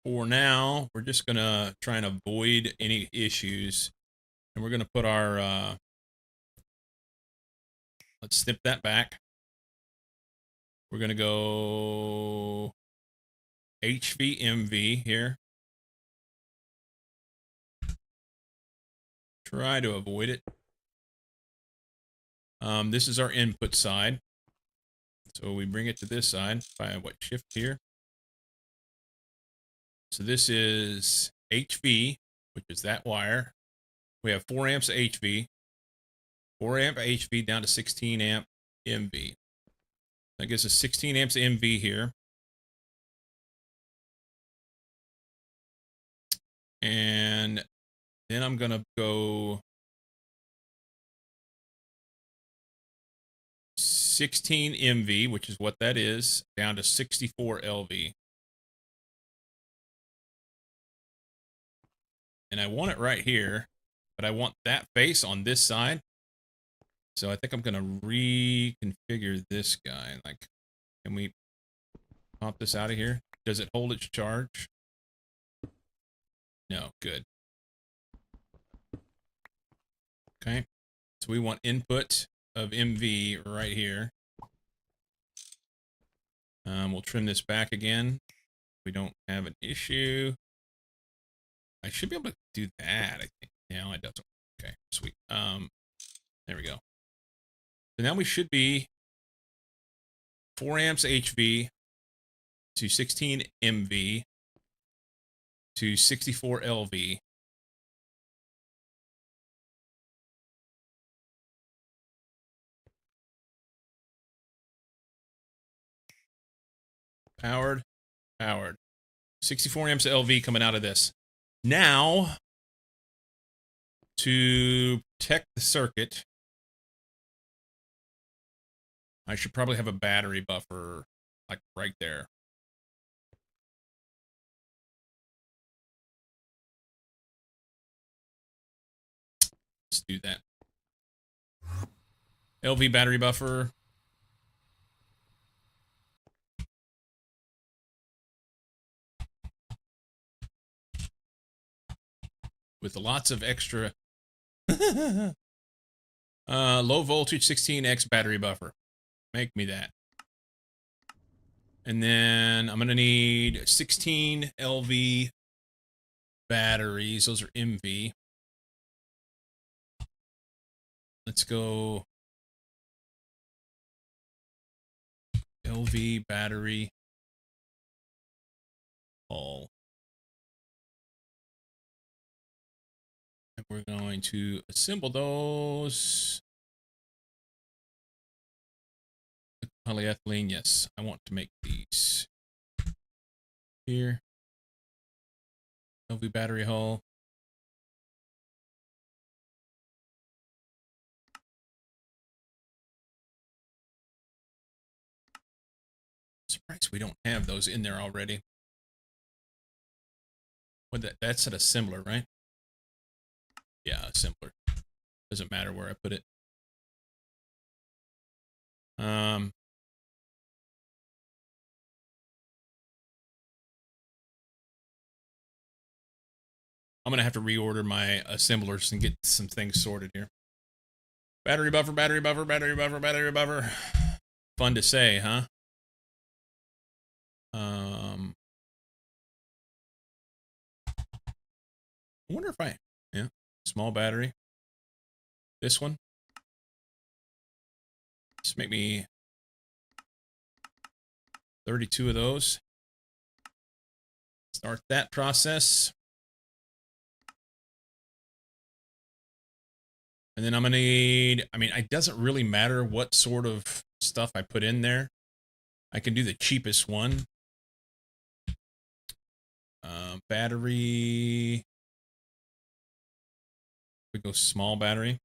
For now, we're just going to try and avoid any issues. And we're going to put our, let's snip that back. We're going to go HV, MV here. Try to avoid it. This is our input side. So we bring it to this side by what, shift here. So this is HV, which is that wire. We have 4 amps of HV, 4 amp HV down to 16 amp MV. That gives us 16 amps MV here. And then I'm going to go 16 MV, which is what that is, down to 64 LV. And I want it right here, but I want that face on this side. So I think I'm going to reconfigure this guy. Like, can we pop this out of here? Does it hold its charge? No, good. Okay. So we want input of MV right here. We'll trim this back again. We don't have an issue. I should be able to do that, I think. No, it doesn't. Okay, sweet. There we go. So now we should be 4 amps HV to 16 MV to 64 LV. Powered. Powered. 64 amps of LV coming out of this. Now, to protect the circuit, I should probably have a battery buffer, like right there. Let's do that. LV battery buffer. With lots of extra low voltage 16x battery buffer. Make me that. And then I'm going to need 16 LV batteries. Those are MV. Let's go LV battery all. And we're going to assemble those. Polyethylene, yes. I want to make these. Here. LV battery hull. Surprised we don't have those in there already. What that's an assembler, right? Yeah, assembler. Doesn't matter where I put it. I'm gonna have to reorder my assemblers and get some things sorted here. Battery buffer, battery buffer, battery buffer, battery buffer. Fun to say, huh? I wonder if yeah, small battery. This one. Just make me 32 of those. Start that process. And then I'm gonna need, I mean, it doesn't really matter what sort of stuff I put in there. I can do the cheapest one. Battery. We go small battery.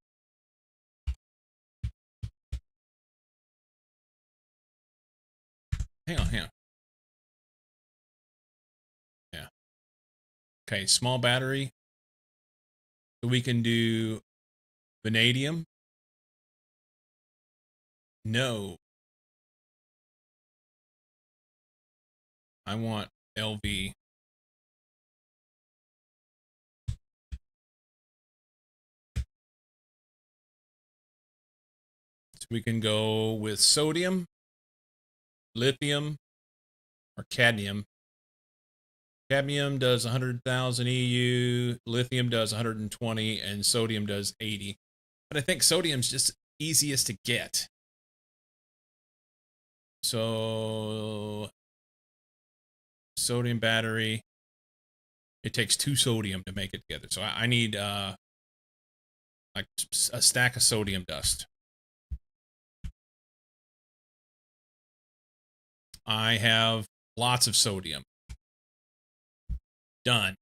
Hang on. Yeah. Okay, small battery. So we can do vanadium. No. I want LV. So we can go with sodium, lithium, or cadmium. Cadmium does 100,000 EU, lithium does 120, and sodium does 80. But I think sodium's just easiest to get. So sodium battery. It takes 2 sodium to make it together. So I need like a stack of sodium dust. I have lots of sodium. Done.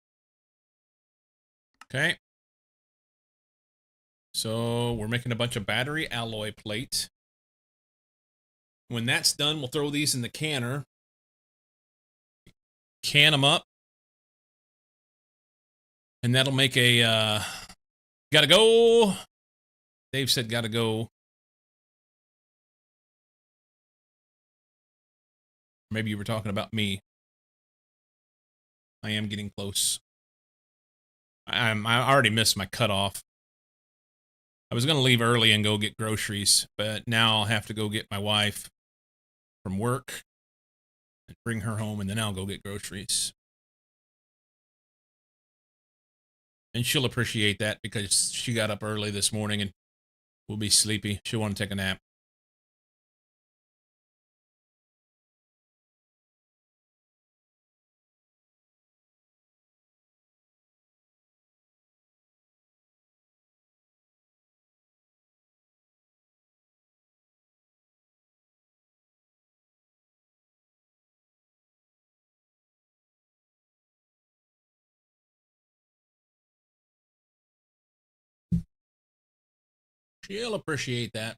Okay. So we're making a bunch of battery alloy plate. When that's done, we'll throw these in the canner. Can them up. And that'll make a, gotta go. Dave said gotta go. Maybe you were talking about me. I am getting close. I already missed my cutoff. I was going to leave early and go get groceries, but now I'll have to go get my wife from work and bring her home, and then I'll go get groceries. And she'll appreciate that because she got up early this morning and will be sleepy. She'll want to take a nap. She'll appreciate that.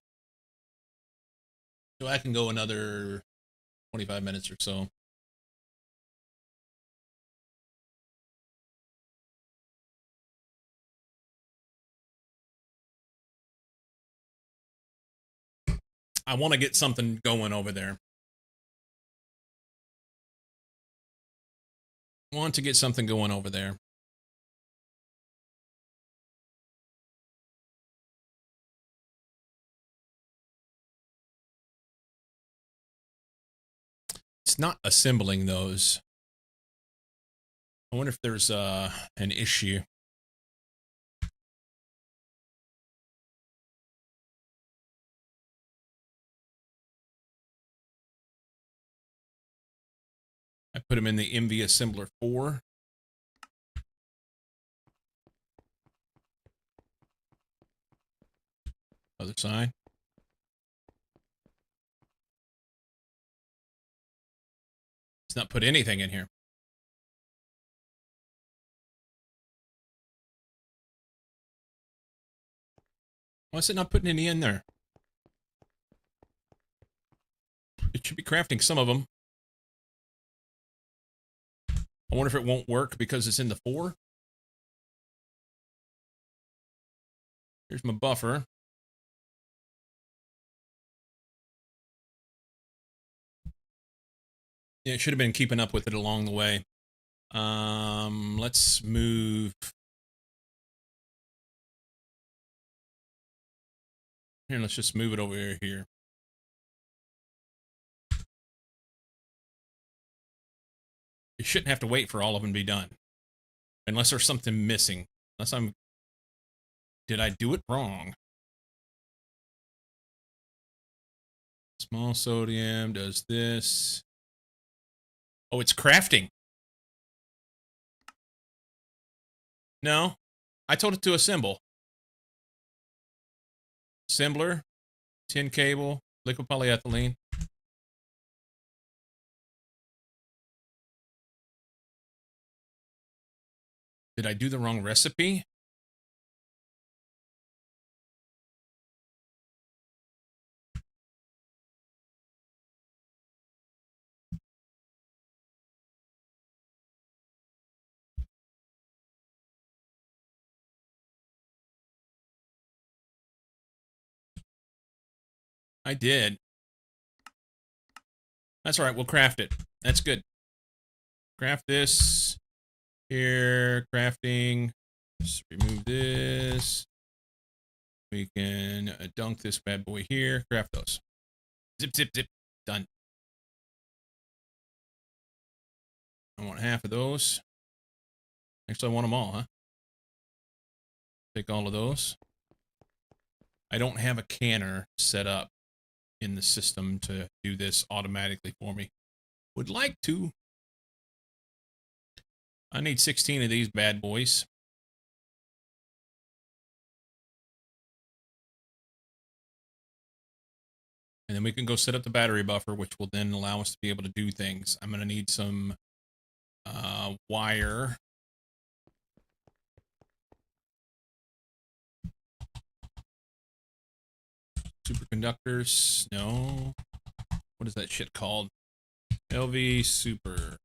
So I can go another 25 minutes or so. I want to get something going over there. Want to get something going over there. It's not assembling those. I wonder if there's an issue. I put them in the MV Assembler 4. Other side. It's not put anything in here. Why is it not putting any in there? It should be crafting some of them. I wonder if it won't work because it's in the 4. Here's my buffer. Yeah, it should have been keeping up with it along the way. Let's move. Here, let's just move it over here. You shouldn't have to wait for all of them to be done. Unless there's something missing. Unless I'm... Did I do it wrong? Small sodium does this. Oh, it's crafting. No. I told it to assemble. Assembler. Tin cable. Liquid polyethylene. Did I do the wrong recipe? I did. That's all right. We'll craft it. That's good. Craft this. Here. Crafting. Just remove this. We can dunk this bad boy here. Craft those. Zip, zip, zip. Done. I want half of those. Actually, I want them all, huh? Take all of those. I don't have a canner set up in the system to do this automatically for me. Would like to. I need 16 of these bad boys. And then we can go set up the battery buffer, which will then allow us to be able to do things. I'm going to need some wire. Superconductors. No. What is that shit called? LV Super.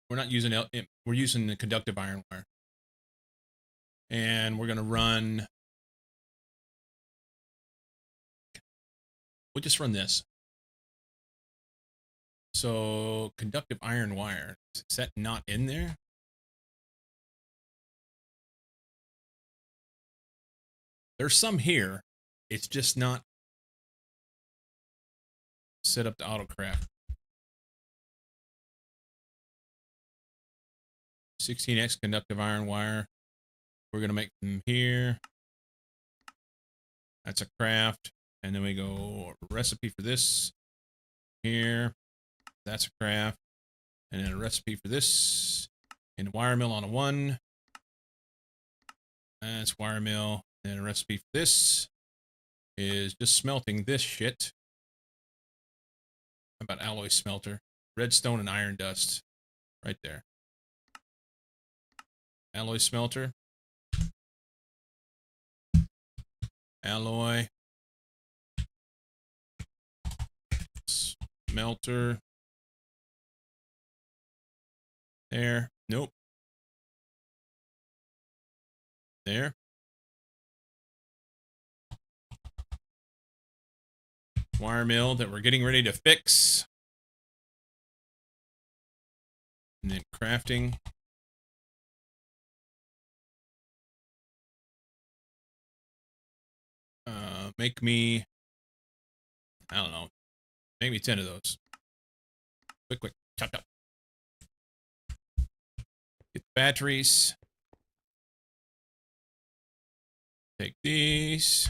We're not using we're using the conductive iron wire. And we're going to run... We'll just run this. So, conductive iron wire. Is that not in there? There's some here. It's just not set up to autocraft. 16x conductive iron wire. We're going to make them here. That's a craft. And then we go recipe for this here. That's a craft. And then a recipe for this. And wire mill on a 1. That's wire mill. And a recipe for this is just smelting this shit. How about alloy smelter? Redstone and iron dust. Right there. Alloy smelter. alloy, smelter. There. Nope. There. Wire mill that we're getting ready to fix. And then crafting. Make me, I don't know, make me 10 of those. Quick. Chop. Get the batteries. Take these.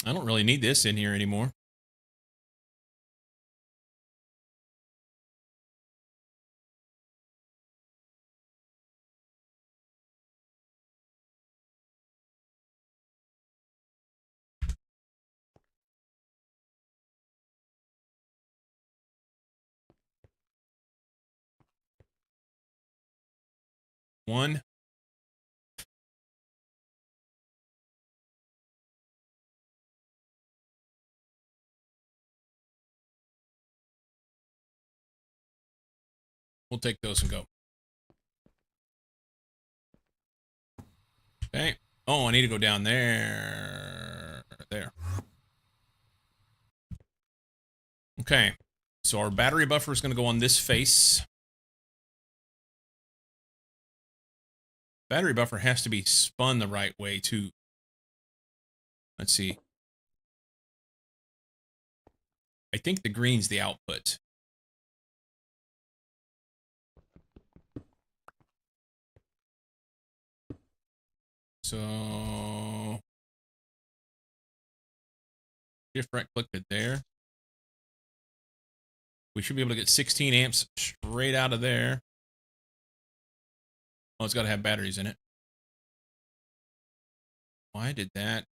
I don't really need this in here anymore. One. We'll take those and go. Okay. Oh, I need to go down there. There. Okay. So our battery buffer is going to go on this face. Battery buffer has to be spun the right way, too. Let's see. I think the green's the output. So shift right click it there. We should be able to get 16 amps straight out of there. Oh, it's got to have batteries in it. Why did that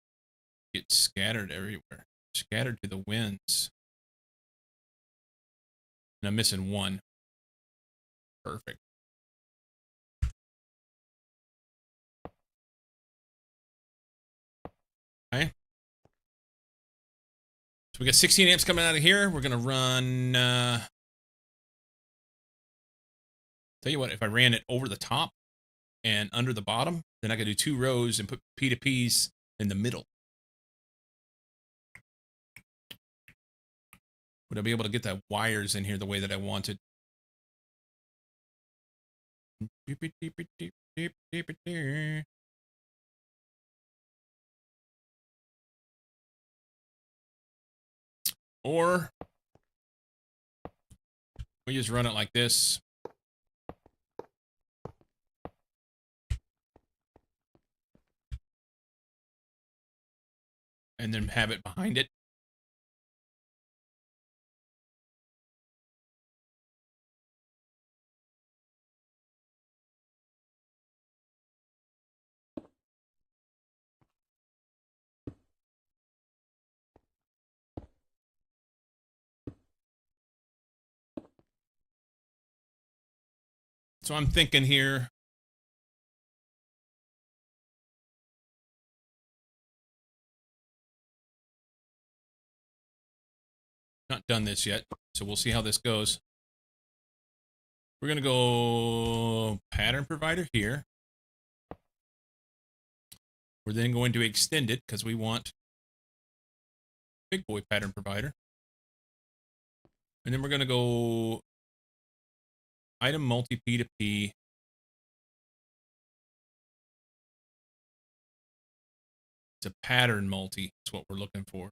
get scattered everywhere? Scattered to the winds. And I'm missing one. Perfect. Okay. So we got 16 amps coming out of here. We're going to run... tell you what, if I ran it over the top and under the bottom, then I could do 2 rows and put P2Ps in the middle. Would I be able to get the wires in here the way that I wanted? Or we just run it like this. And then have it behind it. So I'm thinking here. Not done this yet, so we'll see how this goes. We're going to go pattern provider here. We're then going to extend it because we want big boy pattern provider. And then we're going to go item multi P2P. It's a pattern multi. That's what we're looking for.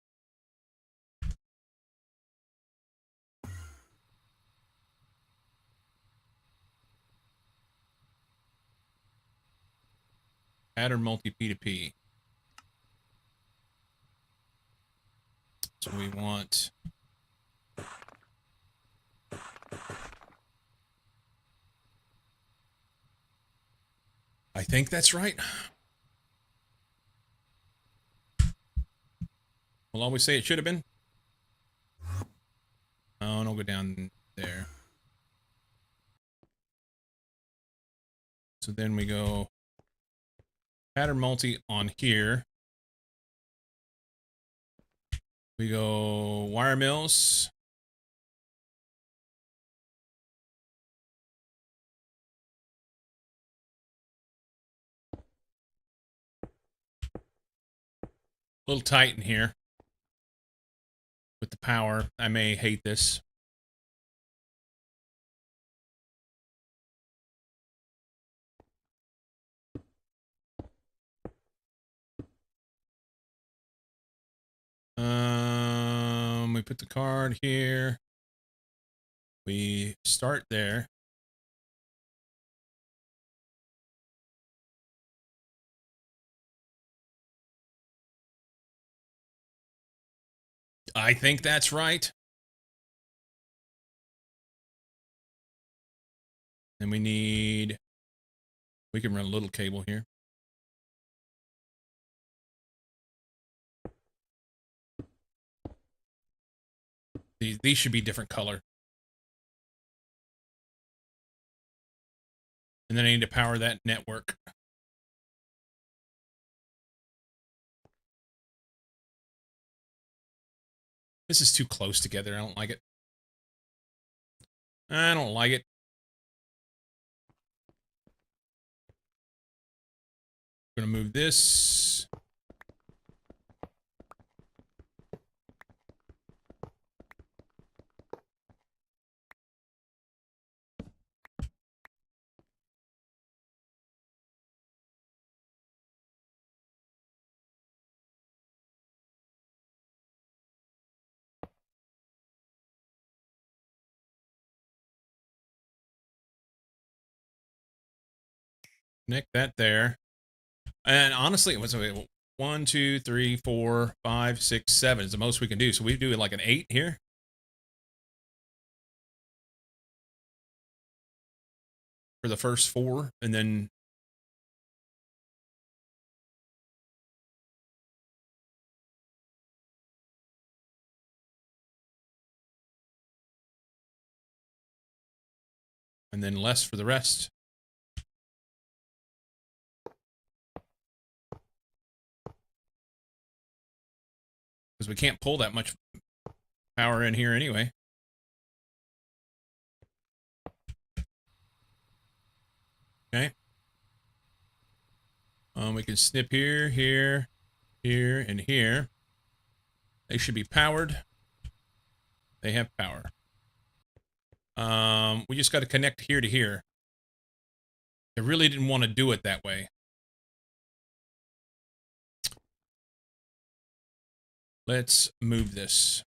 Pattern multi P2P. So we want I think that's right. We'll always say it should have been. Oh, and I'll go down there. So then we go pattern multi on here. We go wire mills. A little tight in here with the power. I may hate this. We put the card here. We start there. I think that's right. And we can run a little cable here. These should be different color. And then I need to power that network. This is too close together. I don't like it. I don't like it. I'm going to move this. Connect that there. And honestly, it was 1, 2, 3, 4, 5, 6, 7 is the most we can do. So we do like an 8 here. For the first 4, and then less for the rest. Because we can't pull that much power in here anyway. Okay. We can snip here, here, here, and here. They should be powered. They have power. We just got to connect here to here. I really didn't want to do it that way. Let's move this.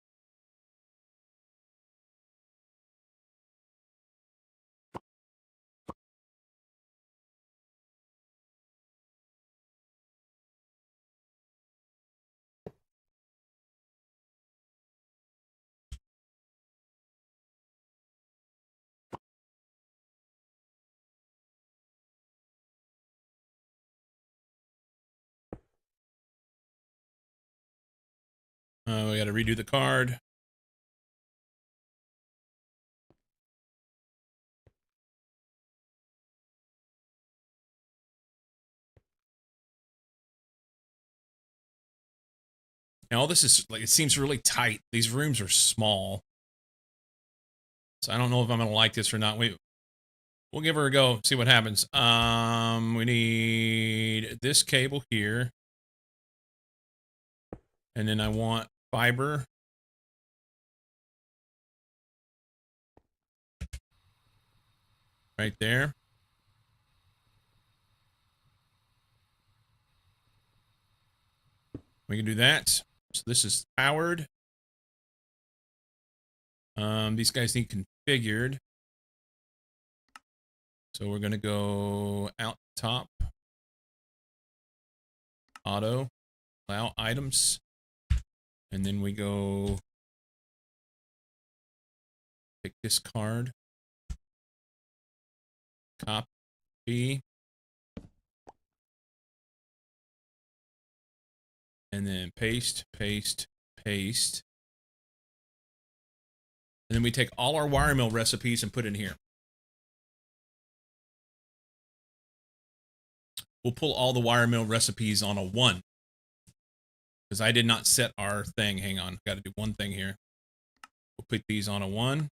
We got to redo the card. Now, all this is like, it seems really tight. These rooms are small. So I don't know if I'm going to like this or not. We'll give her a go, see what happens. We need this cable here. And then I want fiber. Right there. We can do that. So this is powered. These guys need configured. So we're going to go out top. Auto. Allow items. And then we go pick this card. Copy. And then paste, paste, paste. And then we take all our wire mill recipes and put in here. we'll pull all the wire mill recipes on a 1. Because I did not set our thing. Hang on. Got to do one thing here. We'll put these on a 1.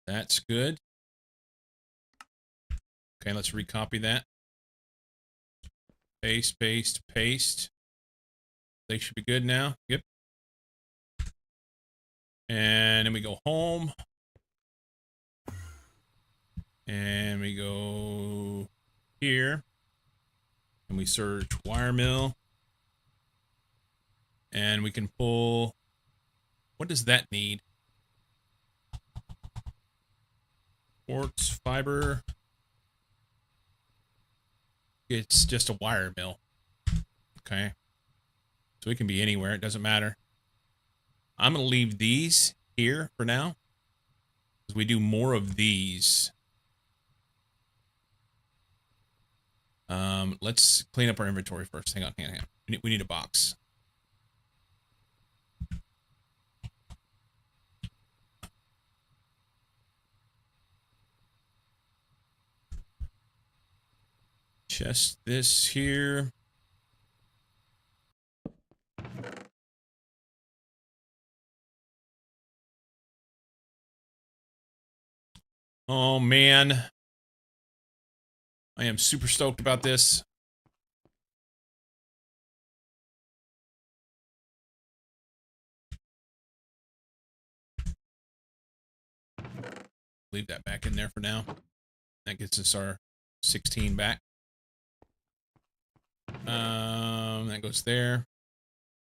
That's good. Okay, let's recopy that. Paste, paste, paste. They should be good now. Yep. And then we go home. And we go here. And we search wire mill. And we can pull... What does that need? Quartz, fiber. It's just a wire mill. Okay. So it can be anywhere. It doesn't matter. I'm going to leave these here for now. Because we do more of these. Let's clean up our inventory first. Hang on, hang on. We need a box. Chest this here. Oh, man. I am super stoked about this. Leave that back in there for now. That gets us our 16 back. That goes there.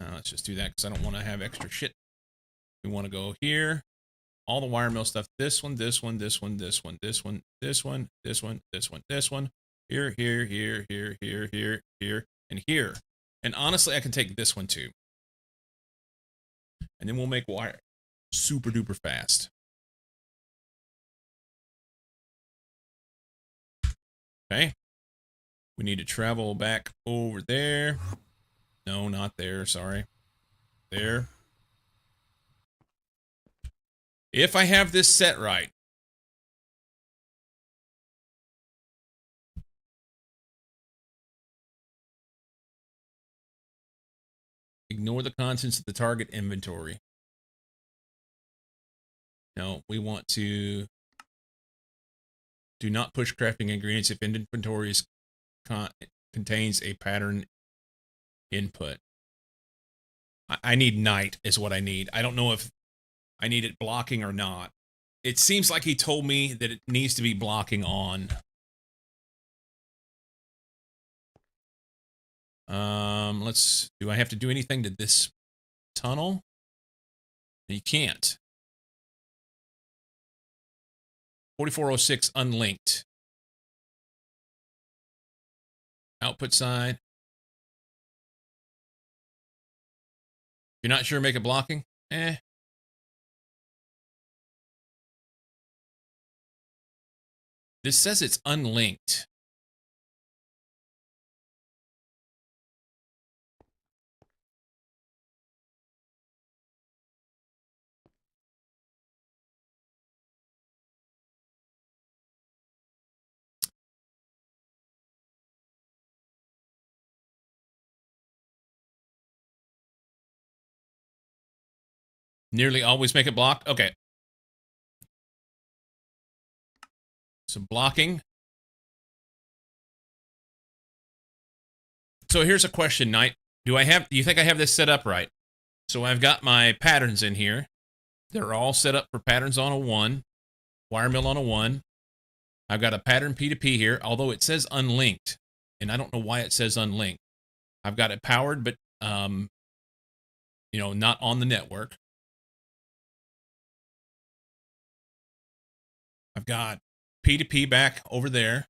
Let's just do that because I don't want to have extra shit. We want to go here. All the wire mill stuff. This one, this one, this one, this one, this one, this one, this one, this one, this one. Here, here, here, here, here, here, here, and here. And honestly, I can take this one too. And then we'll make wire super duper fast. Okay. We need to travel back over there. No, not there. Sorry. There. If I have this set right. Ignore the contents of the target inventory. No, we want to do not push crafting ingredients if inventory contains a pattern input. I need night is what I need. I don't know if I need it blocking or not. It seems like he told me that it needs to be blocking on. Do I have to do anything to this tunnel? You can't. 4406 unlinked. Output side. You're not sure make it blocking? This says it's unlinked. Nearly always make it block? Okay. So blocking. So here's a question, Knight. Do you think I have this set up right? So I've got my patterns in here. They're all set up for patterns on a 1. Wire mill on a 1. I've got a pattern P2P here, although it says unlinked. And I don't know why it says unlinked. I've got it powered, but, not on the network. I've got P2P back over there.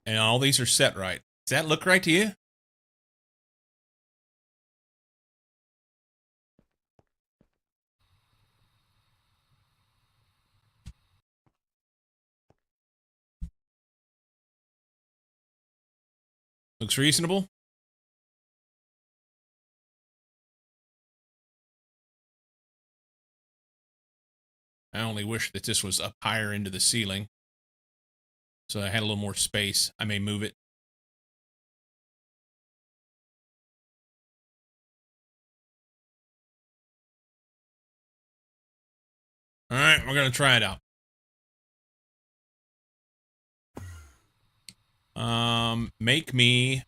And all these are set right. Does that look right to you? Looks reasonable? I only wish that this was up higher into the ceiling, so I had a little more space. I may move it. All right, we're going to try it out. Make me...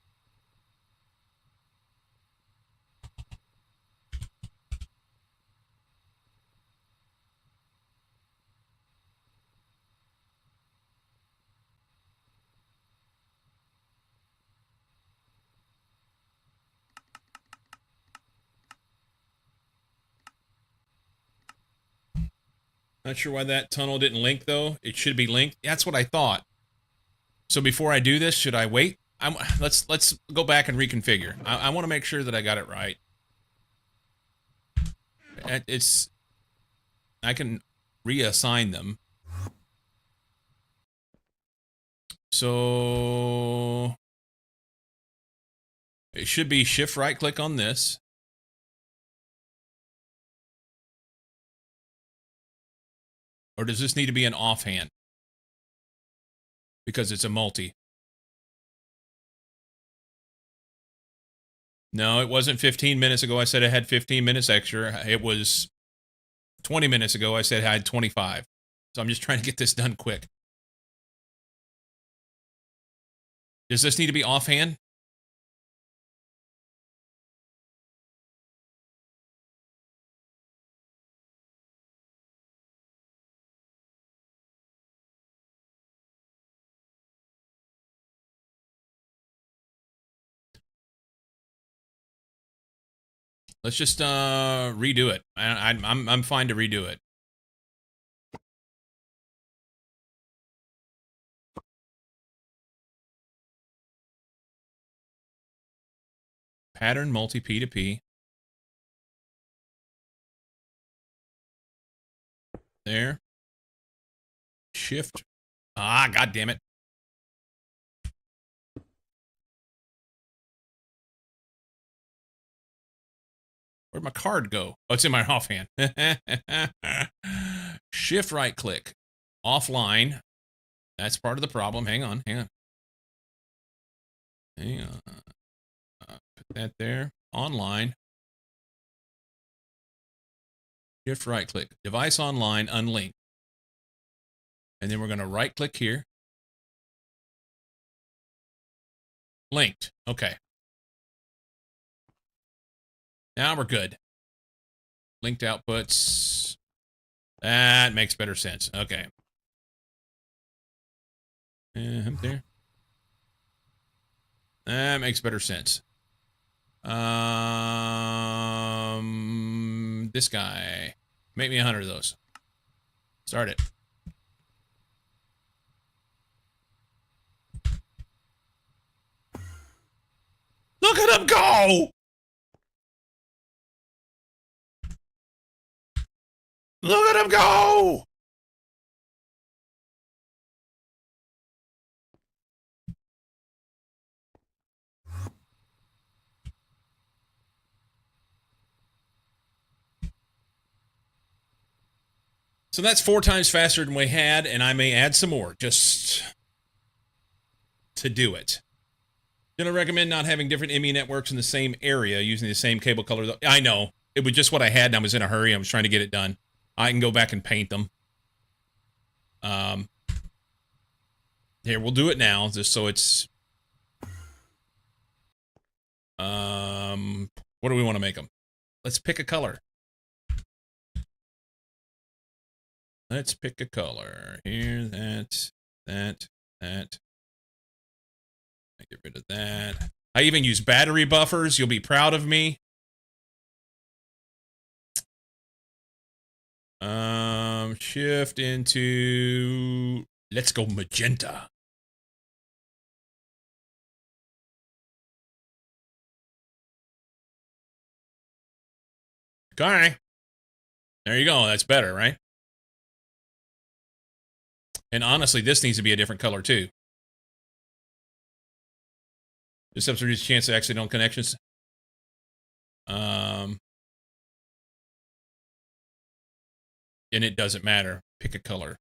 Not sure why that tunnel didn't link, though. It should be linked. That's what I thought. So before I do this, should I wait? Let's go back and reconfigure. I want to make sure that I got it right. I can reassign them. So it should be shift right click on this. Or does this need to be an offhand? Because it's a multi. No, it wasn't 15 minutes ago. I said I had 15 minutes extra. It was 20 minutes ago. I said I had 25. So I'm just trying to get this done quick. Does this need to be offhand? Let's just redo it. I'm fine to redo it. Pattern multi P2P. There. Shift. Ah, god damn it. Where'd my card go? Oh, it's in my offhand. Shift right click. Offline. That's part of the problem. Hang on. Hang on. Put that there. Online. Shift right click. Device online, unlink. And then we're going to right click here. Linked. Okay. Now we're good. Linked outputs. That makes better sense. Okay. There. That makes better sense. This guy. Make me 100 of those. Start it. Look at him go! Look at him go! So that's 4 times faster than we had, and I may add some more just to do it. Gonna recommend not having different ME networks in the same area using the same cable color. I know. It was just what I had, and I was in a hurry. I was trying to get it done. I can go back and paint them. Here, we'll do it now, just so it's... what do we want to make them? Let's pick a color. Let's pick a color. Here, that. I get rid of that. I even use battery buffers. You'll be proud of me. Shift into... Let's go magenta. Okay. There you go. That's better, right? And honestly, this needs to be a different color, too. This helps reduce the chance of accidental connections. and it doesn't matter. Pick a color.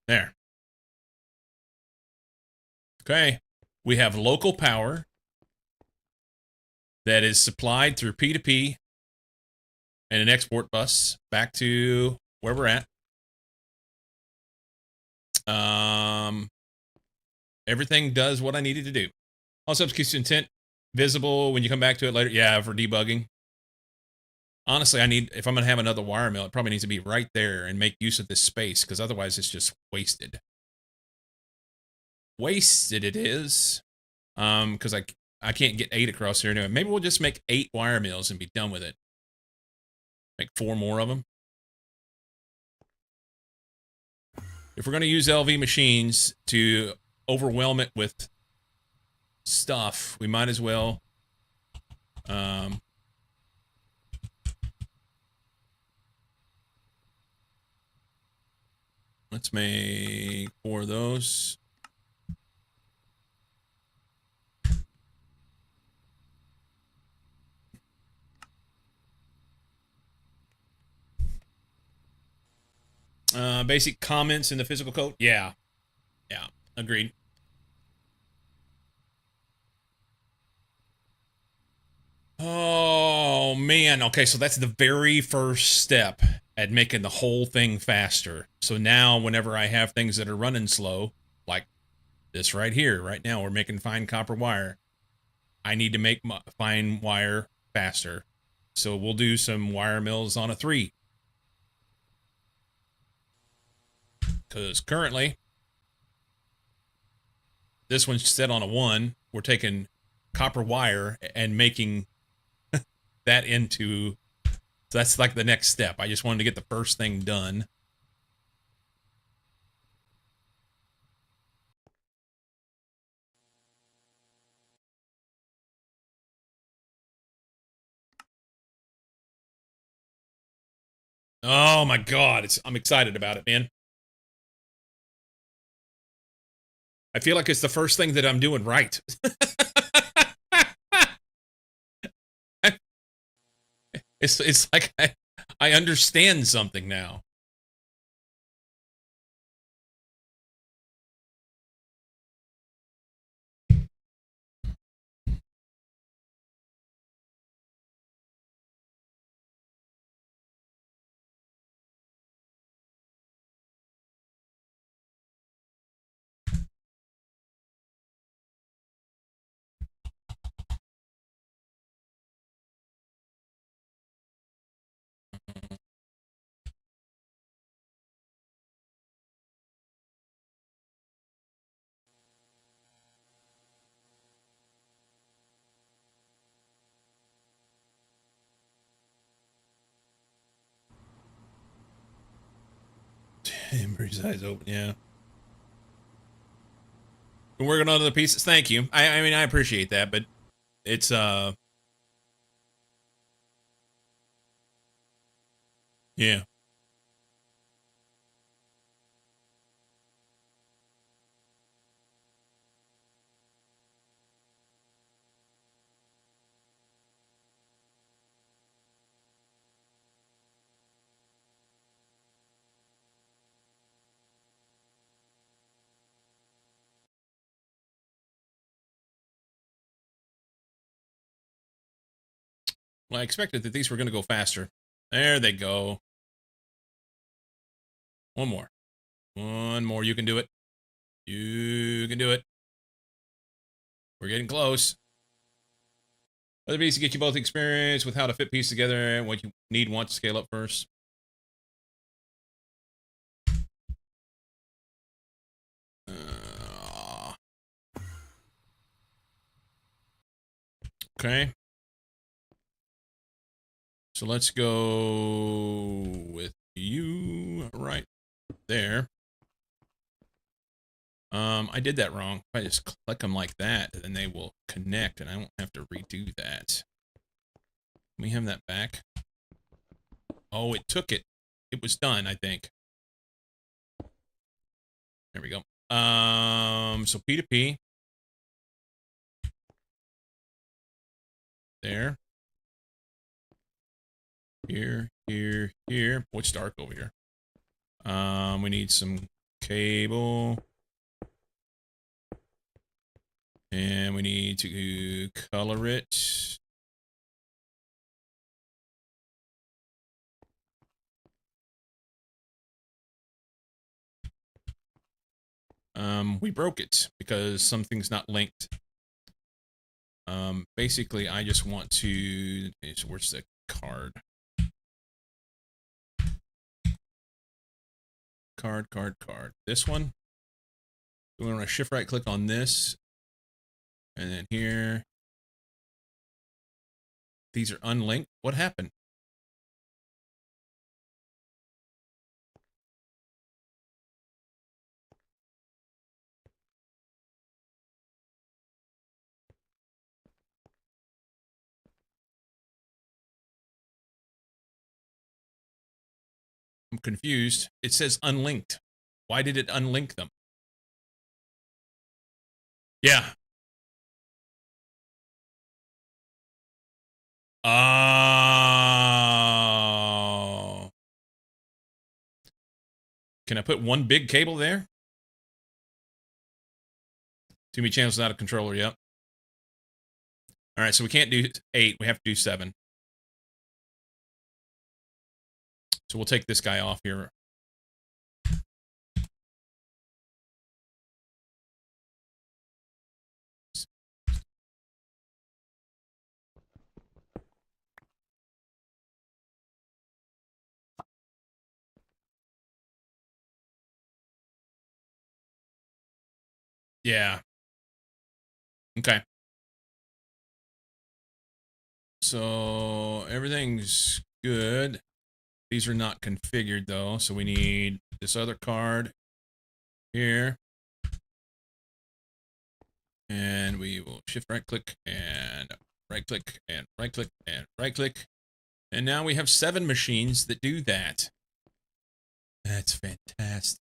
There. Okay. We have local power that is supplied through P2P and an export bus back to where we're at. Everything does what I needed to do. Also keeps intent visible when you come back to it later. Yeah, for debugging. Honestly, if I'm going to have another wire mill, it probably needs to be right there and make use of this space, because otherwise it's just wasted. Wasted it is. Because I can't get 8 across here anyway. Maybe we'll just make 8 wire mills and be done with it. Make 4 more of them. If we're going to use LV machines to overwhelm it with stuff, we might as well let's make 4 of those. Basic comments in the physical code. Yeah, agreed. Oh man, okay, so that's the very first step at making the whole thing faster. So now whenever I have things that are running slow, like this right here, right now we're making fine copper wire, I need to make fine wire faster. So we'll do some wire mills on a 3. Because currently, this one's set on a 1. We're taking copper wire and making that into... So that's like the next step. I just wanted to get the first thing done. Oh my god, I'm excited about it, man. I feel like it's the first thing that I'm doing right. It's like I understand something now. Everybody's eyes open, yeah. We're working on other pieces. Thank you. I mean, I appreciate that, but it's yeah. Well, I expected that these were going to go faster. There they go. One more. One more. You can do it. You can do it. We're getting close. Other pieces get you both experience with how to fit pieces together and what you need want to scale up first. Okay. So let's go with you right there. I did that wrong. If I just click them like that, then they will connect, and I won't have to redo that. Can we have that back? Oh, it took it. It was done, I think. There we go. So P2P. there. Here, here, here. Boy, it's dark over here. We need some cable. And we need to color it. We broke it because something's not linked. Basically, I just want to... So where's the card? Card. This one. We want to shift right click on this. And then here. These are unlinked. What happened? I'm confused. It says unlinked. Why did it unlink them? Yeah. Oh. Can I put one big cable there? Too many channels without a controller, yep. All right, so we can't do 8. We have to do 7. So we'll take this guy off here. Yeah. Okay. So everything's good. These are not configured though, so we need this other card here. And we will shift right click and right click and right click and right click. And now we have 7 machines that do that. That's fantastic.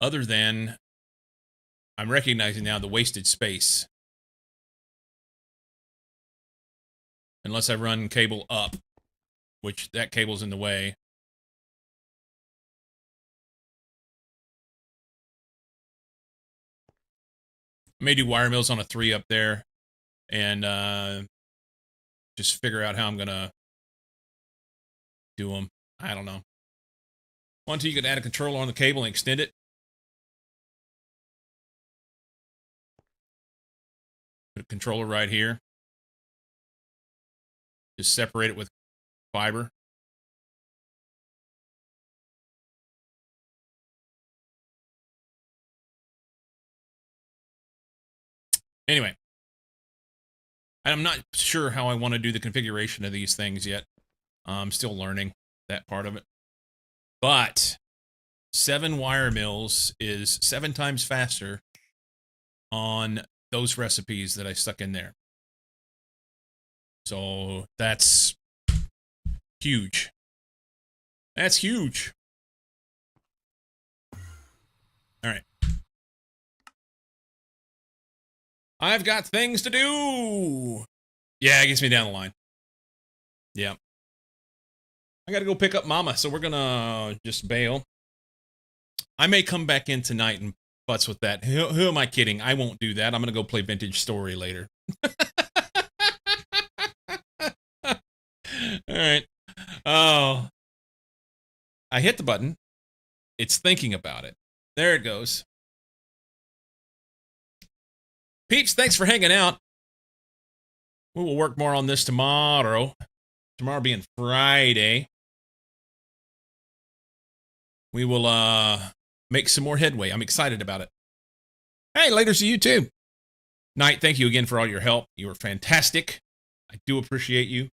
Other than, I'm recognizing now the wasted space. Unless I run cable up, which that cable's in the way. I may do wire mills on a 3 up there and just figure out how I'm going to do them. I don't know. One, two, you could add a controller on the cable and extend it. Put a controller right here. Just separate it with fiber. Anyway, I'm not sure how I want to do the configuration of these things yet. I'm still learning that part of it. But 7 wire mills is 7 times faster on those recipes that I stuck in there. So that's huge. That's huge. All right. I've got things to do. Yeah, it gets me down the line. Yeah. I got to go pick up Mama, so we're going to just bail. I may come back in tonight and butts with that. Who am I kidding? I won't do that. I'm going to go play Vintage Story later. All right. Oh. I hit the button. It's thinking about it. There it goes. Peeps, thanks for hanging out. We will work more on this tomorrow. Tomorrow being Friday. We will make some more headway. I'm excited about it. Hey, later to you too. Knight, thank you again for all your help. You were fantastic. I do appreciate you.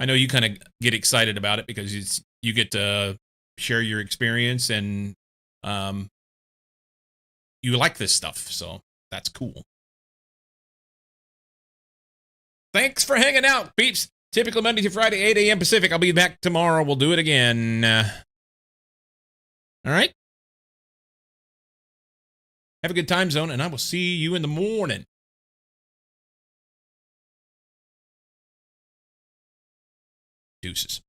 I know you kind of get excited about it because you get to share your experience and you like this stuff, so that's cool. Thanks for hanging out, peeps. Typical Monday through Friday, 8 a.m. Pacific. I'll be back tomorrow. We'll do it again. All right? Have a good time zone, and I will see you in the morning. Deuces.